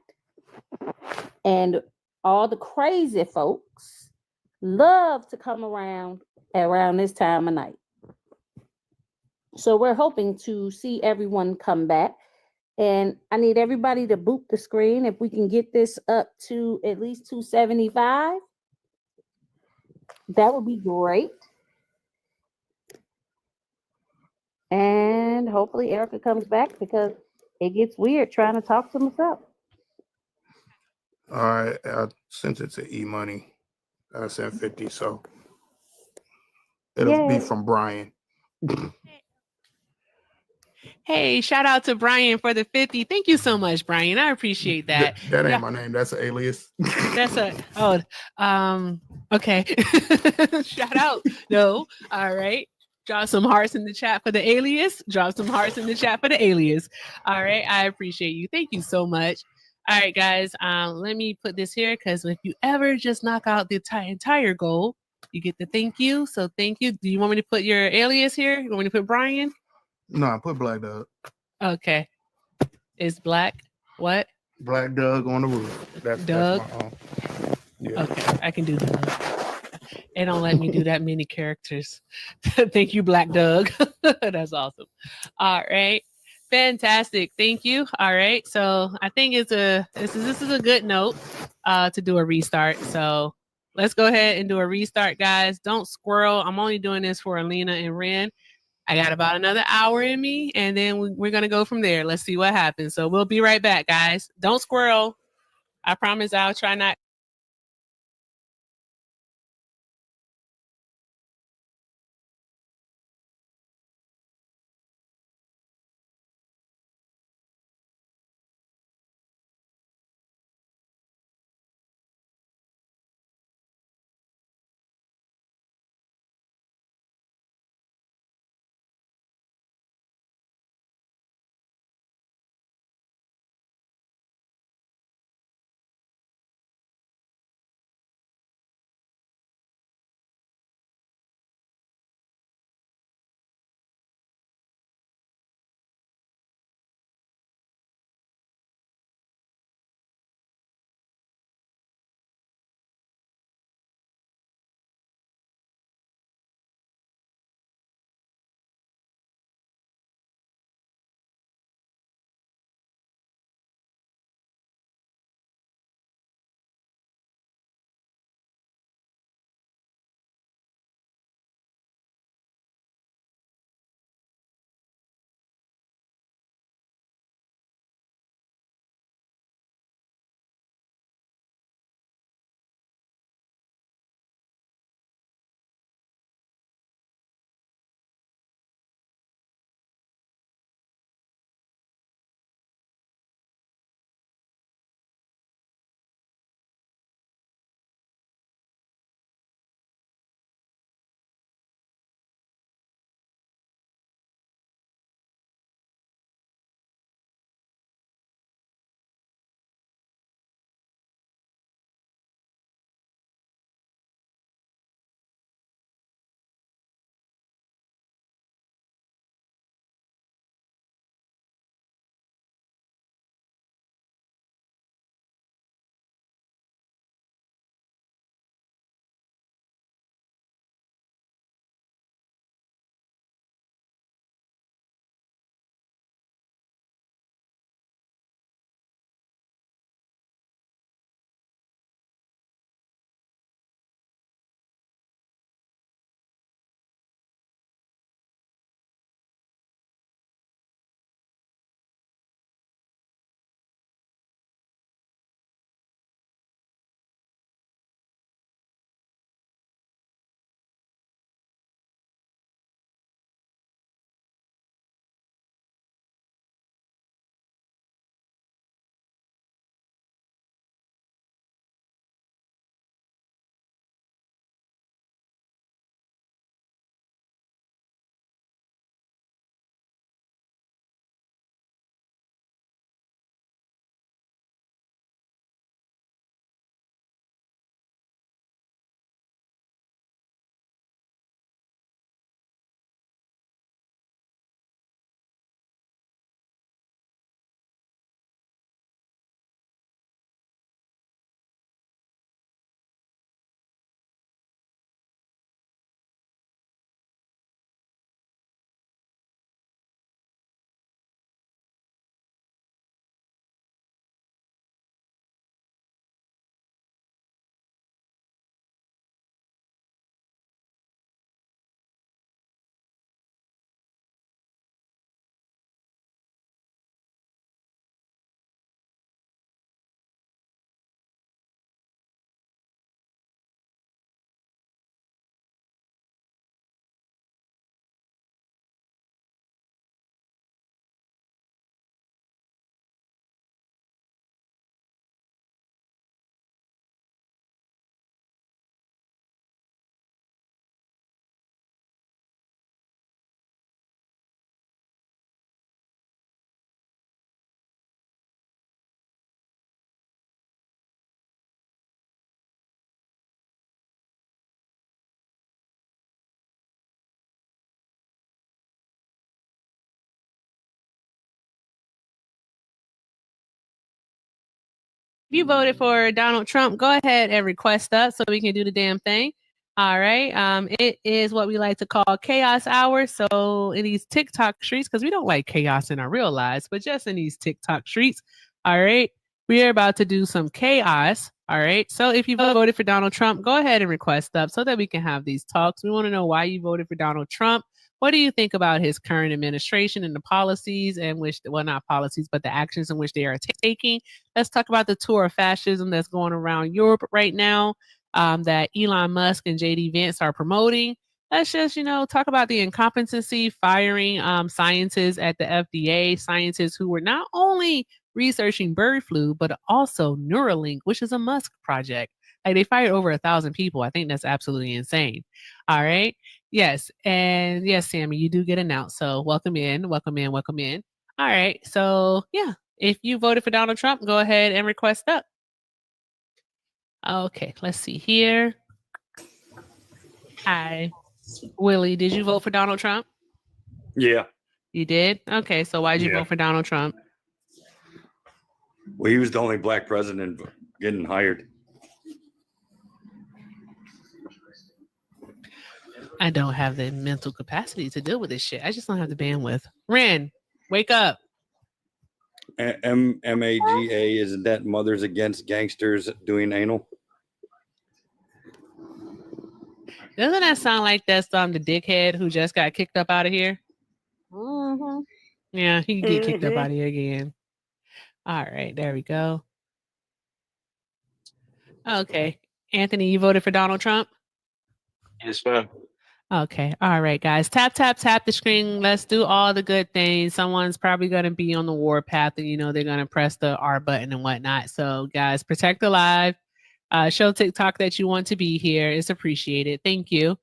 And all the crazy folks love to come around this time of night. So we're hoping to see everyone come back. And I need everybody to boot the screen. If we can get this up to at least 275, that would be great. And hopefully Erica comes back because it gets weird trying to talk to myself. All right, I sent it to E-Money. I sent 50, so it'll be from Brian. Hey, shout out to Brian for the 50. Thank you so much, Brian. I appreciate that. That ain't Yeah, my name. That's an alias. that's okay. Shout out. No. All right. Drop some hearts in the chat for the alias. Drop some hearts in the chat for the alias. All right. I appreciate you. Thank you so much. All right, guys. Let me put this here because if you ever just knock out the entire goal, you get the thank you. So thank you. Do you want me to put your alias here? You want me to put Brian? No, I put Black Doug. Okay. It's Black. What? Black Doug on the roof. That's Doug. my yeah. Okay, I can do that. It don't let me do that many characters. Thank you, Black Doug. That's awesome. All right. Fantastic. Thank you. All right. So I think this is a good note to do a restart. So let's go ahead and do a restart, guys. Don't squirrel. I'm only doing this for Alina and Ren. I got about another hour in me, and then we're going to go from there. Let's see what happens. So we'll be right back, guys. Don't squirrel. I promise I'll try not If you voted for Donald Trump, go ahead and request up so we can do the damn thing. All right. It is what we like to call chaos hour. So in these TikTok streets, because we don't like chaos in our real lives, but just in these TikTok streets. All right. We are about to do some chaos. All right. So if you voted for Donald Trump, go ahead and request up so that we can have these talks. We want to know why you voted for Donald Trump. What do you think about his current administration and the policies and which, well, not policies, but the actions in which they are taking? Let's talk about the tour of fascism that's going around Europe right now, that Elon Musk and JD Vance are promoting. Let's just, talk about the incompetency firing scientists at the FDA, scientists who were not only researching bird flu, but also Neuralink, which is a Musk project. Like they fired over 1,000 people. I think that's absolutely insane. All right. Yes. And yes, Sammy, you do get announced. So welcome in, welcome in, welcome in. All right. So yeah, if you voted for Donald Trump, go ahead and request up. Okay. Let's see here. Hi. Willie, did you vote for Donald Trump? Yeah. You did? Okay. So why'd you vote for Donald Trump? Well, he was the only black president getting hired. I don't have the mental capacity to deal with this shit. I just don't have the bandwidth. Ren, wake up. MAGA, isn't that Mothers Against Gangsters Doing Anal? Doesn't that sound like that's the dickhead who just got kicked up out of here? Mm-hmm. Yeah, he can get kicked up out of here again. All right, there we go. Okay. Anthony, you voted for Donald Trump? Yes, ma'am. Okay. All right, guys. Tap, tap, tap the screen. Let's do all the good things. Someone's probably going to be on the war path and, they're going to press the R button and whatnot. So, guys, protect the live. Show TikTok that you want to be here. It's appreciated. Thank you.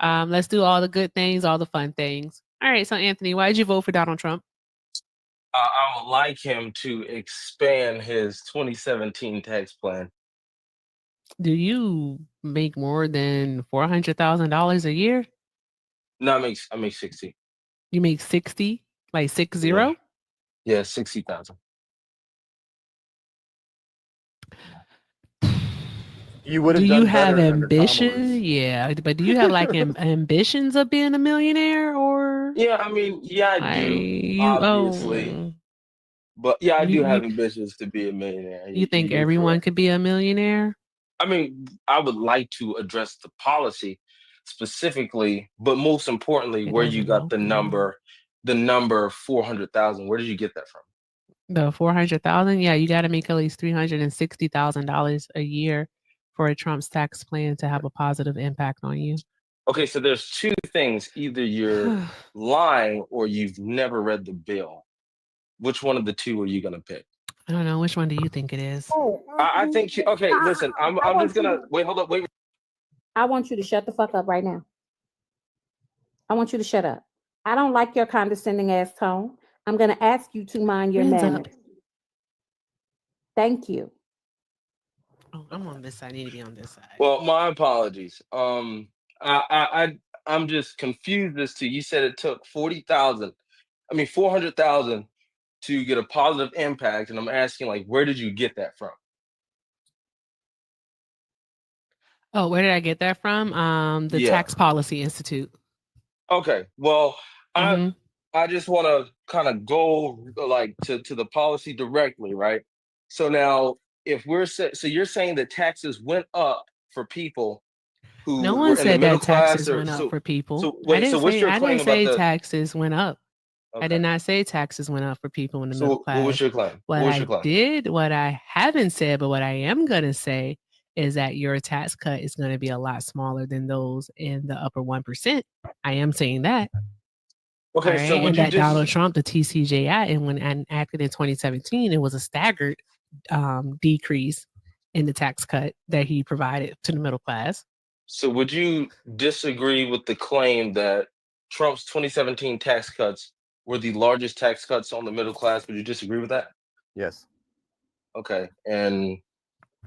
Let's do all the good things, all the fun things. All right. So, Anthony, why did you vote for Donald Trump? I would like him to expand his 2017 tax plan. Do you make more than $400,000 a year? No, I make 60. You make 60, like 60? Yeah, 60,000. You would have. Do done you have better under ambition? Yeah, but do you have like ambitions of being a millionaire or? Yeah, I mean, yeah, I do. Obviously, but yeah, I do have ambitions to be a millionaire. You think everyone could be a millionaire? I mean, I would like to address the policy specifically, but most importantly, where you got the number 400,000. Where did you get that from? The 400,000? Yeah, you got to make at least $360,000 a year for a Trump's tax plan to have a positive impact on you. Okay, so there's two things: either you're lying or you've never read the bill. Which one of the two are you gonna pick? I don't know. Which one do you think it is? I think okay, listen, I'm just gonna wait, hold up, wait. I want you to shut the fuck up right now. I want you to shut up. I don't like your condescending ass tone. I'm gonna ask you to mind your manners. Thank you. Oh, I'm on this side. I need to be on this side. Well, my apologies. I'm just confused as to, you said it took 400,000 to get a positive impact, and I'm asking, like, where did you get that from? Oh, where did I get that from? The Tax Policy Institute. Okay, well, I just want to kind of go like to the policy directly, right? So now, if so you're saying that taxes went up for people who no one said that taxes went up for people. So wait, I didn't say taxes went up. Okay. I did not say taxes went up for people in the middle class. What was your claim? What I haven't said, but what I am going to say is that your tax cut is going to be a lot smaller than those in the upper 1%. I am saying that. Okay, right? so and that Donald Trump, the TCJI, and when enacted in 2017, it was a staggered decrease in the tax cut that he provided to the middle class. So would you disagree with the claim that Trump's 2017 tax cuts were the largest tax cuts on the middle class? Would you disagree with that? Yes. Okay, and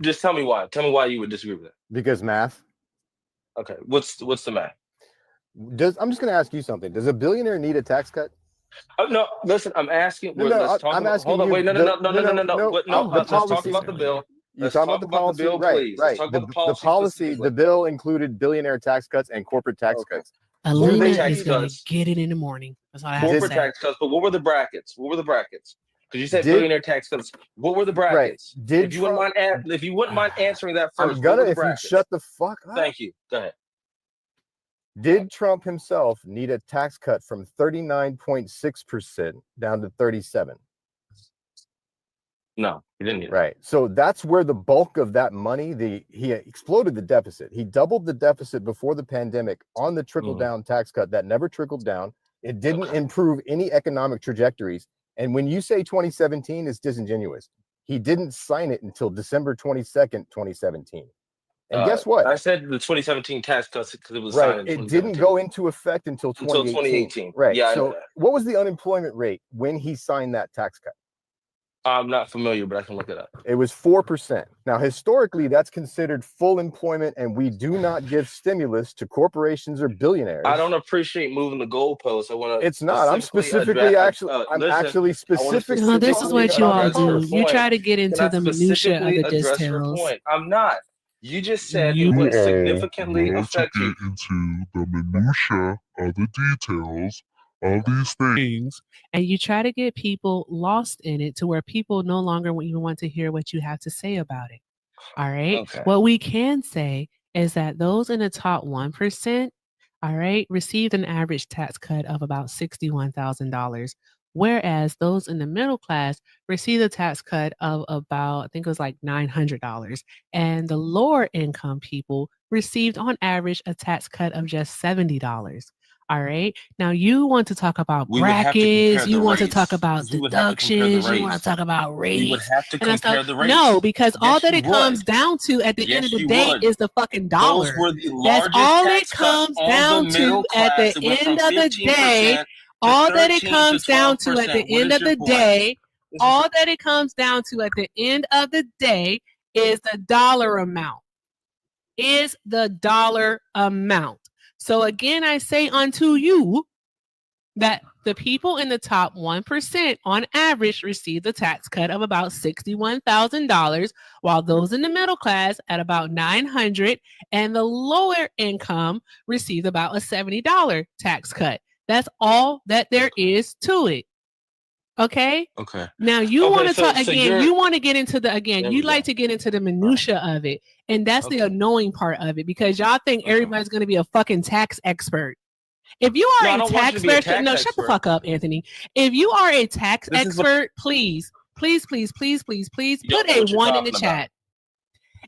just tell me why. Tell me why you would disagree with that. Because math. Okay, what's the math? I'm just going to ask you something. Does a billionaire need a tax cut? No, listen. I'm asking. No, let's talk I'm about, asking hold on. you. Wait, no. Let's talk about the bill. You're Let's talking talk about the about the policy, bill, right? please. Let's Right. talk about the The policy policy, specifically. the bill included billionaire tax cuts and corporate tax cuts. Corporate Alina tax is gonna cuts. get it in the morning. That's all I have to Corporate say. tax cuts. But what were the brackets? What were the brackets? Because you said Did- billionaire tax cuts. What were the brackets? Did if you wouldn't mind, if you wouldn't mind answering that I'm first, what gonna were the if you brackets? shut the fuck up. Thank you. Go ahead. Did Trump himself need a tax cut from 39.6% down to 37? No, he didn't need it. Right. So that's where the bulk of that money, he exploded the deficit. He doubled the deficit before the pandemic on the trickle down tax cut that never trickled down. It didn't improve any economic trajectories. And when you say 2017 is disingenuous, he didn't sign it until December 22nd, 2017. And guess what? I said the 2017 tax cuts because it was Right. signed in It didn't 2017. go into effect until 2018. Right. Yeah, I know So that. what was the unemployment rate when he signed that tax cut? I'm not familiar, but I can look it up. It was 4%. Now, historically, that's considered full employment, and we do not give stimulus to corporations or billionaires. I don't appreciate moving the goalposts. I want to. It's not. I'm specifically actually. I'm actually specifically. No, this is what you all do. You try to get into Can I the minutia of specifically the address your details. point? I'm not. You just said You it would all significantly love affect to you. get into the minutia of the details of these things. And you try to get people lost in it to where people no longer even want to hear what you have to say about it. All right. Okay. What we can say is that those in the top 1%, all right, received an average tax cut of about $61,000. Whereas those in the middle class received a tax cut of about, I think it was like $900. And the lower income people received on average a tax cut of just $70. All right. Now you want to talk about We would have to compare brackets. You the want to rates, talk about 'cause we would have to compare the deductions. You want to rates. talk about rates. We would have to and that compare stuff. the rates. No, because all Yes, that you it comes would. down to at the end Yes, of the you day would. is the fucking dollar. Those were the That's largest all it tax cuts comes on down the to middle at class. the It went from end of the 15% day. to All that it 13 to comes down to at the 12%. What end is of your the point? day, all that it comes down to at the end of the day is the dollar amount. Is the dollar amount. So again, I say unto you that the people in the top 1% on average receive the tax cut of about $61,000, while those in the middle class at about $900 and the lower income receive about a $70 tax cut. That's all that there is to it. Okay. Okay. Now you Okay, want to so- talk so again. you're- You want to get into the There you we like go. to get into the minutia of it, and that's the annoying part of it because y'all think everybody's going to be a fucking tax expert. If you No, are I a don't want you tax to be a expert, tax no, shut the expert. fuck up, Anthony. If you are a tax This is what- expert, please You don't put know a what you're 1 in the talking about. chat.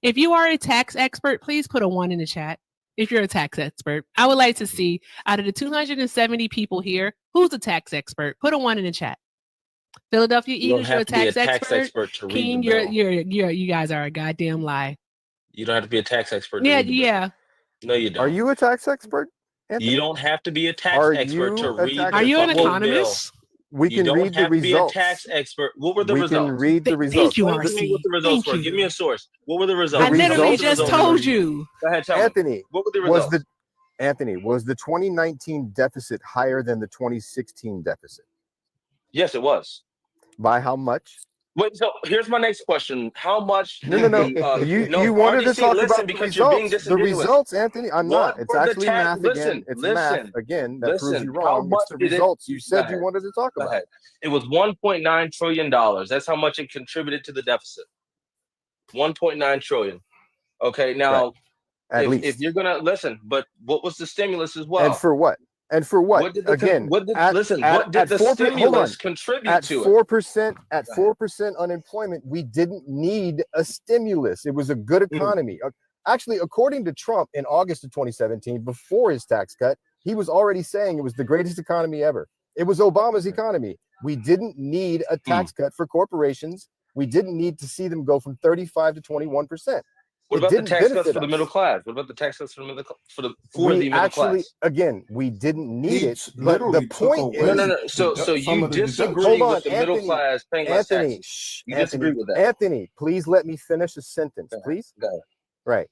If you are a tax expert, please put a 1 in the chat. If you're a tax expert, I would like to see out of the 270 people here, who's a tax expert? Put a 1 in the chat. Philadelphia You don't Eagles, you're a have to be a tax tax expert to read King, the bill. you guys are a goddamn lie. You don't have to be a tax expert to Yeah, read the bill. yeah. No, you don't. Are you a tax expert, Anthony? You don't have to be a tax Are expert to you a read tax the Are you an fucking economist? bill. We You can don't read the have to be a results. tax expert. What were the We results? can read the Thank results. you, Explain to me what RC. the results Thank were. you. Give me a source. What were the results? I literally What were the just results? told you. Go ahead, tell me. Anthony, What were the was results? the 2019 deficit higher than the 2016 deficit? Yes, it was. By how much? Wait, so here's my next question. How much No. You wanted to RDC, talk listen, about the because you're being results. The disingenuous. results, Anthony. I'm What not. It's were the actually tax? math again. It's math again. That proves you How wrong. much It's the did results you Go said you ahead. wanted to talk Go about. ahead. It was $1.9 trillion. That's how much it contributed to the deficit. 1.9 trillion. Okay, now At if least. you're gonna listen, but what was the stimulus as well? And for what? And for what? What did the Again, what did at the 4%, stimulus contribute at to it? 4%, at 4% unemployment, we didn't need a stimulus. It was a good economy. Actually, according to Trump in August of 2017, before his tax cut, he was already saying it was the greatest economy ever. It was Obama's economy. We didn't need a tax cut for corporations. We didn't need to see them go from 35 to 21%. What about the tax cuts for the middle class? What about the tax cuts for the middle class? Again, we didn't need He it. But the literally took point away is, No. So some you of the disagree hold on, with the middle Anthony, class paying less Anthony, taxes. You disagree with that. Anthony, please let me finish a sentence, please. Go ahead. Right.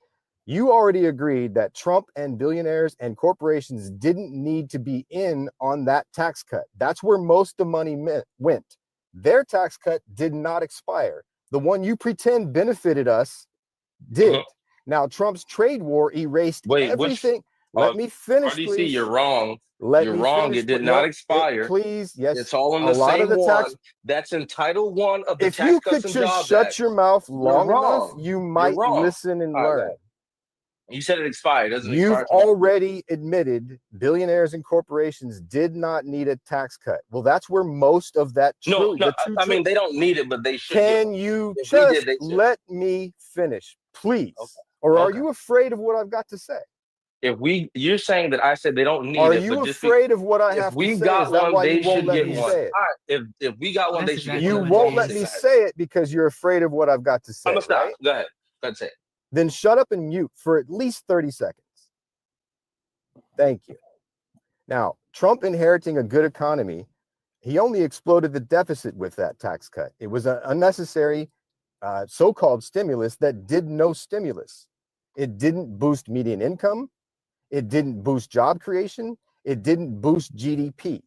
You already agreed that Trump and billionaires and corporations didn't need to be in on that tax cut. That's where most of the money went. Their tax cut did not expire. The one you pretend benefited us did. Now, Trump's trade war erased everything. Let me finish, RDC, please. you're wrong. Let You're me wrong. finish. It did No, not expire. Please, yes. It's all in a the lot same of the one. tax. That's in Title 1 of the If Tax you Cuts could and just Jobs shut Act. your mouth You're long enough, wrong. you You're might wrong. listen and All right, go learn. ahead. You said it expired. It doesn't You've expire. till next year. already admitted billionaires and corporations did not need a tax cut. Well, that's where most of that No, the I 2 mean, they don't need it, but they should get Can one. you If we just did, they should. let me finish, please? Okay. Or are Okay. you afraid of what I've got to say? You're saying that I said they don't need Are it, you but just afraid of what I if have to we say? got Is that one, why they you won't should let get me one. say it? All right, if we got one, they should get You one. won't let me say it because you're afraid of what I've got to say. I'm gonna stop. Right? Go ahead. Go ahead, say it. Then shut up and mute for at least 30 seconds. Thank you. Now, Trump inheriting a good economy, he only exploded the deficit with that tax cut. It was an unnecessary so-called stimulus that did no stimulus. It didn't boost median income. It didn't boost job creation. It didn't boost GDP.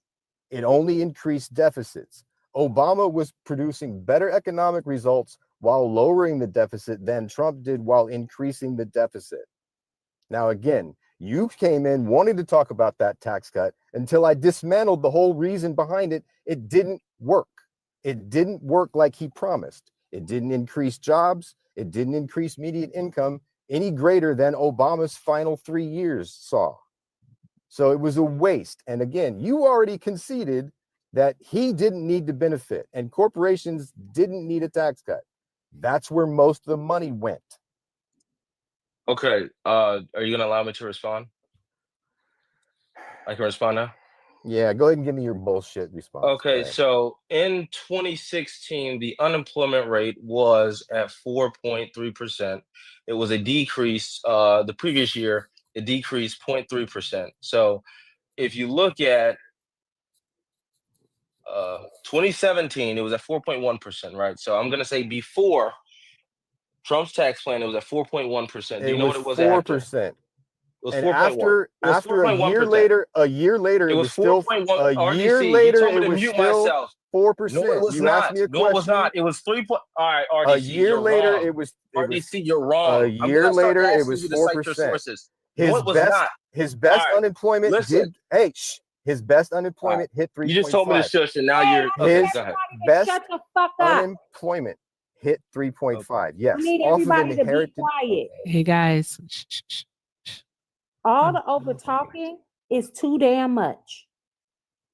It only increased deficits. Obama was producing better economic results while lowering the deficit than Trump did while increasing the deficit. Now, again, you came in wanting to talk about that tax cut until I dismantled the whole reason behind it. It didn't work. It didn't work like he promised. It didn't increase jobs. It didn't increase median income any greater than Obama's final 3 years saw. So it was a waste. And again, you already conceded that he didn't need to benefit and corporations didn't need a tax cut. That's where most of the money went. Okay. Are you gonna allow me to respond? I can respond now. Yeah, go ahead and give me your bullshit response. Okay, so in 2016, the unemployment rate was at 4.3%. It was a decrease. The previous year, it decreased 0.3%. So if you look at 2017, it was at 4.1%, right? So I'm gonna say before Trump's tax plan, it was at 4.1%. Do you know what it was after? 4%. It was And 4.1. after a year later, it was still 4.1. a RDC, year you later, told me it to was mute still myself. 4%. No, it was You asked not. me a No, it was question. not. It was 3. All right, RDC, A year you're later, wrong. it was RDC, you're a wrong. I'm year gonna start later, it asking was you to cite your 4%. sources. No, it was not. His best All right, unemployment listen. his best All right. unemployment hit 3.5. You just told me to shush, and now you're okay. Go ahead. Best Shut the fuck up. unemployment hit 3.5. Okay. Yes, I need off of everybody to be inherited. quiet. Hey guys. All the over talking is too damn much.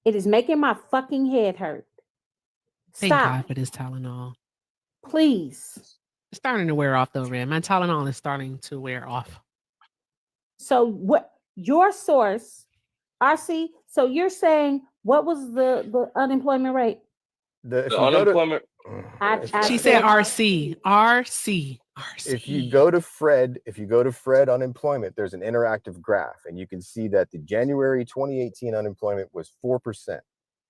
It is making my fucking head hurt. Thank Stop, God for this Tylenol. please. It's starting to wear off though, Ren. My Tylenol is starting to wear off. So what your source, RC, so you're saying what was the unemployment rate? If The you go to unemployment. She said RC. RC. if you go to Fred unemployment, there's an interactive graph, and you can see that the January 2018 unemployment was 4%,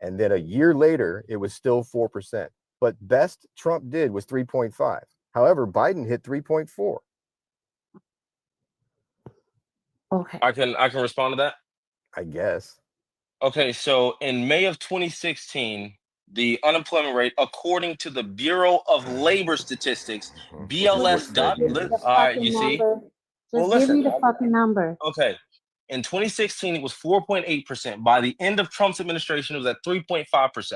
and then a year later it was still 4%. But best Trump did was 3.5. However, Biden hit 3.4. Okay, I can respond to that. I guess. Okay, so in May of 2016, the unemployment rate, according to the Bureau of Labor Statistics, BLS. All right, you see. Just give me the fucking number. Okay. In 2016, it was 4.8%. By the end of Trump's administration, it was at 3.5%.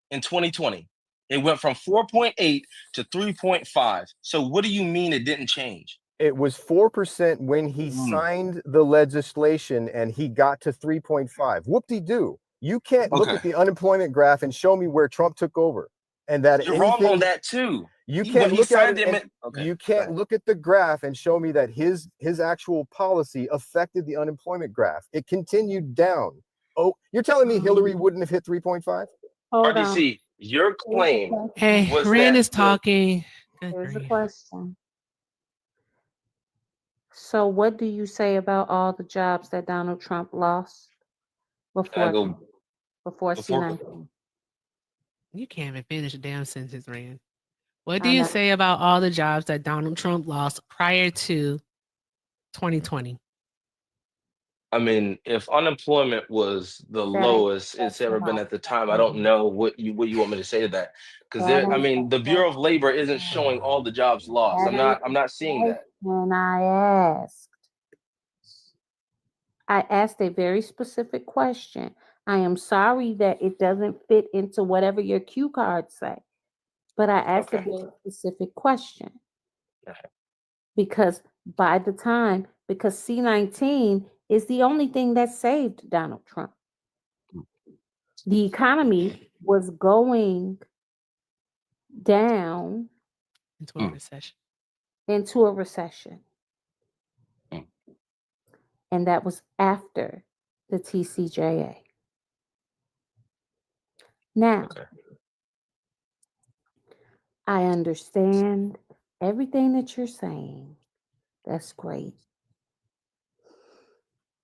In 2020, it went from 4.8 to 3.5. So what do you mean it didn't change? It was 4% when he signed the legislation and he got to 3.5. Whoop-de-doo. You can't look at the unemployment graph and show me where Trump took over. And that You're wrong on that too. You When can't he look at signed it. it, And you can't look at the graph and show me that his actual policy affected the unemployment graph. It continued down. Oh, you're telling me Hillary wouldn't have hit 3.5? RDC, your claim Hey, was Ren that is talking. Here's the question. So what do you say about all the jobs that Donald Trump lost before C-19? You can't even finish a damn sentence, Ren. What do I you know. say about all the jobs that Donald Trump lost prior to 2020? I mean, if unemployment was the lowest it's ever been at the time, I don't know what you want me to say to that. Because I mean, the Bureau of Labor isn't showing all the jobs lost. I'm not seeing that. When I asked a very specific question. I am sorry that it doesn't fit into whatever your cue cards say, but I asked a very specific question. Because because C-19 is the only thing that saved Donald Trump. The economy was going down into a recession. And that was after the TCJA. Now, I understand everything that you're saying. That's great.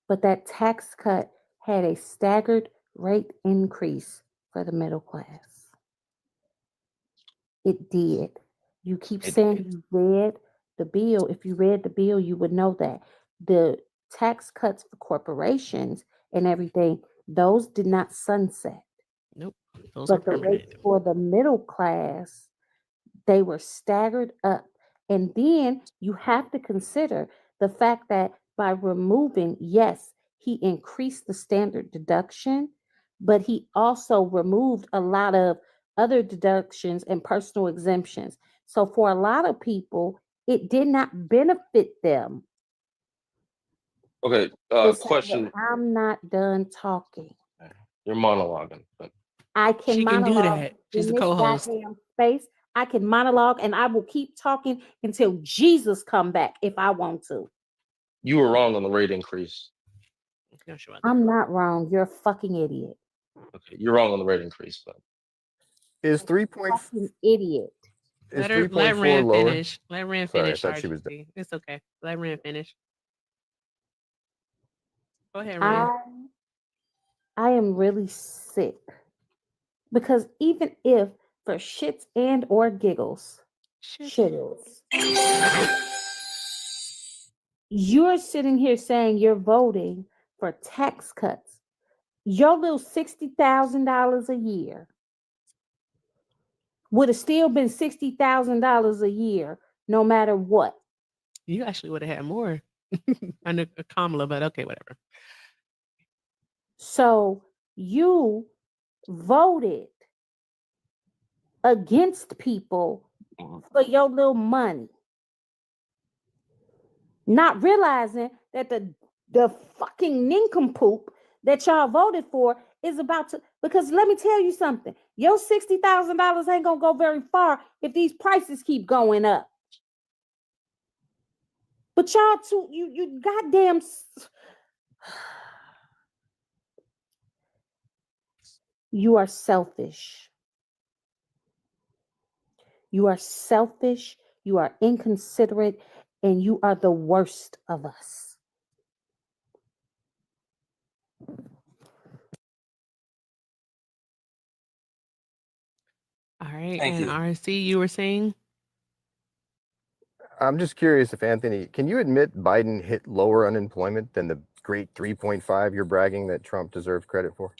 But that tax cut had a staggered rate increase for the middle class. It did. You keep saying you read the bill. If you read the bill, you would know that the tax cuts for corporations and everything, those did not sunset. Nope. Those are But the permanent. rates for the middle class, they were staggered up. And then you have to consider the fact that by removing, yes, he increased the standard deduction, but he also removed a lot of other deductions and personal exemptions. So for a lot of people, it did not benefit them. Okay, question. I'm not done talking. You're monologuing. But... I can She can do monologue that. She's in the this co-host. goddamn space. I can monologue and I will keep talking until Jesus come back if I want to. You were wrong on the rate increase. I'm not wrong. You're a fucking idiot. Okay, you're wrong on the rate increase, but is 3.4 fucking idiot. Is Let 3.4 Rand lower? finish. Let Rand Sorry, I finish. thought she was done. RGC. It's okay. Let Rand finish. Go ahead, Rand. I am really sick because even if for shits and or giggles, shittles, you're sitting here saying you're voting for tax cuts. Your little $60,000 a year would have still been $60,000 a year, no matter what. You actually would have had more. I know Kamala, but okay, whatever. So you voted against people for your little money, not realizing that the fucking nincompoop that y'all voted for is about to, because let me tell you something, your $60,000 ain't gonna go very far if these prices keep going up. But y'all too, you goddamn you are selfish. You are selfish, you are inconsiderate, and you are the worst of us. All right. Thank and you. RC, you were saying? I'm just curious if Anthony, can you admit Biden hit lower unemployment than the great 3.5 you're bragging that Trump deserves credit for?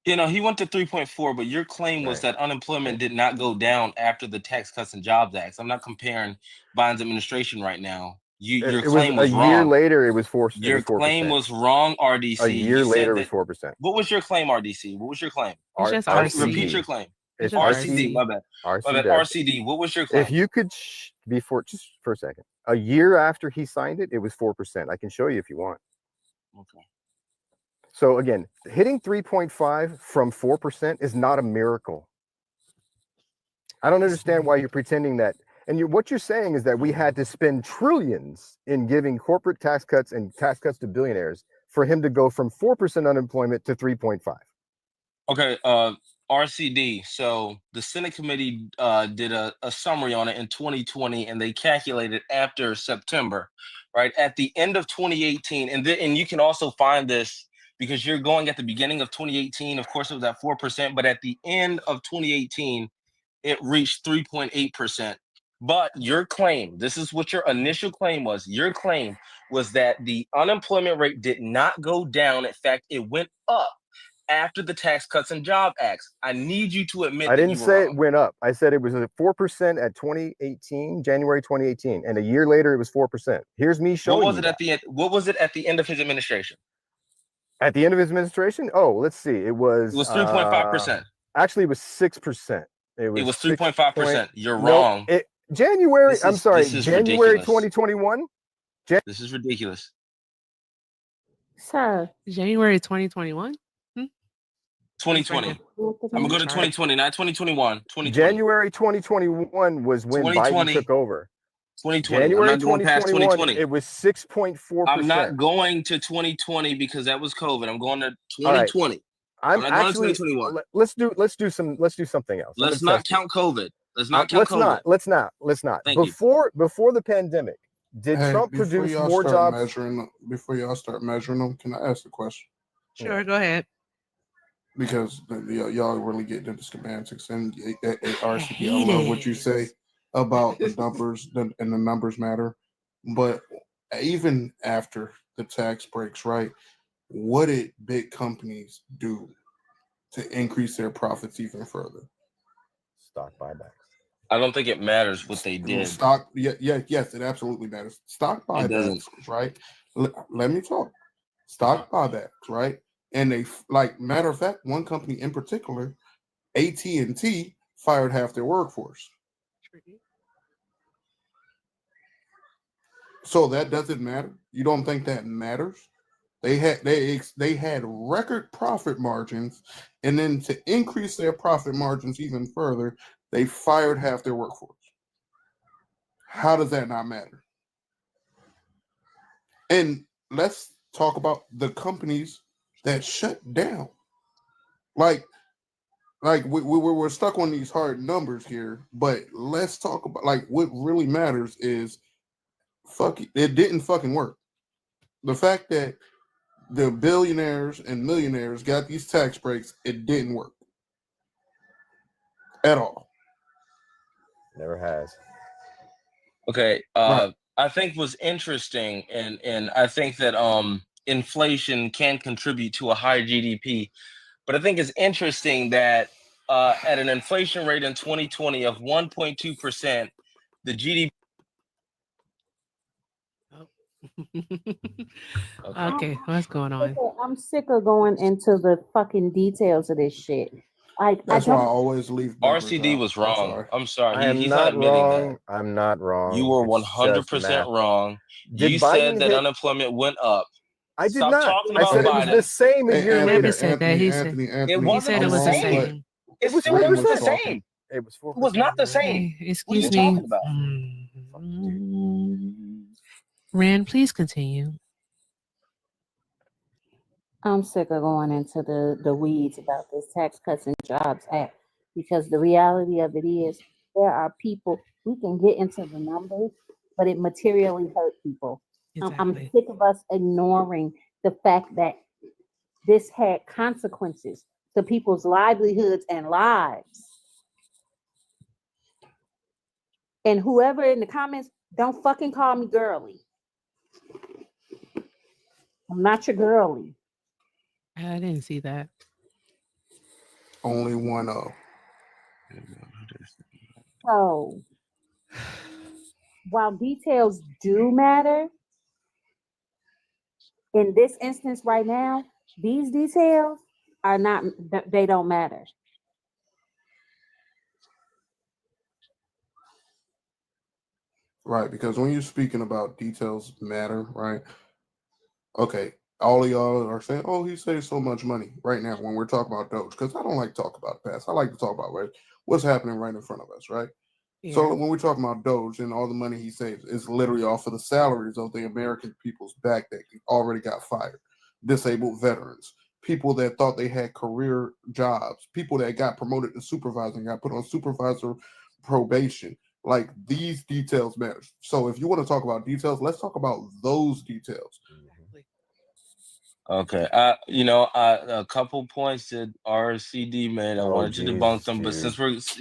You know, he went to 3.4, but your claim was that unemployment did not go down after the Tax Cuts and Jobs Act. I'm not comparing Biden's administration right now. Your claim was a wrong. year later. It was 4%. Your claim was wrong, RDC. A year you later, said it was 4%. What was your claim, RDC? What was your claim? It's just RC. Repeat your claim. It's RCD. RC. My bad. RC My bad. does. RCD. What was your claim? If you could, before, just for a second, a year after he signed it, it was 4%. I can show you if you want. Okay. So again, hitting 3.5 from 4% is not a miracle. I don't understand why you're pretending that. And what you're saying is that we had to spend trillions in giving corporate tax cuts and tax cuts to billionaires for him to go from 4% unemployment to 3.5. Okay, RCD. So the Senate committee did a summary on it in 2020, and they calculated after September, right at the end of 2018, and you can also find this because you're going at the beginning of 2018. Of course, it was at 4%, but at the end of 2018, it reached 3.8%. But your claim, this is what your initial claim was. Your claim was that the unemployment rate did not go down. In fact, it went up after the Tax Cuts and Job Acts. I need you to admit I that didn't you were say wrong. it went up. I said it was at 4% at 2018, January 2018, and a year later it was 4%. Here's me showing What was you it that. at the end? What was it at the end of his administration? At the end of his administration? Oh, let's see. It was 3.5%. Actually, it was 6%. It was 3.5%. You're Nope. wrong. January. This I'm is- sorry. this is January ridiculous. 2021. This is ridiculous. Sir. January 2021. 2020. I'm gonna go to 2020, not 2021. 2020. January 2021 was when Biden 2020. took over. 2020. January I'm not going past 2020. It was 6.4%. I'm not going to 2020 because that was COVID. I'm going to All right. 2020. I'm not going to actually. 2021. Let's do something else. I'm Let's gonna not test you. count COVID. Let's not count COVID. Let's not. Thank you. Before the pandemic, did Trump before produce y'all more start jobs? Before y'all start measuring them, can I ask a question? Sure, go ahead. Because y'all really getting into semantics and RCP. I love what you say about the numbers and the numbers matter. But even after the tax breaks, right? What did big companies do to increase their profits even further? Stock buybacks. I don't think it matters what they did. Stock, yes, it absolutely matters. Stock It doesn't. buybacks, right? Let me talk. Stock buybacks, right? And they, like, matter of fact, one company in particular, AT&T, fired half their workforce. So that doesn't matter. You don't think that matters? They had record profit margins, and then to increase their profit margins even further, they fired half their workforce. How does that not matter? And let's talk about the companies that shut down. Like we're stuck on these hard numbers here, but let's talk about, like, what really matters is it didn't fucking work. The fact that the billionaires and millionaires got these tax breaks, it didn't work at all. Never has. Okay. Right. I think was interesting, and I think that inflation can contribute to a higher GDP. But I think it's interesting that at an inflation rate in 2020 of 1.2%, the GDP. Okay, what's going on? I'm sick of going into the fucking details of this shit. That's why I always leave numbers RCD out. was I'm wrong. sorry. I'm sorry. I am He's not not admitting wrong. that. I'm not wrong. You were It's just 100% math. wrong. Did You Biden said that hit- unemployment went up. I did Stop not. talking I about said it Biden. was the same a year Never later. said that. He said It wasn't said it the was the same. same. It was still wasn't the 4%. same. It was 4%. It was not the same. Hey, What are excuse you me. talking about? Rand, please continue. I'm sick of going into the weeds about this Tax Cuts and Jobs Act, because the reality of it is there are people, we can get into the numbers, but it materially hurt people. I'm Exactly. sick of us ignoring the fact that this had consequences to people's livelihoods and lives. And whoever in the comments, don't fucking call me girly. I'm not your girly. I didn't see that. Only one of. So, while details do matter, in this instance right now, these details are not, they don't matter. Right, because when you're speaking about details matter, right? Okay, all of y'all are saying, "Oh, he saved so much money." Right now, when we're talking about Doge, because I don't like to talk about the past. I like to talk about what's happening right in front of us, right? Yeah. So when we're talking about Doge and all the money he saves, it's literally off of the salaries of the American people's back that already got fired, disabled veterans, people that thought they had career jobs, people that got promoted to supervisor and got put on supervisor probation. Like, these details matter. So if you want to talk about details, let's talk about those details. Okay. A couple points that RCD made. I wanted to debunk them, but since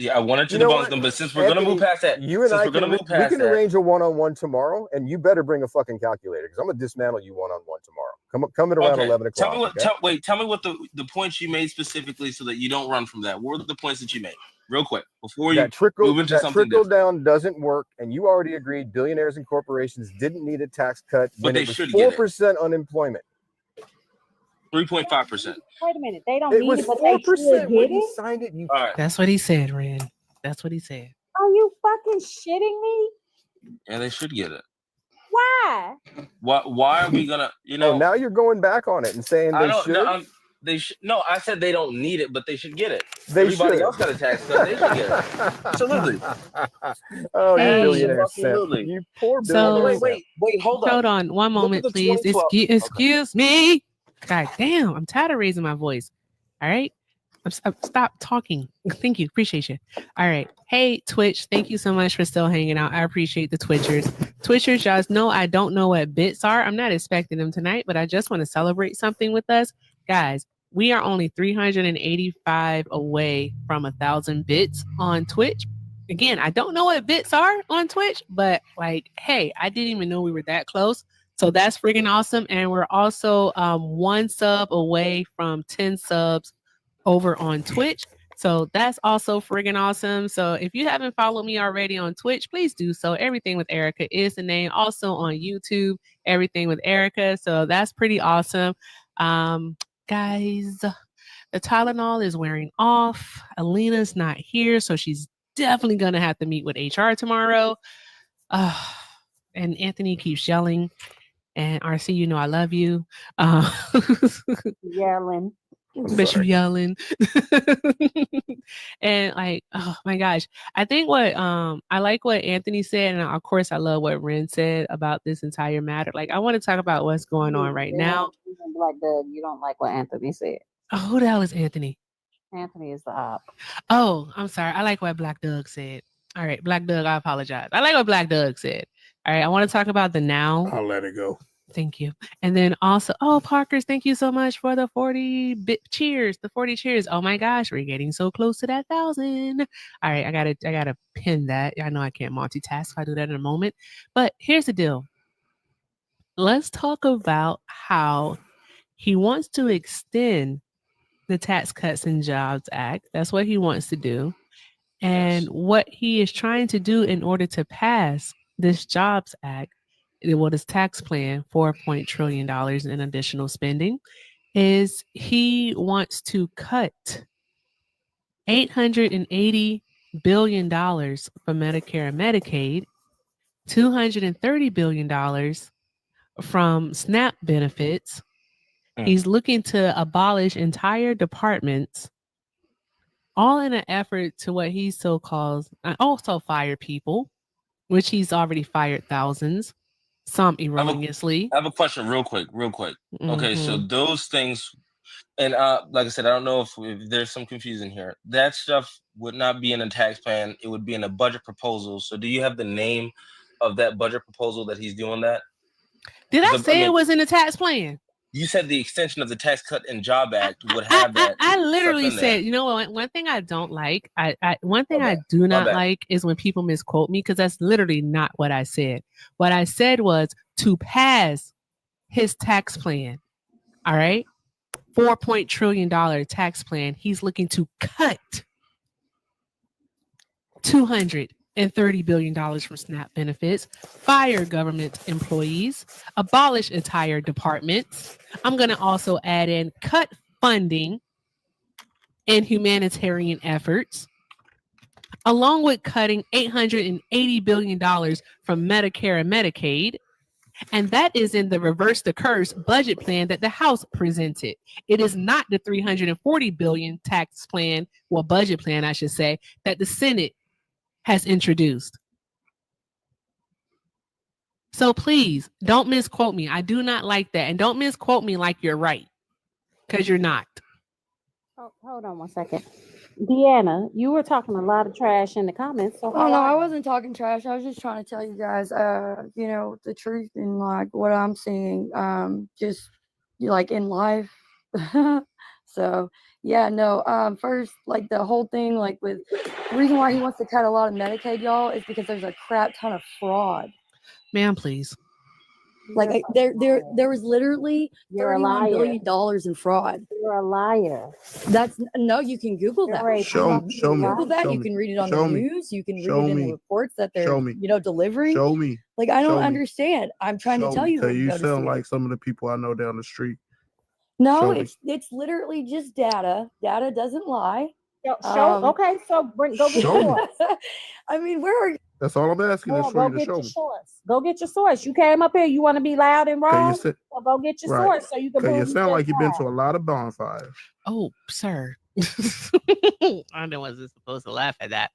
I wanted to debunk them, but since we're gonna move past that, You and I we can arrange a one-on-one tomorrow, and you better bring a fucking calculator because I'm gonna dismantle you one-on-one tomorrow. Come at around 11 o'clock. Tell me what the points you made specifically, so that you don't run from that. What were the points that you made, real quick, before you move into something different? Down doesn't work, and you already agreed billionaires and corporations didn't need a tax cut when it was 4% unemployment. 3.5%. Wait a minute. They don't need it, but they should get it? Signed it. All right. That's what he said, Ren. That's what he said. Are you fucking shitting me? Yeah, they should get it. Why? Why are we gonna? Now you're going back on it and saying they should. They should. No, I said they don't need it, but they should get it. Everybody else got a tax cut. They should get it. Absolutely. Oh, Hey. you billionaire Absolutely. You poor So billionaire. Wait, hold on. Hold on one moment, please. Excuse me. God damn, I'm tired of raising my voice. All right. Stop talking. Thank you. Appreciate you. All right. Hey, Twitch. Thank you so much for still hanging out. I appreciate the Twitchers. Twitchers, y'all know I don't know what bits are. I'm not expecting them tonight, but I just want to celebrate something with us. Guys, we are only 385 away from 1,000 bits on Twitch. Again, I don't know what bits are on Twitch, but hey, I didn't even know we were that close. So that's freaking awesome. And we're also 1 sub away from 10 subs over on Twitch. So that's also friggin' awesome. So if you haven't followed me already on Twitch, please do so. Everything with Erica is the name. Also on YouTube, Everything with Erica. So that's pretty awesome. Guys, the Tylenol is wearing off. Alina's not here, so she's definitely gonna have to meet with HR tomorrow. And Anthony keeps yelling. And RC, I love you. Yelling. But you yelling. And oh my gosh. I think what I like what Anthony said, and of course I love what Ren said about this entire matter. I want to talk about what's going on right now. Black Doug, you don't like what Anthony said. Oh, who the hell is Anthony? Anthony is the op. Oh, I'm sorry. I like what Black Doug said. All right, Black Doug, I apologize. I like what Black Doug said. All right, I want to talk about the now. I'll let it go. Thank you. And then also, Parkers, thank you so much for the 40 cheers. The 40 cheers. Oh my gosh, we're getting so close to that 1,000. All right, I gotta pin that. I know I can't multitask. I'll do that in a moment. But here's the deal. Let's talk about how he wants to extend the Tax Cuts and Jobs Act. That's what he wants to do. And what he is trying to do in order to pass this Jobs Act, this tax plan, $4 trillion in additional spending, is he wants to cut $880 billion from Medicare and Medicaid, $230 billion from SNAP benefits. He's looking to abolish entire departments, all in an effort to what he so calls, also fire people, which he's already fired thousands, some erroneously. I have a question real quick. Okay, so those things, and like I said, I don't know if there's some confusion here. That stuff would not be in a tax plan. It would be in a budget proposal. So do you have the name of that budget proposal that he's doing that? Did I say it was in the tax plan? You said the extension of the Tax Cut and Job Act would have that. I literally said, one thing I don't like, one thing I do not like is when people misquote me, because that's literally not what I said. What I said was to pass his tax plan. All right. $4 trillion tax plan. He's looking to cut $230 billion from SNAP benefits, fire government employees, abolish entire departments. I'm going to also add in cut funding and humanitarian efforts, along with cutting $880 billion from Medicare and Medicaid. And that is in the reverse the curse budget plan that the House presented. It is not the $340 billion tax plan, well, budget plan, I should say, that the Senate has introduced. So please don't misquote me. I do not like that. And don't misquote me like you're right, because you're not. Oh, hold on one second. Deanna, you were talking a lot of trash in the comments. So no, I wasn't talking trash. I was just trying to tell you guys, the truth and what I'm seeing. Just, like in life. So yeah, no. First, like the whole thing, like with the reason why he wants to cut a lot of Medicaid, y'all, is because there's a crap ton of fraud. Ma'am, please. Like there was literally You're a $31 liar. billion in fraud. You're a liar. That's no, you can Google that. You're a Show You me. Google that. Show You me. can read it on Show the me. news. You can read Show it in the me. reports that they're Show me. delivering. Show me. Like I don't Show me. understand. I'm trying to Show tell me. you Cause where to you go to sound see like it. some of the people I know down the street. No, Show me. it's literally just data. Data doesn't lie. Okay, so go get your Show me. source. I mean, where are That's all I'm asking is Well, for go you to get show your me. source. Go get your source. You came up here. You want to be loud and Cause you wrong? said Well, go get your right. source so you can Cause you prove you sound just like you've been lied. to a lot of bonfires. Oh, sir. I wasn't supposed to laugh at that.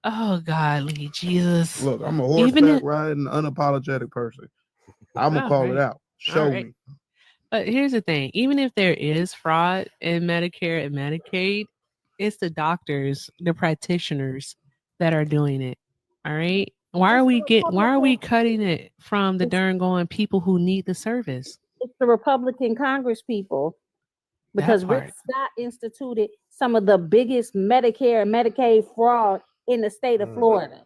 Oh, golly, Jesus. Look, I'm a Even horseback if, riding, unapologetic person. I'm gonna call it out. Show me. But here's the thing: even if there is fraud in Medicare and Medicaid, it's the doctors, the practitioners that are doing it. All right. Why are we cutting it from the darn going people who need the service? It's the Republican Congress people, because Rick part. Scott instituted some of the biggest Medicare and Medicaid fraud in the state of Florida.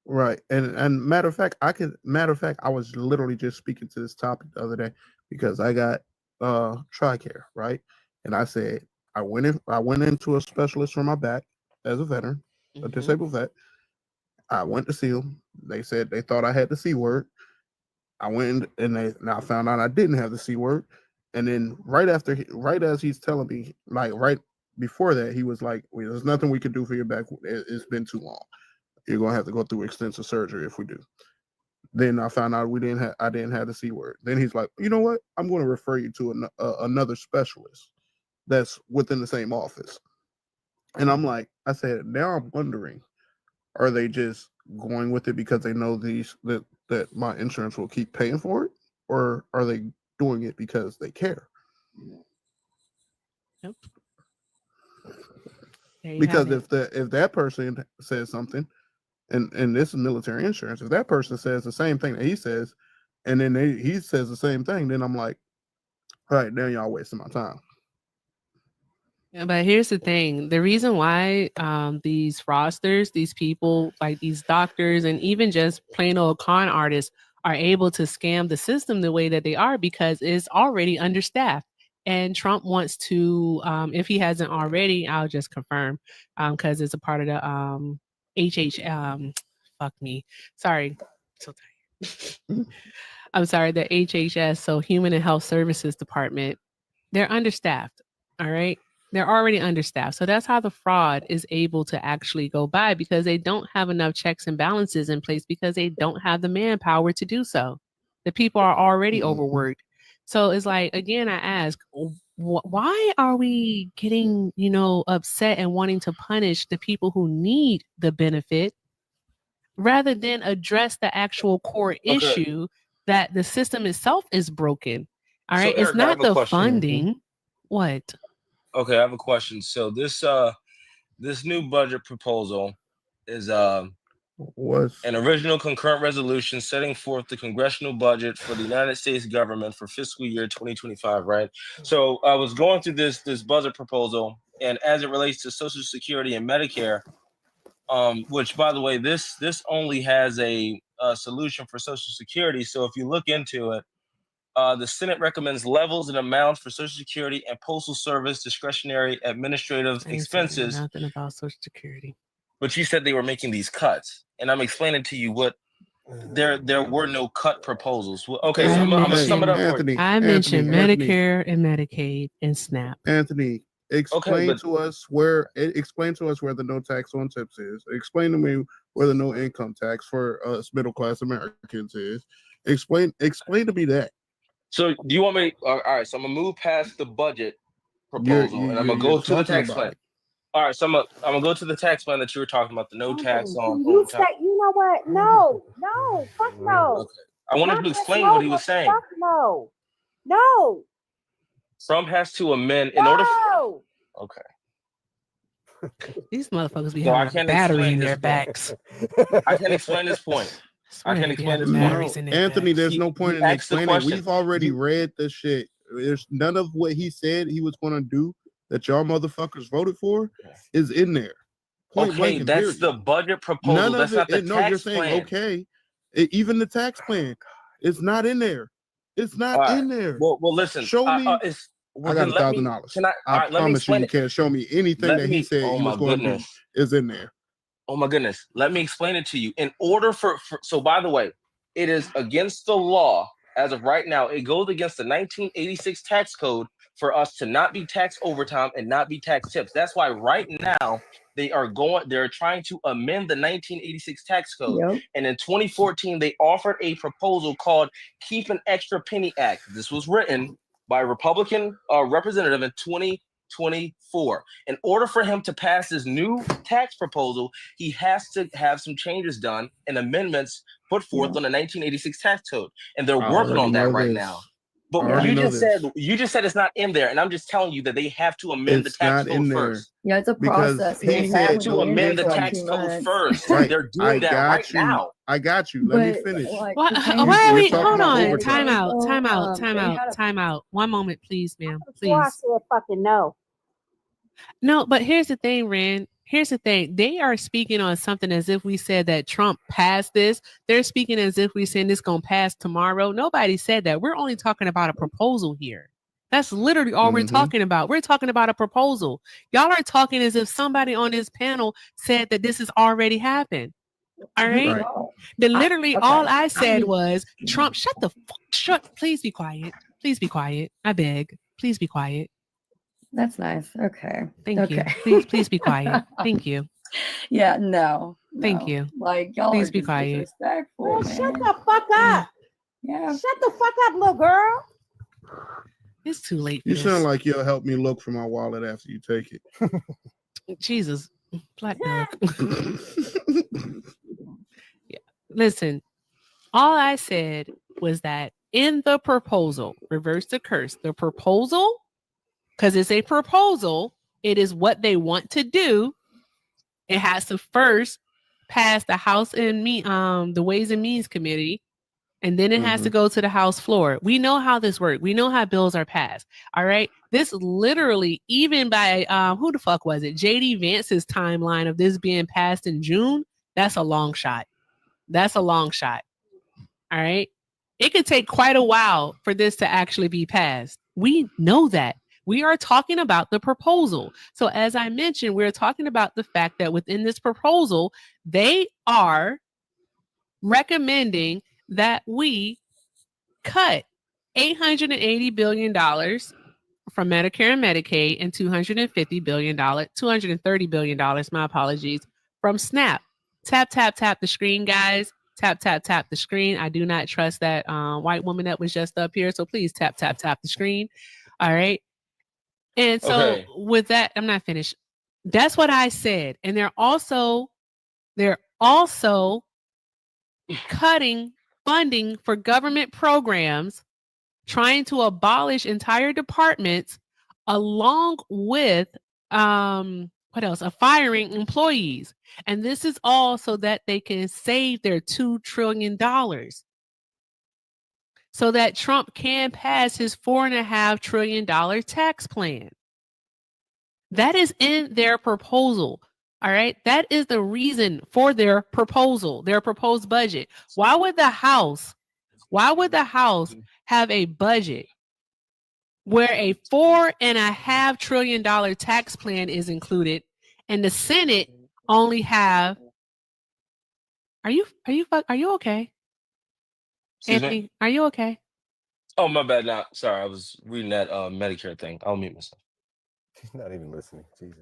Right. And matter of fact, I was literally just speaking to this topic the other day because I got TRICARE, right? And I said I went into a specialist for my back as a veteran, a disabled vet. I went to see them. They said they thought I had the C word. I went and I found out I didn't have the C word. And then right as he's telling me, like right before that, he was like, well, "There's nothing we can do for your back. It's been too long. You're gonna have to go through extensive surgery if we do." Then I found out I didn't have the C word. Then he's like, "You know what? I'm going to refer you to another specialist that's within the same office." And I'm like, I said, now I'm wondering, are they just going with it because they know that my insurance will keep paying for it, or are they doing it because they care? Yep. Because if that person says something, and this is military insurance, if that person says the same thing that he says, and then he says the same thing, then I'm like, all right, now y'all wasting my time. Yeah, but here's the thing. The reason why these fraudsters, these people like these doctors and even just plain old con artists are able to scam the system the way that they are because it's already understaffed. And Trump wants to, if he hasn't already, I'll just confirm, because it's a part of the fuck me. Sorry. So tired. I'm sorry, the HHS, so Human and Health Services Department, they're understaffed. All right. They're already understaffed. So that's how the fraud is able to actually go by because they don't have enough checks and balances in place because they don't have the manpower to do so. The people are already overworked. So it's like, again, I ask, why are we getting, upset and wanting to punish the people who need the benefit rather than address the actual core issue that the system itself is broken? All right. So, It's Eric, I not have a the question. funding. What? Okay, I have a question. So this new budget proposal is an original concurrent resolution setting forth the congressional budget for the United States government for fiscal year 2025, right? So I was going through this budget proposal, and as it relates to Social Security and Medicare, which by the way, this only has a solution for Social Security. So if you look into it, the Senate recommends levels and amounts for Social Security and Postal Service discretionary administrative I ain't saying expenses. nothing about Social Security. But you said they were making these cuts, and I'm explaining to you what there were no cut proposals. Okay, so I'm gonna sum it up for you. I mentioned Medicare and Medicaid and SNAP. Anthony, explain to us where the no tax on tips is. Explain to me where the no income tax for us middle class Americans is. Explain to me that. So do you want me? All right, so I'm gonna move past the budget proposal, and I'm gonna go to the tax plan. All right, so I'm gonna go to the tax plan that you were talking about, the no tax on You tax. say, you know what? No, fuck no. Okay. I wanted Not to just explain no, what he was but saying. Fuck no. Trump has to amend in order. No. Okay. These motherfuckers be So I having a can't battery explain in his their point. backs. I can't explain this point. I can explain this No, for you. Anthony, there's no point in asked the explaining. question. We've already read the shit. There's none of what he said he was going to do that y'all motherfuckers voted for is in there. Point Okay, blank and that's period. the budget proposal. None That's of not the no, tax you're saying plan. okay. Even the tax plan, it's not in there. It's not All right. in there. Well, listen. Show me. Well, I got then let me- $1,000. Can I? I all right, let me promise you, explain you it. can't show me anything Let that me- he said oh he was my going to do goodness. is in there. Oh my goodness. Let me explain it to you. In order for so by the way, it is against the law as of right now. It goes against the 1986 tax code for us to not be taxed overtime and not be taxed tips. That's why right now they're trying to amend the 1986 tax code. Yep. And in 2014, they offered a proposal called Keep an Extra Penny Act. This was written by a Republican representative in 2024. In order for him to pass this new tax proposal, he has to have some changes done and amendments put forth on the 1986 tax code, and they're I working already on that know right this. now. I But already you know just this. said it's not in there, and I'm just telling you that they have to amend It's the tax not code in there. first. Yeah, it's a Because process, he They man. have said to the amend the income- tax code first. Right. They're I doing that right got you. now. I got you. Let me But finish. like Why, to why change are We're we? talking Hold about on. overtime. Time out. Time out. they Time out. had a Time out. One moment, please, ma'am. Before I Please. said fucking no. No, but here's the thing, Ren. Here's the thing. They are speaking on something as if we said that Trump passed this. They're speaking as if we're saying this going to pass tomorrow. Nobody said that. We're only talking about a proposal here. That's literally all we're talking about. We're talking about a proposal. Y'all are talking as if somebody on this panel said that this has already happened. All right. Right. Then literally all I I said mean- was, Trump, shut. Please be quiet. Please be quiet. I beg. Please be quiet. That's nice. Okay. Thank you. Okay. Please be quiet. Thank you. Yeah, no. Thank no. you. Like y'all Please are be just quiet. disrespectful, Girl, man. shut the fuck up. Yeah. Shut the fuck up, little girl. It's too late. You for sound this. like you'll help me look for my wallet after you take it. Jesus. Black dog. Yeah. Listen, all I said was that in the proposal, reverse the curse, the proposal, because it's a proposal, it is what they want to do. It has to first pass the House and the Ways and Means Committee, and then it has to go to the House floor. We know how this works. We know how bills are passed. All right. This literally, even by who the fuck was it? JD Vance's timeline of this being passed in June. That's a long shot. That's a long shot. All right. It could take quite a while for this to actually be passed. We know that. We are talking about the proposal. So as I mentioned, we're talking about the fact that within this proposal, they are recommending that we cut $880 billion from Medicare and Medicaid and $230 billion, my apologies, from SNAP. Tap, tap, tap the screen, guys. Tap, tap, tap the screen. I do not trust that white woman that was just up here. So please tap, tap, tap the screen. All right. And so Okay. with that, I'm not finished. That's what I said. And they're also cutting funding for government programs, trying to abolish entire departments, along with what else? Firing employees. And this is all so that they can save their $2 trillion. So that Trump can pass his $4.5 trillion tax plan. That is in their proposal. All right. That is the reason for their proposal, their proposed budget. Why would the House have a budget where a $4.5 trillion tax plan is included and the Senate only have Are you okay? Excuse Anthony, me? are you okay? Oh, my bad. Now, sorry, I was reading that Medicare thing. I'll mute myself. He's not even listening. Jesus.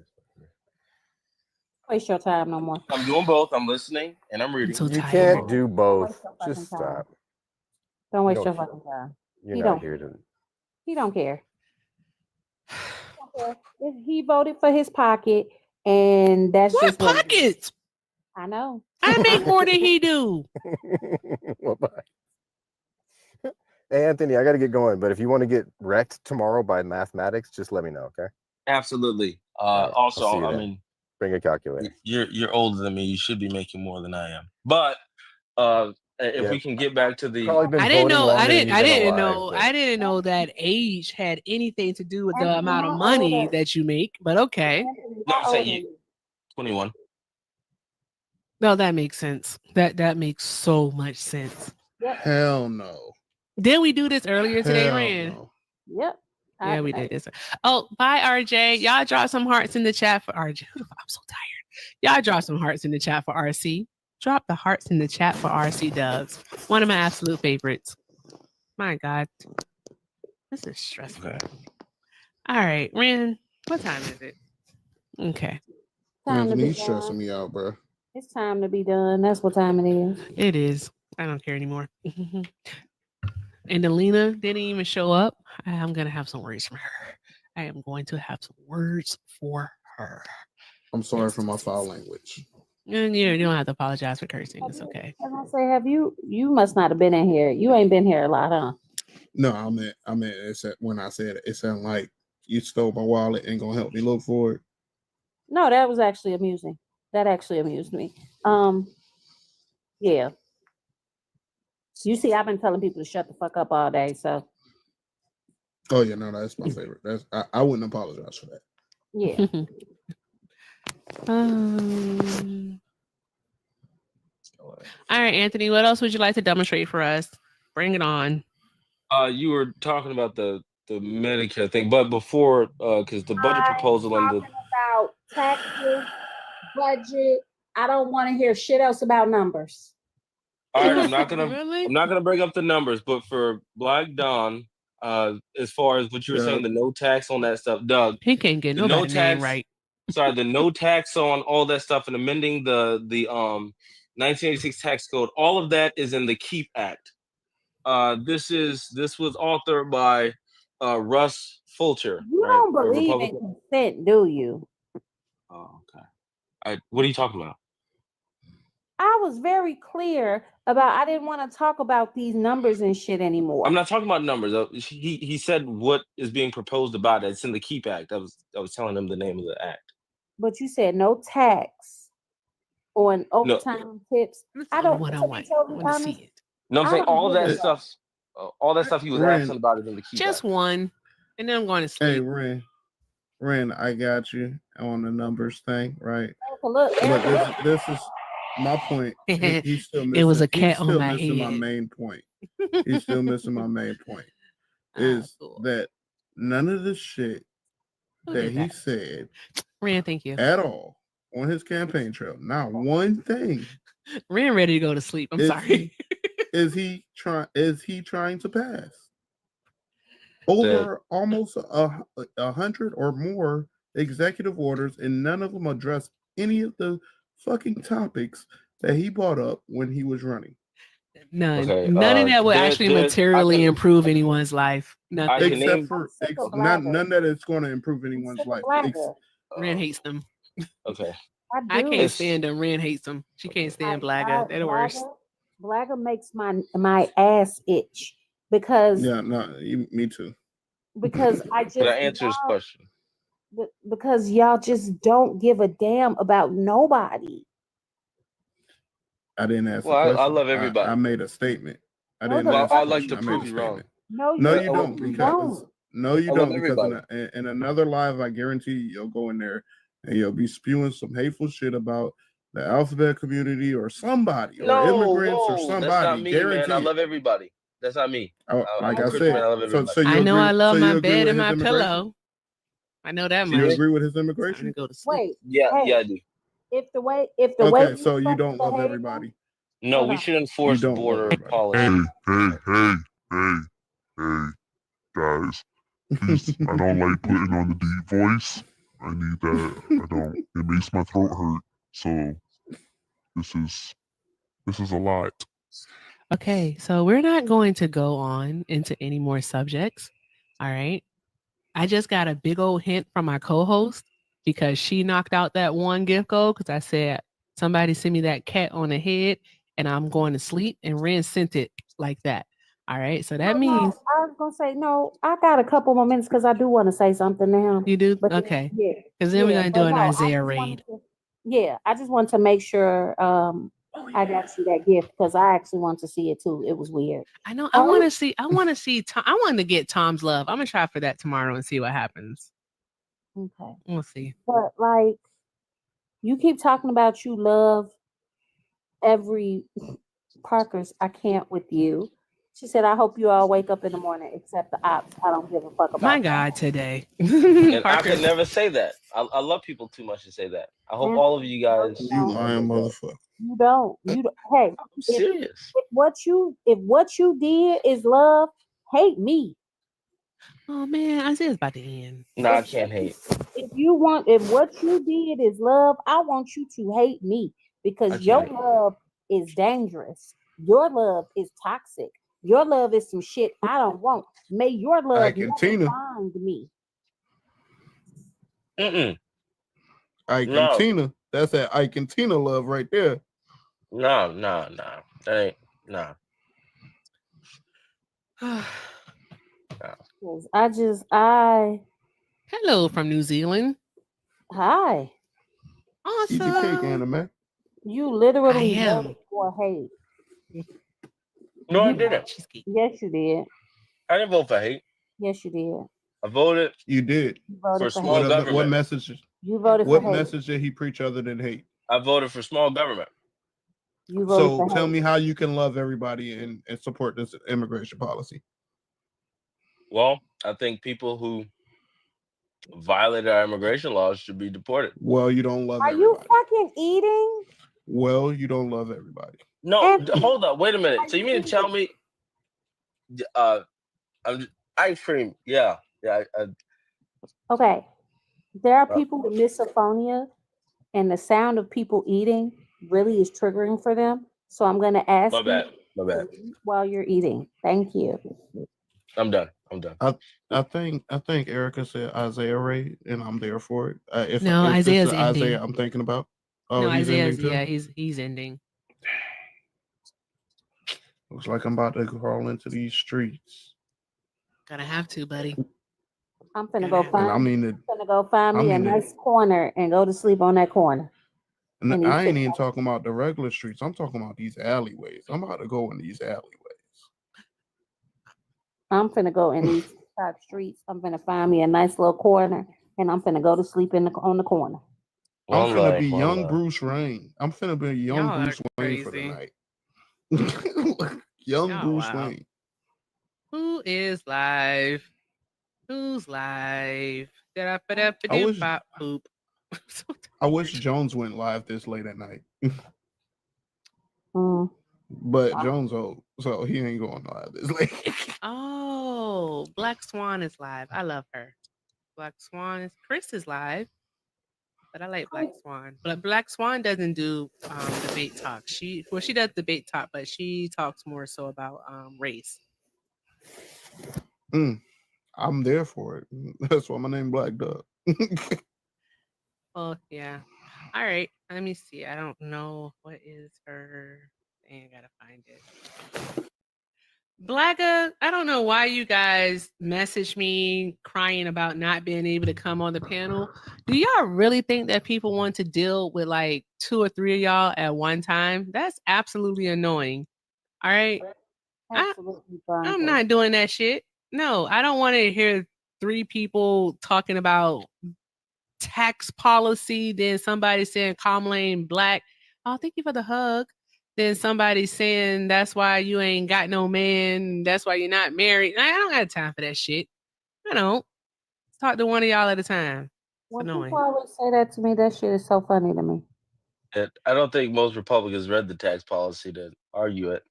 Waste your time no more. I'm doing both. I'm listening and I'm reading. so You tired. can't do both. Don't waste your Just fucking time. stop. Don't waste don't your care. fucking time. You're He not don't. here to. He don't care. He voted for his pocket, and that's What just what it is. pockets? I know. I make more than he do. Well, bye. Hey, Anthony, I got to get going. But if you want to get wrecked tomorrow by mathematics, just let me know, okay? Absolutely. All right, I'll see Also, you I then. mean, Bring a calculator. you're older than me. You should be making more than I am. But If Yeah. we can get back to the, Probably been I didn't voting know. longer I than didn't. you've I been didn't alive, know. but- I didn't know that age had anything to do with the Anthony, amount of how money old are that you make. But okay. Anthony, no, how I'm old are saying you? 21. No, that makes sense. That makes so much sense. Yep. Hell no. Did we do this earlier today, Hell Rand? no. Yep. Yeah, we did this. Oh, bye, RJ. Y'all drop some hearts in the chat for RJ. I'm so tired. Y'all drop some hearts in the chat for RC. Drop the hearts in the chat for RC Dubs. One of my absolute favorites. My God. This is stressful. All right, Ren, what time is it? Okay. Time to Anthony, be you stressing done. me out, bro. It's time to be done. That's what time it is. It is. I don't care anymore. And Alina didn't even show up. I'm going to have some words from her. I am going to have some words for her. I'm sorry for my foul language. And you don't have to apologize for cursing. It's okay. I was gonna say, have you must not have been in here. You ain't been here a lot, huh? No, I meant it's when I said it sounded like you stole my wallet and gonna help me look for it. No, that was actually amusing. That actually amused me. Yeah. You see, I've been telling people to shut the fuck up all day, so Oh yeah, no, that's my favorite. That's I wouldn't apologize for that. yeah. All right, Anthony, what else would you like to demonstrate for us? Bring it on. You were talking about the Medicare thing, but before, because the budget proposal and the About taxes, budget. I don't want to hear shit else about numbers. all right, I'm not gonna bring up the numbers, but for Black Dawn, as far as what you were saying, the no tax on that stuff, Doug, He can't get the nobody no name tax, right. sorry, the no tax on all that stuff and amending the 1986 tax code, all of that is in the KEEP Act. This was authored by Russ Fulcher. You right? don't A believe in Republican. consent, do you? Oh, okay. What are you talking about? I was very clear about I didn't want to talk about these numbers and shit anymore. I'm not talking about numbers. He said what is being proposed about it. It's in the KEEP Act. I was telling him the name of the act. But you said no tax on overtime tips. I don't. What I To be want. totally honest, No, I'm I saying don't all give a that fuck. stuff. All that stuff he was Ren, asking about is in the KEEP Just Act. one. And then I'm going to sleep. Hey, Ren, I got you on the numbers thing, right? Look, but this is my point. He's still missing. It was a He's cat still on my missing my head. main point. He's still missing my main point. Is that none of the shit that he said, Ren, thank you. at all on his campaign trail, not one thing. Ren ready to go to sleep. I'm sorry. Is he trying to pass over almost 100 or more executive orders, and none of them address any of the fucking topics that he brought up when he was running? None. None of that will actually materially improve anyone's life. Nothing. Except for none that it's going to improve anyone's life. Ren hates them. Okay. I can't stand them. Ren hates them. She can't stand Blaga. They're the worst. Blaga makes my ass itch because me too. Because I just But I answer his question. Because y'all just don't give a damn about nobody. I didn't ask. Well, the question. I love everybody. I made a statement. I No, didn't. no, Ask I'd the like question. to I made prove a you wrong. statement. No, you don't. don't. Because no, you I don't. love Because everybody. in another live, I guarantee you'll go in there and you'll be spewing some hateful shit about the alphabet community or somebody or immigrants or somebody. That's not me, guarantee man. I it. love everybody. That's not me. Like I'm a I Christian, man. I said, love everybody. so you I know agree, I love so my you agree bed with and his my immigration? pillow. I know that Do you much. agree with his immigration? To go to sleep. Wait. Yeah, hey, yeah, I do. If the way you so you don't love behave, everybody. No, we should enforce don't love border everybody. policy. Hey, guys. Please, I don't like putting on the deep voice. I need that. I don't. It makes my throat hurt. So this is a lot. Okay, so we're not going to go on into any more subjects. All right. I just got a big old hint from my co-host because she knocked out that one gift goal because I said, somebody send me that cat on the head and I'm going to sleep. And Ren sent it like that. All right. So that means I was gonna say no. I got a couple more minutes because I do want to say something now. you do. But Okay. yeah. Because then we're gonna do but an no, I Isaiah just raid. wanted to- I just want to make sure I got you that gift because I actually want to see it too. It was weird. I know. I want to see. I want to see. I want to get Tom's love. I'm gonna try for that tomorrow and see what happens. Okay. We'll see. But like, you keep talking about you love every Parker's. I can't with you. She said, I hope you all wake up in the morning except the ops. I don't give a fuck about My them. God, today. And I Parker. could never say that. I love people too much to say that. I hope Man, all of you guys. You lying motherfucker. You don't. You don't. Hey, I'm serious. if what you did is love, hate me. Oh man, Isaiah's about to end. No, I can't hate. If what you did is love, I want you to hate me because your love is dangerous. Your love is toxic. Your love is some shit I don't want. May your love Ike and never Tina. find me. Ike No. and Tina. That's that Ike and Tina love right there. No. That ain't no. Hello from New Zealand. Hi. Eat the cake, Awesome. Anime. You literally I am. voted for hate. No, I didn't. Yes, you did. I didn't vote for hate. Yes, you did. I voted. You did. You voted for for small hate. government. What message? You voted What for hate. message did he preach other than hate? I voted for small government. You voted So for tell hate. me how you can love everybody and support this immigration policy. Well, I think people who violate our immigration laws should be deported. Well, you don't love Are everybody. you fucking eating? Well, you don't love everybody. No, hold up. Wait a minute. So you mean to tell me ice cream? Yeah. Okay. There are people with misophonia, and the sound of people eating really is triggering for them. So I'm going to ask My bad. you to eat while you're eating. Thank you. I'm done. I think Erica said Isaiah Ray, and I'm there for it. If Isaiah's this is ending. Isaiah I'm thinking about. Oh, No, he's Isaiah's ending too? he's ending. Looks like I'm about to crawl into these streets. Gonna have to, buddy. I'm finna go And find me a nice corner and go to sleep on that corner. And I ain't even talking about the regular streets. I'm talking about these alleyways. I'm about to go in these alleyways. I'm finna go in these top streets. I'm finna find me a nice little corner, and I'm finna go to sleep on the corner. I'm finna be young Bruce Wayne. I'm finna be young Y'all Bruce are Wayne for the crazy. night. Young Oh, Bruce wow. Wayne. Who is live? Who's live? Poop. I wish Jones went live this late at night. Mm. But Jones old, so he ain't going live this late. Oh, Black Swan is live. I love her. Black Swan is Chris is live, but I like Black Swan. But Black Swan doesn't do debate talk. She does debate talk, but she talks more so about race. I'm there for it. That's why my name Black Dog. Oh yeah. All right. Let me see. I don't know what is her. Dang, I gotta find it. Blacka, I don't know why you guys message me crying about not being able to come on the panel. Do y'all really think that people want to deal with like 2 or 3 of y'all at one time? That's absolutely annoying. All right. Absolutely I'm not doing that shit. No, I don't want to hear 3 people talking about tax policy, then somebody saying Kamala ain't black. Oh, thank you for the hug. Then somebody saying that's why you ain't got no man. That's why you're not married. I don't have time for that shit. I don't. Talk to one of y'all at a time. It's When annoying. people always say that to me, that shit is so funny to me. I don't think most Republicans read the tax policy to argue it.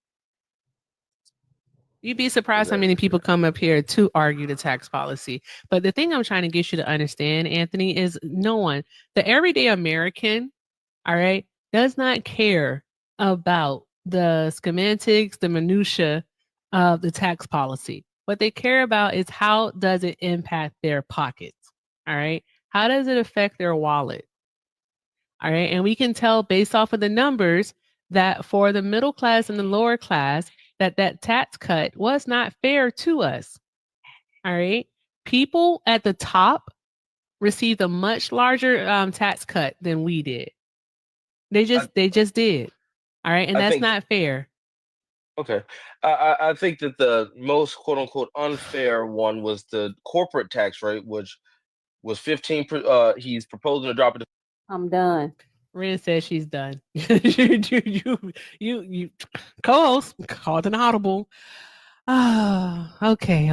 You'd be surprised how many people come up here to argue the tax policy. But the thing I'm trying to get you to understand, Anthony, is the everyday American, all right, does not care about the schematics, the minutia of the tax policy. What they care about is how does it impact their pockets, all right? How does it affect their wallet? All right, and we can tell based off of the numbers that for the middle class and the lower class, that tax cut was not fair to us. All right. People at the top received a much larger tax cut than we did. They just did. All right. And I that's think not fair. okay. I think that the most quote unquote unfair one was the corporate tax rate, which was 15. He's proposing to drop it. I'm done. Ren says she's done. you co-host called an audible. Oh, okay.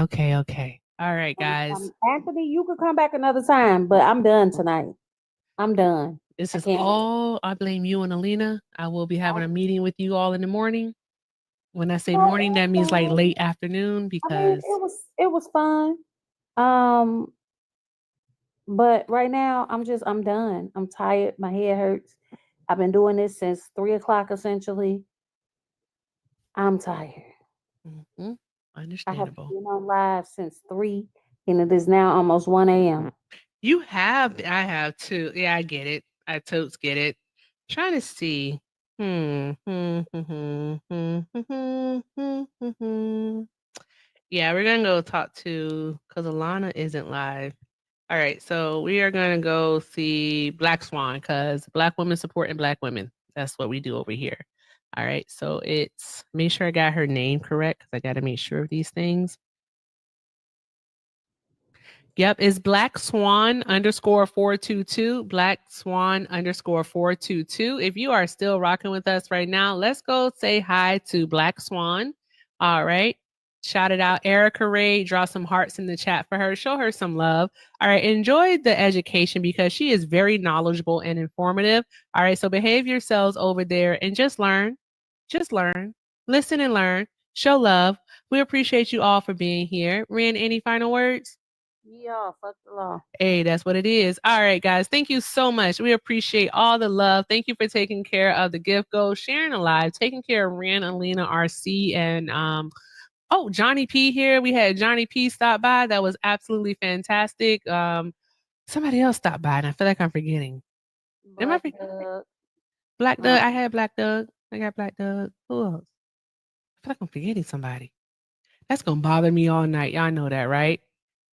All right, guys. Anthony, you could come back another time, but I'm done tonight. I'm done. This I is can't. all I blame you and Alina. I will be having a meeting with you all in the morning. When I say No, morning, it that means was like fun. late afternoon I mean, because it was fun. But right now I'm done. I'm tired. My head hurts. I've been doing this since 3 o'clock essentially. I'm tired. I have understandable. been on live since 3 and it is now almost 1 a.m. You have, I have too. Yeah, I get it. I totes get it. Trying to see. Yeah, we're gonna go talk to because Alana isn't live. All right, so we are gonna go see Black Swan because Black women supporting Black women. That's what we do over here. All right, so it's make sure I got her name correct because I got to make sure of these things. Yep, it's Black Swan _422. Black Swan _422. If you are still rocking with us right now, let's go say hi to Black Swan. All right. Shout it out. Erica Ray, draw some hearts in the chat for her. Show her some love. All right. Enjoy the education because she is very knowledgeable and informative. All right. So behave yourselves over there and just learn. Just learn. Listen and learn. Show love. We appreciate you all for being here. Ren, any final words? Yeah, fuck the law. Hey, that's what it is. All right, guys. Thank you so much. We appreciate all the love. Thank you for taking care of the gift goal, sharing a live, taking care of Ran, Alina, RC, and Johnny P here. We had Johnny P stop by. That was absolutely fantastic. Somebody else stopped by, and I feel like I'm forgetting. Black Doug. Black Doug. I had Black Doug. I got Black Doug. Who else? I feel like I'm forgetting somebody. That's gonna bother me all night. Y'all know that, right?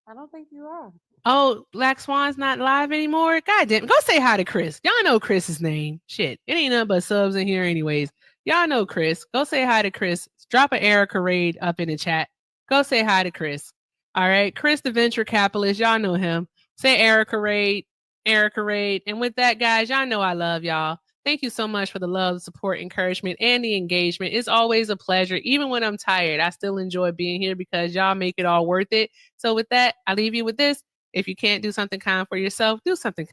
I don't think you are. Oh, Black Swan's not live anymore? God damn. Go say hi to Chris. Y'all know Chris's name. Shit. It ain't nothing but subs in here anyways. Y'all know Chris. Go say hi to Chris. Drop an Erica Raid up in the chat. Go say hi to Chris. All right. Chris, the venture capitalist. Y'all know him. Say Erica Raid. Erica Raid. And with that, guys, y'all know I love y'all. Thank you so much for the love, support, encouragement, and the engagement. It's always a pleasure. Even when I'm tired, I still enjoy being here because y'all make it all worth it. So with that, I leave you with this. If you can't do something kind for yourself, do something